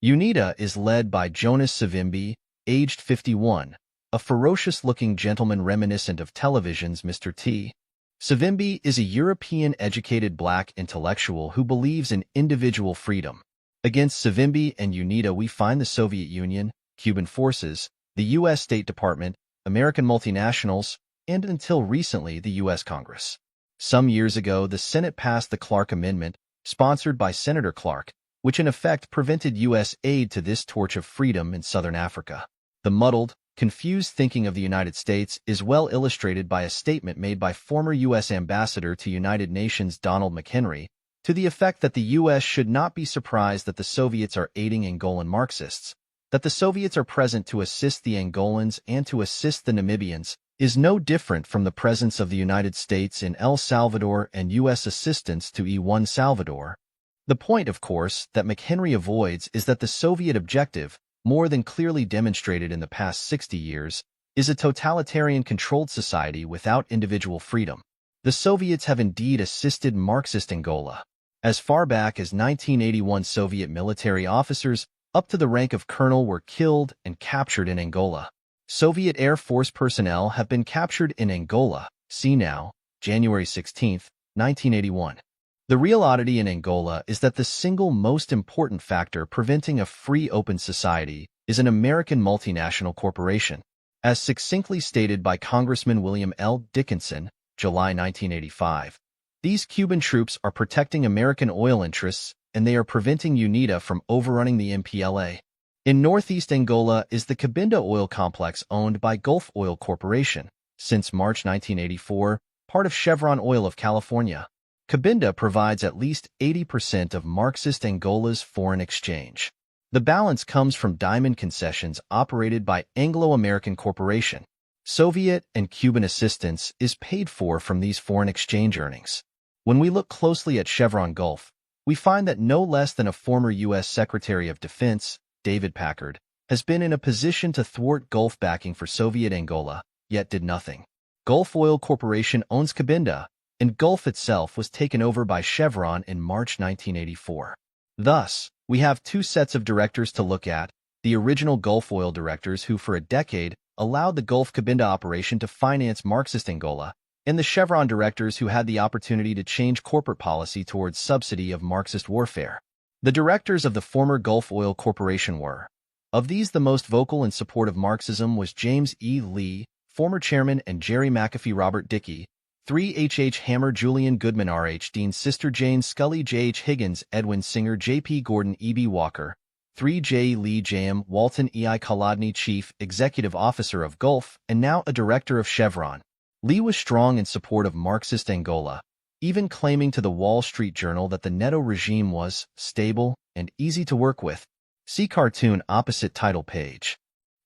UNITA is led by Jonas Savimbi, aged 51, a ferocious-looking gentleman reminiscent of television's Mr. T. Savimbi is a European-educated black intellectual who believes in individual freedom. Against Savimbi and UNITA we find the Soviet Union, Cuban forces, the U.S. State Department, American multinationals, and until recently the U.S. Congress. Some years ago, the Senate passed the Clark Amendment, sponsored by Senator Clark, which in effect prevented U.S. aid to this torch of freedom in southern Africa. The muddled, confused thinking of the United States is well illustrated by a statement made by former U.S. Ambassador to United Nations Donald McHenry, to the effect that the U.S. should not be surprised that the Soviets are aiding Angolan Marxists, that the Soviets are present to assist the Angolans and to assist the Namibians, is no different from the presence of the United States in El Salvador and U.S. assistance to E1 Salvador. The point, of course, that McHenry avoids is that the Soviet objective, more than clearly demonstrated in the past 60 years, is a totalitarian-controlled society without individual freedom. The Soviets have indeed assisted Marxist Angola. As far back as 1981, Soviet military officers up to the rank of colonel were killed and captured in Angola. Soviet Air Force personnel have been captured in Angola. See now, January 16, 1981. The real oddity in Angola is that the single most important factor preventing a free open society is an American multinational corporation. As succinctly stated by Congressman William L. Dickinson, July 1985, these Cuban troops are protecting American oil interests and they are preventing UNITA from overrunning the MPLA. In northeast Angola is the Cabinda oil complex owned by Gulf Oil Corporation, since March 1984, part of Chevron Oil of California. Cabinda provides at least 80% of Marxist Angola's foreign exchange. The balance comes from diamond concessions operated by Anglo-American Corporation. Soviet and Cuban assistance is paid for from these foreign exchange earnings. When we look closely at Chevron Gulf, we find that no less than a former U.S. Secretary of Defense, David Packard, has been in a position to thwart Gulf backing for Soviet Angola, yet did nothing. Gulf Oil Corporation owns Cabinda, and Gulf itself was taken over by Chevron in March 1984. Thus, we have two sets of directors to look at, the original Gulf Oil directors who for a decade allowed the Gulf Cabinda operation to finance Marxist Angola, and the Chevron directors who had the opportunity to change corporate policy towards subsidy of Marxist warfare. The directors of the former Gulf Oil Corporation were. Of these, the most vocal in support of Marxism was James E. Lee, former chairman, and Jerry McAfee. Robert Dickey, 3 H. Hammer, Julian Goodman, R. H. Dean, Sister Jane Scully, J. H. Higgins, Edwin Singer, J. P. Gordon, E. B. Walker, 3 J. Lee J.M. Walton, E. I. Kolodny, Chief Executive Officer of Gulf, and now a director of Chevron. Lee was strong in support of Marxist Angola, even claiming to the Wall Street Journal that the Neto regime was stable and easy to work with. See cartoon opposite title page.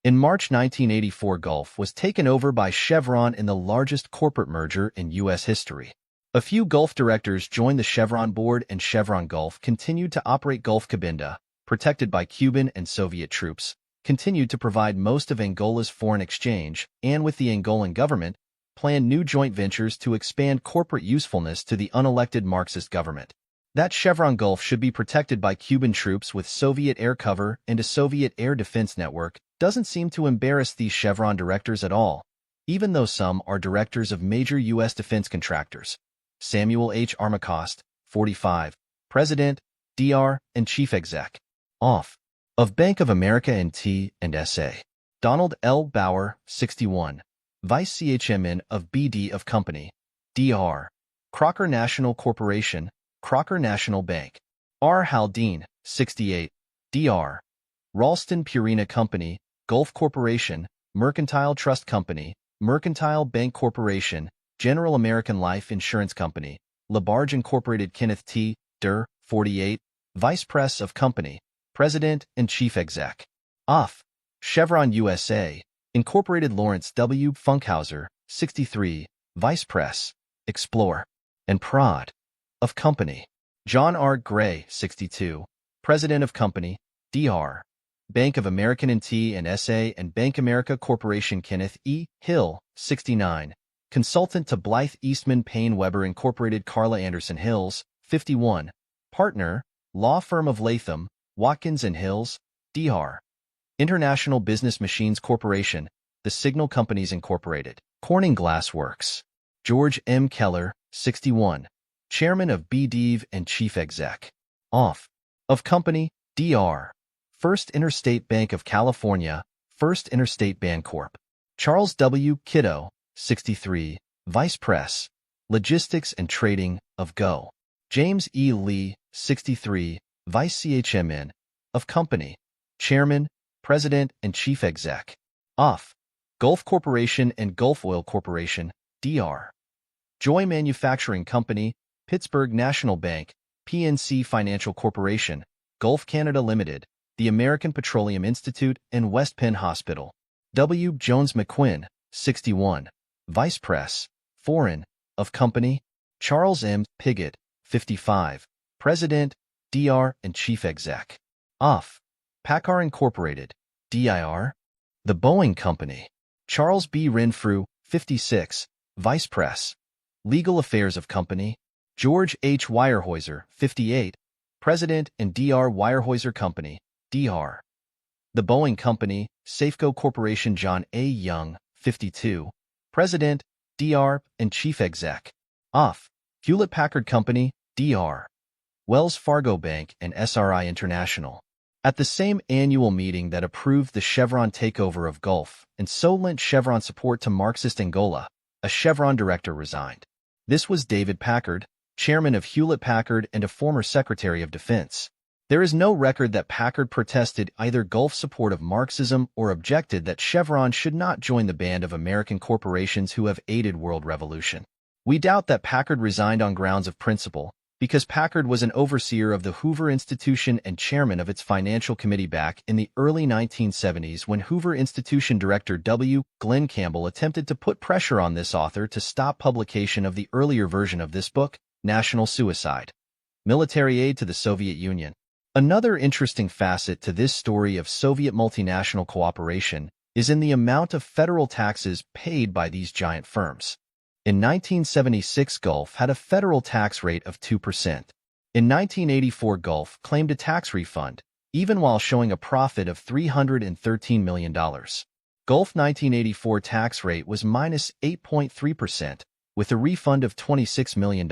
In March 1984, Gulf was taken over by Chevron in the largest corporate merger in U.S. history. A few Gulf directors joined the Chevron board, and Chevron Gulf continued to operate. Gulf Cabinda, protected by Cuban and Soviet troops, continued to provide most of Angola's foreign exchange, and with the Angolan government, planned new joint ventures to expand corporate usefulness to the unelected Marxist government. That Chevron Gulf should be protected by Cuban troops with Soviet air cover and a Soviet air defense network doesn't seem to embarrass these Chevron directors at all, even though some are directors of major U.S. defense contractors. Samuel H. Armacost, 45, President, Dr. and Chief Exec. Off. Of Bank of America N.T. and S.A. Donald L. Bauer, 61. Vice CHMN of BD of Company. Dr. Crocker National Corporation, Crocker National Bank. R. Haldane, 68. Dr. Ralston Purina Company, Gulf Corporation, Mercantile Trust Company, Mercantile Bank Corporation, General American Life Insurance Company, LaBarge Incorporated. Kenneth T. Durr, 48. Vice Press of Company, President and Chief Exec. Off. Chevron USA, Incorporated. Lawrence W. Funkhauser, 63. Vice Press, Explore, and Prod of Company. John R. Gray, 62. President of Company, Dr. Bank of America N.T. and S.A. and Bank America Corporation. Kenneth E. Hill, 69. Consultant to Blythe Eastman Payne Weber Incorporated. Carla Anderson Hills, 51. Partner, Law Firm of Latham, Watkins and Hills, Dr. International Business Machines Corporation, The Signal Companies Incorporated. Corning Glass Works. George M. Keller, 61. Chairman of BDEV and Chief Exec. Off. Of Company, Dr. First Interstate Bank of California, First Interstate Bancorp. Charles W. Kiddo, 63. Vice Press, Logistics and Trading of Go. James E. Lee, 63. Vice CHMN of Company. Chairman, President and Chief Exec. Off. Gulf Corporation and Gulf Oil Corporation, Dr. Joy Manufacturing Company, Pittsburgh National Bank, PNC Financial Corporation, Gulf Canada Limited, the American Petroleum Institute, and West Penn Hospital. W. Jones McQuinn, 61. Vice Press, Foreign, of Company. Charles M. Piggott, 55. President, Dr. and Chief Exec. Off. PACCAR Incorporated, Dir. The Boeing Company. Charles B. Renfrew, 56. Vice Press, Legal Affairs of Company. George H. Weyerhaeuser, 58. President and Dr. Weyerhaeuser Company, Dr. The Boeing Company, Safeco Corporation. John A. Young, 52. President, Dr. and Chief Exec. Off. Hewlett-Packard Company, Dr. Wells Fargo Bank and SRI International. At the same annual meeting that approved the Chevron takeover of Gulf and so lent Chevron support to Marxist Angola, a Chevron director resigned. This was David Packard, chairman of Hewlett-Packard and a former Secretary of Defense. There is no record that Packard protested either Gulf's support of Marxism or objected that Chevron should not join the band of American corporations who have aided world revolution. We doubt that Packard resigned on grounds of principle, because Packard was an overseer of the Hoover Institution and chairman of its financial committee back in the early 1970s when Hoover Institution director W. Glenn Campbell attempted to put pressure on this author to stop publication of the earlier version of this book, National Suicide. Military aid to the Soviet Union. Another interesting facet to this story of Soviet multinational cooperation is in the amount of federal taxes paid by these giant firms. In 1976, Gulf had a federal tax rate of 2%. In 1984, Gulf claimed a tax refund, even while showing a profit of $313 million. Gulf 1984 tax rate was minus 8.3%, with a refund of $26 million.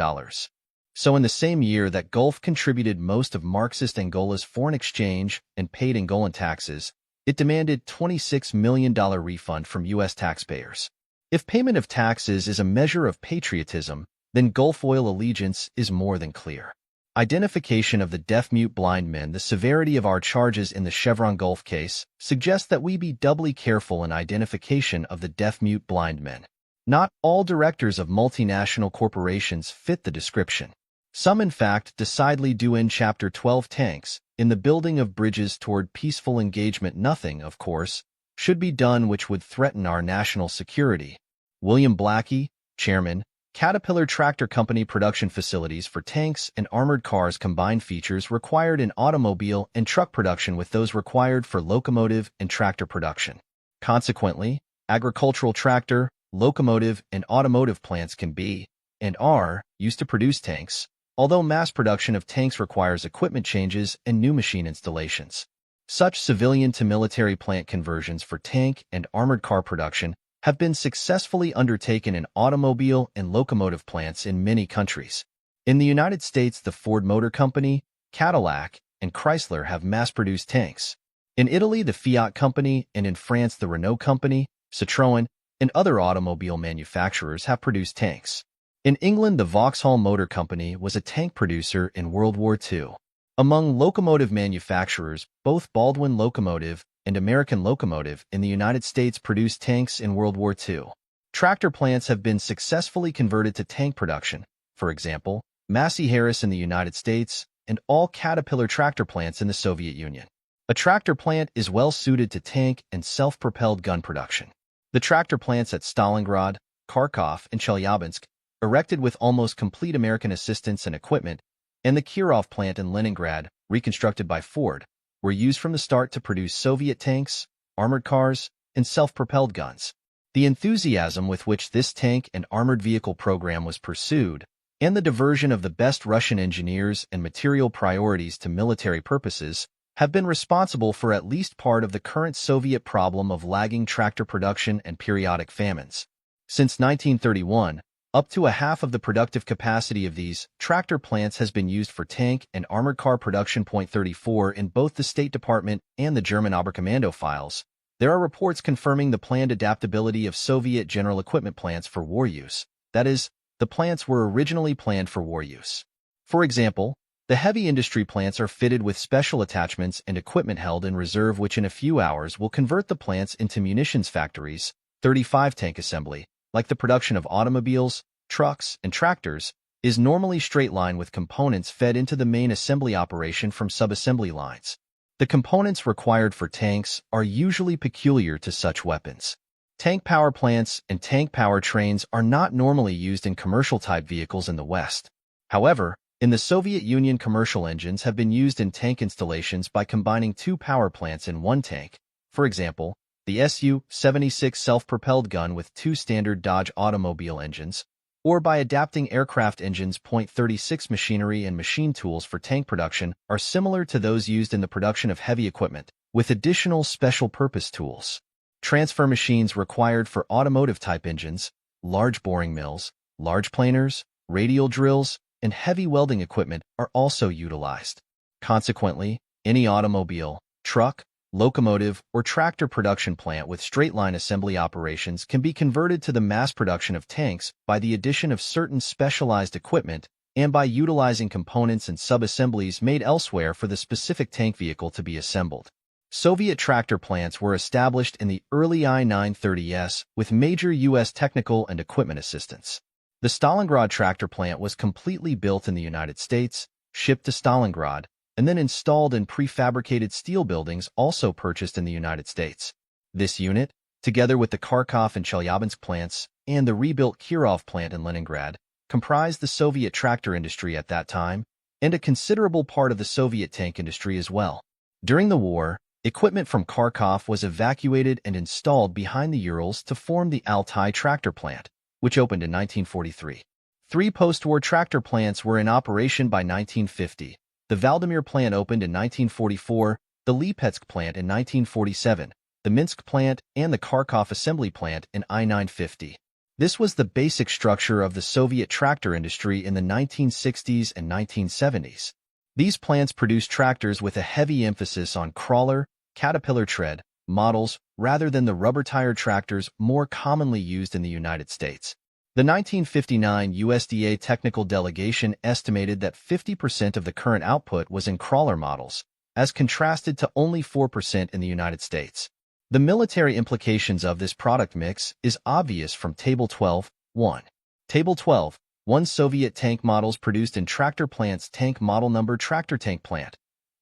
So in the same year that Gulf contributed most of Marxist Angola's foreign exchange and paid Angolan taxes, it demanded $26 million refund from U.S. taxpayers. If payment of taxes is a measure of patriotism, then Gulf Oil allegiance is more than clear. Identification of the deaf-mute-blind men. The severity of our charges in the Chevron Gulf case suggests that we be doubly careful in identification of the deaf-mute-blind men. Not all directors of multinational corporations fit the description. Some, in fact, decidedly do. In Chapter 12 Tanks, in the building of bridges toward peaceful engagement, nothing, of course, should be done which would threaten our national security. William Blackie, Chairman, Caterpillar Tractor Company. Production facilities for tanks and armored cars combine features required in automobile and truck production with those required for locomotive and tractor production. Consequently, agricultural tractor, locomotive, and automotive plants can be, and are, used to produce tanks, although mass production of tanks requires equipment changes and new machine installations. Such civilian to military plant conversions for tank and armored car production have been successfully undertaken in automobile and locomotive plants in many countries. In the United States, the Ford Motor Company, Cadillac, and Chrysler have mass-produced tanks. In Italy, the Fiat Company, and in France, the Renault Company, Citroën, and other automobile manufacturers have produced tanks. In England, the Vauxhall Motor Company was a tank producer in World War II. Among locomotive manufacturers, both Baldwin Locomotive and American Locomotive in the United States produced tanks in World War II. Tractor plants have been successfully converted to tank production, for example, Massey Harris in the United States and all Caterpillar tractor plants in the Soviet Union. A tractor plant is well suited to tank and self-propelled gun production. The tractor plants at Stalingrad, Kharkov, and Chelyabinsk, erected with almost complete American assistance and equipment, and the Kirov plant in Leningrad, reconstructed by Ford, were used from the start to produce Soviet tanks, armored cars, and self-propelled guns. The enthusiasm with which this tank and armored vehicle program was pursued, and the diversion of the best Russian engineers and material priorities to military purposes, have been responsible for at least part of the current Soviet problem of lagging tractor production and periodic famines. Since 1931, up to a half of the productive capacity of these tractor plants has been used for tank and armored car production. 34 In both the State Department and the German Oberkommando files, there are reports confirming the planned adaptability of Soviet general equipment plants for war use. That is, the plants were originally planned for war use. For example, the heavy industry plants are fitted with special attachments and equipment held in reserve which in a few hours will convert the plants into munitions factories. 35 Tank assembly, like the production of automobiles, trucks, and tractors, is normally straight line with components fed into the main assembly operation from subassembly lines. The components required for tanks are usually peculiar to such weapons. Tank power plants and tank power trains are not normally used in commercial-type vehicles in the West. However, in the Soviet Union, commercial engines have been used in tank installations by combining two power plants in one tank. For example, the Su-76 self-propelled gun with two standard Dodge automobile engines, or by adapting aircraft engines. 36 Machinery and machine tools for tank production are similar to those used in the production of heavy equipment, with additional special-purpose tools. Transfer machines required for automotive-type engines, large boring mills, large planers, radial drills, and heavy welding equipment are also utilized. Consequently, any automobile, truck, locomotive, or tractor production plant with straight-line assembly operations can be converted to the mass production of tanks by the addition of certain specialized equipment and by utilizing components and subassemblies made elsewhere for the specific tank vehicle to be assembled. Soviet tractor plants were established in the early I-930s with major U.S. technical and equipment assistance. The Stalingrad tractor plant was completely built in the United States, shipped to Stalingrad, and then installed in prefabricated steel buildings also purchased in the United States. This unit, together with the Kharkov and Chelyabinsk plants and the rebuilt Kirov plant in Leningrad, comprised the Soviet tractor industry at that time, and a considerable part of the Soviet tank industry as well. During the war, equipment from Kharkov was evacuated and installed behind the Urals to form the Altai tractor plant, which opened in 1943. 3 post-war tractor plants were in operation by 1950. The Valdemir plant opened in 1944, the Lipetsk plant in 1947, the Minsk plant, and the Kharkov assembly plant in I-950. This was the basic structure of the Soviet tractor industry in the 1960s and 1970s. These plants produced tractors with a heavy emphasis on crawler, Caterpillar tread models rather than the rubber-tired tractors more commonly used in the United States. The 1959 USDA technical delegation estimated that 50% of the current output was in crawler models, as contrasted to only 4% in the United States. The military implications of this product mix is obvious from Table 12.1. Table 12.1 Soviet tank models produced in tractor plants. Tank model number tractor tank plant.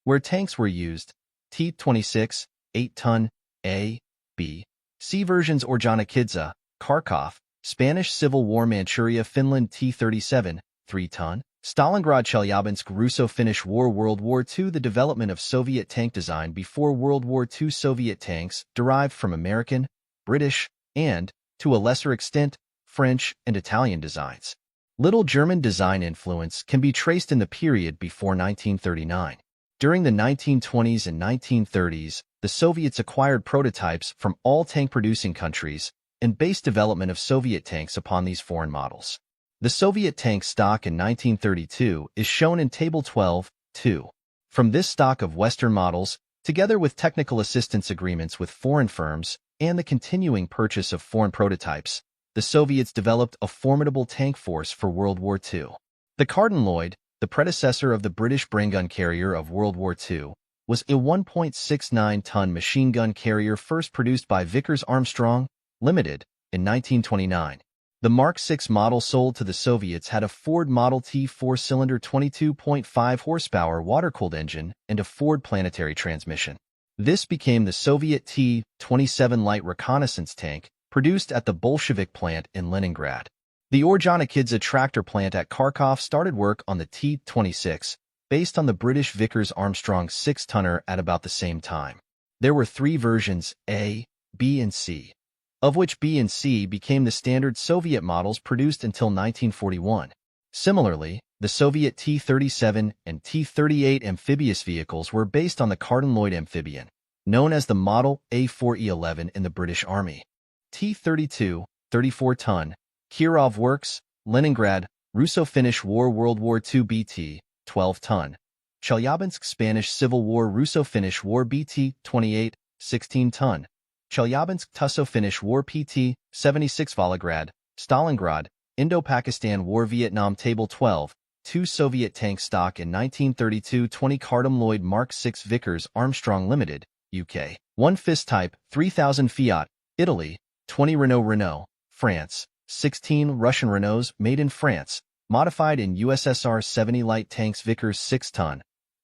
Where tanks were used, T-26, 8-ton, A, B, C versions Ordzhonikidze, Kharkov, Spanish Civil War Manchuria, Finland T-37, 3-ton, Stalingrad Chelyabinsk Russo-Finnish War World War II The development of Soviet tank design before World War II Soviet tanks derived from American, British, and, to a lesser extent, French and Italian designs. Little German design influence can be traced in the period before 1939. During the 1920s and 1930s, the Soviets acquired prototypes from all tank-producing countries and based development of Soviet tanks upon these foreign models. The Soviet tank stock in 1932 is shown in Table 12.2. From this stock of Western models, together with technical assistance agreements with foreign firms and the continuing purchase of foreign prototypes, the Soviets developed a formidable tank force for World War II. The Carden Lloyd, the predecessor of the British brain-gun carrier of World War II, was a 1.69-ton machine gun carrier first produced by Vickers Armstrong, Limited, in 1929. The Mark VI model sold to the Soviets had a Ford Model T four-cylinder 22.5 horsepower water-cooled engine and a Ford planetary transmission. This became the Soviet T-27 light reconnaissance tank, produced at the Bolshevik plant in Leningrad. The Ordzhonikidze tractor plant at Kharkov started work on the T-26, based on the British Vickers Armstrong 6-tonner at about the same time. There were three versions, A, B and C, of which B and C became the standard Soviet models produced until 1941. Similarly, the Soviet T-37 and T-38 amphibious vehicles were based on the Carden Lloyd amphibian, known as the Model A4E11 in the British Army. T-32, 34-ton, Kirov Works, Leningrad, Russo-Finnish War World War II BT, 12-ton. Chelyabinsk Spanish Civil War Russo-Finnish War BT, 28, 16-ton. Chelyabinsk Tusso-Finnish War PT, 76 Volgograd, Stalingrad, Indo-Pakistan War Vietnam Table 12, 2 Soviet tank stock in 1932 20 Carden Lloyd Mark VI Vickers Armstrong Limited, UK, 1 Fist Type, 3000 Fiat, Italy, 20 Renault, France, 16 Russian Renaults made in France, modified in USSR 70 light tanks Vickers 6-ton,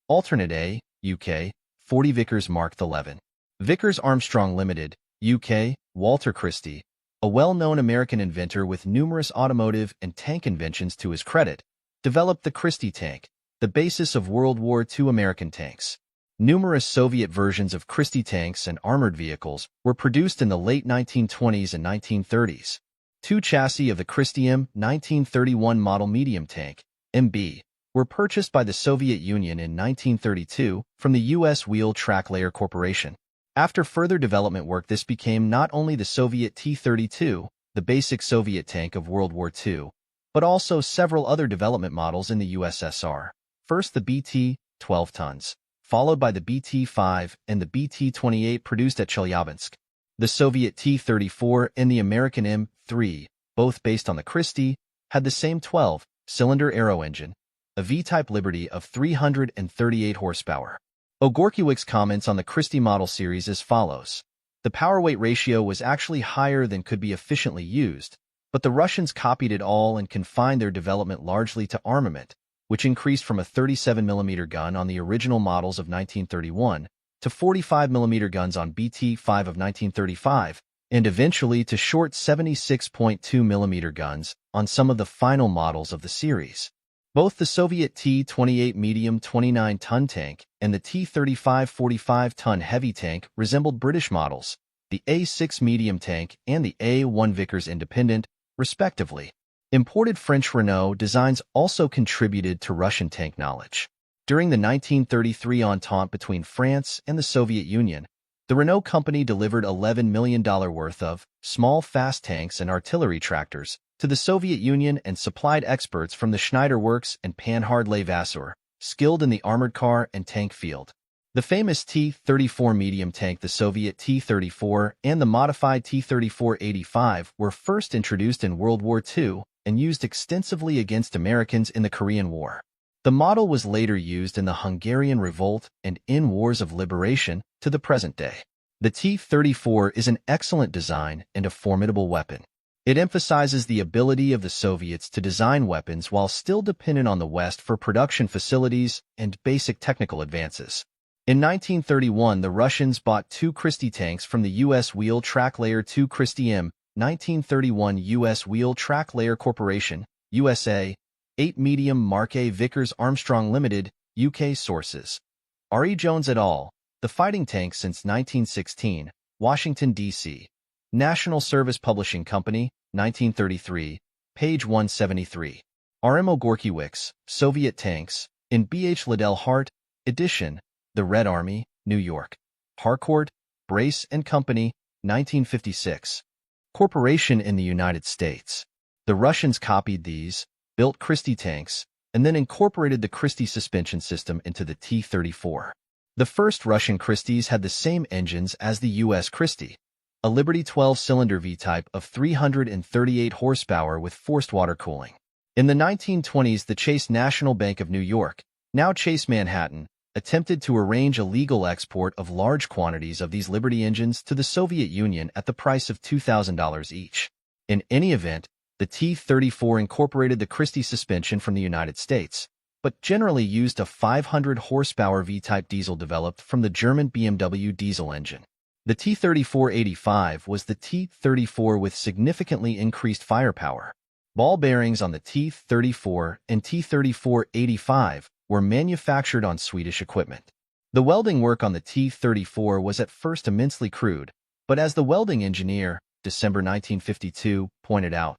alternate A, UK, 40 Vickers Mark XI. Vickers Armstrong Limited, UK, Walter Christie, a well-known American inventor with numerous automotive and tank inventions to his credit, developed the Christie tank, the basis of World War II American tanks. Numerous Soviet versions of Christie tanks and armored vehicles were produced in the late 1920s and 1930s. 2 chassis of the Christie M1931 model medium tank, MB, were purchased by the Soviet Union in 1932 from the U.S. Wheel Track Layer Corporation. After further development work, this became not only the Soviet T-32, the basic Soviet tank of World War II, but also several other development models in the USSR. First the BT, 12 tons, followed by the BT-5 and the BT-28 produced at Chelyabinsk. The Soviet T-34 and the American M3, both based on the Christie, had the same 12-cylinder aero engine, a V-type Liberty of 338 horsepower. Ogorkiewicz comments on the Christie model series as follows. The power-weight ratio was actually higher than could be efficiently used, but the Russians copied it all and confined their development largely to armament, which increased from a 37mm gun on the original models of 1931 to 45mm guns on BT-5 of 1935, and eventually to short 76.2mm guns on some of the final models of the series. Both the Soviet T-28 medium 29-ton tank and the T-35 45-ton heavy tank resembled British models, the A6 medium tank and the A1 Vickers Independent, respectively. Imported French Renault designs also contributed to Russian tank knowledge. During the 1933 entente between France and the Soviet Union, the Renault company delivered $11 million worth of small fast tanks and artillery tractors to the Soviet Union and supplied experts from the Schneider Works and Panhard-Levasseur, skilled in the armored car and tank field. The famous T-34 medium tank, the Soviet T-34, and the modified T-34-85 were first introduced in World War II and used extensively against Americans in the Korean War. The model was later used in the Hungarian Revolt and in Wars of Liberation to the present day. The T-34 is an excellent design and a formidable weapon. It emphasizes the ability of the Soviets to design weapons while still dependent on the West for production facilities and basic technical advances. In 1931, the Russians bought 2 Christie tanks from the U.S. Wheel Track Layer 2 Christie M, 1931 U.S. Wheel Track Layer Corporation, USA, 8 medium Mark A Vickers Armstrong Limited, UK sources. R.E. Jones et al., The Fighting Tank Since 1916, Washington, D.C. National Service Publishing Company, 1933, page 173. R.M. Ogorkiewicz, Soviet Tanks, in B.H. Liddell Hart, edition, The Red Army, New York. Harcourt, Brace and Company, 1956. Corporation in the United States. The Russians copied these, built Christie tanks, and then incorporated the Christie suspension system into the T-34. The first Russian Christies had the same engines as the U.S. Christie, a Liberty 12-cylinder V-type of 338 horsepower with forced water cooling. In the 1920s, the Chase National Bank of New York, now Chase Manhattan, attempted to arrange a legal export of large quantities of these Liberty engines to the Soviet Union at the price of $2,000 each. In any event, the T-34 incorporated the Christie suspension from the United States, but generally used a 500-horsepower V-type diesel developed from the German BMW diesel engine. The T-34-85 was the T-34 with significantly increased firepower. Ball bearings on the T-34 and T-34-85 were manufactured on Swedish equipment. The welding work on the T-34 was at first immensely crude, but as the welding engineer, December 1952, pointed out,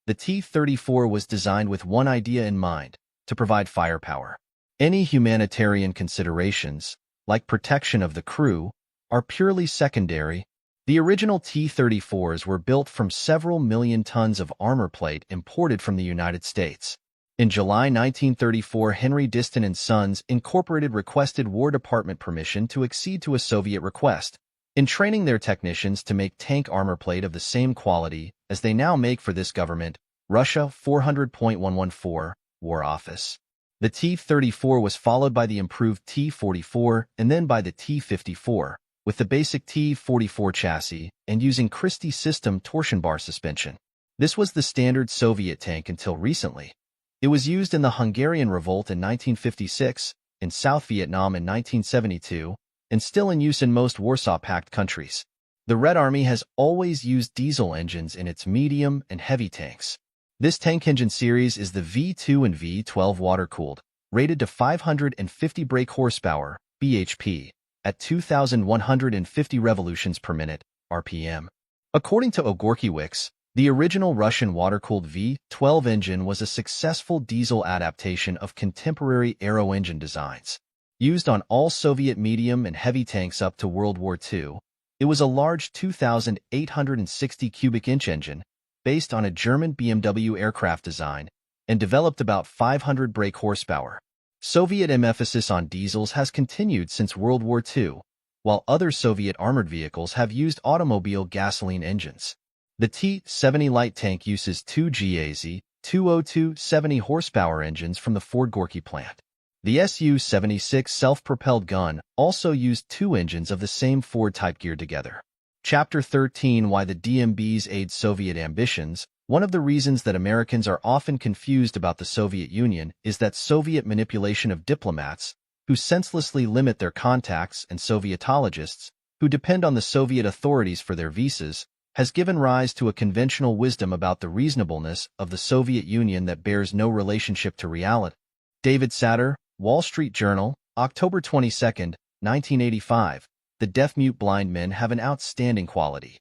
the T-34 was designed with one idea in mind, to provide firepower. Any humanitarian considerations, like protection of the crew, are purely secondary. The original T-34s were built from several million tons of armor plate imported from the United States. In July 1934, Henry Diston & Sons Incorporated requested War Department permission to accede to a Soviet request, in training their technicians to make tank armor plate of the same quality as they now make for this government, Russia 400.114, War Office. The T-34 was followed by the improved T-44 and then by the T-54, with the basic T-44 chassis and using Christie system torsion bar suspension. This was the standard Soviet tank until recently. It was used in the Hungarian Revolt in 1956, in South Vietnam in 1972, and still in use in most Warsaw Pact countries. The Red Army has always used diesel engines in its medium and heavy tanks. This tank engine series is the V2 and V12 water-cooled, rated to 550 brake horsepower, bhp, at 2,150 revolutions per minute, RPM. According to Ogorkiewicz, the original Russian water-cooled V12 engine was a successful diesel adaptation of contemporary aero engine designs. Used on all Soviet medium and heavy tanks up to World War II, it was a large 2,860 cubic inch engine based on a German BMW aircraft design and developed about 500 brake horsepower. Soviet emphasis on diesels has continued since World War II, while other Soviet armored vehicles have used automobile gasoline engines. The T-70 light tank uses two GAZ 202 70-horsepower engines from the Ford Gorky plant. The Su-76 self-propelled gun also used two engines of the same Ford type geared together. Chapter 13: Why the DMBs Aid Soviet Ambitions. One of the reasons that Americans are often confused about the Soviet Union is that Soviet manipulation of diplomats, who senselessly limit their contacts, and Sovietologists, who depend on the Soviet authorities for their visas, has given rise to a conventional wisdom about the reasonableness of the Soviet Union that bears no relationship to reality. David Satter, Wall Street Journal, October 22, 1985. The deaf-mute blind men have an outstanding quality: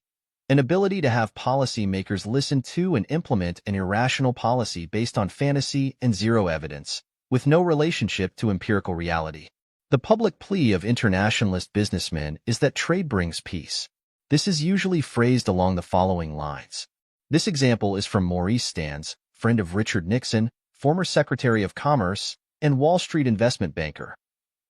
an ability to have policymakers listen to and implement an irrational policy based on fantasy and zero evidence, with no relationship to empirical reality. The public plea of internationalist businessmen is that trade brings peace. This is usually phrased along the following lines. This example is from Maurice Stans, friend of Richard Nixon, former Secretary of Commerce, and Wall Street investment banker.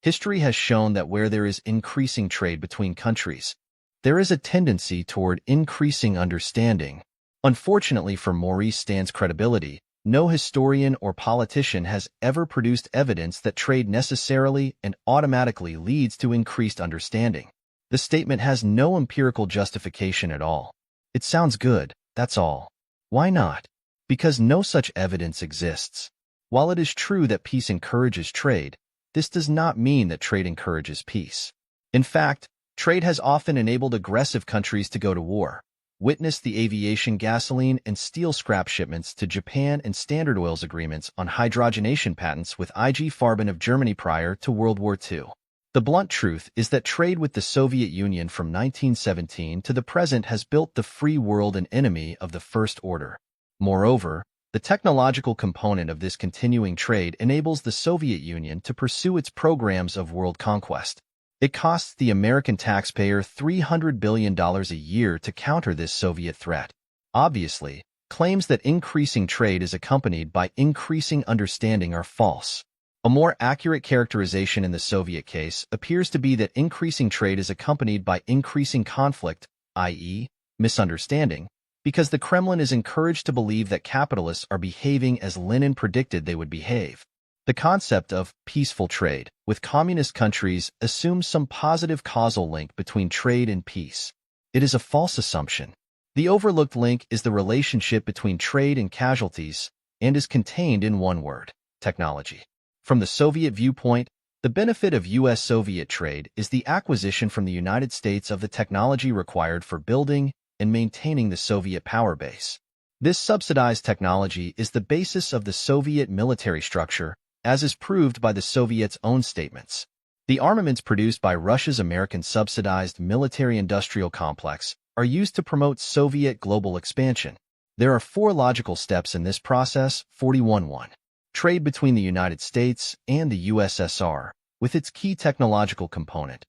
History has shown that where there is increasing trade between countries, there is a tendency toward increasing understanding. Unfortunately for Maurice Stans' credibility, no historian or politician has ever produced evidence that trade necessarily and automatically leads to increased understanding. The statement has no empirical justification at all. It sounds good, that's all. Why not? Because no such evidence exists. While it is true that peace encourages trade, this does not mean that trade encourages peace. In fact, trade has often enabled aggressive countries to go to war. Witness the aviation gasoline and steel scrap shipments to Japan and Standard Oil's agreements on hydrogenation patents with IG Farben of Germany prior to World War II. The blunt truth is that trade with the Soviet Union from 1917 to the present has built the free world an enemy of the first order. Moreover, the technological component of this continuing trade enables the Soviet Union to pursue its programs of world conquest. It costs the American taxpayer $300 billion a year to counter this Soviet threat. Obviously, Claims that increasing trade is accompanied by increasing understanding are false. A more accurate characterization in the Soviet case appears to be that increasing trade is accompanied by increasing conflict, i.e., misunderstanding, because the Kremlin is encouraged to believe that capitalists are behaving as Lenin predicted they would behave. The concept of peaceful trade with communist countries assumes some positive causal link between trade and peace. It is a false assumption. The overlooked link is the relationship between trade and casualties and is contained in one word: technology. From the Soviet viewpoint, the benefit of U.S.-Soviet trade is the acquisition from the United States of the technology required for building and maintaining the Soviet power base. This subsidized technology is the basis of the Soviet military structure, as is proved by the Soviets' own statements. The armaments produced by Russia's American-subsidized military-industrial complex are used to promote Soviet global expansion. There are 4 logical steps in this process. 41.1. Trade between the United States and the USSR, with its key technological component.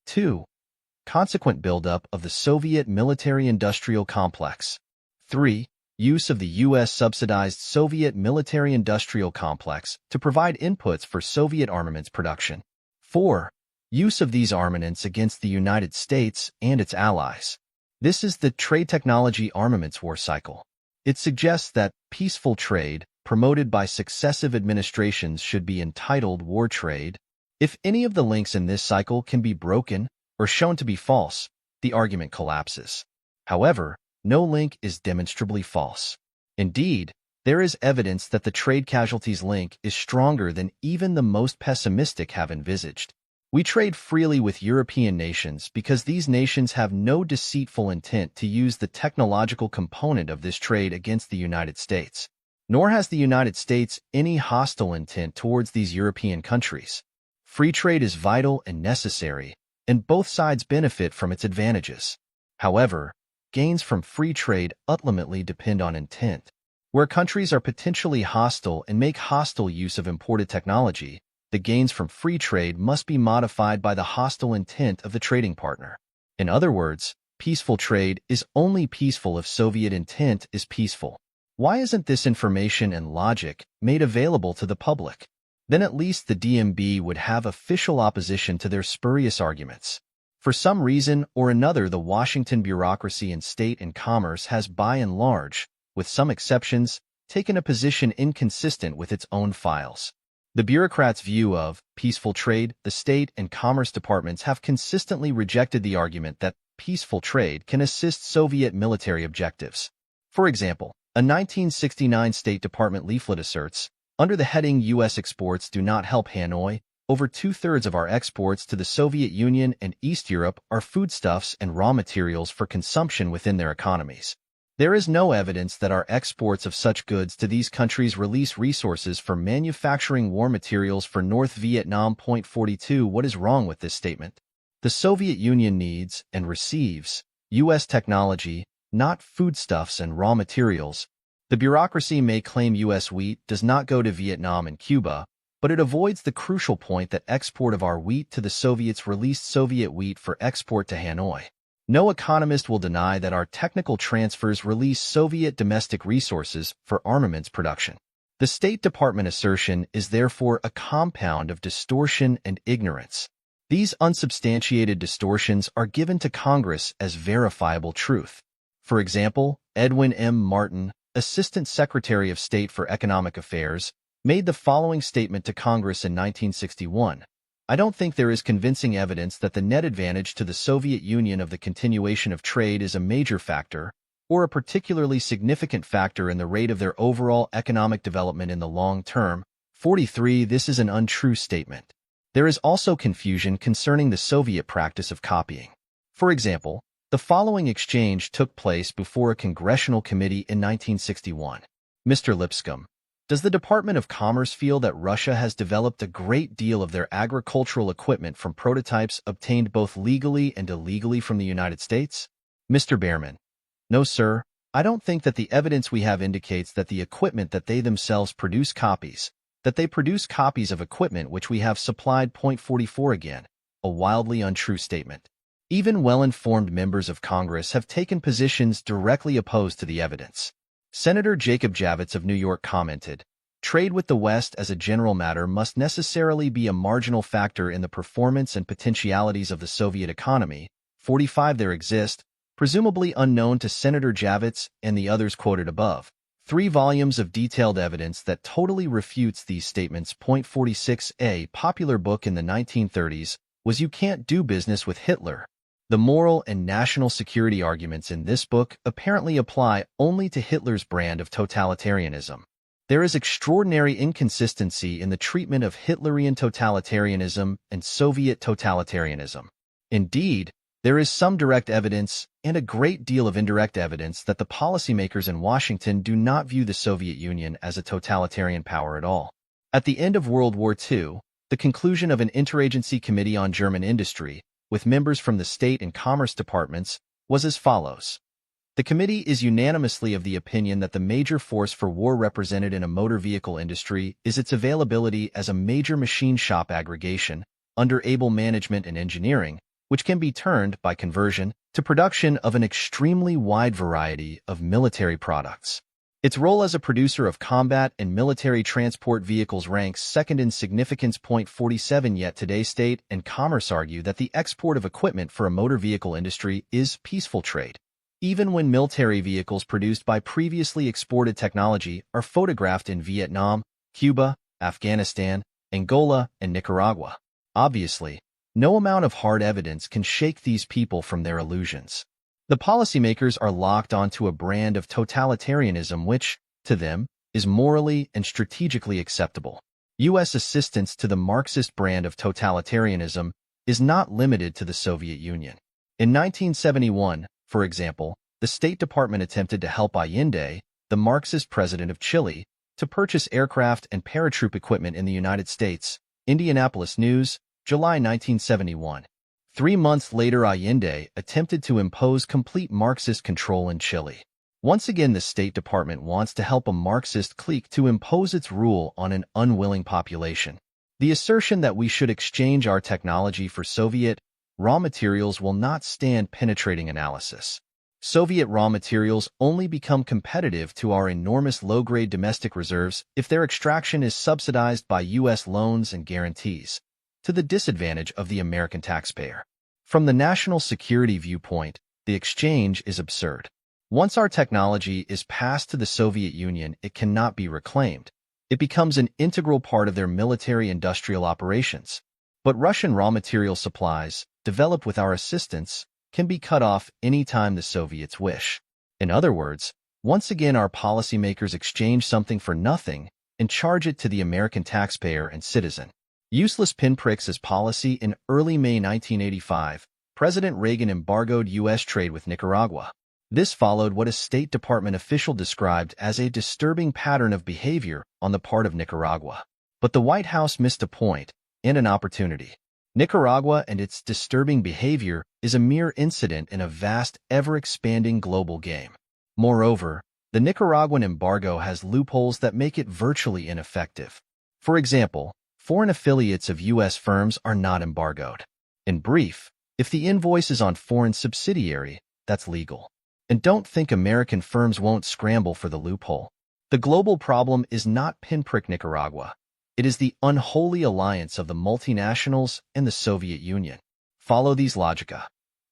2. Consequent buildup of the Soviet military-industrial complex. 3. Use of the U.S.-subsidized Soviet military-industrial complex to provide inputs for Soviet armaments production. 4. Use of these armaments against the United States and its allies. This is the trade technology armaments war cycle. It suggests that peaceful trade, promoted by successive administrations, should be entitled war trade. If any of the links in this cycle can be broken or shown to be false, the argument collapses. However, no link is demonstrably false. Indeed, there is evidence that the trade casualties link is stronger than even the most pessimistic have envisaged. We trade freely with European nations because these nations have no deceitful intent to use the technological component of this trade against the United States. Nor has the United States any hostile intent towards these European countries. Free trade is vital and necessary, and both sides benefit from its advantages. However, gains from free trade ultimately depend on intent. Where countries are potentially hostile and make hostile use of imported technology, the gains from free trade must be modified by the hostile intent of the trading partner. In other words, peaceful trade is only peaceful if Soviet intent is peaceful. Why isn't this information and logic made available to the public? Then at least the DMB would have official opposition to their spurious arguments. For some reason or another, the Washington bureaucracy in state and commerce has by and large, with some exceptions, taken a position inconsistent with its own files. The bureaucrats' view of peaceful trade, the State and Commerce departments have consistently rejected the argument that peaceful trade can assist Soviet military objectives. For example, a 1969 State Department leaflet asserts, under the heading U.S. exports do not help Hanoi, over 2/3 of our exports to the Soviet Union and East Europe are foodstuffs and raw materials for consumption within their economies. There is no evidence that our exports of such goods to these countries release resources for manufacturing war materials for North Vietnam. 42. What is wrong with this statement? The Soviet Union needs and receives U.S. technology, not foodstuffs and raw materials. The bureaucracy may claim U.S. wheat does not go to Vietnam and Cuba, but it avoids the crucial point that export of our wheat to the Soviets released Soviet wheat for export to Hanoi. No economist will deny that our technical transfers release Soviet domestic resources for armaments production. The State Department assertion is therefore a compound of distortion and ignorance. These unsubstantiated distortions are given to Congress as verifiable truth. For example, Edwin M. Martin, Assistant Secretary of State for Economic Affairs, made the following statement to Congress in 1961. I don't think there is convincing evidence that the net advantage to the Soviet Union of the continuation of trade is a major factor, or a particularly significant factor in the rate of their overall economic development in the long term. 43. This is an untrue statement. There is also confusion concerning the Soviet practice of copying. For example, the following exchange took place before a congressional committee in 1961. Mr. Lipscomb, does the Department of Commerce feel that Russia has developed a great deal of their agricultural equipment from prototypes obtained both legally and illegally from the United States? Mr. Behrman, no, sir. I don't think that the evidence we have indicates that the equipment that they themselves produce copies, that they produce copies of equipment which we have supplied. 44. Again, a wildly untrue statement. Even well-informed members of Congress have taken positions directly opposed to the evidence. Senator Jacob Javits of New York commented, "Trade with the West as a general matter must necessarily be a marginal factor in the performance and potentialities of the Soviet economy." 45 There exist, presumably unknown to Senator Javits and the others quoted above, 3 volumes of detailed evidence that totally refutes these statements. Point 46. A popular book in the 1930s was You Can't Do Business with Hitler. The moral and national security arguments in this book apparently apply only to Hitler's brand of totalitarianism. There is extraordinary inconsistency in the treatment of Hitlerian totalitarianism and Soviet totalitarianism. Indeed, there is some direct evidence and a great deal of indirect evidence that the policymakers in Washington do not view the Soviet Union as a totalitarian power at all. At the end of World War II, the conclusion of an interagency committee on German industry, with members from the State and Commerce departments, was as follows. The committee is unanimously of the opinion that the major force for war represented in a motor vehicle industry is its availability as a major machine shop aggregation, under able management and engineering, which can be turned, by conversion, to production of an extremely wide variety of military products. Its role as a producer of combat and military transport vehicles ranks second in significance. Point 47 Yet today State and Commerce argue that the export of equipment for a motor vehicle industry is peaceful trade, even when military vehicles produced by previously exported technology are photographed in Vietnam, Cuba, Afghanistan, Angola, and Nicaragua. Obviously, no amount of hard evidence can shake these people from their illusions. The policymakers are locked onto a brand of totalitarianism which, to them, is morally and strategically acceptable. U.S. assistance to the Marxist brand of totalitarianism is not limited to the Soviet Union. In 1971, for example, the State Department attempted to help Allende, the Marxist president of Chile, to purchase aircraft and paratroop equipment in the United States. Indianapolis News, July 1971. 3 months later, Allende attempted to impose complete Marxist control in Chile. Once again, the State Department wants to help a Marxist clique to impose its rule on an unwilling population. The assertion that we should exchange our technology for Soviet raw materials will not stand penetrating analysis. Soviet raw materials only become competitive to our enormous low-grade domestic reserves if their extraction is subsidized by U.S. loans and guarantees, to the disadvantage of the American taxpayer. From the national security viewpoint, the exchange is absurd. Once our technology is passed to the Soviet Union, it cannot be reclaimed. It becomes an integral part of their military-industrial operations. But Russian raw material supplies, developed with our assistance, can be cut off any time the Soviets wish. In other words, once again our policymakers exchange something for nothing and charge it to the American taxpayer and citizen. Useless pinpricks as policy. In early May 1985, President Reagan embargoed U.S. trade with Nicaragua. This followed what a State Department official described as a disturbing pattern of behavior on the part of Nicaragua. But the White House missed a point and an opportunity. Nicaragua and its disturbing behavior is a mere incident in a vast, ever-expanding global game. Moreover, the Nicaraguan embargo has loopholes that make it virtually ineffective. For example, foreign affiliates of U.S. firms are not embargoed. In brief, if the invoice is on foreign subsidiary, that's legal. And don't think American firms won't scramble for the loophole. The global problem is not pinprick Nicaragua. It is the unholy alliance of the multinationals and the Soviet Union. Follow these logica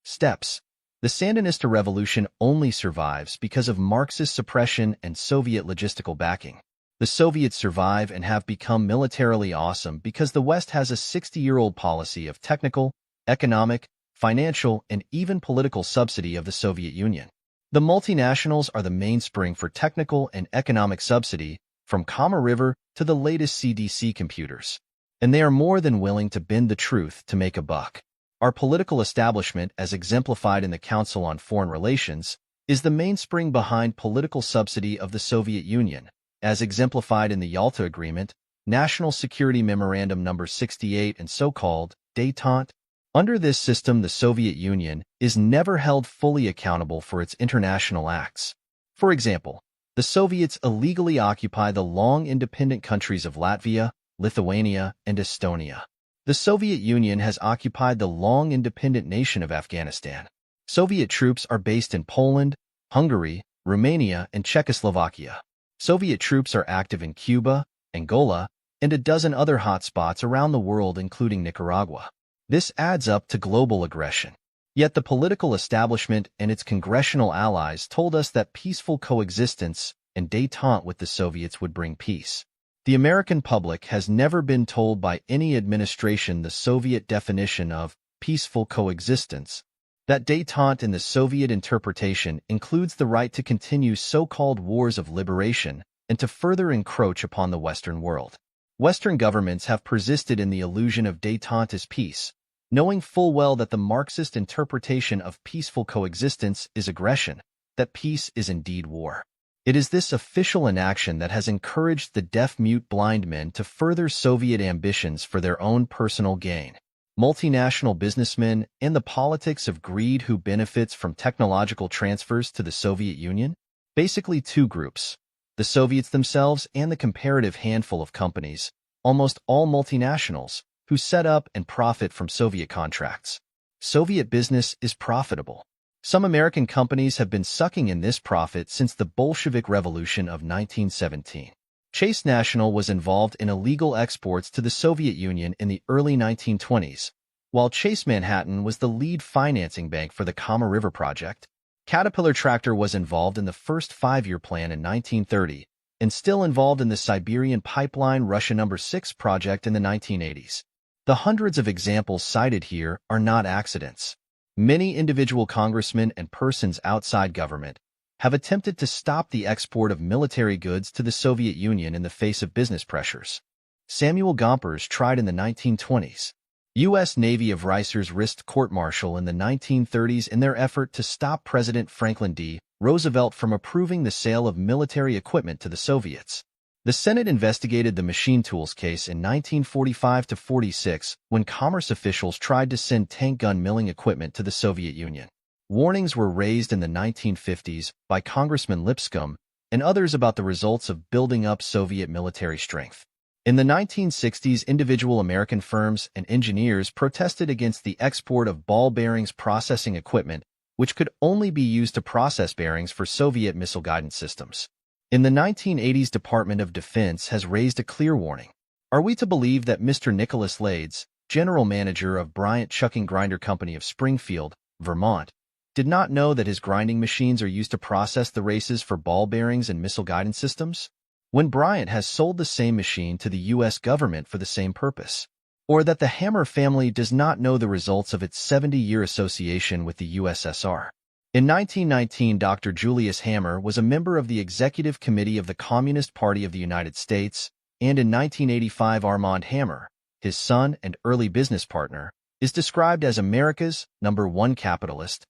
steps. The Sandinista revolution only survives because of Marxist suppression and Soviet logistical backing. The Soviets survive and have become militarily awesome because the West has a 60-year-old policy of technical, economic, financial, and even political subsidy of the Soviet Union. The multinationals are the mainspring for technical and economic subsidy, from Kama River to the latest CDC computers. And they are more than willing to bend the truth to make a buck. Our political establishment, as exemplified in the Council on Foreign Relations, is the mainspring behind political subsidy of the Soviet Union, as exemplified in the Yalta Agreement, National Security Memorandum No. 68 and so-called détente. Under this system, the Soviet Union is never held fully accountable for its international acts. For example, the Soviets illegally occupy the long independent countries of Latvia, Lithuania, and Estonia. The Soviet Union has occupied the long independent nation of Afghanistan. Soviet troops are based in Poland, Hungary, Romania, and Czechoslovakia. Soviet troops are active in Cuba, Angola, and a dozen other hotspots around the world, including Nicaragua. This adds up to global aggression. Yet the political establishment and its congressional allies told us that peaceful coexistence and détente with the Soviets would bring peace. The American public has never been told by any administration the Soviet definition of peaceful coexistence. That détente in the Soviet interpretation includes the right to continue so-called wars of liberation and to further encroach upon the Western world. Western governments have persisted in the illusion of détente as peace, knowing full well that the Marxist interpretation of peaceful coexistence is aggression, that peace is indeed war. It is this official inaction that has encouraged the deaf-mute-blind men to further Soviet ambitions for their own personal gain. Multinational businessmen and the politics of greed who benefits from technological transfers to the Soviet Union? Basically two groups, the Soviets themselves and the comparative handful of companies, almost all multinationals, who set up and profit from Soviet contracts. Soviet business is profitable. Some American companies have been sucking in this profit since the Bolshevik Revolution of 1917. Chase National was involved in illegal exports to the Soviet Union in the early 1920s, while Chase Manhattan was the lead financing bank for the Kama River project. Caterpillar Tractor was involved in the first five-year plan in 1930 and still involved in the Siberian Pipeline Russia No. 6 project in the 1980s. The hundreds of examples cited here are not accidents. Many individual congressmen and persons outside government have attempted to stop the export of military goods to the Soviet Union in the face of business pressures. Samuel Gompers tried in the 1920s. U.S. Navy of Ricers risked court-martial in the 1930s in their effort to stop President Franklin D. Roosevelt from approving the sale of military equipment to the Soviets. The Senate investigated the machine tools case in 1945-46 when commerce officials tried to send tank gun milling equipment to the Soviet Union. Warnings were raised in the 1950s by Congressman Lipscomb and others about the results of building up Soviet military strength. In the 1960s, individual American firms and engineers protested against the export of ball bearings processing equipment, which could only be used to process bearings for Soviet missile guidance systems. In the 1980s, Department of Defense has raised a clear warning. Are we to believe that Mr. Nicholas Lades, general manager of Bryant Chucking Grinder Company of Springfield, Vermont, did not know that his grinding machines are used to process the races for ball bearings and missile guidance systems? When Bryant has sold the same machine to the U.S. government for the same purpose? Or that the Hammer family does not know the results of its 70-year association with the USSR? In 1919, Dr. Julius Hammer was a member of the Executive Committee of the Communist Party of the United States, and in 1985, Armand Hammer, his son and early business partner, is described as America's #1 capitalist.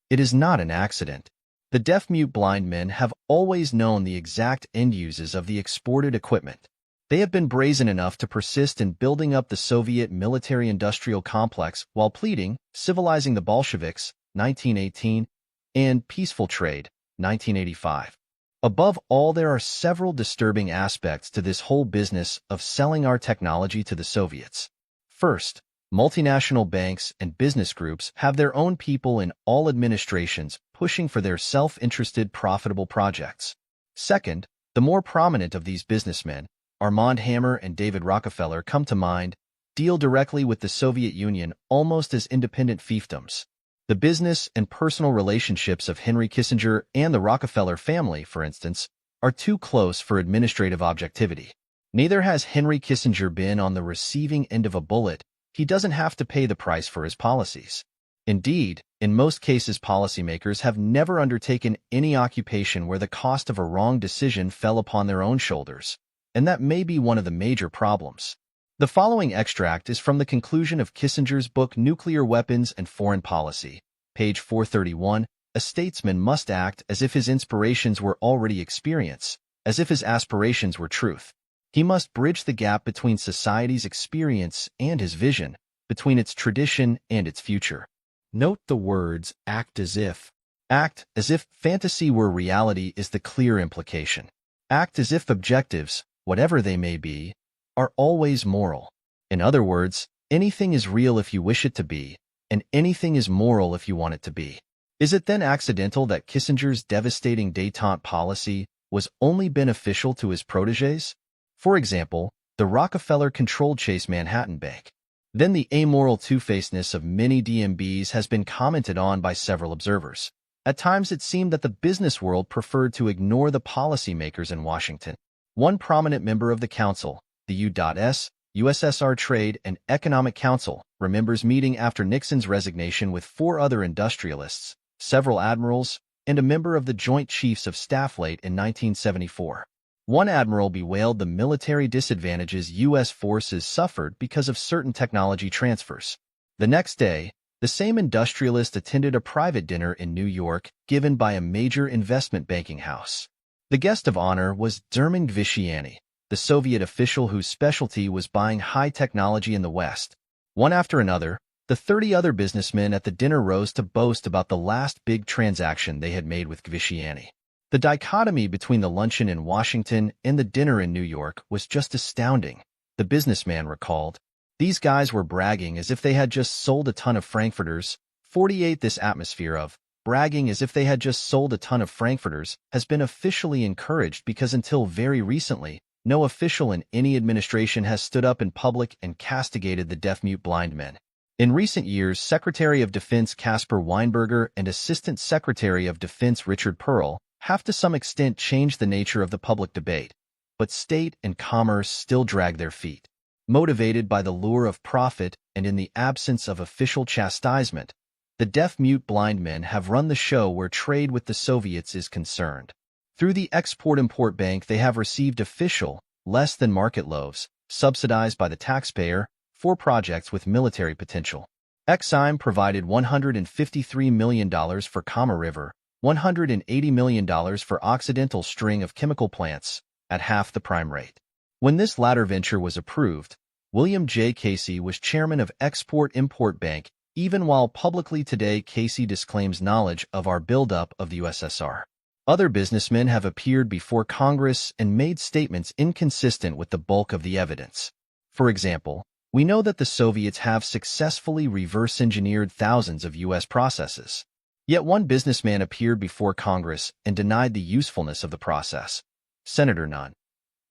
It is not an accident. The deaf-mute-blind men have always known the exact end uses of the exported equipment. They have been brazen enough to persist in building up the Soviet military-industrial complex while pleading civilizing the Bolsheviks, 1918, and peaceful trade, 1985. Above all, there are several disturbing aspects to this whole business of selling our technology to the Soviets. First, multinational banks and business groups have their own people in all administrations pushing for their self-interested profitable projects. Second, the more prominent of these businessmen, Armand Hammer and David Rockefeller come to mind, deal directly with the Soviet Union almost as independent fiefdoms. The business and personal relationships of Henry Kissinger and the Rockefeller family, for instance, are too close for administrative objectivity. Neither has Henry Kissinger been on the receiving end of a bullet. He doesn't have to pay the price for his policies. Indeed, in most cases, policymakers have never undertaken any occupation where the cost of a wrong decision fell upon their own shoulders, and that may be one of the major problems. The following extract is from the conclusion of Kissinger's book Nuclear Weapons and Foreign Policy, page 431. A statesman must act as if his inspirations were already experience, as if his aspirations were truth. He must bridge the gap between society's experience and his vision, between its tradition and its future. Note the words act as if. Act as if fantasy were reality is the clear implication. Act as if objectives, whatever they may be, are always moral. In other words, anything is real if you wish it to be, and anything is moral if you want it to be. Is it then accidental that Kissinger's devastating détente policy was only beneficial to his protégés? For example, the Rockefeller-controlled Chase Manhattan Bank. Then the amoral two-facedness of many DMBs has been commented on by several observers. At times it seemed that the business world preferred to ignore the policymakers in Washington. One prominent member of the council, the U.S. USSR Trade and Economic Council, remembers meeting after Nixon's resignation with 4 other industrialists, several admirals, and a member of the Joint Chiefs of Staff late in 1974. One admiral bewailed the military disadvantages U.S. forces suffered because of certain technology transfers. The next day, the same industrialist attended a private dinner in New York given by a major investment banking house. The guest of honor was Derman Gvishiani, the Soviet official whose specialty was buying high technology in the West. One after another, the 30 other businessmen at the dinner rose to boast about the last big transaction they had made with Gvishiani. The dichotomy between the luncheon in Washington and the dinner in New York was just astounding, the businessman recalled. These guys were bragging as if they had just sold a ton of Frankfurters. 48 This atmosphere of bragging as if they had just sold a ton of Frankfurters has been officially encouraged because until very recently, no official in any administration has stood up in public and castigated the deaf-mute-blind men. In recent years, Secretary of Defense Caspar Weinberger and Assistant Secretary of Defense Richard Pearl have to some extent changed the nature of the public debate, but state and commerce still drag their feet. Motivated by the lure of profit and in the absence of official chastisement, the deaf-mute-blind men have run the show where trade with the Soviets is concerned. Through the Export-Import Bank they have received official, less-than-market loaves, subsidized by the taxpayer, for projects with military potential. Exim provided $153 million for Kama River, $180 million for Occidental string of chemical plants, at half the prime rate. When this latter venture was approved, William J. Casey was chairman of Export-Import Bank, even while publicly today Casey disclaims knowledge of our buildup of the USSR. Other businessmen have appeared before Congress and made statements inconsistent with the bulk of the evidence. For example, we know that the Soviets have successfully reverse-engineered thousands of U.S. processes. Yet one businessman appeared before Congress and denied the usefulness of the process. Senator Nunn.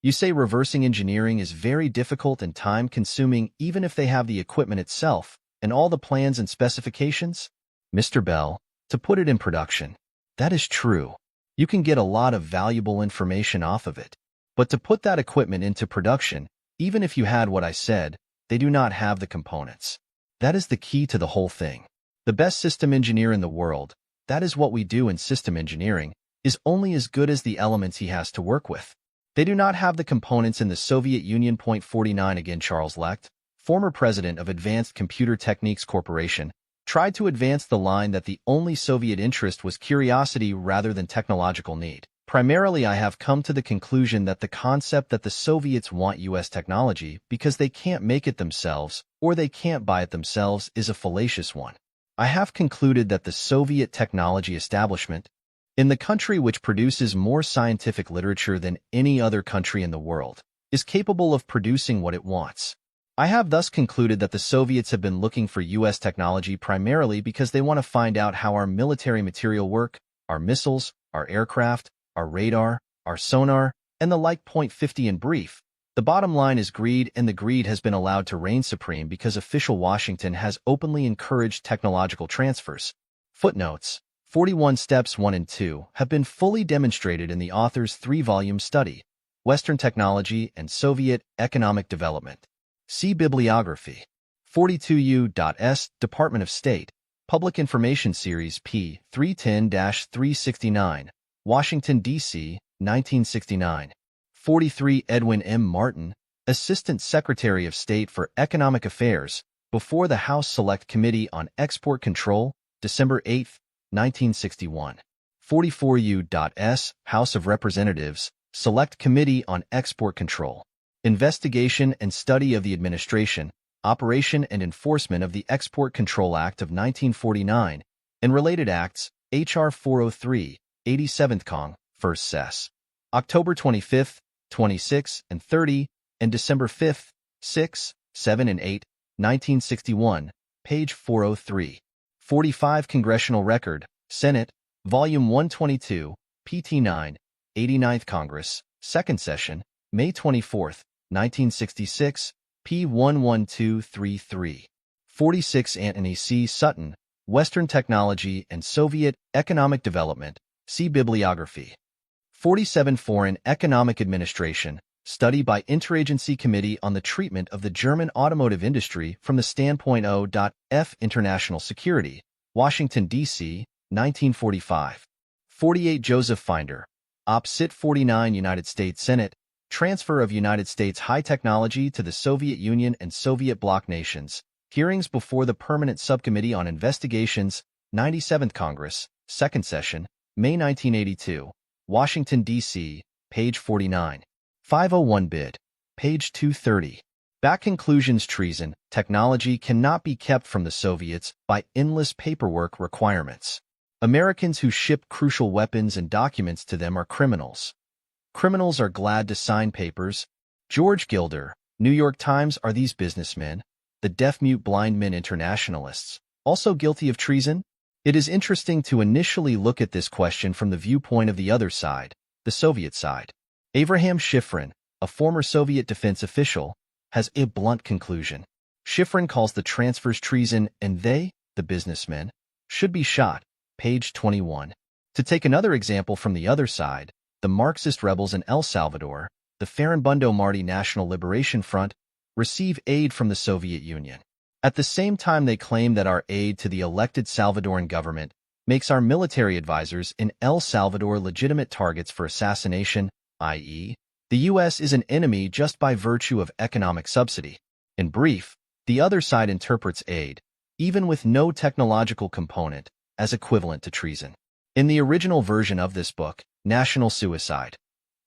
You say reversing engineering is very difficult and time-consuming even if they have the equipment itself and all the plans and specifications? Mr. Bell, to put it in production, that is true. You can get a lot of valuable information off of it. But to put that equipment into production, even if you had what I said, they do not have the components. That is the key to the whole thing. The best system engineer in the world, that is what we do in system engineering, is only as good as the elements he has to work with. They do not have the components in the Soviet Union. 49 Again, Charles Lecht, former president of Advanced Computer Techniques Corporation, tried to advance the line that the only Soviet interest was curiosity rather than technological need. Primarily, I have come to the conclusion that the concept that the Soviets want U.S. technology because they can't make it themselves or they can't buy it themselves is a fallacious one. I have concluded that the Soviet technology establishment, in the country which produces more scientific literature than any other country in the world, is capable of producing what it wants. I have thus concluded that the Soviets have been looking for U.S. technology primarily because they want to find out how our military material work, our missiles, our aircraft, our radar, our sonar, and the like. 50 In brief, the bottom line is greed, and the greed has been allowed to reign supreme because official Washington has openly encouraged technological transfers. Footnotes: 41 Steps 1 and 2 have been fully demonstrated in the author's 3-volume study, Western Technology and Soviet Economic Development. See Bibliography. 42 U.S. Department of State, Public Information Series p. 310-369. Washington, D.C., 1969. 43 Edwin M. Martin, Assistant Secretary of State for Economic Affairs, before the House Select Committee on Export Control, December 8, 1961. 44 U.S. House of Representatives, Select Committee on Export Control. Investigation and Study of the Administration, Operation and Enforcement of the Export Control Act of 1949, and related acts, H.R. 403, 87th Cong, 1st Sess. October 25, 26, and 30, and December 5, 6, 7, and 8, 1961, page 403. 45 Congressional Record, Senate, Volume 122, pt. 9, 89th Congress, 2nd Session, May 24, 1966, p. 11233. 46 Antony C. Sutton, Western Technology and Soviet Economic Development, see Bibliography. 47 Foreign Economic Administration, Study by Interagency Committee on the Treatment of the German Automotive Industry from the Standpoint O.F. International Security, Washington, D.C., 1945. 48 Joseph Finder, Op. Cit. 49 United States Senate, Transfer of United States High Technology to the Soviet Union and Soviet bloc nations, Hearings before the Permanent Subcommittee on Investigations, 97th Congress, 2nd Session, May 1982, Washington, D.C., page 49. 501 bid. Page 230. Back conclusions. Treason. Technology cannot be kept from the Soviets by endless paperwork requirements. Americans who ship crucial weapons and documents to them are criminals. Criminals are glad to sign papers. George Gilder, New York Times. Are these businessmen, the deaf-mute-blind men internationalists, also guilty of treason? It is interesting to initially look at this question from the viewpoint of the other side, the Soviet side. Avraham Shifrin, a former Soviet defense official, has a blunt conclusion. Shifrin calls the transfers treason and they, the businessmen, should be shot, page 21. To take another example from the other side, the Marxist rebels in El Salvador, the Faribundo Martí National Liberation Front, receive aid from the Soviet Union. At the same time they claim that our aid to the elected Salvadoran government makes our military advisors in El Salvador legitimate targets for assassination, i.e., the U.S. is an enemy just by virtue of economic subsidy. In brief, the other side interprets aid, even with no technological component, as equivalent to treason. In the original version of this book, National Suicide,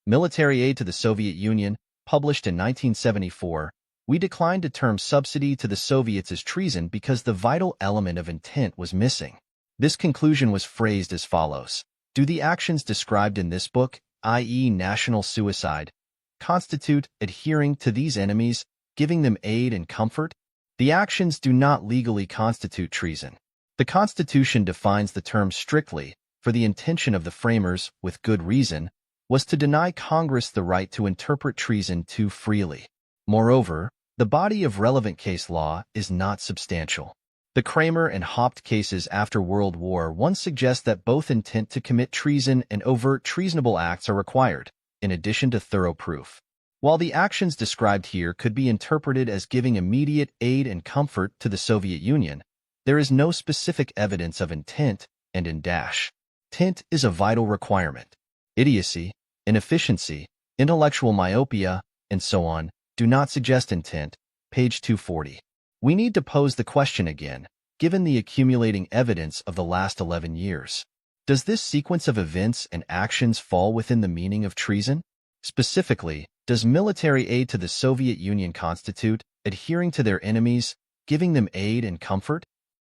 Military Aid to the Soviet Union, published in 1974, we declined to term subsidy to the Soviets as treason because the vital element of intent was missing. This conclusion was phrased as follows. Do the actions described in this book, i.e. national suicide, constitute adhering to these enemies, giving them aid and comfort? The actions do not legally constitute treason. The Constitution defines the term strictly, for the intention of the framers, with good reason, was to deny Congress the right to interpret treason too freely. Moreover, the body of relevant case law is not substantial. The Kramer and Haupt cases after World War I suggest that both intent to commit treason and overt treasonable acts are required, in addition to thorough proof. While the actions described here could be interpreted as giving immediate aid and comfort to the Soviet Union, there is no specific evidence of intent, and intent is a vital requirement. Idiocy, inefficiency, intellectual myopia, and so on, do not suggest intent, page 240. We need to pose the question again, given the accumulating evidence of the last 11 years. Does this sequence of events and actions fall within the meaning of treason? Specifically, does military aid to the Soviet Union constitute adhering to their enemies, giving them aid and comfort?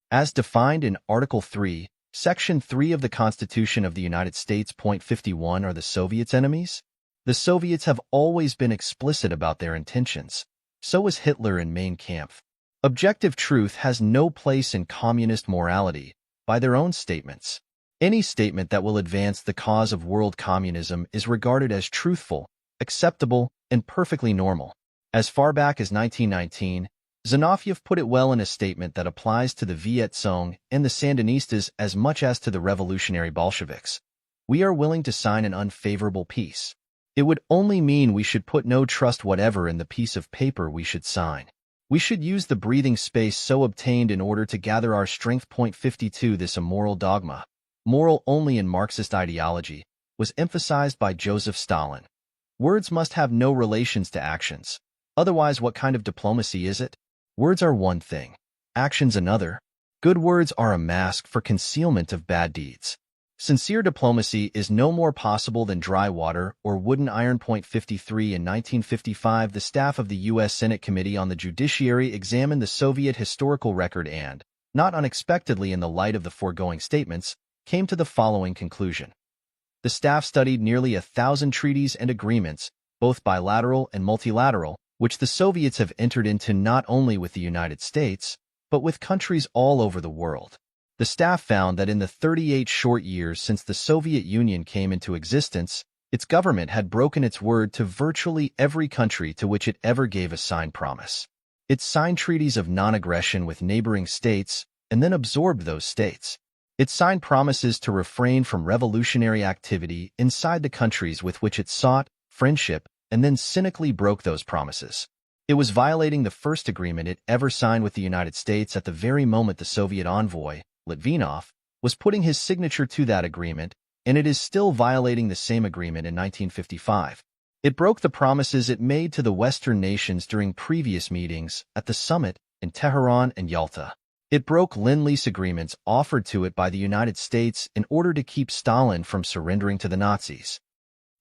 As defined in Article 3, Section 3 of the Constitution of the United States, Point 51, are the Soviets enemies? The Soviets have always been explicit about their intentions. So was Hitler in Mein Kampf. Objective truth has no place in communist morality, by their own statements. Any statement that will advance the cause of world communism is regarded as truthful, acceptable, and perfectly normal. As far back as 1919, Zinoviev put it well in a statement that applies to the Viet Cong and the Sandinistas as much as to the revolutionary Bolsheviks. We are willing to sign an unfavorable peace. It would only mean we should put no trust whatever in the piece of paper we should sign. We should use the breathing space so obtained in order to gather our strength. Point 52. This immoral dogma, moral only in Marxist ideology, was emphasized by Joseph Stalin. Words must have no relations to actions. Otherwise, what kind of diplomacy is it? Words are one thing, actions another. Good words are a mask for concealment of bad deeds. Sincere diplomacy is no more possible than dry water or wooden iron. Point 53. In 1955, the staff of the U.S. Senate Committee on the Judiciary examined the Soviet historical record and, not unexpectedly in the light of the foregoing statements, came to the following conclusion. The staff studied nearly 1,000 treaties and agreements, both bilateral and multilateral, which the Soviets have entered into not only with the United States, but with countries all over the world. The staff found that in the 38 short years since the Soviet Union came into existence, its government had broken its word to virtually every country to which it ever gave a signed promise. It signed treaties of non-aggression with neighboring states and then absorbed those states. It signed promises to refrain from revolutionary activity inside the countries with which it sought friendship and then cynically broke those promises. It was violating the first agreement it ever signed with the United States at the very moment the Soviet envoy, Litvinov, was putting his signature to that agreement, and it is still violating the same agreement in 1955. It broke the promises it made to the Western nations during previous meetings at the summit in Tehran and Yalta. It broke Lend-Lease agreements offered to it by the United States in order to keep Stalin from surrendering to the Nazis.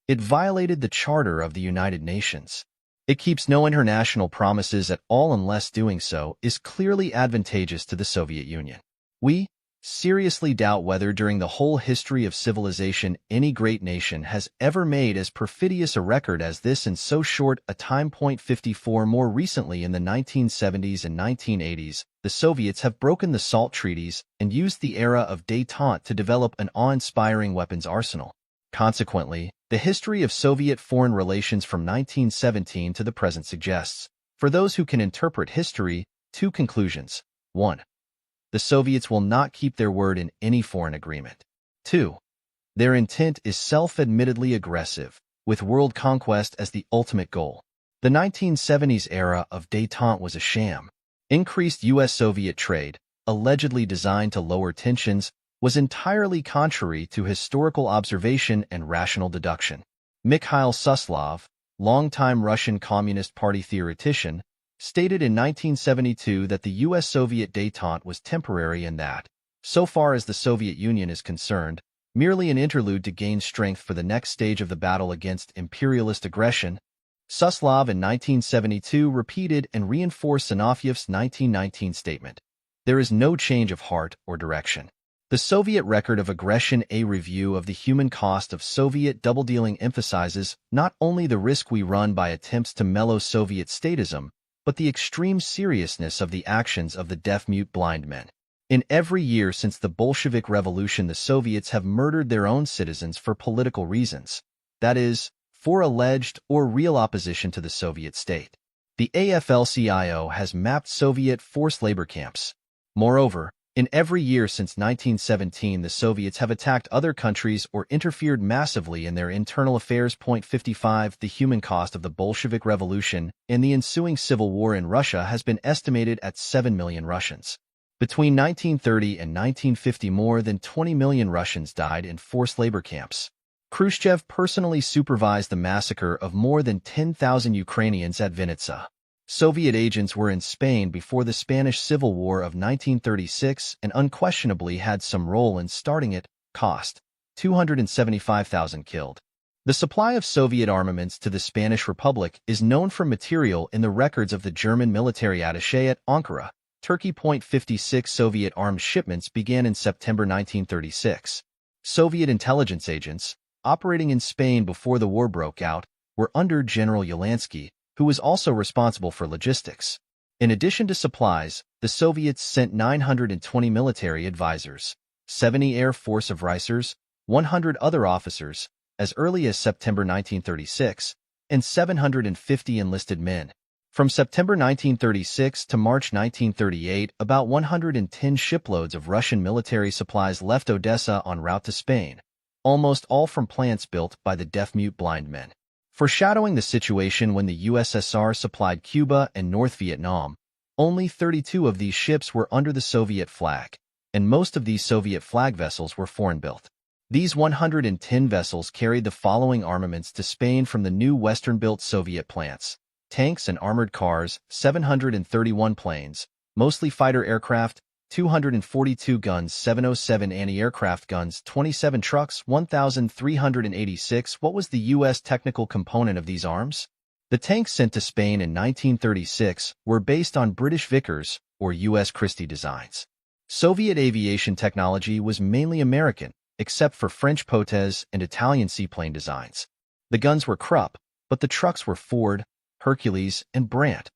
It violated the Charter of the United Nations. It keeps no international promises at all unless doing so is clearly advantageous to the Soviet Union. We seriously doubt whether during the whole history of civilization any great nation has ever made as perfidious a record as this in so short a time. 54 More recently in the 1970s and 1980s, the Soviets have broken the SALT treaties and used the era of détente to develop an awe-inspiring weapons arsenal. Consequently, the history of Soviet foreign relations from 1917 to the present suggests, for those who can interpret history, two conclusions. 1. The Soviets will not keep their word in any foreign agreement. 2. Their intent is self-admittedly aggressive, with world conquest as the ultimate goal. The 1970s era of détente was a sham. Increased U.S.-Soviet trade, allegedly designed to lower tensions, was entirely contrary to historical observation and rational deduction. Mikhail Suslov, longtime Russian Communist Party theoretician, stated in 1972 that the U.S.-Soviet détente was temporary and that, so far as the Soviet Union is concerned, merely an interlude to gain strength for the next stage of the battle against imperialist aggression. Suslov in 1972 repeated and reinforced Zinovьev's 1919 statement. There is no change of heart or direction. The Soviet record of aggression. A review of the human cost of Soviet double-dealing emphasizes not only the risk we run by attempts to mellow Soviet statism, but the extreme seriousness of the actions of the deaf-mute-blind men. In every year since the Bolshevik Revolution, the Soviets have murdered their own citizens for political reasons, that is, for alleged or real opposition to the Soviet state. The AFL-CIO has mapped Soviet forced labor camps. Moreover, in every year since 1917, the Soviets have attacked other countries or interfered massively in their internal affairs. 55 The human cost of the Bolshevik Revolution and the ensuing civil war in Russia has been estimated at 7 million Russians. Between 1930 and 1950, more than 20 million Russians died in forced labor camps. Khrushchev personally supervised the massacre of more than 10,000 Ukrainians at Vinnytsia. Soviet agents were in Spain before the Spanish Civil War of 1936 and unquestionably had some role in starting it. Cost: 275,000 killed. The supply of Soviet armaments to the Spanish Republic is known from material in the records of the German military attaché at Ankara, Turkey. 56 Soviet arms shipments began in September 1936. Soviet intelligence agents, operating in Spain before the war broke out, were under General Yelansky, who was also responsible for logistics. In addition to supplies, the Soviets sent 920 military advisors, 70 Air Force advisors, 100 other officers, as early as September 1936, and 750 enlisted men. From September 1936 to March 1938, about 110 shiploads of Russian military supplies left Odessa en route to Spain, almost all from plants built by the deaf-mute-blind men. Foreshadowing the situation when the USSR supplied Cuba and North Vietnam, only 32 of these ships were under the Soviet flag, and most of these Soviet flag vessels were foreign-built. These 110 vessels carried the following armaments to Spain from the new Western-built Soviet plants: tanks and armored cars, 731 planes, mostly fighter aircraft, 242 guns, 707 anti-aircraft guns, 27 trucks, 1,386. What was the U.S. technical component of these arms? The tanks sent to Spain in 1936 were based on British Vickers or U.S. Christie designs. Soviet aviation technology was mainly American, except for French Potez and Italian seaplane designs. The guns were Krupp, but the trucks were Ford, Hercules, and Brandt,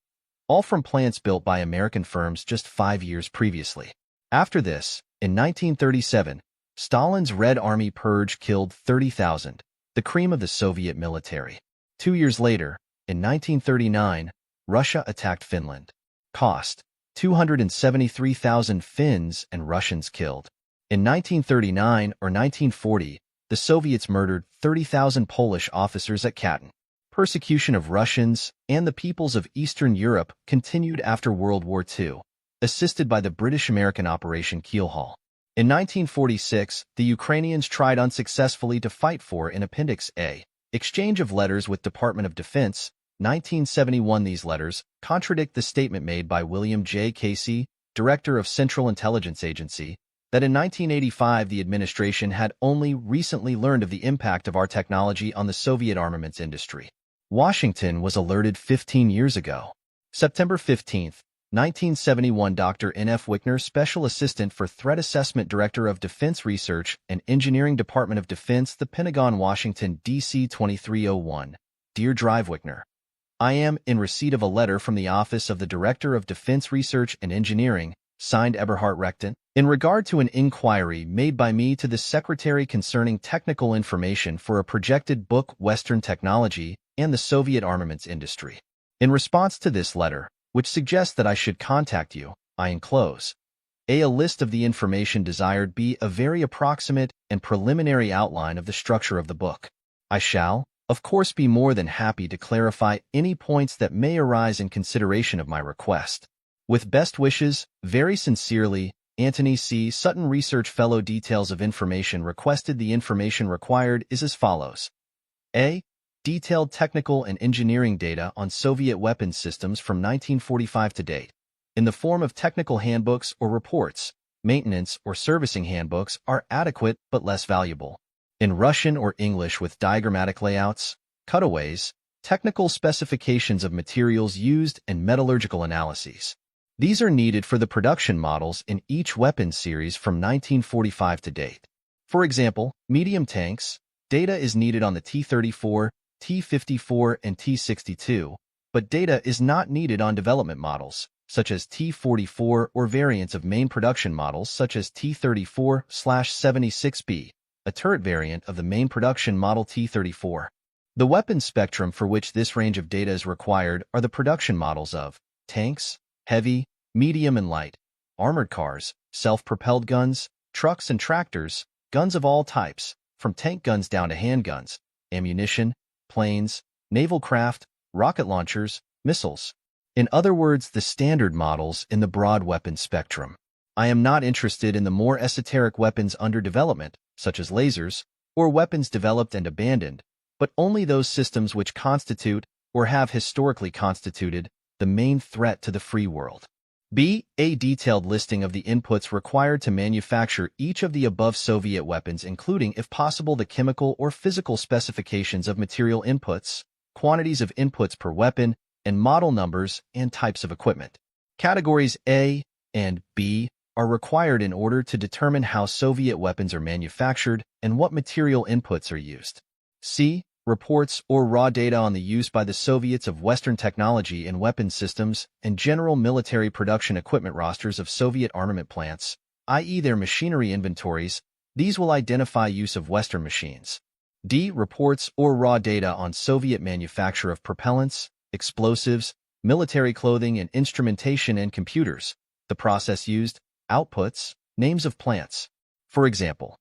all from plants built by American firms just 5 years previously. After this, in 1937, Stalin's Red Army purge killed 30,000, the cream of the Soviet military. 2 years later, in 1939, Russia attacked Finland. Cost: 273,000 Finns and Russians killed. In 1939 or 1940, the Soviets murdered 30,000 Polish officers at Katyn. Persecution of Russians and the peoples of Eastern Europe continued after World War II, assisted by the British-American Operation Keelhaul. In 1946, the Ukrainians tried unsuccessfully to fight for in Appendix A, exchange of letters with Department of Defense, 1971. These letters contradict the statement made by William J. Casey, Director of Central Intelligence Agency, that in 1985 the administration had only recently learned of the impact of our technology on the Soviet armaments industry. Washington was alerted 15 years ago. September 15, 1971. Dr. N.F. Wickner, Special Assistant for Threat Assessment, Director of Defense Research and Engineering, Department of Defense, The Pentagon, Washington, D.C. 2301. Dear Drive Wickner, I am in receipt of a letter from the Office of the Director of Defense Research and Engineering, signed Eberhard Rechten, in regard to an inquiry made by me to the Secretary concerning technical information for a projected book, Western Technology and the Soviet Armaments Industry. In response to this letter, which suggests that I should contact you, I enclose a list of the information desired, b a very approximate and preliminary outline of the structure of the book. I shall, of course, be more than happy to clarify any points that may arise in consideration of my request. With best wishes, very sincerely, Antony C. Sutton, Research Fellow. Details of information requested. The information required is as follows. A. Detailed technical and engineering data on Soviet weapons systems from 1945 to date, in the form of technical handbooks or reports. Maintenance or servicing handbooks are adequate but less valuable. In Russian or English with diagrammatic layouts, cutaways, technical specifications of materials used, and metallurgical analyses. These are needed for the production models in each weapon series from 1945 to date. For example, medium tanks, data is needed on the T-34, T-54, and T-62, but data is not needed on development models, such as T-44, or variants of main production models such as T-34/76B, a turret variant of the main production model T-34. The weapon spectrum for which this range of data is required are the production models of tanks, heavy, medium, and light, armored cars, self-propelled guns, trucks and tractors, guns of all types, from tank guns down to handguns, ammunition, planes, naval craft, rocket launchers, missiles. In other words, the standard models in the broad weapon spectrum. I am not interested in the more esoteric weapons under development, such as lasers, or weapons developed and abandoned, but only those systems which constitute, or have historically constituted, the main threat to the free world. B. A detailed listing of the inputs required to manufacture each of the above Soviet weapons, including, if possible, the chemical or physical specifications of material inputs, quantities of inputs per weapon, and model numbers and types of equipment. Categories A and B are required in order to determine how Soviet weapons are manufactured and what material inputs are used. C. Reports or raw data on the use by the Soviets of Western technology in weapon systems and general military production equipment. Rosters of Soviet armament plants, i.e. their machinery inventories. These will identify use of Western machines. D. Reports or raw data on Soviet manufacture of propellants, explosives, military clothing and instrumentation, and computers, the process used, outputs, names of plants. For example,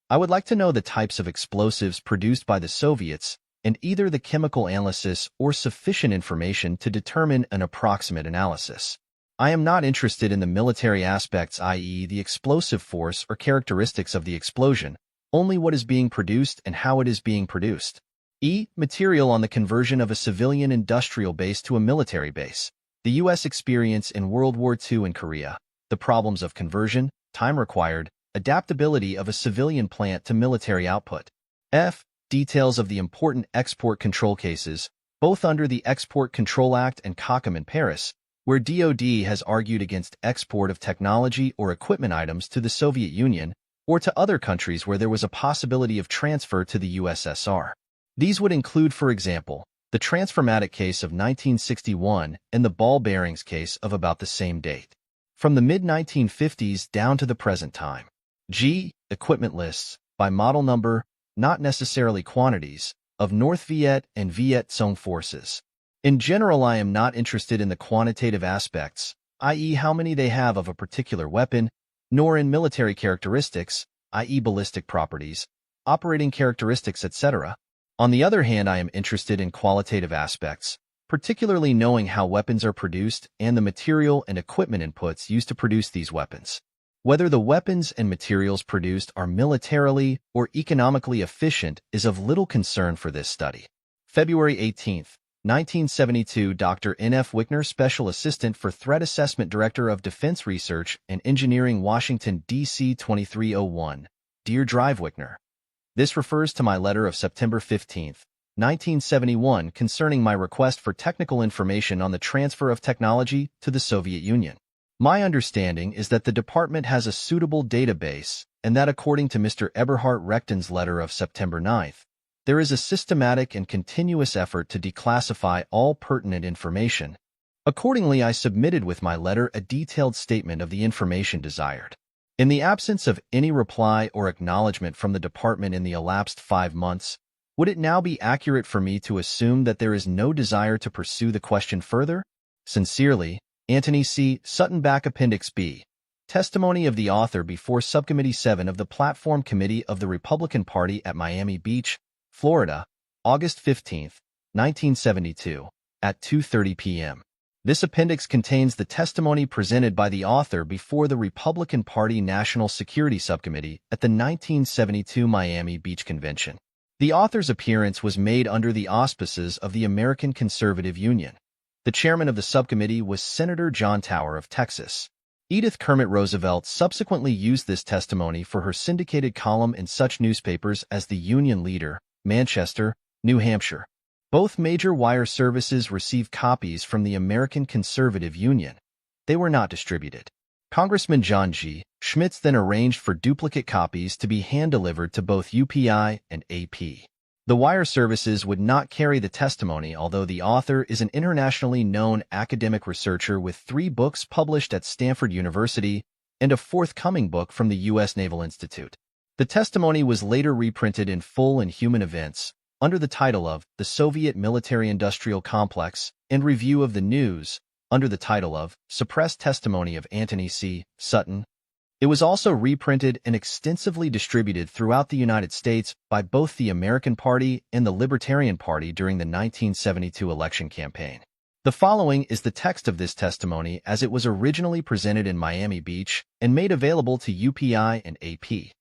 I would like to know the types of explosives produced by the Soviets and either the chemical analysis or sufficient information to determine an approximate analysis. I am not interested in the military aspects, i.e. the explosive force or characteristics of the explosion, only what is being produced and how it is being produced. E. Material on the conversion of a civilian industrial base to a military base, the U.S. experience in World War II and Korea, the problems of conversion, time required, adaptability of a civilian plant to military output. F. Details of the important export control cases, both under the Export Control Act and COCOM in Paris, where DoD has argued against export of technology or equipment items to the Soviet Union or to other countries where there was a possibility of transfer to the USSR. These would include, for example, the Transformatic case of 1961 and the ball bearings case of about the same date. from the mid-1950s down to the present time. G. Equipment lists, by model number, not necessarily quantities, of North Viet and Viet Cong forces. In general, I am not interested in the quantitative aspects, i.e. how many they have of a particular weapon, nor in military characteristics, i.e. ballistic properties, operating characteristics, etc. On the other hand, I am interested in qualitative aspects, particularly knowing how weapons are produced and the material and equipment inputs used to produce these weapons. Whether the weapons and materials produced are militarily or economically efficient is of little concern for this study. February 18, 1972, Dr. N.F. Wickner, Special Assistant for Threat Assessment, Director of Defense Research and Engineering, Washington, D.C. 2301. Dear Drive Wickner. This refers to my letter of September 15, 1971, concerning my request for technical information on the transfer of technology to the Soviet Union. My understanding is that the department has a suitable database and that according to Mr. Eberhard Rechten's letter of September 9, there is a systematic and continuous effort to declassify all pertinent information. Accordingly, I submitted with my letter a detailed statement of the information desired. In the absence of any reply or acknowledgement from the department in the elapsed 5 months, would it now be accurate for me to assume that there is no desire to pursue the question further? Sincerely, Antony C. Sutton. Back Appendix B. Testimony of the author before Subcommittee 7 of the Platform Committee of the Republican Party at Miami Beach, Florida, August 15, 1972, at 2:30 p.m. This appendix contains the testimony presented by the author before the Republican Party National Security Subcommittee at the 1972 Miami Beach Convention. The author's appearance was made under the auspices of the American Conservative Union. The chairman of the subcommittee was Senator John Tower of Texas. Edith Kermit Roosevelt subsequently used this testimony for her syndicated column in such newspapers as the Union Leader, Manchester, New Hampshire. Both major wire services received copies from the American Conservative Union. They were not distributed. Congressman John G. Schmitz then arranged for duplicate copies to be hand-delivered to both UPI and AP. The wire services would not carry the testimony, although the author is an internationally known academic researcher with 3 books published at Stanford University and a forthcoming book from the U.S. Naval Institute. The testimony was later reprinted in full in Human Events, under the title of The Soviet Military-Industrial Complex, and Review of the News, under the title of Suppressed Testimony of Antony C. Sutton. It was also reprinted and extensively distributed throughout the United States by both the American Party and the Libertarian Party during the 1972 election campaign. The following is the text of this testimony as it was originally presented in Miami Beach and made available to UPI and AP.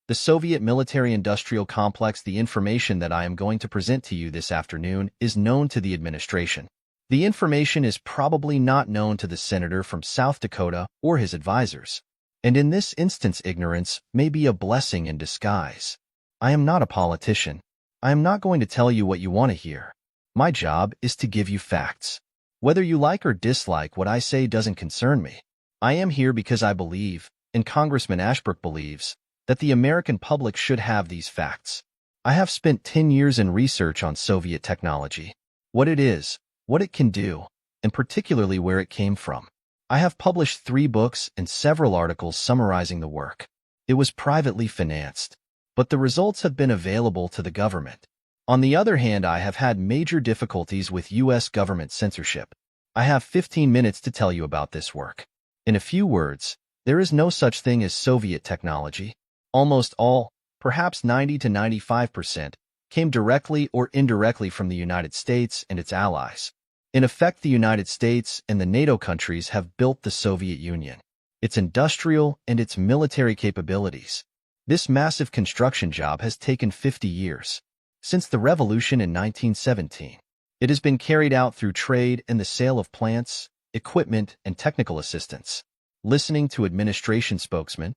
The Soviet military-industrial complex. The information that I am going to present to you this afternoon is known to the administration. The information is probably not known to the senator from South Dakota or his advisors. And in this instance, ignorance may be a blessing in disguise. I am not a politician. I am not going to tell you what you want to hear. My job is to give you facts. Whether you like or dislike what I say doesn't concern me. I am here because I believe, and Congressman Ashbrook believes, that the American public should have these facts. I have spent 10 years in research on Soviet technology, what it is, what it can do, and particularly where it came from. I have published 3 books and several articles summarizing the work. It was privately financed, but the results have been available to the government. On the other hand, I have had major difficulties with U.S. government censorship. I have 15 minutes to tell you about this work. In a few words, there is no such thing as Soviet technology. Almost all, perhaps 90 to 95%, came directly or indirectly from the United States and its allies. In effect, the United States and the NATO countries have built the Soviet Union, its industrial and its military capabilities. This massive construction job has taken 50 years. Since the revolution in 1917, it has been carried out through trade and the sale of plants, equipment, and technical assistance. Listening to administration spokesmen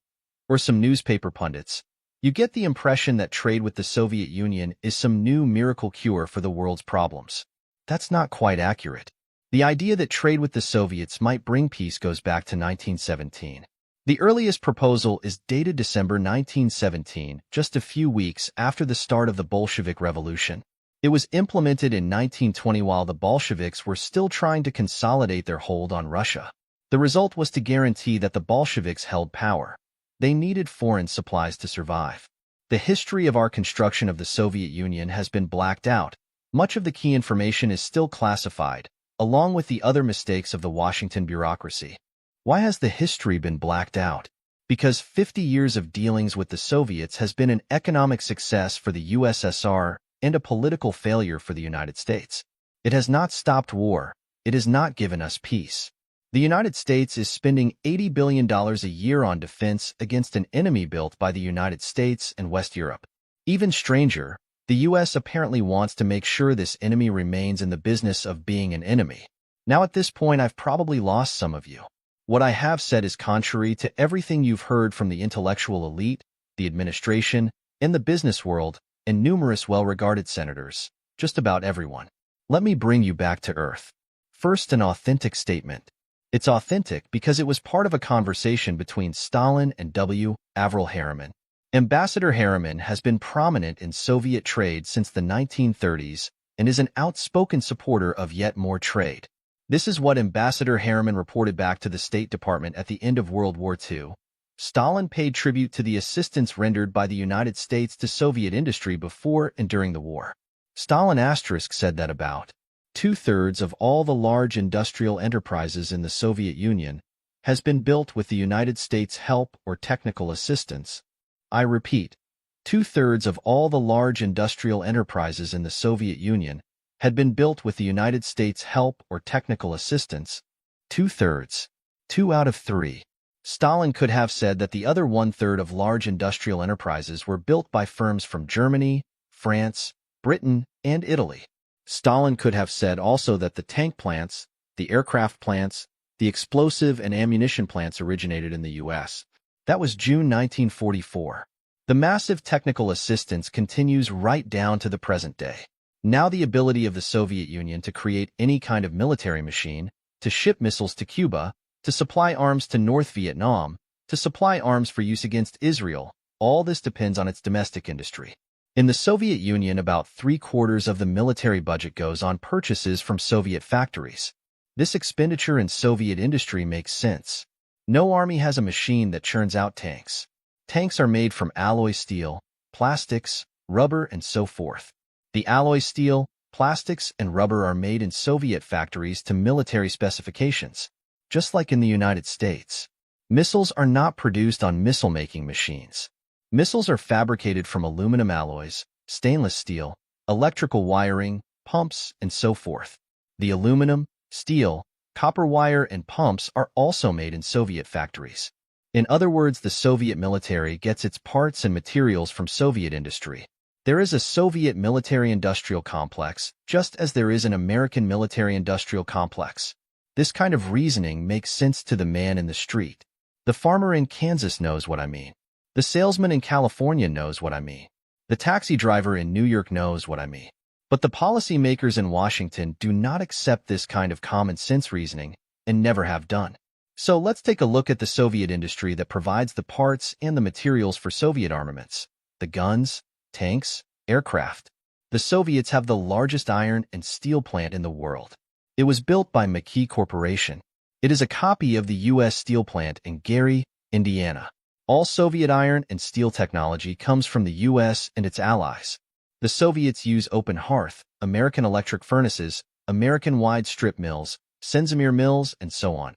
or some newspaper pundits, you get the impression that trade with the Soviet Union is some new miracle cure for the world's problems. That's not quite accurate. The idea that trade with the Soviets might bring peace goes back to 1917. The earliest proposal is dated December 1917, just a few weeks after the start of the Bolshevik Revolution. It was implemented in 1920 while the Bolsheviks were still trying to consolidate their hold on Russia. The result was to guarantee that the Bolsheviks held power. They needed foreign supplies to survive. The history of our construction of the Soviet Union has been blacked out. Much of the key information is still classified, along with the other mistakes of the Washington bureaucracy. Why has the history been blacked out? Because 50 years of dealings with the Soviets has been an economic success for the USSR and a political failure for the United States. It has not stopped war. It has not given us peace. The United States is spending $80 billion a year on defense against an enemy built by the United States and West Europe. Even stranger, the U.S. apparently wants to make sure this enemy remains in the business of being an enemy. Now at this point, I've probably lost some of you. What I have said is contrary to everything you've heard from the intellectual elite, the administration, and the business world, and numerous well-regarded senators, just about everyone. Let me bring you back to earth. First, an authentic statement. It's authentic because it was part of a conversation between Stalin and W. Averell Harriman. Ambassador Harriman has been prominent in Soviet trade since the 1930s and is an outspoken supporter of yet more trade. This is what Ambassador Harriman reported back to the State Department at the end of World War II. Stalin paid tribute to the assistance rendered by the United States to Soviet industry before and during the war. Stalin said that about two-thirds of all the large industrial enterprises in the Soviet Union has been built with the United States' help or technical assistance. I repeat, two-thirds of all the large industrial enterprises in the Soviet Union had been built with the United States' help or technical assistance. Two-thirds. 2 out of 3. Stalin could have said that the other one-third of large industrial enterprises were built by firms from Germany, France, Britain, and Italy. Stalin could have said also that the tank plants, the aircraft plants, the explosive and ammunition plants originated in the U.S. That was June 1944. The massive technical assistance continues right down to the present day. Now the ability of the Soviet Union to create any kind of military machine, to ship missiles to Cuba, to supply arms to North Vietnam, to supply arms for use against Israel, all this depends on its domestic industry. In the Soviet Union, about 3/4 of the military budget goes on purchases from Soviet factories. This expenditure in Soviet industry makes sense. No army has a machine that churns out tanks. Tanks are made from alloy steel, plastics, rubber, and so forth. The alloy steel, plastics, and rubber are made in Soviet factories to military specifications, just like in the United States. Missiles are not produced on missile-making machines. Missiles are fabricated from aluminum alloys, stainless steel, electrical wiring, pumps, and so forth. The aluminum, steel, copper wire, and pumps are also made in Soviet factories. In other words, the Soviet military gets its parts and materials from Soviet industry. There is a Soviet military-industrial complex, just as there is an American military-industrial complex. This kind of reasoning makes sense to the man in the street. The farmer in Kansas knows what I mean. The salesman in California knows what I mean. The taxi driver in New York knows what I mean. But the policymakers in Washington do not accept this kind of common-sense reasoning and never have done. So let's take a look at the Soviet industry that provides the parts and the materials for Soviet armaments, the guns, tanks, aircraft. The Soviets have the largest iron and steel plant in the world. It was built by McKee Corporation. It is a copy of the U.S. steel plant in Gary, Indiana. All Soviet iron and steel technology comes from the U.S. and its allies. The Soviets use open hearth, American electric furnaces, American wide strip mills, Senzimir mills, and so on.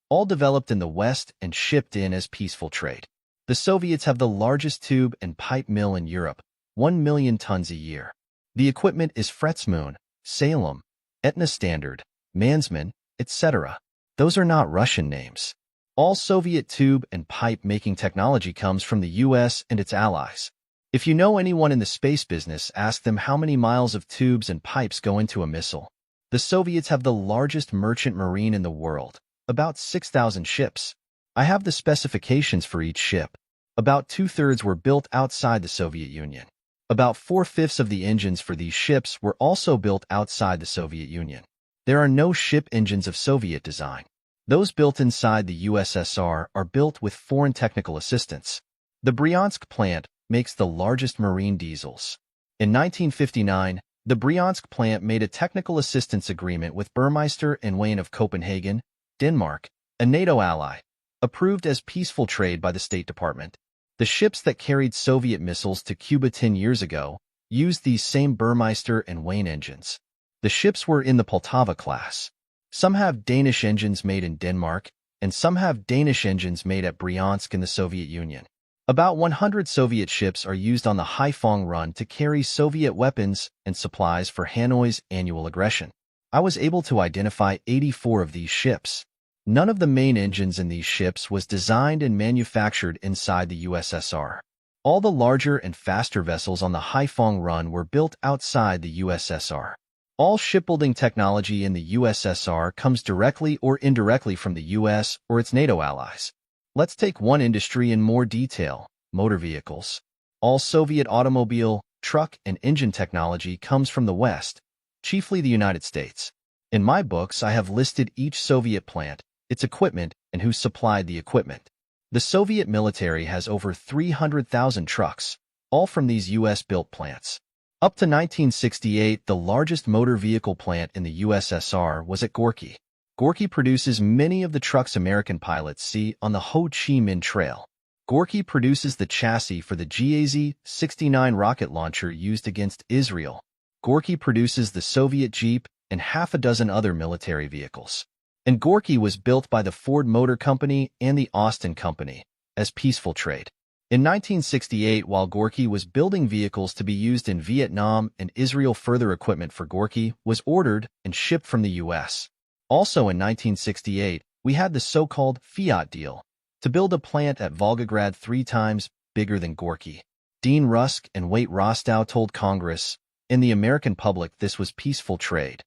All developed in the West and shipped in as peaceful trade. The Soviets have the largest tube and pipe mill in Europe, 1 million tons a year. The equipment is Fretzmoon, Salem, Etna Standard, Mansman, etc. Those are not Russian names. All Soviet tube and pipe making technology comes from the U.S. and its allies. If you know anyone in the space business, ask them how many miles of tubes and pipes go into a missile. The Soviets have the largest merchant marine in the world, about 6,000 ships. I have the specifications for each ship. About 2/3 were built outside the Soviet Union. About 4/5 of the engines for these ships were also built outside the Soviet Union. There are no ship engines of Soviet design. Those built inside the USSR are built with foreign technical assistance. The Bryansk plant makes the largest marine diesels. In 1959, the Bryansk plant made a technical assistance agreement with Burmeister and Wain of Copenhagen, Denmark, a NATO ally, approved as peaceful trade by the State Department. The ships that carried Soviet missiles to Cuba 10 years ago used these same Burmeister and Wayne engines. The ships were in the Poltava class. Some have Danish engines made in Denmark, and some have Danish engines made at Bryansk in the Soviet Union. About 100 Soviet ships are used on the Haiphong run to carry Soviet weapons and supplies for Hanoi's annual aggression. I was able to identify 84 of these ships. None of the main engines in these ships was designed and manufactured inside the USSR. All the larger and faster vessels on the Haiphong run were built outside the USSR. All shipbuilding technology in the USSR comes directly or indirectly from the US or its NATO allies. Let's take one industry in more detail: motor vehicles. All Soviet automobile, truck, and engine technology comes from the West, chiefly the United States. In my books, I have listed each Soviet plant, its equipment, and who supplied the equipment. The Soviet military has over 300,000 trucks, all from these US-built plants. Up to 1968, the largest motor vehicle plant in the USSR was at Gorky. Gorky produces many of the trucks American pilots see on the Ho Chi Minh Trail. Gorky produces the chassis for the GAZ-69 rocket launcher used against Israel. Gorky produces the Soviet Jeep and half a dozen other military vehicles. And Gorky was built by the Ford Motor Company and the Austin Company as peaceful trade. In 1968, while Gorky was building vehicles to be used in Vietnam and Israel, further equipment for Gorky was ordered and shipped from the U.S. Also in 1968, we had the so-called Fiat deal to build a plant at Volgograd 3 times bigger than Gorky. Dean Rusk and Waite Rostow told Congress and the American public this was peaceful trade.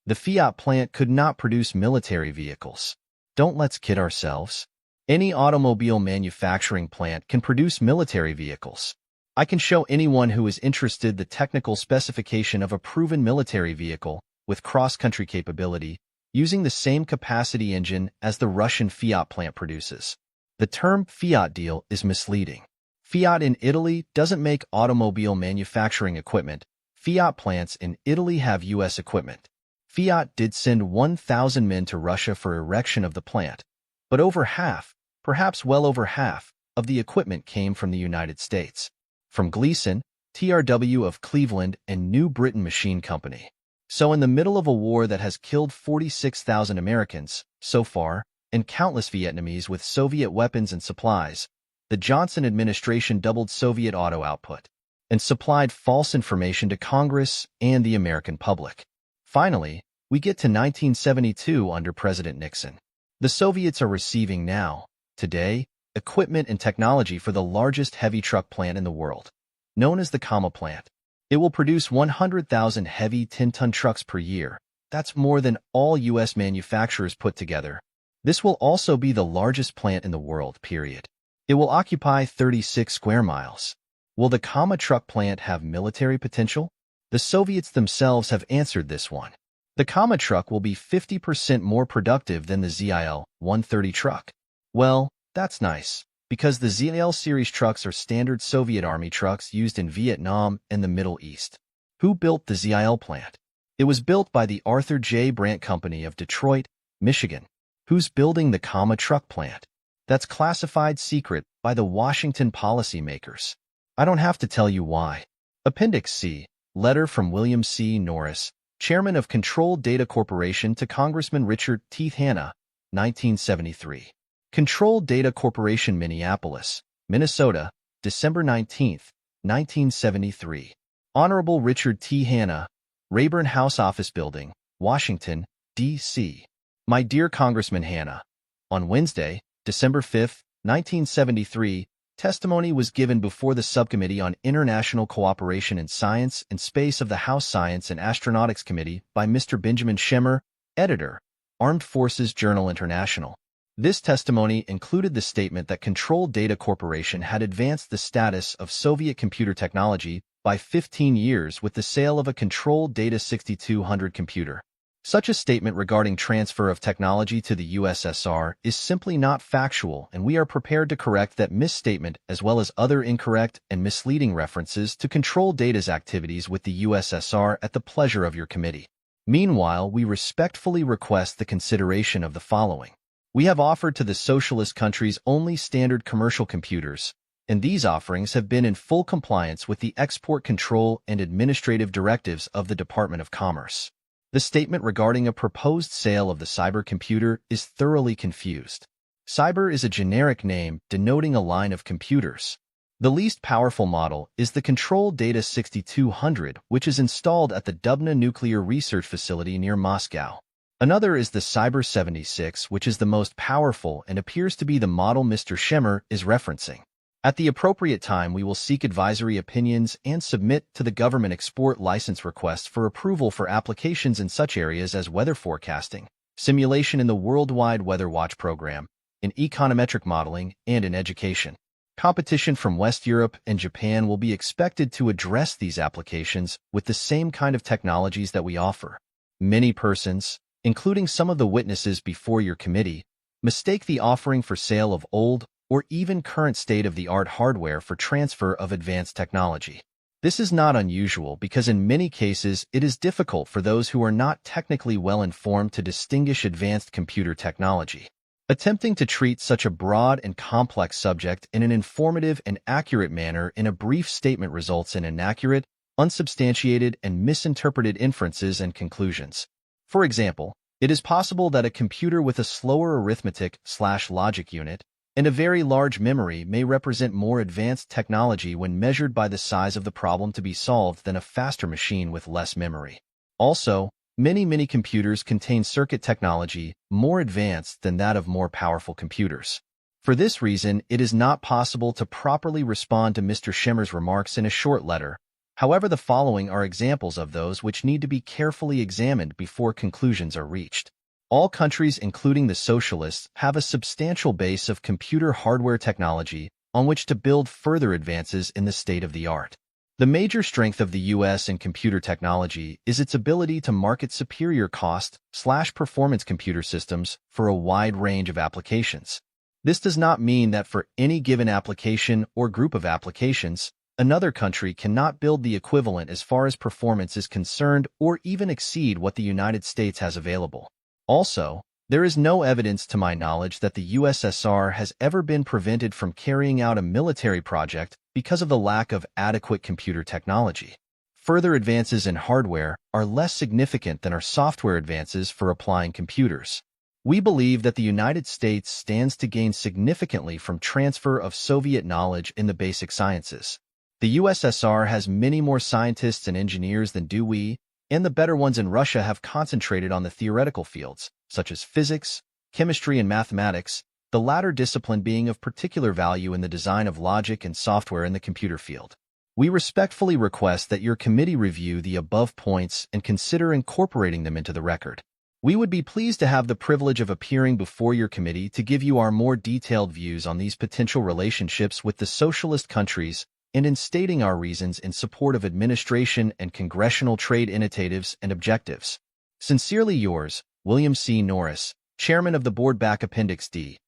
The Fiat plant could not produce military vehicles. Don't let's kid ourselves. Any automobile manufacturing plant can produce military vehicles. I can show anyone who is interested the technical specification of a proven military vehicle with cross-country capability using the same capacity engine as the Russian Fiat plant produces. The term Fiat deal is misleading. Fiat in Italy doesn't make automobile manufacturing equipment. Fiat plants in Italy have U.S. equipment. Fiat did send 1,000 men to Russia for erection of the plant, but over half, perhaps well over half, of the equipment came from the United States, from Gleason, TRW of Cleveland, and New Britain Machine Company. So in the middle of a war that has killed 46,000 Americans so far, and countless Vietnamese with Soviet weapons and supplies, the Johnson administration doubled Soviet auto output and supplied false information to Congress and the American public. Finally, we get to 1972 under President Nixon. The Soviets are receiving now, today, equipment and technology for the largest heavy truck plant in the world, known as the Kama plant. It will produce 100,000 heavy 10-ton trucks per year. That's more than all U.S. manufacturers put together. This will also be the largest plant in the world, period. It will occupy 36 square miles. Will the Kama truck plant have military potential? The Soviets themselves have answered this one. The Kama truck will be 50% more productive than the ZIL-130 truck. Well, that's nice, because the ZIL series trucks are standard Soviet Army trucks used in Vietnam and the Middle East. Who built the ZIL plant? It was built by the Arthur J. Brandt Company of Detroit, Michigan. Who's building the Kama truck plant? That's classified secret by the Washington policymakers. I don't have to tell you why. Appendix C. Letter from William C. Norris, Chairman of Control Data Corporation, to Congressman Richard T. Hanna, 1973. Control Data Corporation, Minneapolis, Minnesota, December 19, 1973. Honorable Richard T. Hanna, Rayburn House Office Building, Washington, D.C. My dear Congressman Hanna, on Wednesday, December 5, 1973, testimony was given before the Subcommittee on International Cooperation in Science and Space of the House Science and Astronautics Committee by Mr. Benjamin Schemmer, editor, Armed Forces Journal International. This testimony included the statement that Control Data Corporation had advanced the status of Soviet computer technology by 15 years with the sale of a Control Data 6200 computer. Such a statement regarding transfer of technology to the USSR is simply not factual, and we are prepared to correct that misstatement as well as other incorrect and misleading references to Control Data's activities with the USSR at the pleasure of your committee. Meanwhile, we respectfully request the consideration of the following. We have offered to the socialist countries only standard commercial computers, and these offerings have been in full compliance with the export control and administrative directives of the Department of Commerce. The statement regarding a proposed sale of the cyber computer is thoroughly confused. Cyber is a generic name denoting a line of computers. The least powerful model is the Control Data 6200, which is installed at the Dubna Nuclear Research Facility near Moscow. Another is the Cyber 76, which is the most powerful and appears to be the model Mr. Schemmer is referencing. At the appropriate time, we will seek advisory opinions and submit to the government export license requests for approval for applications in such areas as weather forecasting, simulation in the Worldwide Weather Watch program, in econometric modeling, and in education. Competition from West Europe and Japan will be expected to address these applications with the same kind of technologies that we offer. Many persons, including some of the witnesses before your committee, mistake the offering for sale of old or even current state-of-the-art hardware for transfer of advanced technology. This is not unusual because in many cases it is difficult for those who are not technically well-informed to distinguish advanced computer technology. Attempting to treat such a broad and complex subject in an informative and accurate manner in a brief statement results in inaccurate, unsubstantiated, and misinterpreted inferences and conclusions. For example, it is possible that a computer with a slower arithmetic/logic unit and a very large memory may represent more advanced technology when measured by the size of the problem to be solved than a faster machine with less memory. Also, many computers contain circuit technology more advanced than that of more powerful computers. For this reason, it is not possible to properly respond to Mr. Schemmer's remarks in a short letter. However, the following are examples of those which need to be carefully examined before conclusions are reached. All countries, including the socialists, have a substantial base of computer hardware technology on which to build further advances in the state-of-the-art. The major strength of the U.S. in computer technology is its ability to market superior cost/performance computer systems for a wide range of applications. This does not mean that for any given application or group of applications, another country cannot build the equivalent as far as performance is concerned or even exceed what the United States has available. Also, there is no evidence to my knowledge that the USSR has ever been prevented from carrying out a military project because of the lack of adequate computer technology. Further advances in hardware are less significant than our software advances for applying computers. We believe that the United States stands to gain significantly from transfer of Soviet knowledge in the basic sciences. The USSR has many more scientists and engineers than do we, and the better ones in Russia have concentrated on the theoretical fields, such as physics, chemistry, and mathematics, the latter discipline being of particular value in the design of logic and software in the computer field. We respectfully request that your committee review the above points and consider incorporating them into the record. We would be pleased to have the privilege of appearing before your committee to give you our more detailed views on these potential relationships with the socialist countries and in stating our reasons in support of administration and congressional trade initiatives and objectives. Sincerely yours, William C. Norris, Chairman of the Board. Back Appendix D.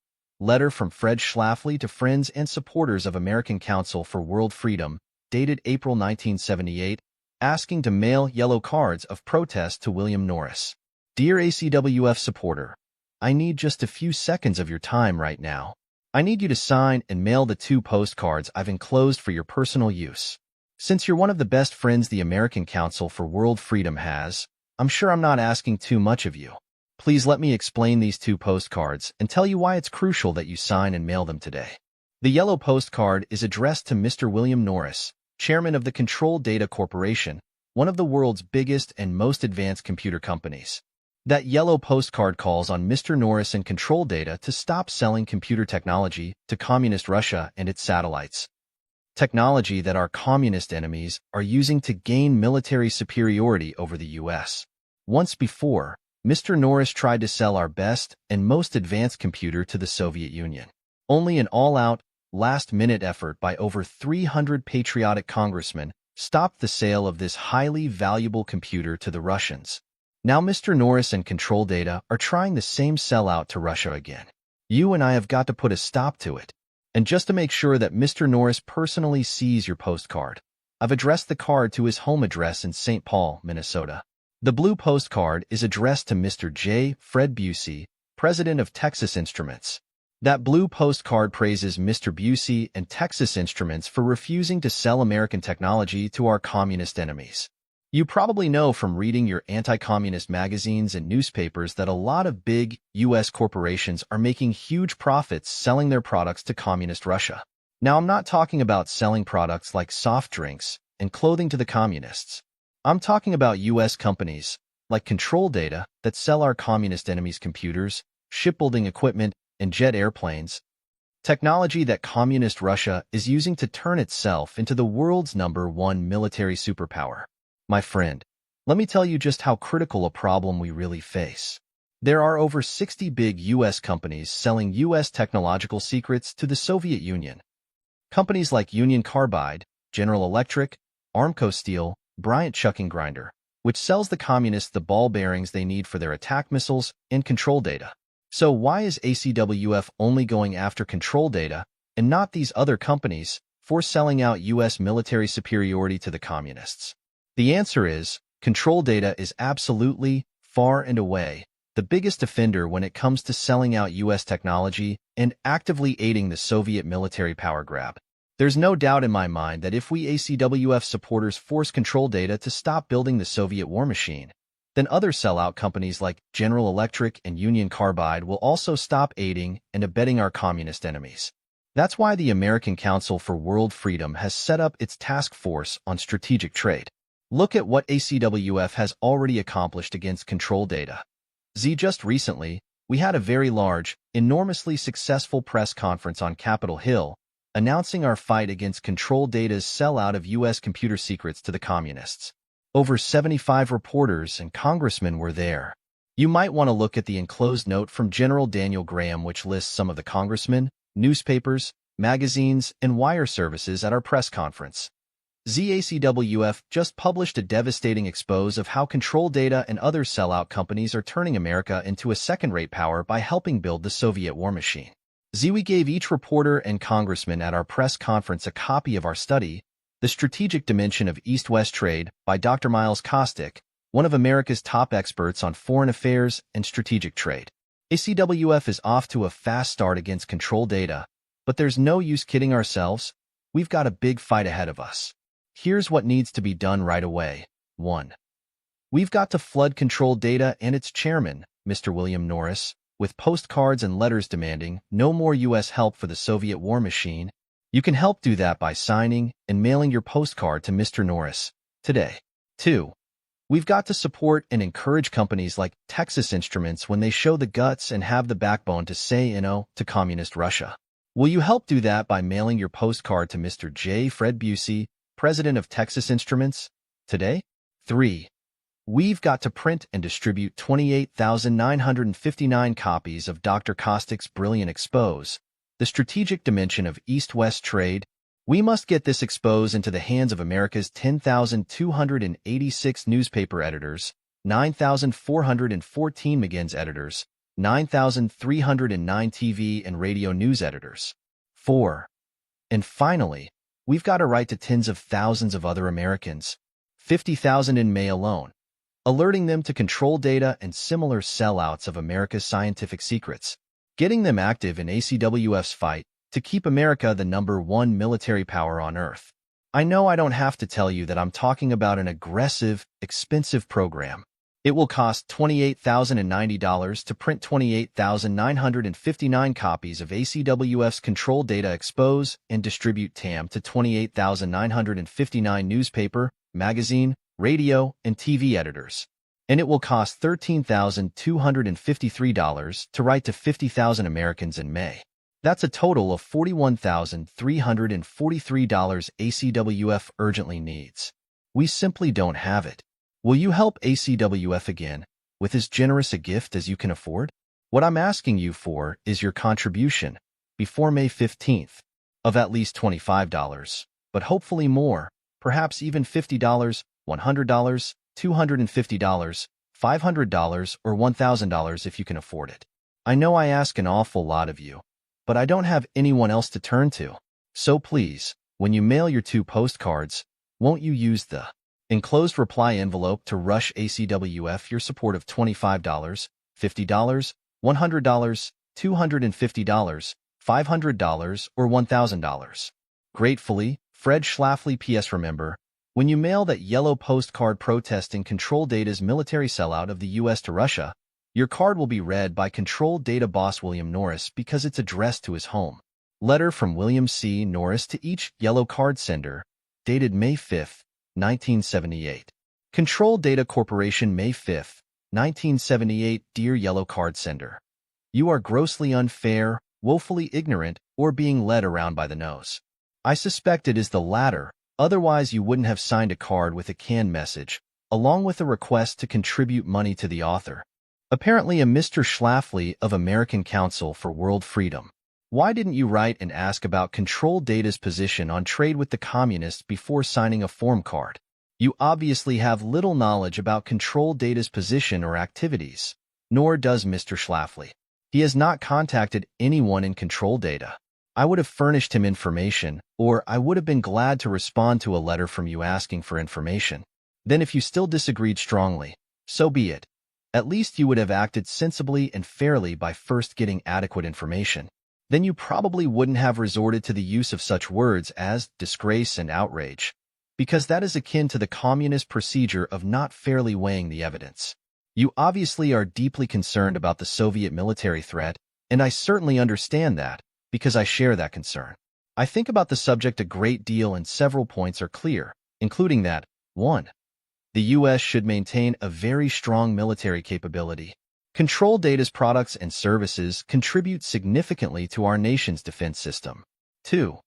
Letter from Fred Schlafly to friends and supporters of American Council for World Freedom, dated April 1978, asking to mail yellow cards of protest to William Norris. Dear ACWF supporter, I need just a few seconds of your time right now. I need you to sign and mail the 2 postcards I've enclosed for your personal use. Since you're one of the best friends the American Council for World Freedom has, I'm sure I'm not asking too much of you. Please let me explain these 2 postcards and tell you why it's crucial that you sign and mail them today. The yellow postcard is addressed to Mr. William Norris, Chairman of the Control Data Corporation, one of the world's biggest and most advanced computer companies. That yellow postcard calls on Mr. Norris and Control Data to stop selling computer technology to Communist Russia and its satellites. Technology that our communist enemies are using to gain military superiority over the U.S. Once before, Mr. Norris tried to sell our best and most advanced computer to the Soviet Union. Only an all-out, last-minute effort by over 300 patriotic congressmen stopped the sale of this highly valuable computer to the Russians. Now Mr. Norris and Control Data are trying the same sellout to Russia again. You and I have got to put a stop to it. And just to make sure that Mr. Norris personally sees your postcard, I've addressed the card to his home address in St. Paul, Minnesota. The blue postcard is addressed to Mr. J. Fred Busey, president of Texas Instruments. That blue postcard praises Mr. Busey and Texas Instruments for refusing to sell American technology to our communist enemies. You probably know from reading your anti-communist magazines and newspapers that a lot of big U.S. corporations are making huge profits selling their products to communist Russia. Now, I'm not talking about selling products like soft drinks and clothing to the communists. I'm talking about U.S. companies like Control Data that sell our communist enemies computers, shipbuilding equipment, and jet airplanes, technology that communist Russia is using to turn itself into the world's #1 military superpower. My friend, let me tell you just how critical a problem we really face. There are over 60 big U.S. companies selling U.S. technological secrets to the Soviet Union. Companies like Union Carbide, General Electric, Armco Steel, Bryant Chucking Grinder, which sells the communists the ball bearings they need for their attack missiles, and Control Data. So why is ACWF only going after Control Data and not these other companies for selling out U.S. military superiority to the communists? The answer is, Control Data is absolutely, far and away, the biggest offender when it comes to selling out U.S. technology and actively aiding the Soviet military power grab. There's no doubt in my mind that if we ACWF supporters force Control Data to stop building the Soviet war machine, then other sellout companies like General Electric and Union Carbide will also stop aiding and abetting our communist enemies. That's why the American Council for World Freedom has set up its task force on strategic trade. Look at what ACWF has already accomplished against Control Data. Just recently, we had a very large, enormously successful press conference on Capitol Hill, announcing our fight against Control Data's sellout of U.S. computer secrets to the communists. Over 75 reporters and congressmen were there. You might want to look at the enclosed note from General Daniel Graham, which lists some of the congressmen, newspapers, magazines, and wire services at our press conference. ACWF just published a devastating expose of how Control Data and other sellout companies are turning America into a second-rate power by helping build the Soviet war machine. We gave each reporter and congressman at our press conference a copy of our study, The Strategic Dimension of East-West Trade by Dr. Miles Kostick, one of America's top experts on foreign affairs and strategic trade. ACWF is off to a fast start against Control Data, but there's no use kidding ourselves. We've got a big fight ahead of us. Here's what needs to be done right away. 1. We've got to flood Control Data and its chairman, Mr. William Norris, with postcards and letters demanding no more U.S. help for the Soviet war machine. You can help do that by signing and mailing your postcard to Mr. Norris today. 2. We've got to support and encourage companies like Texas Instruments when they show the guts and have the backbone to say no to communist Russia. Will you help do that by mailing your postcard to Mr. J. Fred Busey, president of Texas Instruments, today? 3. We've got to print and distribute 28,959 copies of Dr. Kostick's brilliant expose, The Strategic Dimension of East-West Trade. We must get this expose into the hands of America's 10,286 newspaper editors, 9,414 McGinn's editors, 9,309 TV and radio news editors. 4. And finally, we've got to write to tens of thousands of other Americans, 50,000 in May alone, alerting them to Control Data and similar sellouts of America's scientific secrets, getting them active in ACWF's fight to keep America the #1 military power on Earth. I know I don't have to tell you that I'm talking about an aggressive, expensive program. It will cost $28,090 to print 28,959 copies of ACWF's Control Data expose and distribute TAM to 28,959 newspaper, magazine, radio, and TV editors. And it will cost $13,253 to write to 50,000 Americans in May. That's a total of $41,343 ACWF urgently needs. We simply don't have it. Will you help ACWF again, with as generous a gift as you can afford? What I'm asking you for is your contribution, before May 15th, of at least $25, but hopefully more, perhaps even $50, $100, $250, $500, or $1,000 if you can afford it. I know I ask an awful lot of you, but I don't have anyone else to turn to. So please, when you mail your 2 postcards, won't you use the enclosed reply envelope to rush ACWF your support of $25, $50, $100, $250, $500, or $1,000. Gratefully, Fred Schlafly. P.S. Remember, when you mail that yellow postcard protesting Control Data's military sellout of the U.S. to Russia, your card will be read by Control Data boss William Norris because it's addressed to his home. Letter from William C. Norris to each yellow card sender, dated May 5, 1978. Control Data Corporation, May 5, 1978. Dear Yellow Card Sender, you are grossly unfair, woefully ignorant, or being led around by the nose. I suspect it is the latter, otherwise you wouldn't have signed a card with a canned message, along with a request to contribute money to the author. Apparently a Mr. Schlafly of American Council for World Freedom. Why didn't you write and ask about Control Data's position on trade with the communists before signing a form card? You obviously have little knowledge about Control Data's position or activities, nor does Mr. Schlafly. He has not contacted anyone in Control Data. I would have furnished him information, or I would have been glad to respond to a letter from you asking for information. Then if you still disagreed strongly, so be it. At least you would have acted sensibly and fairly by first getting adequate information. Then you probably wouldn't have resorted to the use of such words as disgrace and outrage, because that is akin to the communist procedure of not fairly weighing the evidence. You obviously are deeply concerned about the Soviet military threat, and I certainly understand that, because I share that concern. I think about the subject a great deal and several points are clear, including that, 1. The U.S. should maintain a very strong military capability. Control Data's products and services contribute significantly to our nation's defense system. 2.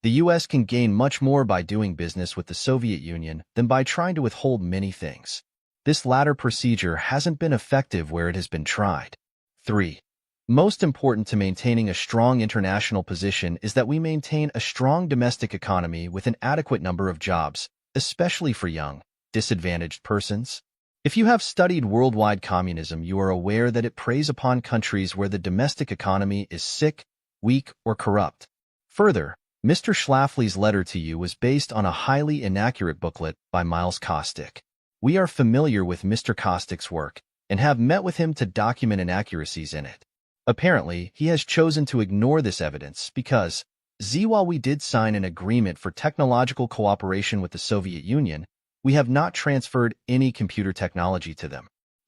The U.S. can gain much more by doing business with the Soviet Union than by trying to withhold many things. This latter procedure hasn't been effective where it has been tried. 3. Most important to maintaining a strong international position is that we maintain a strong domestic economy with an adequate number of jobs, especially for young, disadvantaged persons. If you have studied worldwide communism, you are aware that it preys upon countries where the domestic economy is sick, weak, or corrupt. Further, Mr. Schlafly's letter to you was based on a highly inaccurate booklet by Miles Kostick. We are familiar with Mr. Kostick's work and have met with him to document inaccuracies in it. Apparently, he has chosen to ignore this evidence because, while we did sign an agreement for technological cooperation with the Soviet Union, we have not transferred any computer technology to them.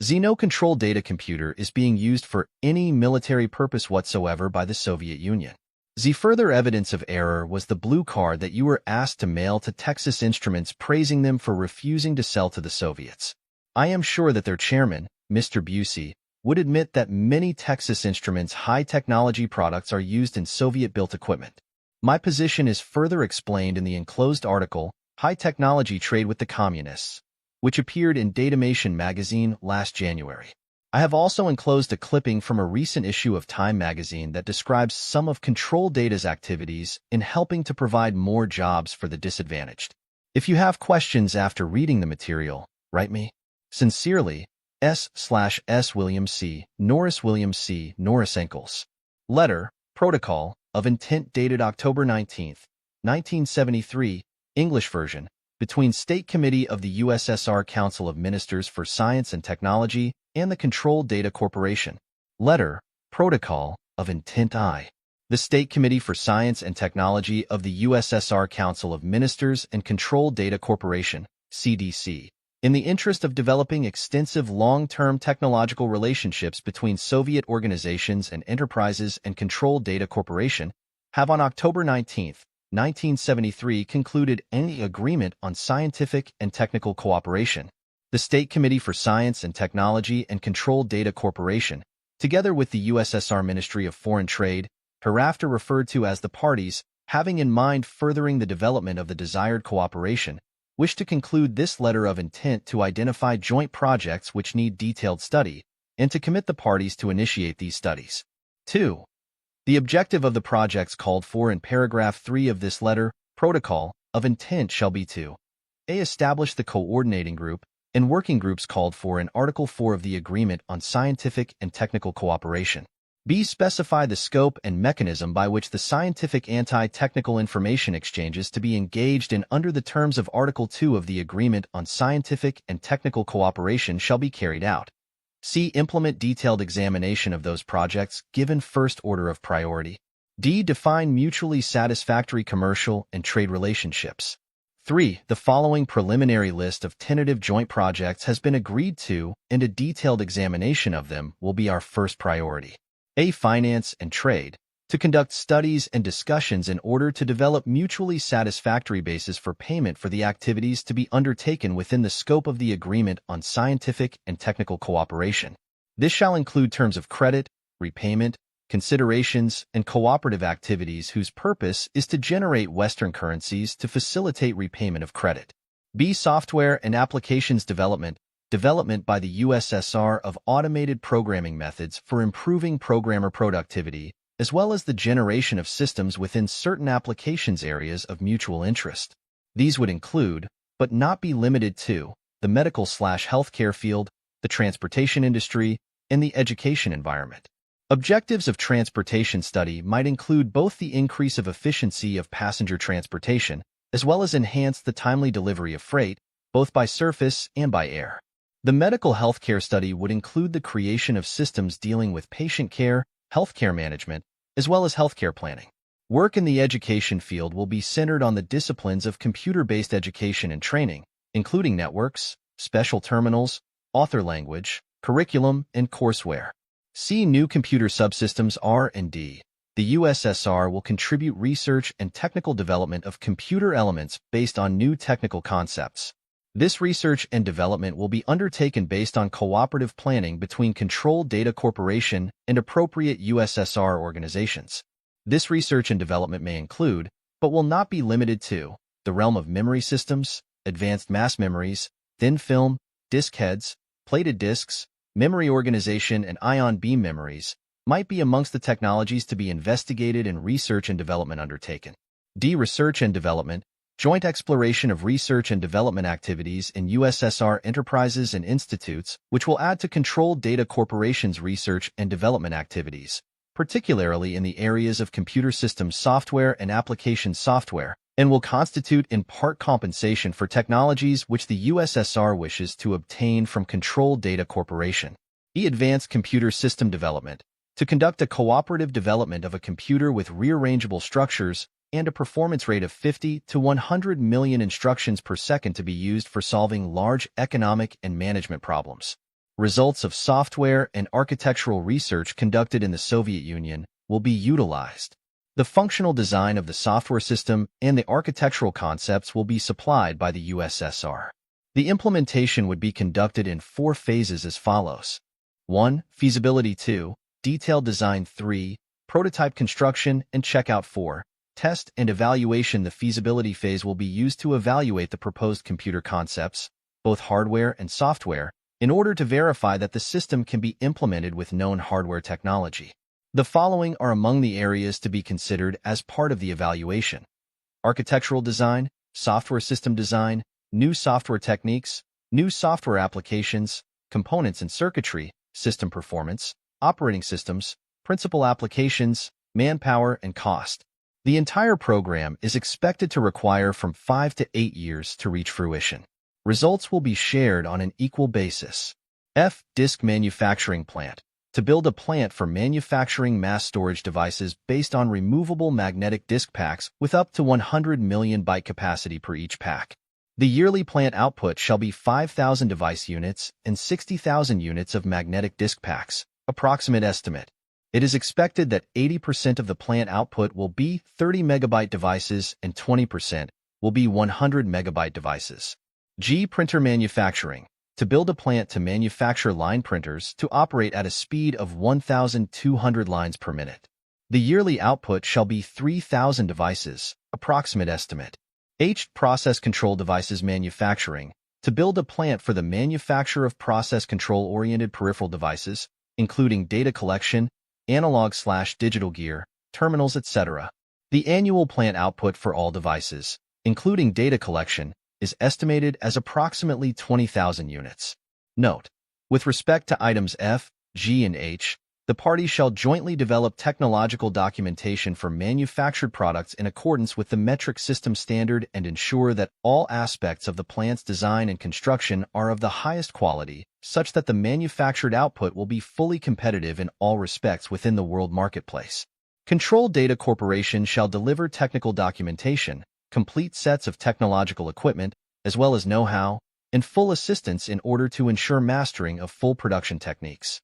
No Control Data computer is being used for any military purpose whatsoever by the Soviet Union. Further evidence of error was the blue card that you were asked to mail to Texas Instruments praising them for refusing to sell to the Soviets. I am sure that their chairman, Mr. Busey, would admit that many Texas Instruments high-technology products are used in Soviet-built equipment. My position is further explained in the enclosed article, High-Technology Trade with the Communists, which appeared in Datamation magazine last January. I have also enclosed a clipping from a recent issue of Time magazine that describes some of Control Data's activities in helping to provide more jobs for the disadvantaged. If you have questions after reading the material, write me. Sincerely, S/S William C. Norris Enkels. Letter, Protocol, of Intent dated October 19, 1973, English version, between State Committee of the USSR Council of Ministers for Science and Technology and the Control Data Corporation. Letter, Protocol, of Intent I. The State Committee for Science and Technology of the USSR Council of Ministers and Control Data Corporation, CDC. In the interest of developing extensive long-term technological relationships between Soviet organizations and enterprises and Control Data Corporation, have on October 19, 1973 concluded any agreement on scientific and technical cooperation. The State Committee for Science and Technology and Control Data Corporation, together with the USSR Ministry of Foreign Trade, hereafter referred to as the parties, having in mind furthering the development of the desired cooperation, wish to conclude this letter of intent to identify joint projects which need detailed study, and to commit the parties to initiate these studies. 2. The objective of the projects called for in paragraph 3 of this letter, protocol, of intent shall be to A. Establish the coordinating group and working groups called for in Article 4 of the Agreement on Scientific and Technical Cooperation. B. Specify the scope and mechanism by which the scientific anti-technical information exchanges to be engaged in under the terms of Article 2 of the Agreement on Scientific and Technical Cooperation shall be carried out. C. Implement detailed examination of those projects given first order of priority. D. Define mutually satisfactory commercial and trade relationships. 3. The following preliminary list of tentative joint projects has been agreed to, and a detailed examination of them will be our first priority. A. Finance and trade. To conduct studies and discussions in order to develop mutually satisfactory bases for payment for the activities to be undertaken within the scope of the agreement on scientific and technical cooperation. This shall include terms of credit, repayment, considerations, and cooperative activities whose purpose is to generate Western currencies to facilitate repayment of credit. B. Software and applications development. Development by the USSR of automated programming methods for improving programmer productivity, as well as the generation of systems within certain applications areas of mutual interest. These would include, but not be limited to, the medical/healthcare field, the transportation industry, and the education environment. Objectives of transportation study might include both the increase of efficiency of passenger transportation, as well as enhance the timely delivery of freight, both by surface and by air. The medical healthcare study would include the creation of systems dealing with patient care, healthcare management, as well as healthcare planning. Work in the education field will be centered on the disciplines of computer-based education and training, including networks, special terminals, author language, curriculum, and courseware. See new computer subsystems R&D. The USSR will contribute research and technical development of computer elements based on new technical concepts. This research and development will be undertaken based on cooperative planning between Controlled Data Corporation and appropriate USSR organizations. This research and development may include, but will not be limited to, the realm of memory systems, advanced mass memories, thin film, disk heads, plated disks, memory organization, and ion beam memories, might be amongst the technologies to be investigated in research and development undertaken. D. Research and development. Joint exploration of research and development activities in USSR enterprises and institutes, which will add to Controlled Data Corporation's research and development activities, particularly in the areas of computer systems software and application software, and will constitute in part compensation for technologies which the USSR wishes to obtain from Controlled Data Corporation. E. Advanced computer system development. To conduct a cooperative development of a computer with rearrangeable structures and a performance rate of 50 to 100 million instructions per second to be used for solving large economic and management problems. Results of software and architectural research conducted in the Soviet Union will be utilized. The functional design of the software system and the architectural concepts will be supplied by the USSR. The implementation would be conducted in 4 phases as follows. 1. Feasibility. 2. Detailed design. 3. Prototype construction and checkout. 4. Test and evaluation. The feasibility phase will be used to evaluate the proposed computer concepts, both hardware and software, in order to verify that the system can be implemented with known hardware technology. The following are among the areas to be considered as part of the evaluation: architectural design, software system design, new software techniques, new software applications, components and circuitry, system performance, operating systems, principal applications, manpower, and cost. The entire program is expected to require from 5 to 8 years to reach fruition. Results will be shared on an equal basis. F. Disk manufacturing plant. To build a plant for manufacturing mass storage devices based on removable magnetic disk packs with up to 100 million byte capacity per each pack. The yearly plant output shall be 5,000 device units and 60,000 units of magnetic disk packs. Approximate estimate. It is expected that 80% of the plant output will be 30 megabyte devices and 20% will be 100 megabyte devices. G. Printer manufacturing. To build a plant to manufacture line printers to operate at a speed of 1,200 lines per minute. The yearly output shall be 3,000 devices. Approximate estimate. H. Process control devices manufacturing. To build a plant for the manufacture of process control-oriented peripheral devices, including data collection, analog/digital gear, terminals, etc. The annual plant output for all devices, including data collection, is estimated as approximately 20,000 units. Note: with respect to items F, G, and H, The parties shall jointly develop technological documentation for manufactured products in accordance with the metric system standard and ensure that all aspects of the plant's design and construction are of the highest quality, such that the manufactured output will be fully competitive in all respects within the world marketplace. Control Data Corporation shall deliver technical documentation, complete sets of technological equipment, as well as know-how, and full assistance in order to ensure mastering of full production techniques.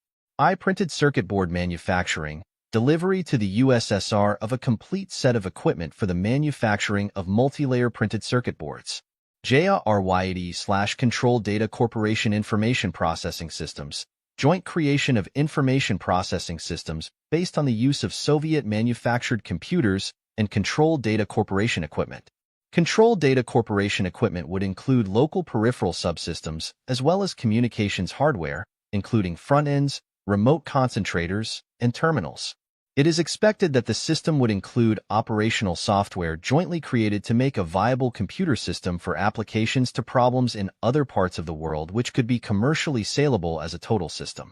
Printed circuit board manufacturing, delivery to the USSR of a complete set of equipment for the manufacturing of multi-layer printed circuit boards. JRYD/Control Data Corporation Information Processing Systems, joint creation of information processing systems based on the use of Soviet-manufactured computers and Control Data Corporation equipment. Control Data Corporation equipment would include local peripheral subsystems as well as communications hardware, including front-ends, remote concentrators, and terminals. It is expected that the system would include operational software jointly created to make a viable computer system for applications to problems in other parts of the world which could be commercially saleable as a total system.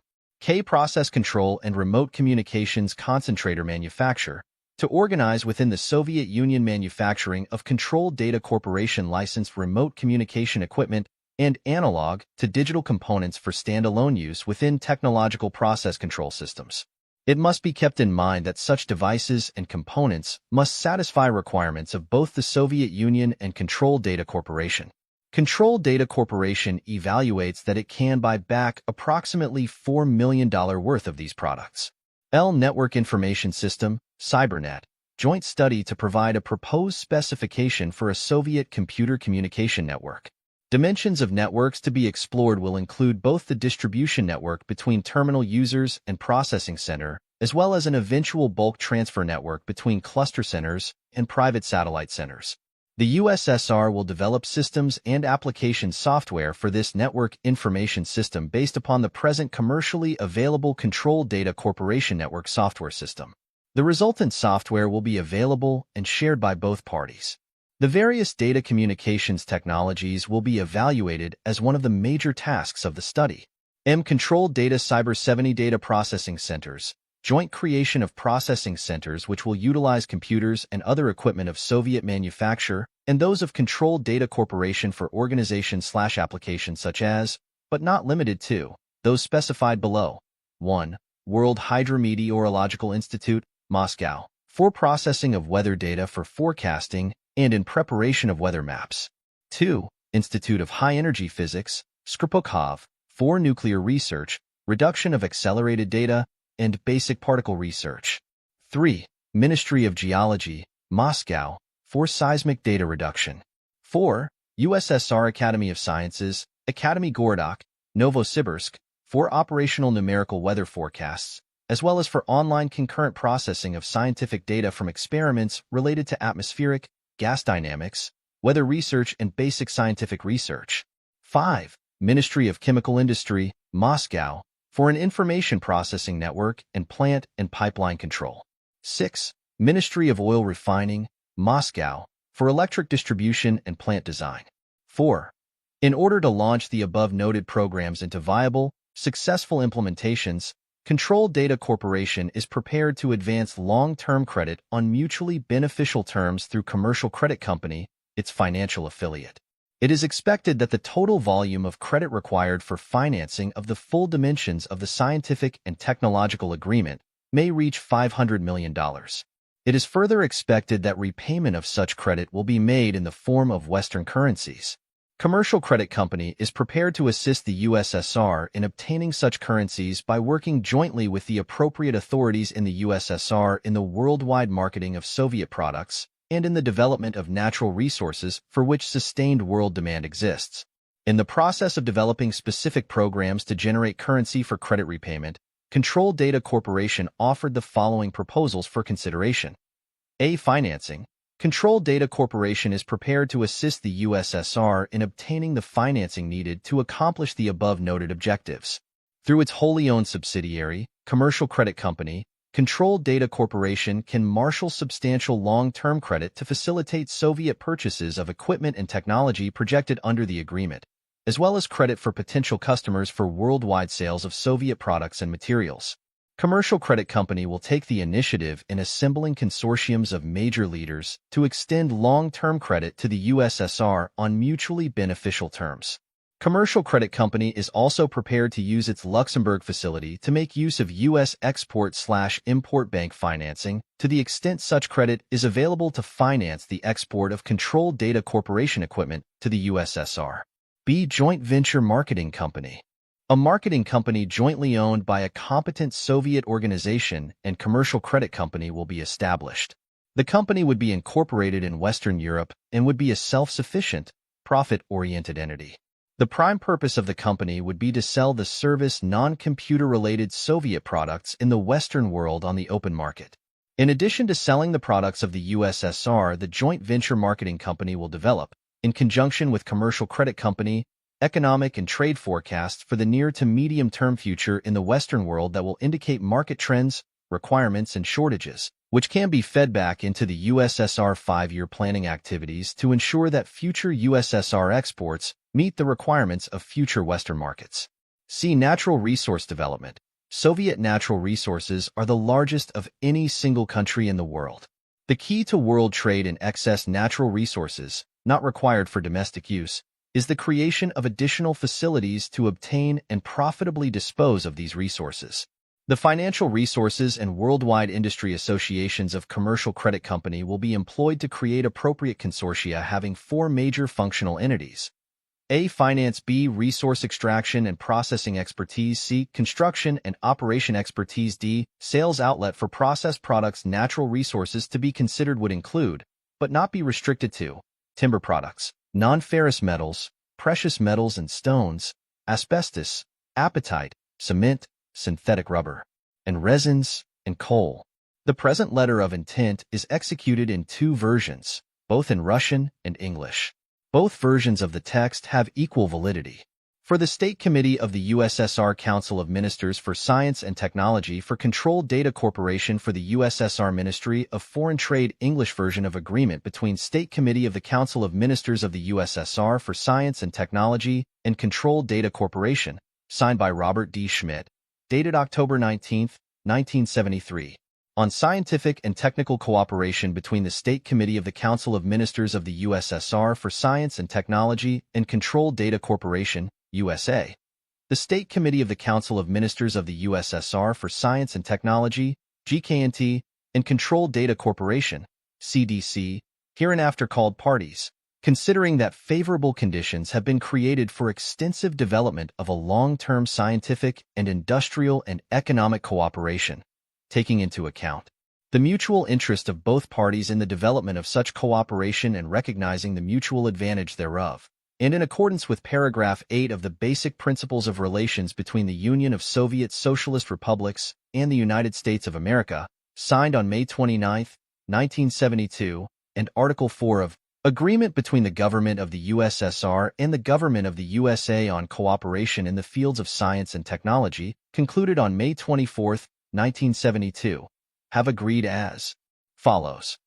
Process control and remote communications concentrator manufacture, to organize within the Soviet Union manufacturing of Control Data Corporation licensed remote communication equipment and analog to digital components for standalone use within technological process control systems. It must be kept in mind that such devices and components must satisfy requirements of both the Soviet Union and Control Data Corporation. Control Data Corporation evaluates that it can buy back approximately $4 million worth of these products. Network Information System, CyberNet, joint study to provide a proposed specification for a Soviet computer communication network. Dimensions of networks to be explored will include both the distribution network between terminal users and processing center, as well as an eventual bulk transfer network between cluster centers and private satellite centers. The USSR will develop systems and application software for this network information system based upon the present commercially available Control Data Corporation network software system. The resultant software will be available and shared by both parties. The various data communications technologies will be evaluated as one of the major tasks of the study. Control Data Cyber 70 Data Processing Centers, joint creation of processing centers which will utilize computers and other equipment of Soviet manufacture and those of Control Data Corporation for organization/applications such as, but not limited to, those specified below. 1. World Hydrometeorological Institute, Moscow, for processing of weather data for forecasting and in preparation of weather maps. 2. Institute of High Energy Physics, Skripokov, for nuclear research, reduction of accelerated data, and basic particle research. 3. Ministry of Geology, Moscow, for seismic data reduction. 4. USSR Academy of Sciences, Academy Gordok, Novosibirsk, for operational numerical weather forecasts, as well as for online concurrent processing of scientific data from experiments related to atmospheric, gas dynamics, weather research, and basic scientific research. 5. Ministry of Chemical Industry, Moscow, for an information processing network and plant and pipeline control. 6. Ministry of Oil Refining, Moscow, for electric distribution and plant design. 4. In order to launch the above-noted programs into viable, successful implementations, Control Data Corporation is prepared to advance long-term credit on mutually beneficial terms through Commercial Credit Company, its financial affiliate. It is expected that the total volume of credit required for financing of the full dimensions of the scientific and technological agreement may reach $500 million. It is further expected that repayment of such credit will be made in the form of Western currencies. Commercial Credit Company is prepared to assist the USSR in obtaining such currencies by working jointly with the appropriate authorities in the USSR in the worldwide marketing of Soviet products and in the development of natural resources for which sustained world demand exists. In the process of developing specific programs to generate currency for credit repayment, Control Data Corporation offered the following proposals for consideration. A. Financing. Control Data Corporation is prepared to assist the USSR in obtaining the financing needed to accomplish the above-noted objectives. Through its wholly owned subsidiary, Commercial Credit Company, Control Data Corporation can marshal substantial long-term credit to facilitate Soviet purchases of equipment and technology projected under the agreement, as well as credit for potential customers for worldwide sales of Soviet products and materials. Commercial Credit Company will take the initiative in assembling consortiums of major leaders to extend long-term credit to the USSR on mutually beneficial terms. Commercial Credit Company is also prepared to use its Luxembourg facility to make use of U.S. export/import bank financing to the extent such credit is available to finance the export of controlled data corporation equipment to the USSR. B. Joint Venture Marketing Company. A marketing company jointly owned by a competent Soviet organization and commercial credit company will be established. The company would be incorporated in Western Europe and would be a self-sufficient, profit-oriented entity. The prime purpose of the company would be to sell the service non-computer-related Soviet products in the Western world on the open market. In addition to selling the products of the USSR, the joint venture marketing company will develop, in conjunction with commercial credit company, economic and trade forecasts for the near to medium-term future in the Western world that will indicate market trends, requirements, and shortages, which can be fed back into the USSR 5-year planning activities to ensure that future USSR exports meet the requirements of future Western markets. C. Natural resource development. Soviet natural resources are the largest of any single country in the world. The key to world trade in excess natural resources, not required for domestic use, is the creation of additional facilities to obtain and profitably dispose of these resources. The financial resources and worldwide industry associations of Commercial Credit Company will be employed to create appropriate consortia having 4 major functional entities. A. Finance. B. Resource extraction and processing expertise. C. Construction and operation expertise. D. Sales outlet for processed products. Natural resources to be considered would include, but not be restricted to, timber products, non-ferrous metals, precious metals and stones, asbestos, apatite, cement, synthetic rubber, and resins, and coal. The present letter of intent is executed in 2 versions, both in Russian and English. Both versions of the text have equal validity. For the State Committee of the USSR Council of Ministers for Science and Technology for Controlled Data Corporation for the USSR Ministry of Foreign Trade English version of agreement between State Committee of the Council of Ministers of the USSR for Science and Technology and Controlled Data Corporation, signed by Robert D. Schmidt, dated October 19, 1973. On scientific and technical cooperation between the State Committee of the Council of Ministers of the USSR for Science and Technology and Controlled Data Corporation, USA. The State Committee of the Council of Ministers of the USSR for Science and Technology, GKNT, and Controlled Data Corporation, CDC, hereinafter called parties, considering that favorable conditions have been created for extensive development of a long-term scientific and industrial and economic cooperation, taking into account the mutual interest of both parties in the development of such cooperation and recognizing the mutual advantage thereof, and in accordance with paragraph 8 of the Basic Principles of Relations between the Union of Soviet Socialist Republics and the United States of America, signed on May 29, 1972, and Article 4 of Agreement between the Government of the USSR and the Government of the USA on Cooperation in the Fields of Science and Technology, concluded on May 24, 1972, have agreed as follows.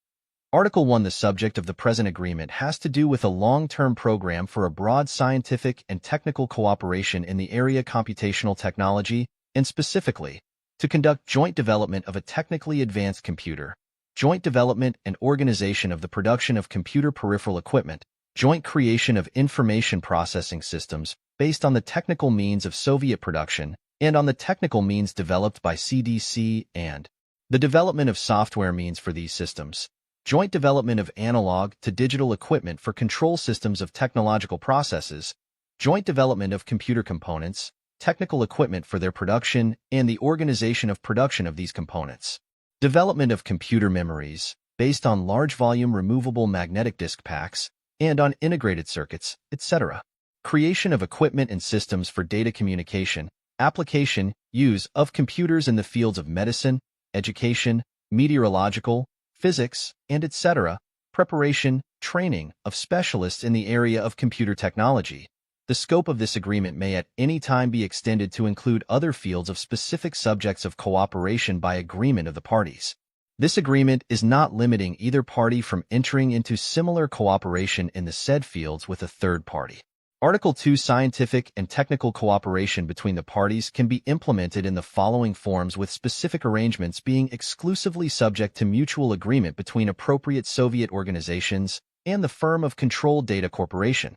Article 1. The subject of the present agreement has to do with a long-term program for a broad scientific and technical cooperation in the area computational technology, and specifically, to conduct joint development of a technically advanced computer, joint development and organization of the production of computer peripheral equipment, joint creation of information processing systems based on the technical means of Soviet production and on the technical means developed by CDC, and the development of software means for these systems, joint development of analog to digital equipment for control systems of technological processes, joint development of computer components, technical equipment for their production, and the organization of production of these components, development of computer memories based on large-volume removable magnetic disk packs and on integrated circuits, etc. Creation of equipment and systems for data communication, application, use of computers in the fields of medicine, education, meteorological, physics, and etc., preparation, training of specialists in the area of computer technology. The scope of this agreement may at any time be extended to include other fields of specific subjects of cooperation by agreement of the parties. This agreement is not limiting either party from entering into similar cooperation in the said fields with a third party. Article 2 Scientific and technical cooperation between the parties can be implemented in the following forms, with specific arrangements being exclusively subject to mutual agreement between appropriate Soviet organizations and the firm of Controlled Data Corporation.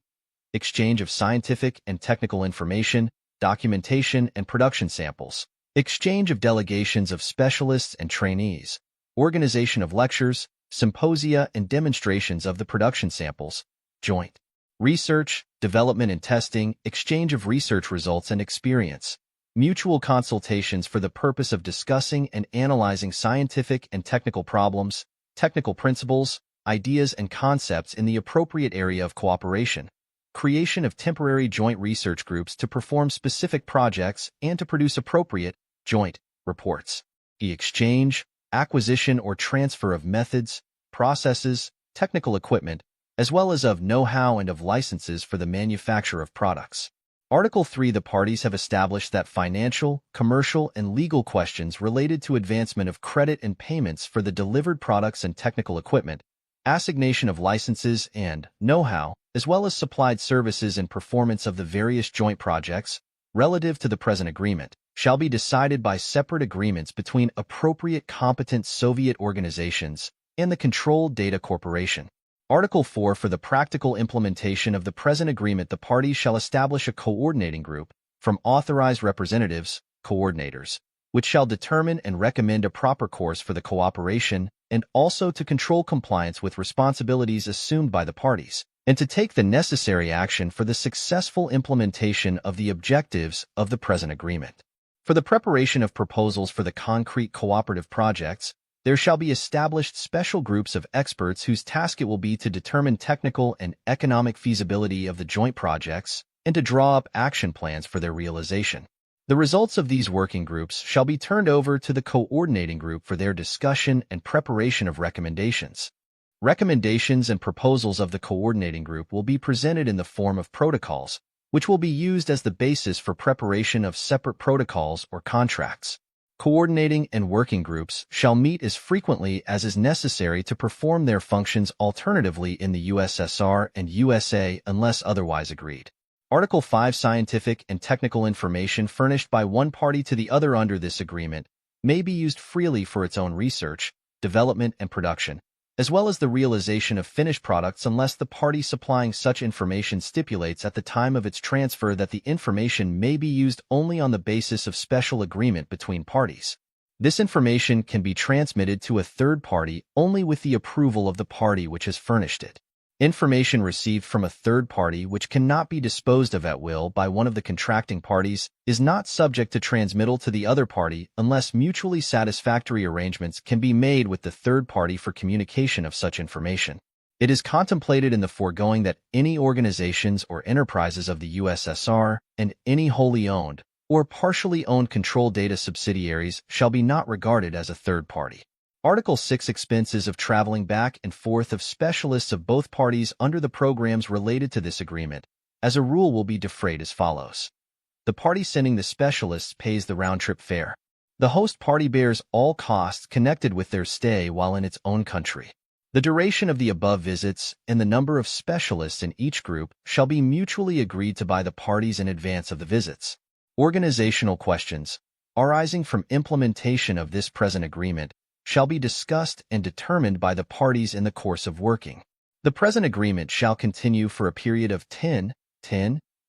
Exchange of scientific and technical information, documentation and production samples. Exchange of delegations of specialists and trainees. Organization of lectures, symposia and demonstrations of the production samples. Joint research, development and testing, exchange of research results and experience. Mutual consultations for the purpose of discussing and analyzing scientific and technical problems, technical principles, ideas and concepts in the appropriate area of cooperation. Creation of temporary joint research groups to perform specific projects and to produce appropriate joint reports. The exchange, acquisition or transfer of methods, processes, technical equipment, as well as of know-how and of licenses for the manufacture of products. Article 3 The parties have established that financial, commercial, and legal questions related to advancement of credit and payments for the delivered products and technical equipment, assignation of licenses and know-how, as well as supplied services and performance of the various joint projects, relative to the present agreement, shall be decided by separate agreements between appropriate competent Soviet organizations and the Controlled Data Corporation. Article 4 For the practical implementation of the present agreement, the parties shall establish a coordinating group from authorized representatives, coordinators, which shall determine and recommend a proper course for the cooperation and also to control compliance with responsibilities assumed by the parties, and to take the necessary action for the successful implementation of the objectives of the present agreement. For the preparation of proposals for the concrete cooperative projects, there shall be established special groups of experts whose task it will be to determine technical and economic feasibility of the joint projects and to draw up action plans for their realization. The results of these working groups shall be turned over to the coordinating group for their discussion and preparation of recommendations. Recommendations and proposals of the coordinating group will be presented in the form of protocols, which will be used as the basis for preparation of separate protocols or contracts. Coordinating and working groups shall meet as frequently as is necessary to perform their functions alternatively in the USSR and USA unless otherwise agreed. Article 5 Scientific and technical information furnished by one party to the other under this agreement may be used freely for its own research, development, and production, as well as the realization of finished products unless the party supplying such information stipulates at the time of its transfer that the information may be used only on the basis of special agreement between parties. This information can be transmitted to a third party only with the approval of the party which has furnished it. Information received from a third party which cannot be disposed of at will by one of the contracting parties is not subject to transmittal to the other party unless mutually satisfactory arrangements can be made with the third party for communication of such information. It is contemplated in the foregoing that any organizations or enterprises of the USSR and any wholly owned or partially owned control data subsidiaries shall be not regarded as a third party. Article 6 Expenses of traveling back and forth of specialists of both parties under the programs related to this agreement, as a rule, will be defrayed as follows. The party sending the specialists pays the round-trip fare. The host party bears all costs connected with their stay while in its own country. The duration of the above visits and the number of specialists in each group shall be mutually agreed to by the parties in advance of the visits. Organizational questions arising from implementation of this present agreement shall be discussed and determined by the parties in the course of working. The present agreement shall continue for a period of 10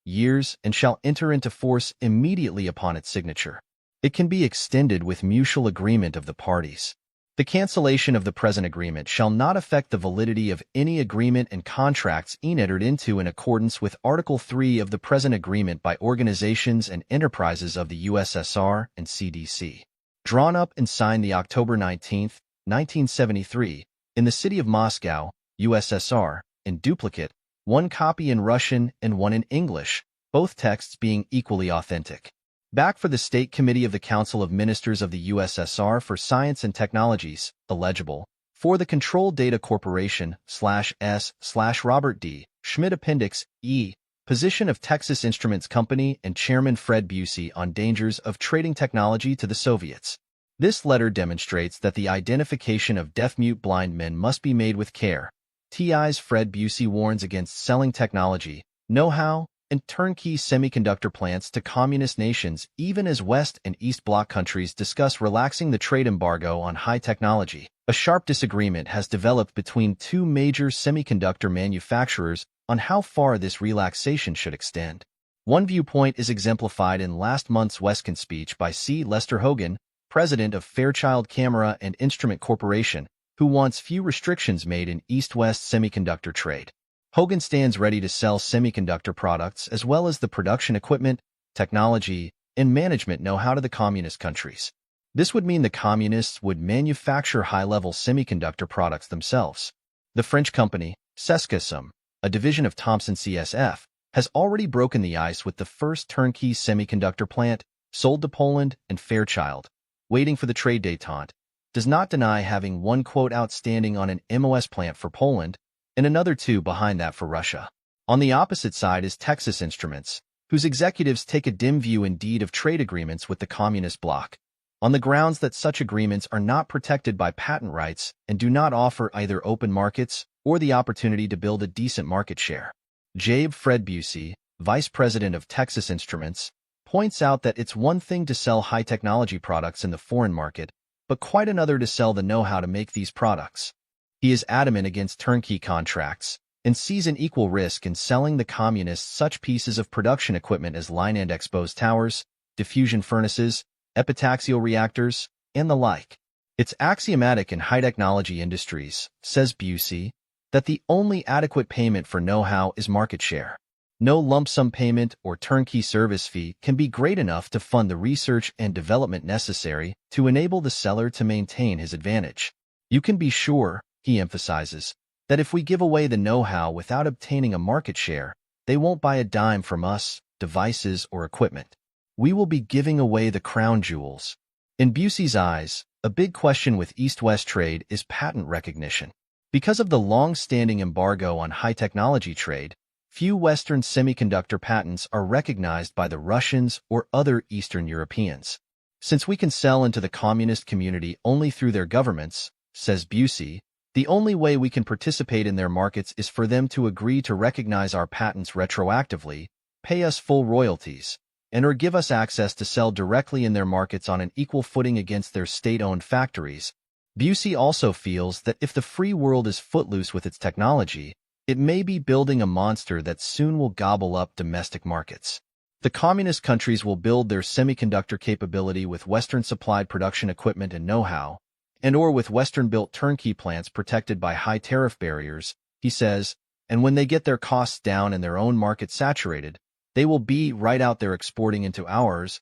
years and shall enter into force immediately upon its signature. It can be extended with mutual agreement of the parties. The cancellation of the present agreement shall not affect the validity of any agreement and contracts entered into in accordance with Article 3 of the present agreement by organizations and enterprises of the USSR and CDC. Drawn up and signed the October 19, 1973, in the city of Moscow, USSR, in duplicate, one copy in Russian and one in English, both texts being equally authentic. Back for the State Committee of the Council of Ministers of the USSR for Science and Technologies, illegible, for the Controlled Data Corporation, /S/Robert D. Schmidt Appendix E, position of Texas Instruments Company and Chairman Fred Busey on dangers of trading technology to the Soviets. This letter demonstrates that the identification of deaf-mute blind men must be made with care. TI's Fred Busey warns against selling technology, know-how, and turnkey semiconductor plants to communist nations, even as West and East Bloc countries discuss relaxing the trade embargo on high technology. A sharp disagreement has developed between two major semiconductor manufacturers on how far this relaxation should extend. One viewpoint is exemplified in last month's Wescon speech by C. Lester Hogan, president of Fairchild Camera and Instrument Corporation, who wants few restrictions made in East-West semiconductor trade. Hogan stands ready to sell semiconductor products as well as the production equipment, technology, and management know-how to the communist countries. This would mean the communists would manufacture high-level semiconductor products themselves. The French company, Sescasum, a division of Thomson CSF, has already broken the ice with the first turnkey semiconductor plant, sold to Poland and Fairchild, waiting for the trade détente, does not deny having one quote outstanding on an MOS plant for Poland and another two behind that for Russia. On the opposite side is Texas Instruments, whose executives take a dim view indeed of trade agreements with the communist bloc, on the grounds that such agreements are not protected by patent rights and do not offer either open markets or the opportunity to build a decent market share. Jabe Fred Busey, vice president of Texas Instruments, points out that it's one thing to sell high-technology products in the foreign market, but quite another to sell the know-how to make these products. He is adamant against turnkey contracts and sees an equal risk in selling the communists such pieces of production equipment as line and exposed towers, diffusion furnaces, epitaxial reactors, and the like. It's axiomatic in high-technology industries, says Busey, that the only adequate payment for know-how is market share. No lump-sum payment or turnkey service fee can be great enough to fund the research and development necessary to enable the seller to maintain his advantage. You can be sure, he emphasizes, that if we give away the know-how without obtaining a market share, they won't buy a dime from us, devices, or equipment. We will be giving away the crown jewels. In Busey's eyes, a big question with East-West trade is patent recognition. Because of the long-standing embargo on high-technology trade, few Western semiconductor patents are recognized by the Russians or other Eastern Europeans. Since we can sell into the communist community only through their governments, says Busey, the only way we can participate in their markets is for them to agree to recognize our patents retroactively, pay us full royalties, and/or give us access to sell directly in their markets on an equal footing against their state-owned factories. Busey also feels that if the free world is footloose with its technology, it may be building a monster that soon will gobble up domestic markets. The communist countries will build their semiconductor capability with Western-supplied production equipment and know-how, and/or with Western-built turnkey plants protected by high tariff barriers, he says, and when they get their costs down and their own market saturated, they will be right out there exporting into ours.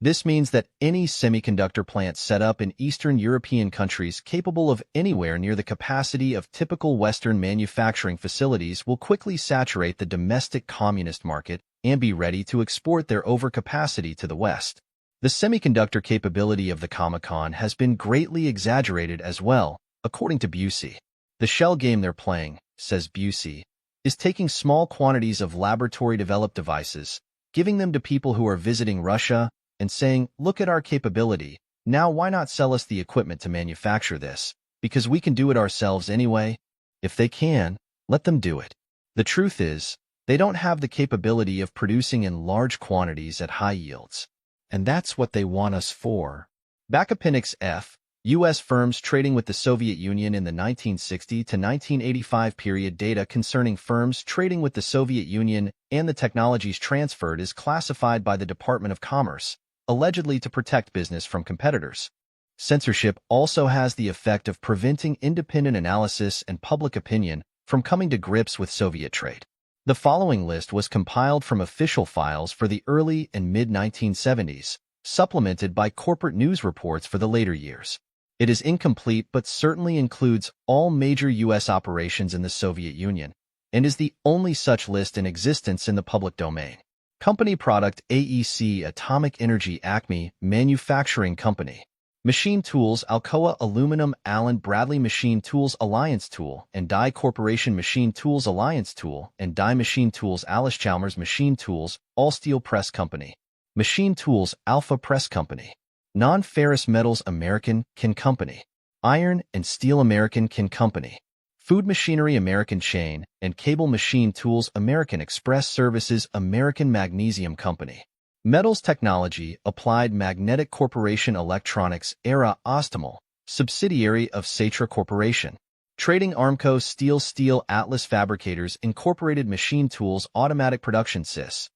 This means that any semiconductor plant set up in Eastern European countries capable of anywhere near the capacity of typical Western manufacturing facilities will quickly saturate the domestic communist market and be ready to export their overcapacity to the West. The semiconductor capability of the Comecon has been greatly exaggerated as well, according to Busey. The shell game they're playing, says Busey, is taking small quantities of laboratory-developed devices, giving them to people who are visiting Russia, and saying, look at our capability, now why not sell us the equipment to manufacture this, because we can do it ourselves anyway? If they can, let them do it. The truth is, they don't have the capability of producing in large quantities at high yields. And that's what they want us for. Back Appendix F, U.S. firms trading with the Soviet Union in the 1960 to 1985 period. Data concerning firms trading with the Soviet Union and the technologies transferred is classified by the Department of Commerce, allegedly to protect business from competitors. Censorship also has the effect of preventing independent analysis and public opinion from coming to grips with Soviet trade. The following list was compiled from official files for the early and mid-1970s, supplemented by corporate news reports for the later years. It is incomplete but certainly includes all major U.S. operations in the Soviet Union, and is the only such list in existence in the public domain. Company product AEC Atomic Energy Acme Manufacturing Company. Machine Tools Alcoa Aluminum Allen Bradley Machine Tools Alliance Tool and Die Corporation Machine Tools Alliance Tool and Die Machine Tools Alice Chalmers Machine Tools All Steel Press Company. Machine Tools Alpha Press Company. Non-Ferrous Metals American Can Company. Iron and Steel American Can Company. Food Machinery American Chain, and Cable Machine Tools American Express Services American Magnesium Company. Metals Technology Applied Magnetic Corporation Electronics Era Ostomal, subsidiary of Satra Corporation. Trading Armco Steel Atlas Fabricators Incorporated Machine Tools Automatic Production Sys.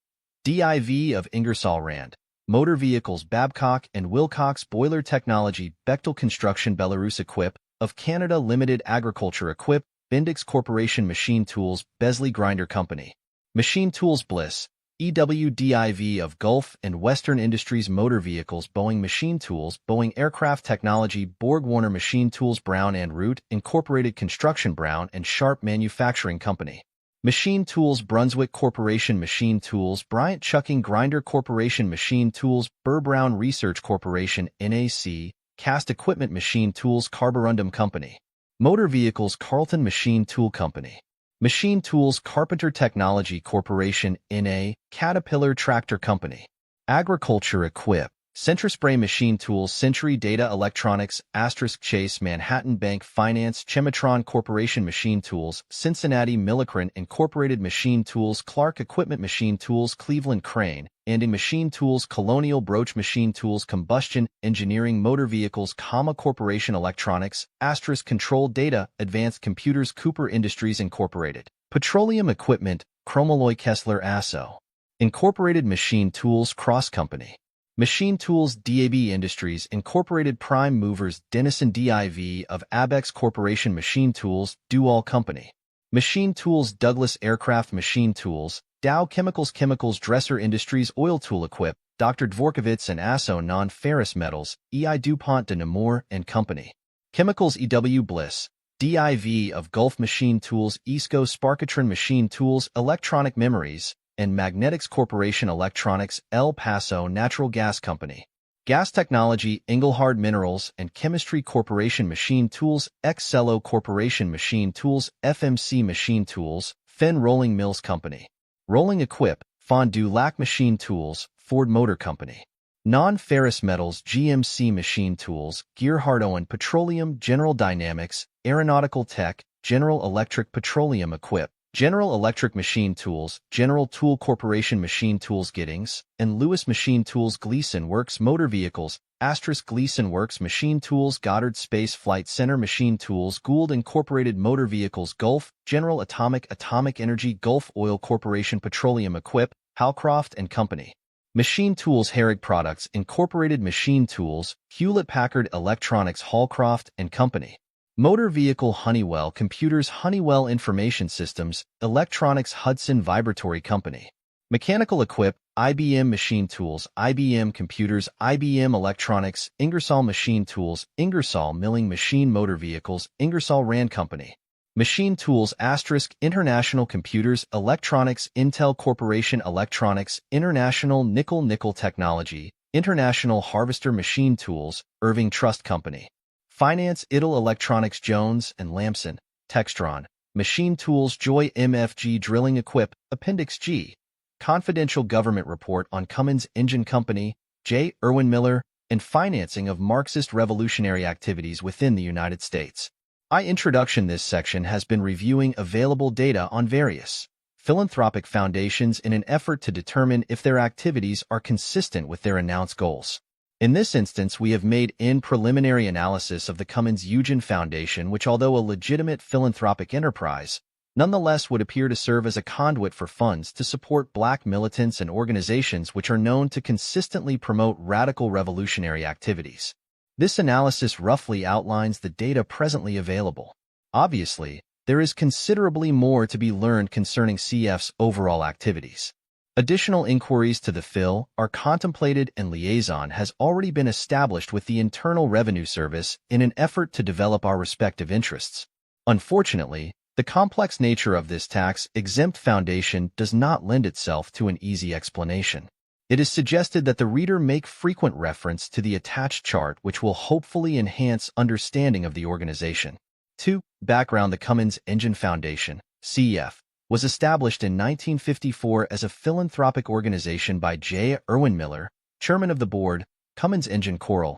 DIV of Ingersoll Rand. Motor Vehicles Babcock and Wilcox Boiler Technology Bechtel Construction Belarus Equip of Canada Limited Agriculture Equip Bendix Corporation Machine Tools Besley Grinder Company. Machine Tools Bliss EWDIV of Gulf and Western Industries Motor Vehicles Boeing Machine Tools Boeing Aircraft Technology Borg Warner Machine Tools Brown and Root Incorporated Construction Brown and Sharp Manufacturing Company. Machine Tools Brunswick Corporation Machine Tools Bryant Chucking Grinder Corporation Machine Tools Burr Brown Research Corporation NAC Cast Equipment Machine Tools Carborundum Company. Motor Vehicles Carlton Machine Tool Company. Machine Tools Carpenter Technology Corporation N.A., Caterpillar Tractor Company. Agriculture Equip. Centrispray Machine Tools Century Data Electronics * Chase Manhattan Bank Finance Chemetron Corporation Machine Tools Cincinnati Millicran Incorporated Machine Tools Clark Equipment Machine Tools Cleveland Crane Anding Machine Tools Colonial Broach Machine Tools Combustion Engineering Motor Vehicles Corporation Electronics * Control Data Advanced Computers Cooper Industries Incorporated. Petroleum Equipment Chromaloy Kessler Asso. Incorporated Machine Tools Cross Company. Machine Tools DAB Industries Incorporated Prime Movers Denison DIV of Abex Corporation Machine Tools Dual Company. Machine Tools Douglas Aircraft Machine Tools Dow Chemicals Dresser Industries Oil Tool Equip Dr. Dvorkovits and Asso Non-Ferrous Metals EI DuPont de Nemours and Company. Chemicals EW Bliss DIV of Gulf Machine Tools Isco Sparkatron Machine Tools Electronic Memories and Magnetics Corporation Electronics El Paso Natural Gas Company. Gas Technology Engelhard Minerals and Chemistry Corporation Machine Tools Excello Corporation Machine Tools FMC Machine Tools Fenn Rolling Mills Company. Rolling Equip Fondue Lac Machine Tools Ford Motor Company. Non-Ferrous Metals GMC Machine Tools Gearhart Owen Petroleum General Dynamics Aeronautical Tech General Electric Petroleum Equip General Electric Machine Tools, General Tool Corporation Machine Tools Giddings, and Lewis Machine Tools Gleason Works Motor Vehicles, * Gleason Works Machine Tools Goddard Space Flight Center Machine Tools Gould Incorporated Motor Vehicles Gulf, General Atomic Energy Gulf Oil Corporation Petroleum Equip, Halcroft and Company. Machine Tools Herrig Products Incorporated Machine Tools, Hewlett-Packard Electronics Hallcroft and Company. Motor Vehicle Honeywell Computers Honeywell Information Systems, Electronics Hudson Vibratory Company. Mechanical Equip, IBM Machine Tools, IBM Computers, IBM Electronics, Ingersoll Machine Tools, Ingersoll Milling Machine Motor Vehicles, Ingersoll Rand Company. Machine Tools * International Computers, Electronics, Intel Corporation Electronics, International Nickel Technology, International Harvester Machine Tools, Irving Trust Company. Finance Ital Electronics Jones and Lamson, Textron, Machine Tools Joy MFG Drilling Equip, Appendix G. Confidential Government Report on Cummins Engine Company, J. Irwin Miller, and Financing of Marxist Revolutionary Activities within the United States. Introduction. This section has been reviewing available data on various philanthropic foundations in an effort to determine if their activities are consistent with their announced goals. In this instance, we have made preliminary analysis of the Cummins Eugen Foundation, which, although a legitimate philanthropic enterprise, nonetheless would appear to serve as a conduit for funds to support Black militants and organizations which are known to consistently promote radical revolutionary activities. This analysis roughly outlines the data presently available. Obviously, there is considerably more to be learned concerning CF's overall activities. Additional inquiries to the Phil are contemplated and liaison has already been established with the Internal Revenue Service in an effort to develop our respective interests. Unfortunately, the complex nature of this tax-exempt foundation does not lend itself to an easy explanation. It is suggested that the reader make frequent reference to the attached chart, which will hopefully enhance understanding of the organization. 2. Background. The Cummins Engine Foundation, CEF, was established in 1954 as a philanthropic organization by J. Irwin Miller, chairman of the board, Cummins Engine Corral,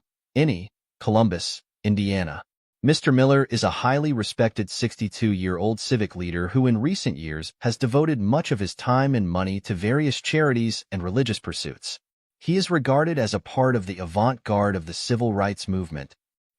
Columbus, Indiana. Mr. Miller is a highly respected 62-year-old civic leader who in recent years has devoted much of his time and money to various charities and religious pursuits. He is regarded as a part of the avant-garde of the civil rights movement.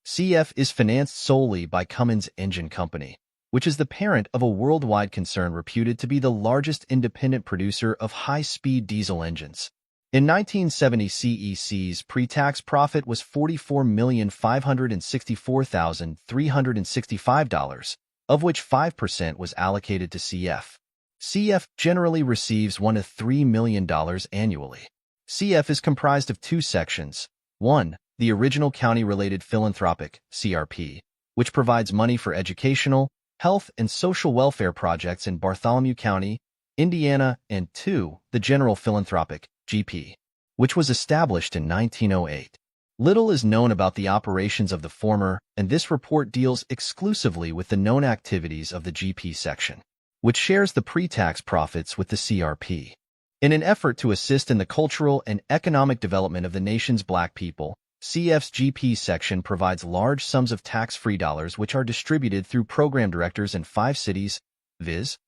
CF is financed solely by Cummins Engine Company, which is the parent of a worldwide concern reputed to be the largest independent producer of high-speed diesel engines. In 1970, CEC's pre-tax profit was $44,564,365, of which 5% was allocated to CF. CF generally receives $1 to $3 million annually. CF is comprised of two sections. 1. The original county-related philanthropic, CRP, which provides money for educational, health, and social welfare projects in Bartholomew County, Indiana, and 2. The general philanthropic, GP, which was established in 1908. Little is known about the operations of the former, and this report deals exclusively with the known activities of the GP section, which shares the pre-tax profits with the CRP. In an effort to assist in the cultural and economic development of the nation's black people, CF's GP section provides large sums of tax-free dollars which are distributed through program directors in 5 cities, viz.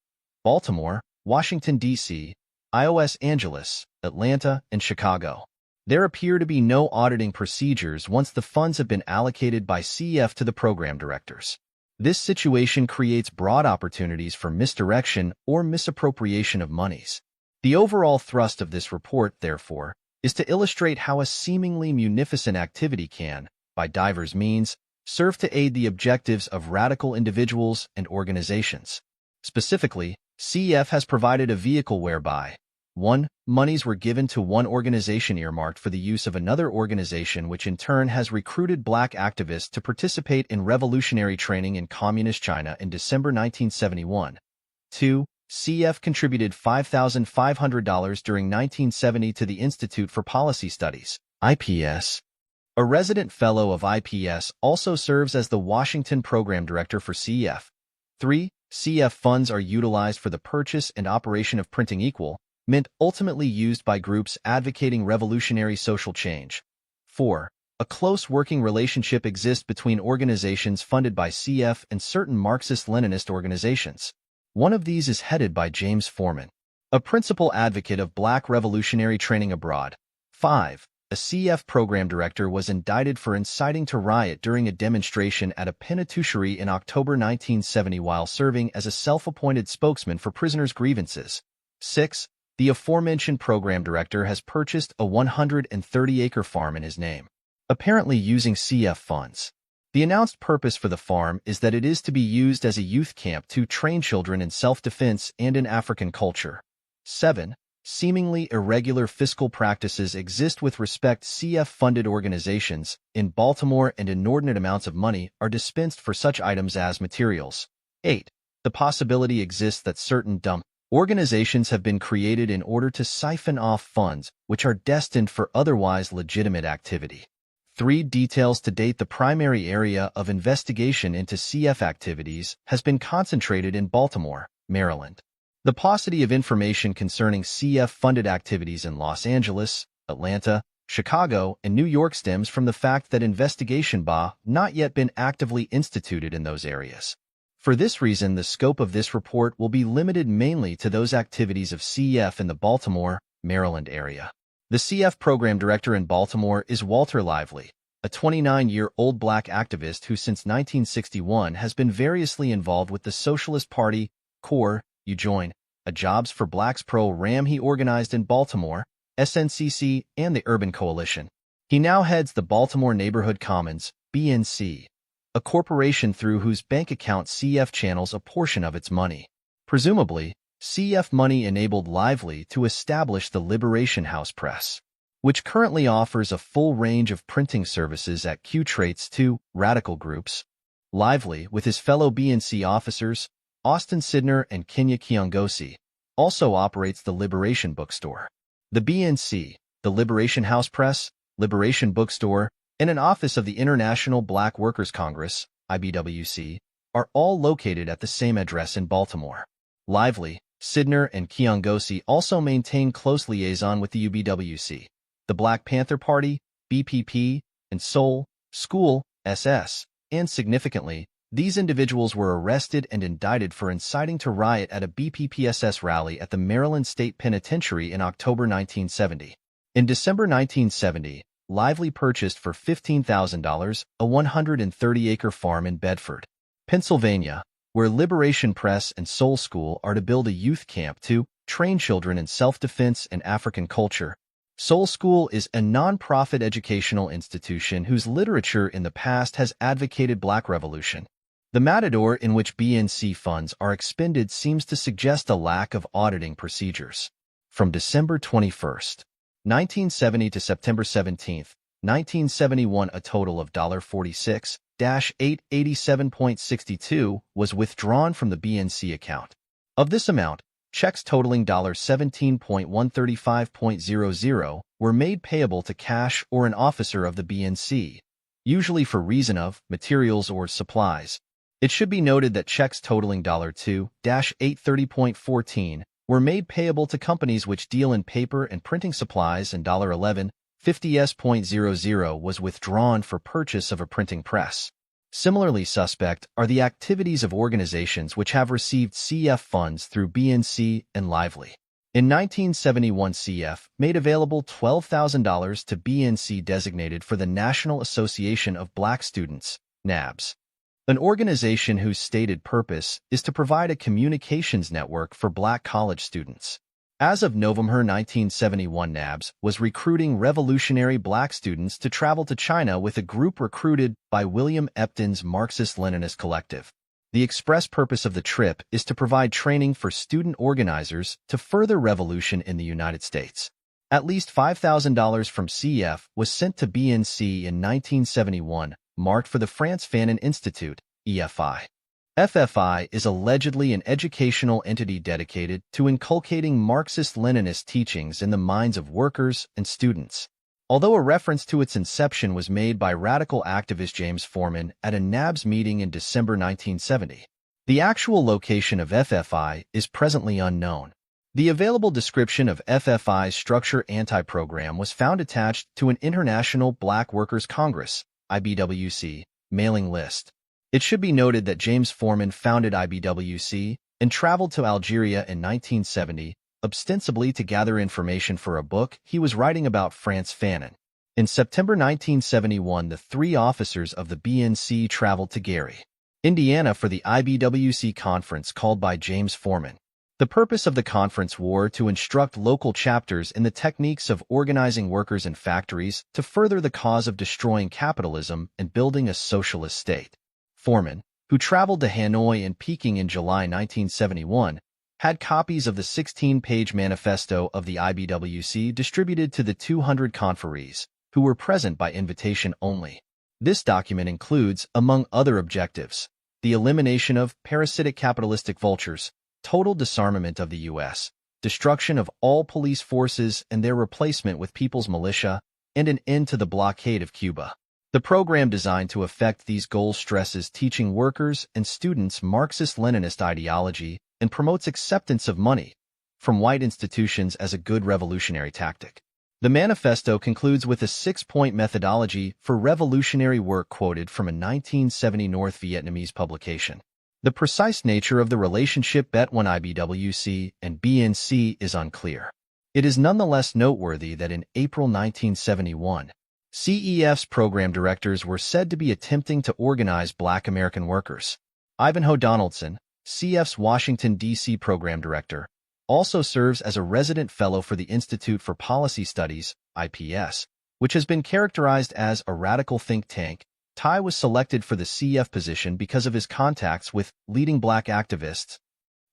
Baltimore, Washington, D.C., Los Angeles, Atlanta, and Chicago. There appear to be no auditing procedures once the funds have been allocated by CF to the program directors. This situation creates broad opportunities for misdirection or misappropriation of monies. The overall thrust of this report, therefore, is to illustrate how a seemingly munificent activity can, by divers means, serve to aid the objectives of radical individuals and organizations. Specifically, CF has provided a vehicle whereby 1. Monies were given to one organization earmarked for the use of another organization which in turn has recruited black activists to participate in revolutionary training in Communist China in December 1971. 2. CF contributed $5,500 during 1970 to the Institute for Policy Studies, IPS. A resident fellow of IPS also serves as the Washington Program Director for CF. 3. CF funds are utilized for the purchase and operation of Printing Equal, mint ultimately used by groups advocating revolutionary social change. 4. A close working relationship exists between organizations funded by CF and certain Marxist-Leninist organizations. One of these is headed by James Foreman, a principal advocate of black revolutionary training abroad. 5. A CF program director was indicted for inciting to riot during a demonstration at a penitentiary in October 1970 while serving as a self-appointed spokesman for prisoners' grievances. 6. The aforementioned program director has purchased a 130-acre farm in his name, apparently using CF funds. The announced purpose for the farm is that it is to be used as a youth camp to train children in self-defense and in African culture. 7. Seemingly irregular fiscal practices exist with respect CF-funded organizations. In Baltimore, and inordinate amounts of money are dispensed for such items as materials. 8. The possibility exists that certain dumb organizations have been created in order to siphon off funds which are destined for otherwise legitimate activity. 3. Details to date. The primary area of investigation into CF activities has been concentrated in Baltimore, Maryland. The paucity of information concerning CF-funded activities in Los Angeles, Atlanta, Chicago, and New York stems from the fact that investigation not yet been actively instituted in those areas. For this reason, the scope of this report will be limited mainly to those activities of CF in the Baltimore, Maryland area. The CF program director in Baltimore is Walter Lively, a 29-year-old black activist who since 1961 has been variously involved with the Socialist Party, CORE, a Jobs for Blacks program he organized in Baltimore, SNCC, and the Urban Coalition. He now heads the Baltimore Neighborhood Commons, BNC, a corporation through whose bank account CF channels a portion of its money. Presumably, CF money enabled Lively to establish the Liberation House Press, which currently offers a full range of printing services at Q-Traits to radical groups. Lively, with his fellow BNC officers, Austin Sidner and Kenya Kiongosi, also operates the Liberation Bookstore. The BNC, the Liberation House Press, Liberation Bookstore, and an office of the International Black Workers Congress, IBWC, are all located at the same address in Baltimore. Lively, Sidner, and Kiongosi also maintain close liaison with the UBWC, the Black Panther Party, BPP, and Soul, School, SS, and significantly, these individuals were arrested and indicted for inciting to riot at a BPPSS rally at the Maryland State Penitentiary in October 1970. In December 1970, Lively purchased for $15,000 a 130-acre farm in Bedford, Pennsylvania, where Liberation Press and Soul School are to build a youth camp to train children in self-defense and African culture. Soul School is a non-profit educational institution whose literature in the past has advocated Black revolution. The matador in which BNC funds are expended seems to suggest a lack of auditing procedures. From December 21, 1970 to September 17, 1971, a total of $46,887.62 was withdrawn from the BNC account. Of this amount, checks totaling $17,135.00 were made payable to cash or an officer of the BNC, usually for reason of materials or supplies. It should be noted that checks totaling $2,830.14 were made payable to companies which deal in paper and printing supplies, and $11.50s.00 was withdrawn for purchase of a printing press. Similarly suspect are the activities of organizations which have received CF funds through BNC and Lively. In 1971, CF made available $12,000 to BNC designated for the National Association of Black Students, NABS, an organization whose stated purpose is to provide a communications network for Black college students. As of November 1971, NABS was recruiting revolutionary Black students to travel to China with a group recruited by William Epton's Marxist-Leninist Collective. The express purpose of the trip is to provide training for student organizers to further revolution in the United States. At least $5,000 from CF was sent to BNC in 1971, marked for the Frantz Fanon Institute, EFI. FFI is allegedly an educational entity dedicated to inculcating Marxist-Leninist teachings in the minds of workers and students. Although a reference to its inception was made by radical activist James Forman at a NABS meeting in December 1970, the actual location of FFI is presently unknown. The available description of FFI's structure anti-program was found attached to an International Black Workers Congress, IBWC, mailing list. It should be noted that James Forman founded IBWC and traveled to Algeria in 1970, ostensibly to gather information for a book he was writing about Frantz Fanon. In September 1971, the three officers of the BNC traveled to Gary, Indiana for the IBWC conference called by James Forman. The purpose of the conference was to instruct local chapters in the techniques of organizing workers in factories to further the cause of destroying capitalism and building a socialist state. Forman, who traveled to Hanoi and Peking in July 1971, had copies of the 16-page manifesto of the IBWC distributed to the 200 conferees, who were present by invitation only. This document includes, among other objectives, the elimination of parasitic capitalistic vultures, total disarmament of the U.S., destruction of all police forces and their replacement with people's militia, and an end to the blockade of Cuba. The program designed to effect these goals stresses teaching workers and students Marxist-Leninist ideology and promotes acceptance of money from white institutions as a good revolutionary tactic. The manifesto concludes with a 6-point methodology for revolutionary work quoted from a 1970 North Vietnamese publication. The precise nature of the relationship between IBWC and BNC is unclear. It is nonetheless noteworthy that in April 1971, CEF's program directors were said to be attempting to organize Black American workers. Ivanhoe Donaldson, CF's Washington, D.C. program director, also serves as a resident fellow for the Institute for Policy Studies, IPS, which has been characterized as a radical think tank. Ty was selected for the CF position because of his contacts with leading Black activists.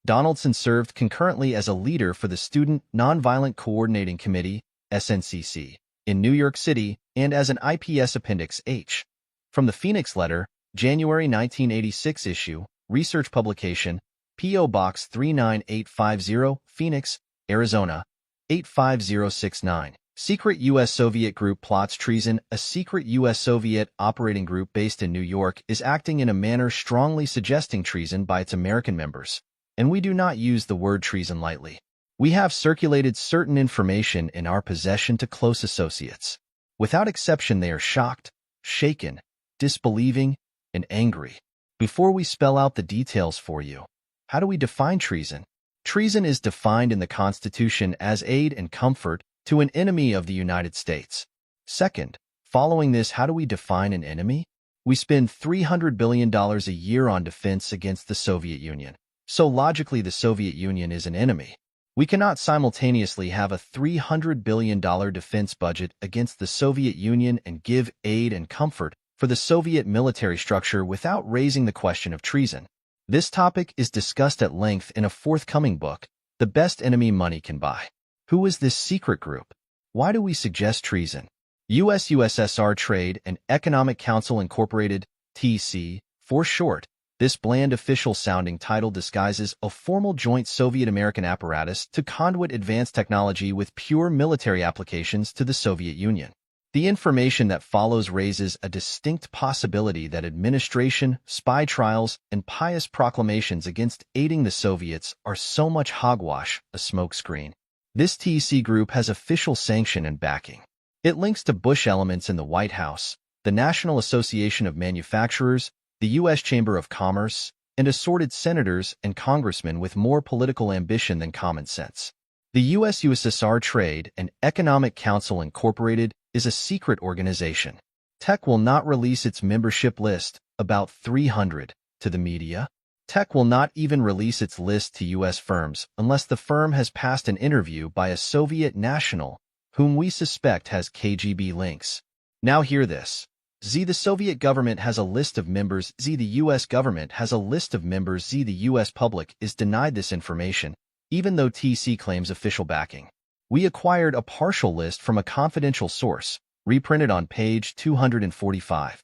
Donaldson served concurrently as a leader for the Student Nonviolent Coordinating Committee, SNCC, in New York City, and as an IPS Appendix H. From the Phoenix Letter, January 1986 issue, research publication, P.O. Box 39850, Phoenix, Arizona, 85069. Secret U.S.-Soviet group plots treason. A secret U.S.-Soviet operating group based in New York is acting in a manner strongly suggesting treason by its American members, and we do not use the word treason lightly. We have circulated certain information in our possession to close associates. Without exception, they are shocked, shaken, disbelieving, and angry. Before we spell out the details for you, how do we define treason? Treason is defined in the Constitution as aid and comfort to an enemy of the United States. Second, following this, how do we define an enemy? We spend $300 billion a year on defense against the Soviet Union. So logically, the Soviet Union is an enemy. We cannot simultaneously have a $300 billion defense budget against the Soviet Union and give aid and comfort for the Soviet military structure without raising the question of treason. This topic is discussed at length in a forthcoming book, The Best Enemy Money Can Buy. Who is this secret group? Why do we suggest treason? US-USSR Trade and Economic Council Incorporated, TC, for short. This bland official-sounding title disguises a formal joint Soviet-American apparatus to conduit advanced technology with pure military applications to the Soviet Union. The information that follows raises a distinct possibility that administration, spy trials, and pious proclamations against aiding the Soviets are so much hogwash, a smokescreen. This TC group has official sanction and backing. It links to Bush elements in the White House, the National Association of Manufacturers, the U.S. Chamber of Commerce, and assorted senators and congressmen with more political ambition than common sense. The US-USSR Trade and Economic Council Incorporated is a secret organization. Tech will not release its membership list, about 300, to the media. Tech will not even release its list to U.S. firms unless the firm has passed an interview by a Soviet national whom we suspect has KGB links. Now hear this. The Soviet government has a list of members. The U.S. government has a list of members. The U.S. public is denied this information, even though TC claims official backing. We acquired a partial list from a confidential source, reprinted on page 245.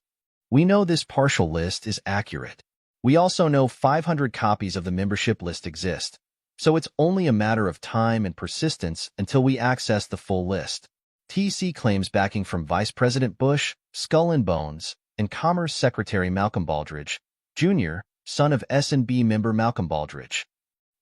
We know this partial list is accurate. We also know 500 copies of the membership list exist, so it's only a matter of time and persistence until we access the full list. TC claims backing from Vice President Bush, Skull and Bones, and Commerce Secretary Malcolm Baldrige, Jr., son of S&B member Malcolm Baldrige.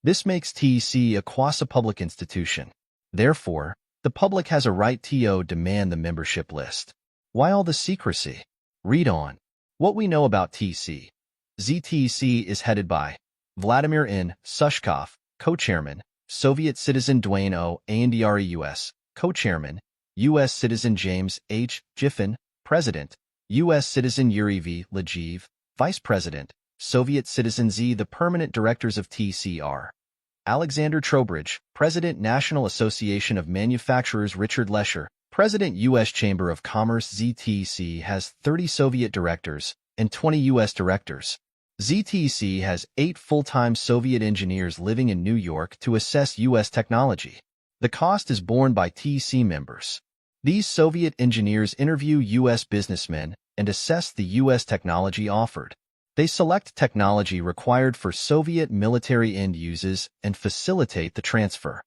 This makes TC a quasi-public institution. Therefore, the public has a right to demand the membership list. Why all the secrecy? Read on. What we know about TC. ZTC is headed by Vladimir N. Sushkov, co-chairman, Soviet citizen Dwayne O. Andreus, co-chairman, U.S. citizen James H. Giffen, president, U.S. citizen Yuri V. Lajeev, vice president, Soviet citizen Z. The permanent directors of TCR. Alexander Trowbridge, president, National Association of Manufacturers. Richard Lesher, president, U.S. Chamber of Commerce. ZTC has 30 Soviet directors and 20 U.S. directors. ZTC has 8 full-time Soviet engineers living in New York to assess U.S. technology. The cost is borne by TC members. These Soviet engineers interview U.S. businessmen and assess the U.S. technology offered. They select technology required for Soviet military end uses and facilitate the transfer.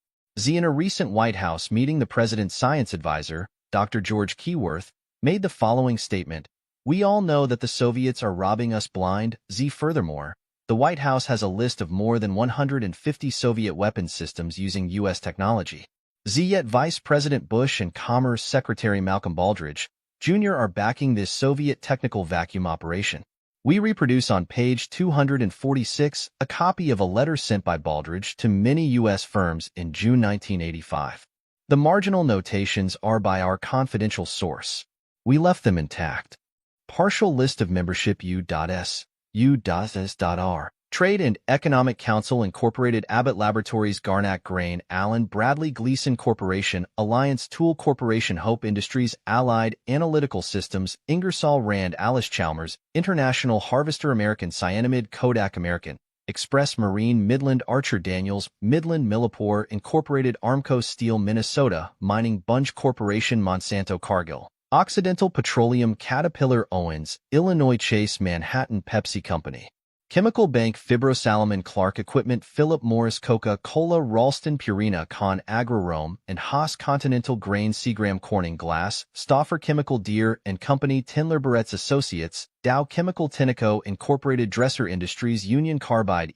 In a recent White House meeting, the president's science advisor, Dr. George Keyworth, made the following statement: "We all know that the Soviets are robbing us blind. Furthermore, the White House has a list of more than 150 Soviet weapons systems using U.S. technology. Yet Vice President Bush and Commerce Secretary Malcolm Baldrige, Jr. are backing this Soviet technical vacuum operation." We reproduce on page 246 a copy of a letter sent by Baldrige to many U.S. firms in June 1985. The marginal notations are by our confidential source. We left them intact. Partial list of membership U.S. U.S.R. Trade and Economic Council Incorporated, Abbott Laboratories, Garnack Grain, Allen Bradley Gleason Corporation, Alliance Tool Corporation, Hope Industries, Allied Analytical Systems, Ingersoll Rand, Alice Chalmers, International Harvester, American Cyanamid, Kodak American, Express Marine, Midland Archer Daniels, Midland Millipore Incorporated, Armco Steel, Minnesota, Mining Bunge Corporation, Monsanto, Cargill, Occidental Petroleum, Caterpillar, Owens, Illinois Chase, Manhattan Pepsi Company, Chemical Bank, Fibro-Salomon, Clark Equipment, Philip Morris, Coca-Cola, Ralston, Purina, Con Agro, Rome, and Haas, Continental Grain, Seagram, Corning Glass, Stauffer Chemical, Deere and Company, Tindler Barrett's Associates, Dow Chemical, Tenneco Incorporated, Dresser Industries, Union Carbide,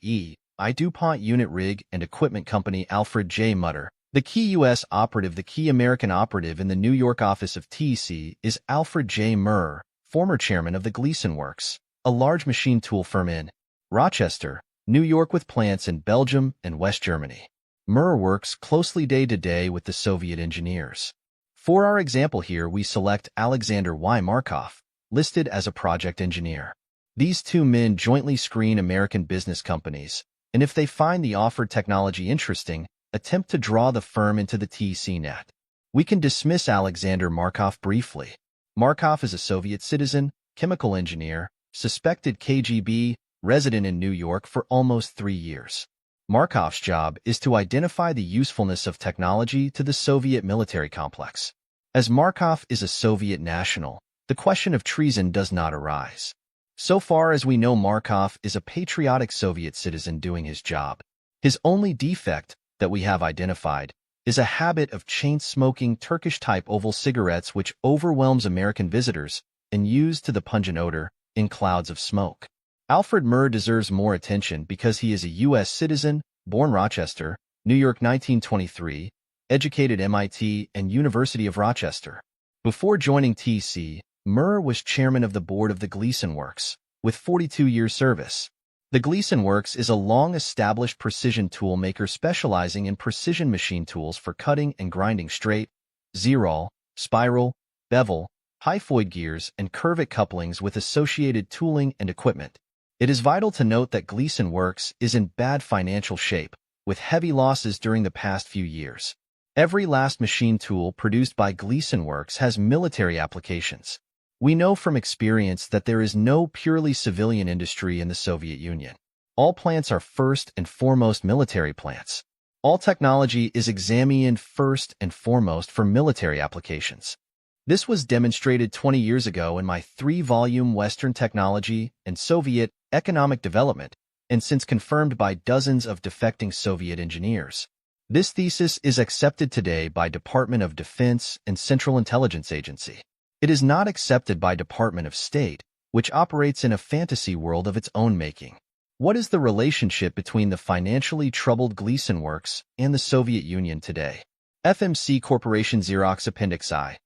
I DuPont Unit Rig and Equipment Company, Alfred J. Mutter. The key U.S. operative, the key American operative in the New York office of TC is Alfred J. Murr, former chairman of the Gleason Works. a large machine tool firm in Rochester, New York with plants in Belgium and West Germany. Mur works closely day-to-day with the Soviet engineers. For our example here, we select Alexander Y. Markov, listed as a project engineer. These two men jointly screen American business companies, and if they find the offered technology interesting, attempt to draw the firm into the TC net. We can dismiss Alexander Markov briefly. Markov is a Soviet citizen, chemical engineer, suspected KGB, resident in New York for almost 3 years. Markov's job is to identify the usefulness of technology to the Soviet military complex. As Markov is a Soviet national, the question of treason does not arise. So far as we know, Markov is a patriotic Soviet citizen doing his job. His only defect that we have identified is a habit of chain-smoking Turkish-type oval cigarettes which overwhelms American visitors and used to the pungent odor in clouds of smoke. Alfred Mur deserves more attention because he is a U.S. citizen, born Rochester, New York 1923, educated MIT and University of Rochester. Before joining TC, Mur was chairman of the board of the Gleason Works, with 42 years service. The Gleason Works is a long-established precision tool maker specializing in precision machine tools for cutting and grinding straight, zero, spiral, bevel, hyphoid gears, and curvet couplings with associated tooling and equipment. It is vital to note that Gleason Works is in bad financial shape, with heavy losses during the past few years. Every last machine tool produced by Gleason Works has military applications. We know from experience that there is no purely civilian industry in the Soviet Union. All plants are first and foremost military plants. All technology is examined first and foremost for military applications. This was demonstrated 20 years ago in my 3-volume Western Technology and Soviet Economic Development, and since confirmed by dozens of defecting Soviet engineers. This thesis is accepted today by Department of Defense and Central Intelligence Agency. It is not accepted by Department of State, which operates in a fantasy world of its own making. What is the relationship between the financially troubled Gleason Works and the Soviet Union today? FMC Corporation Xerox Appendix I.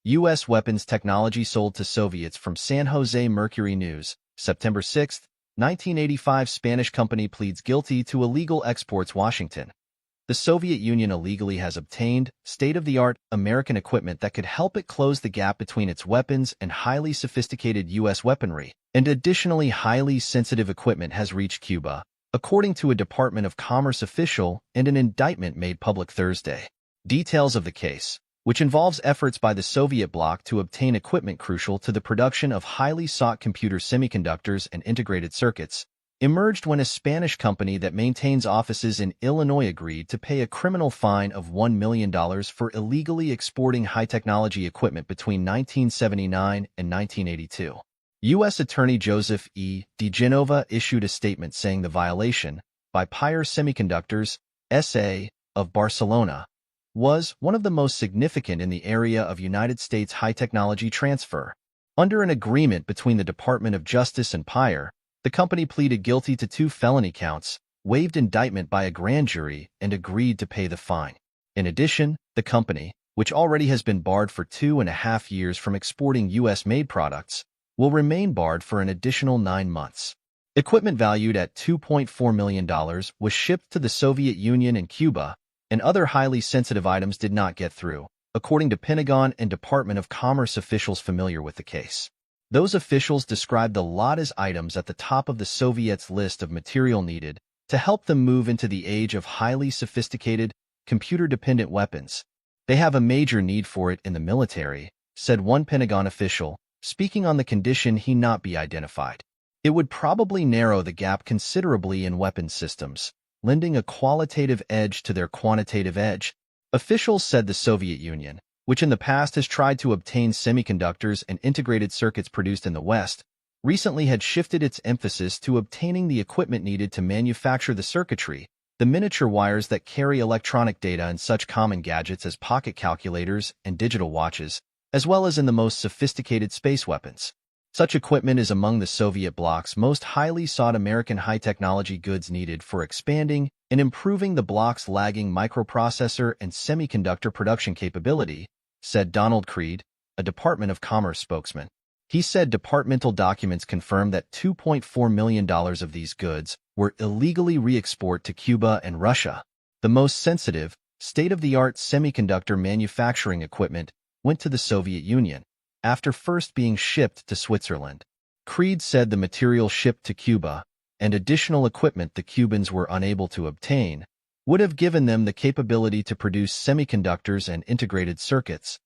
U.S. weapons technology sold to Soviets from San Jose Mercury News, September 6, 1985. Spanish company pleads guilty to illegal exports. Washington. The Soviet Union illegally has obtained state-of-the-art American equipment that could help it close the gap between its weapons and highly sophisticated U.S. weaponry, and additionally highly sensitive equipment has reached Cuba, according to a Department of Commerce official and an indictment made public Thursday. Details of the case, which involves efforts by the Soviet bloc to obtain equipment crucial to the production of highly sought computer semiconductors and integrated circuits, emerged when a Spanish company that maintains offices in Illinois agreed to pay a criminal fine of $1 million for illegally exporting high-technology equipment between 1979 and 1982. U.S. Attorney Joseph E. DeGenova issued a statement saying the violation, by Pyre Semiconductors, S.A., of Barcelona, was one of the most significant in the area of United States high-technology transfer. Under an agreement between the Department of Justice and Pyre, the company pleaded guilty to 2 felony counts, waived indictment by a grand jury, and agreed to pay the fine. In addition, the company, which already has been barred for 2.5 years from exporting U.S.-made products, will remain barred for an additional 9 months. Equipment valued at $2.4 million was shipped to the Soviet Union and Cuba, and other highly sensitive items did not get through, according to Pentagon and Department of Commerce officials familiar with the case. Those officials described the lot as items at the top of the Soviets' list of material needed to help them move into the age of highly sophisticated, computer-dependent weapons. They have a major need for it in the military, said one Pentagon official, speaking on the condition he not be identified. It would probably narrow the gap considerably in weapons systems, lending a qualitative edge to their quantitative edge. Officials said the Soviet Union, which in the past has tried to obtain semiconductors and integrated circuits produced in the West, recently had shifted its emphasis to obtaining the equipment needed to manufacture the circuitry, the miniature wires that carry electronic data in such common gadgets as pocket calculators and digital watches, as well as in the most sophisticated space weapons. Such equipment is among the Soviet bloc's most highly sought American high-technology goods needed for expanding and improving the bloc's lagging microprocessor and semiconductor production capability, said Donald Creed, a Department of Commerce spokesman. He said departmental documents confirmed that $2.4 million of these goods were illegally re-exported to Cuba and Russia. The most sensitive, state-of-the-art semiconductor manufacturing equipment went to the Soviet Union, after first being shipped to Switzerland. Creed said the material shipped to Cuba, and additional equipment the Cubans were unable to obtain, would have given them the capability to produce semiconductors and integrated circuits.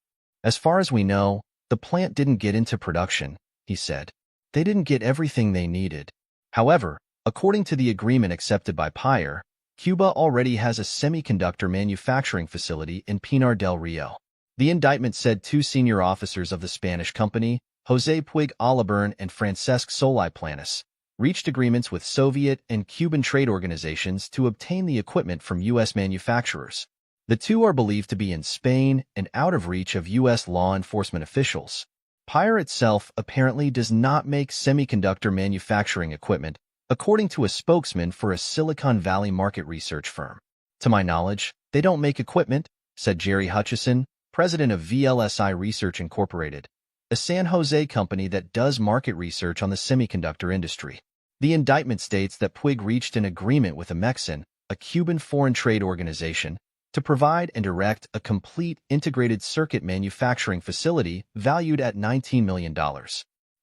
As far as we know, the plant didn't get into production, he said. They didn't get everything they needed. However, according to the agreement accepted by Pier, Cuba already has a semiconductor manufacturing facility in Pinar del Rio. The indictment said two senior officers of the Spanish company, José Puig Alibern and Francesc Solai Planas, reached agreements with Soviet and Cuban trade organizations to obtain the equipment from U.S. manufacturers. The two are believed to be in Spain and out of reach of U.S. law enforcement officials. Pier itself apparently does not make semiconductor manufacturing equipment, according to a spokesman for a Silicon Valley market research firm. To my knowledge, they don't make equipment, said Jerry Hutchison, president of VLSI Research Incorporated, a San Jose company that does market research on the semiconductor industry. The indictment states that Puig reached an agreement with Amexin, a Cuban foreign trade organization, to provide and erect a complete integrated circuit manufacturing facility valued at $19 million.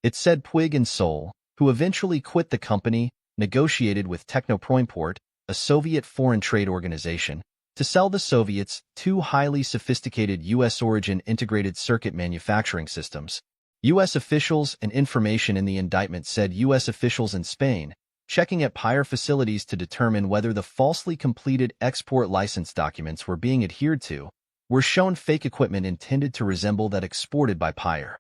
It said Puig and Sol, who eventually quit the company, negotiated with Technoproimport, a Soviet foreign trade organization, to sell the Soviets two highly sophisticated U.S.-origin integrated circuit manufacturing systems. U.S. officials and information in the indictment said U.S. officials in Spain, checking at Pier facilities to determine whether the falsely completed export license documents were being adhered to, were shown fake equipment intended to resemble that exported by Pier.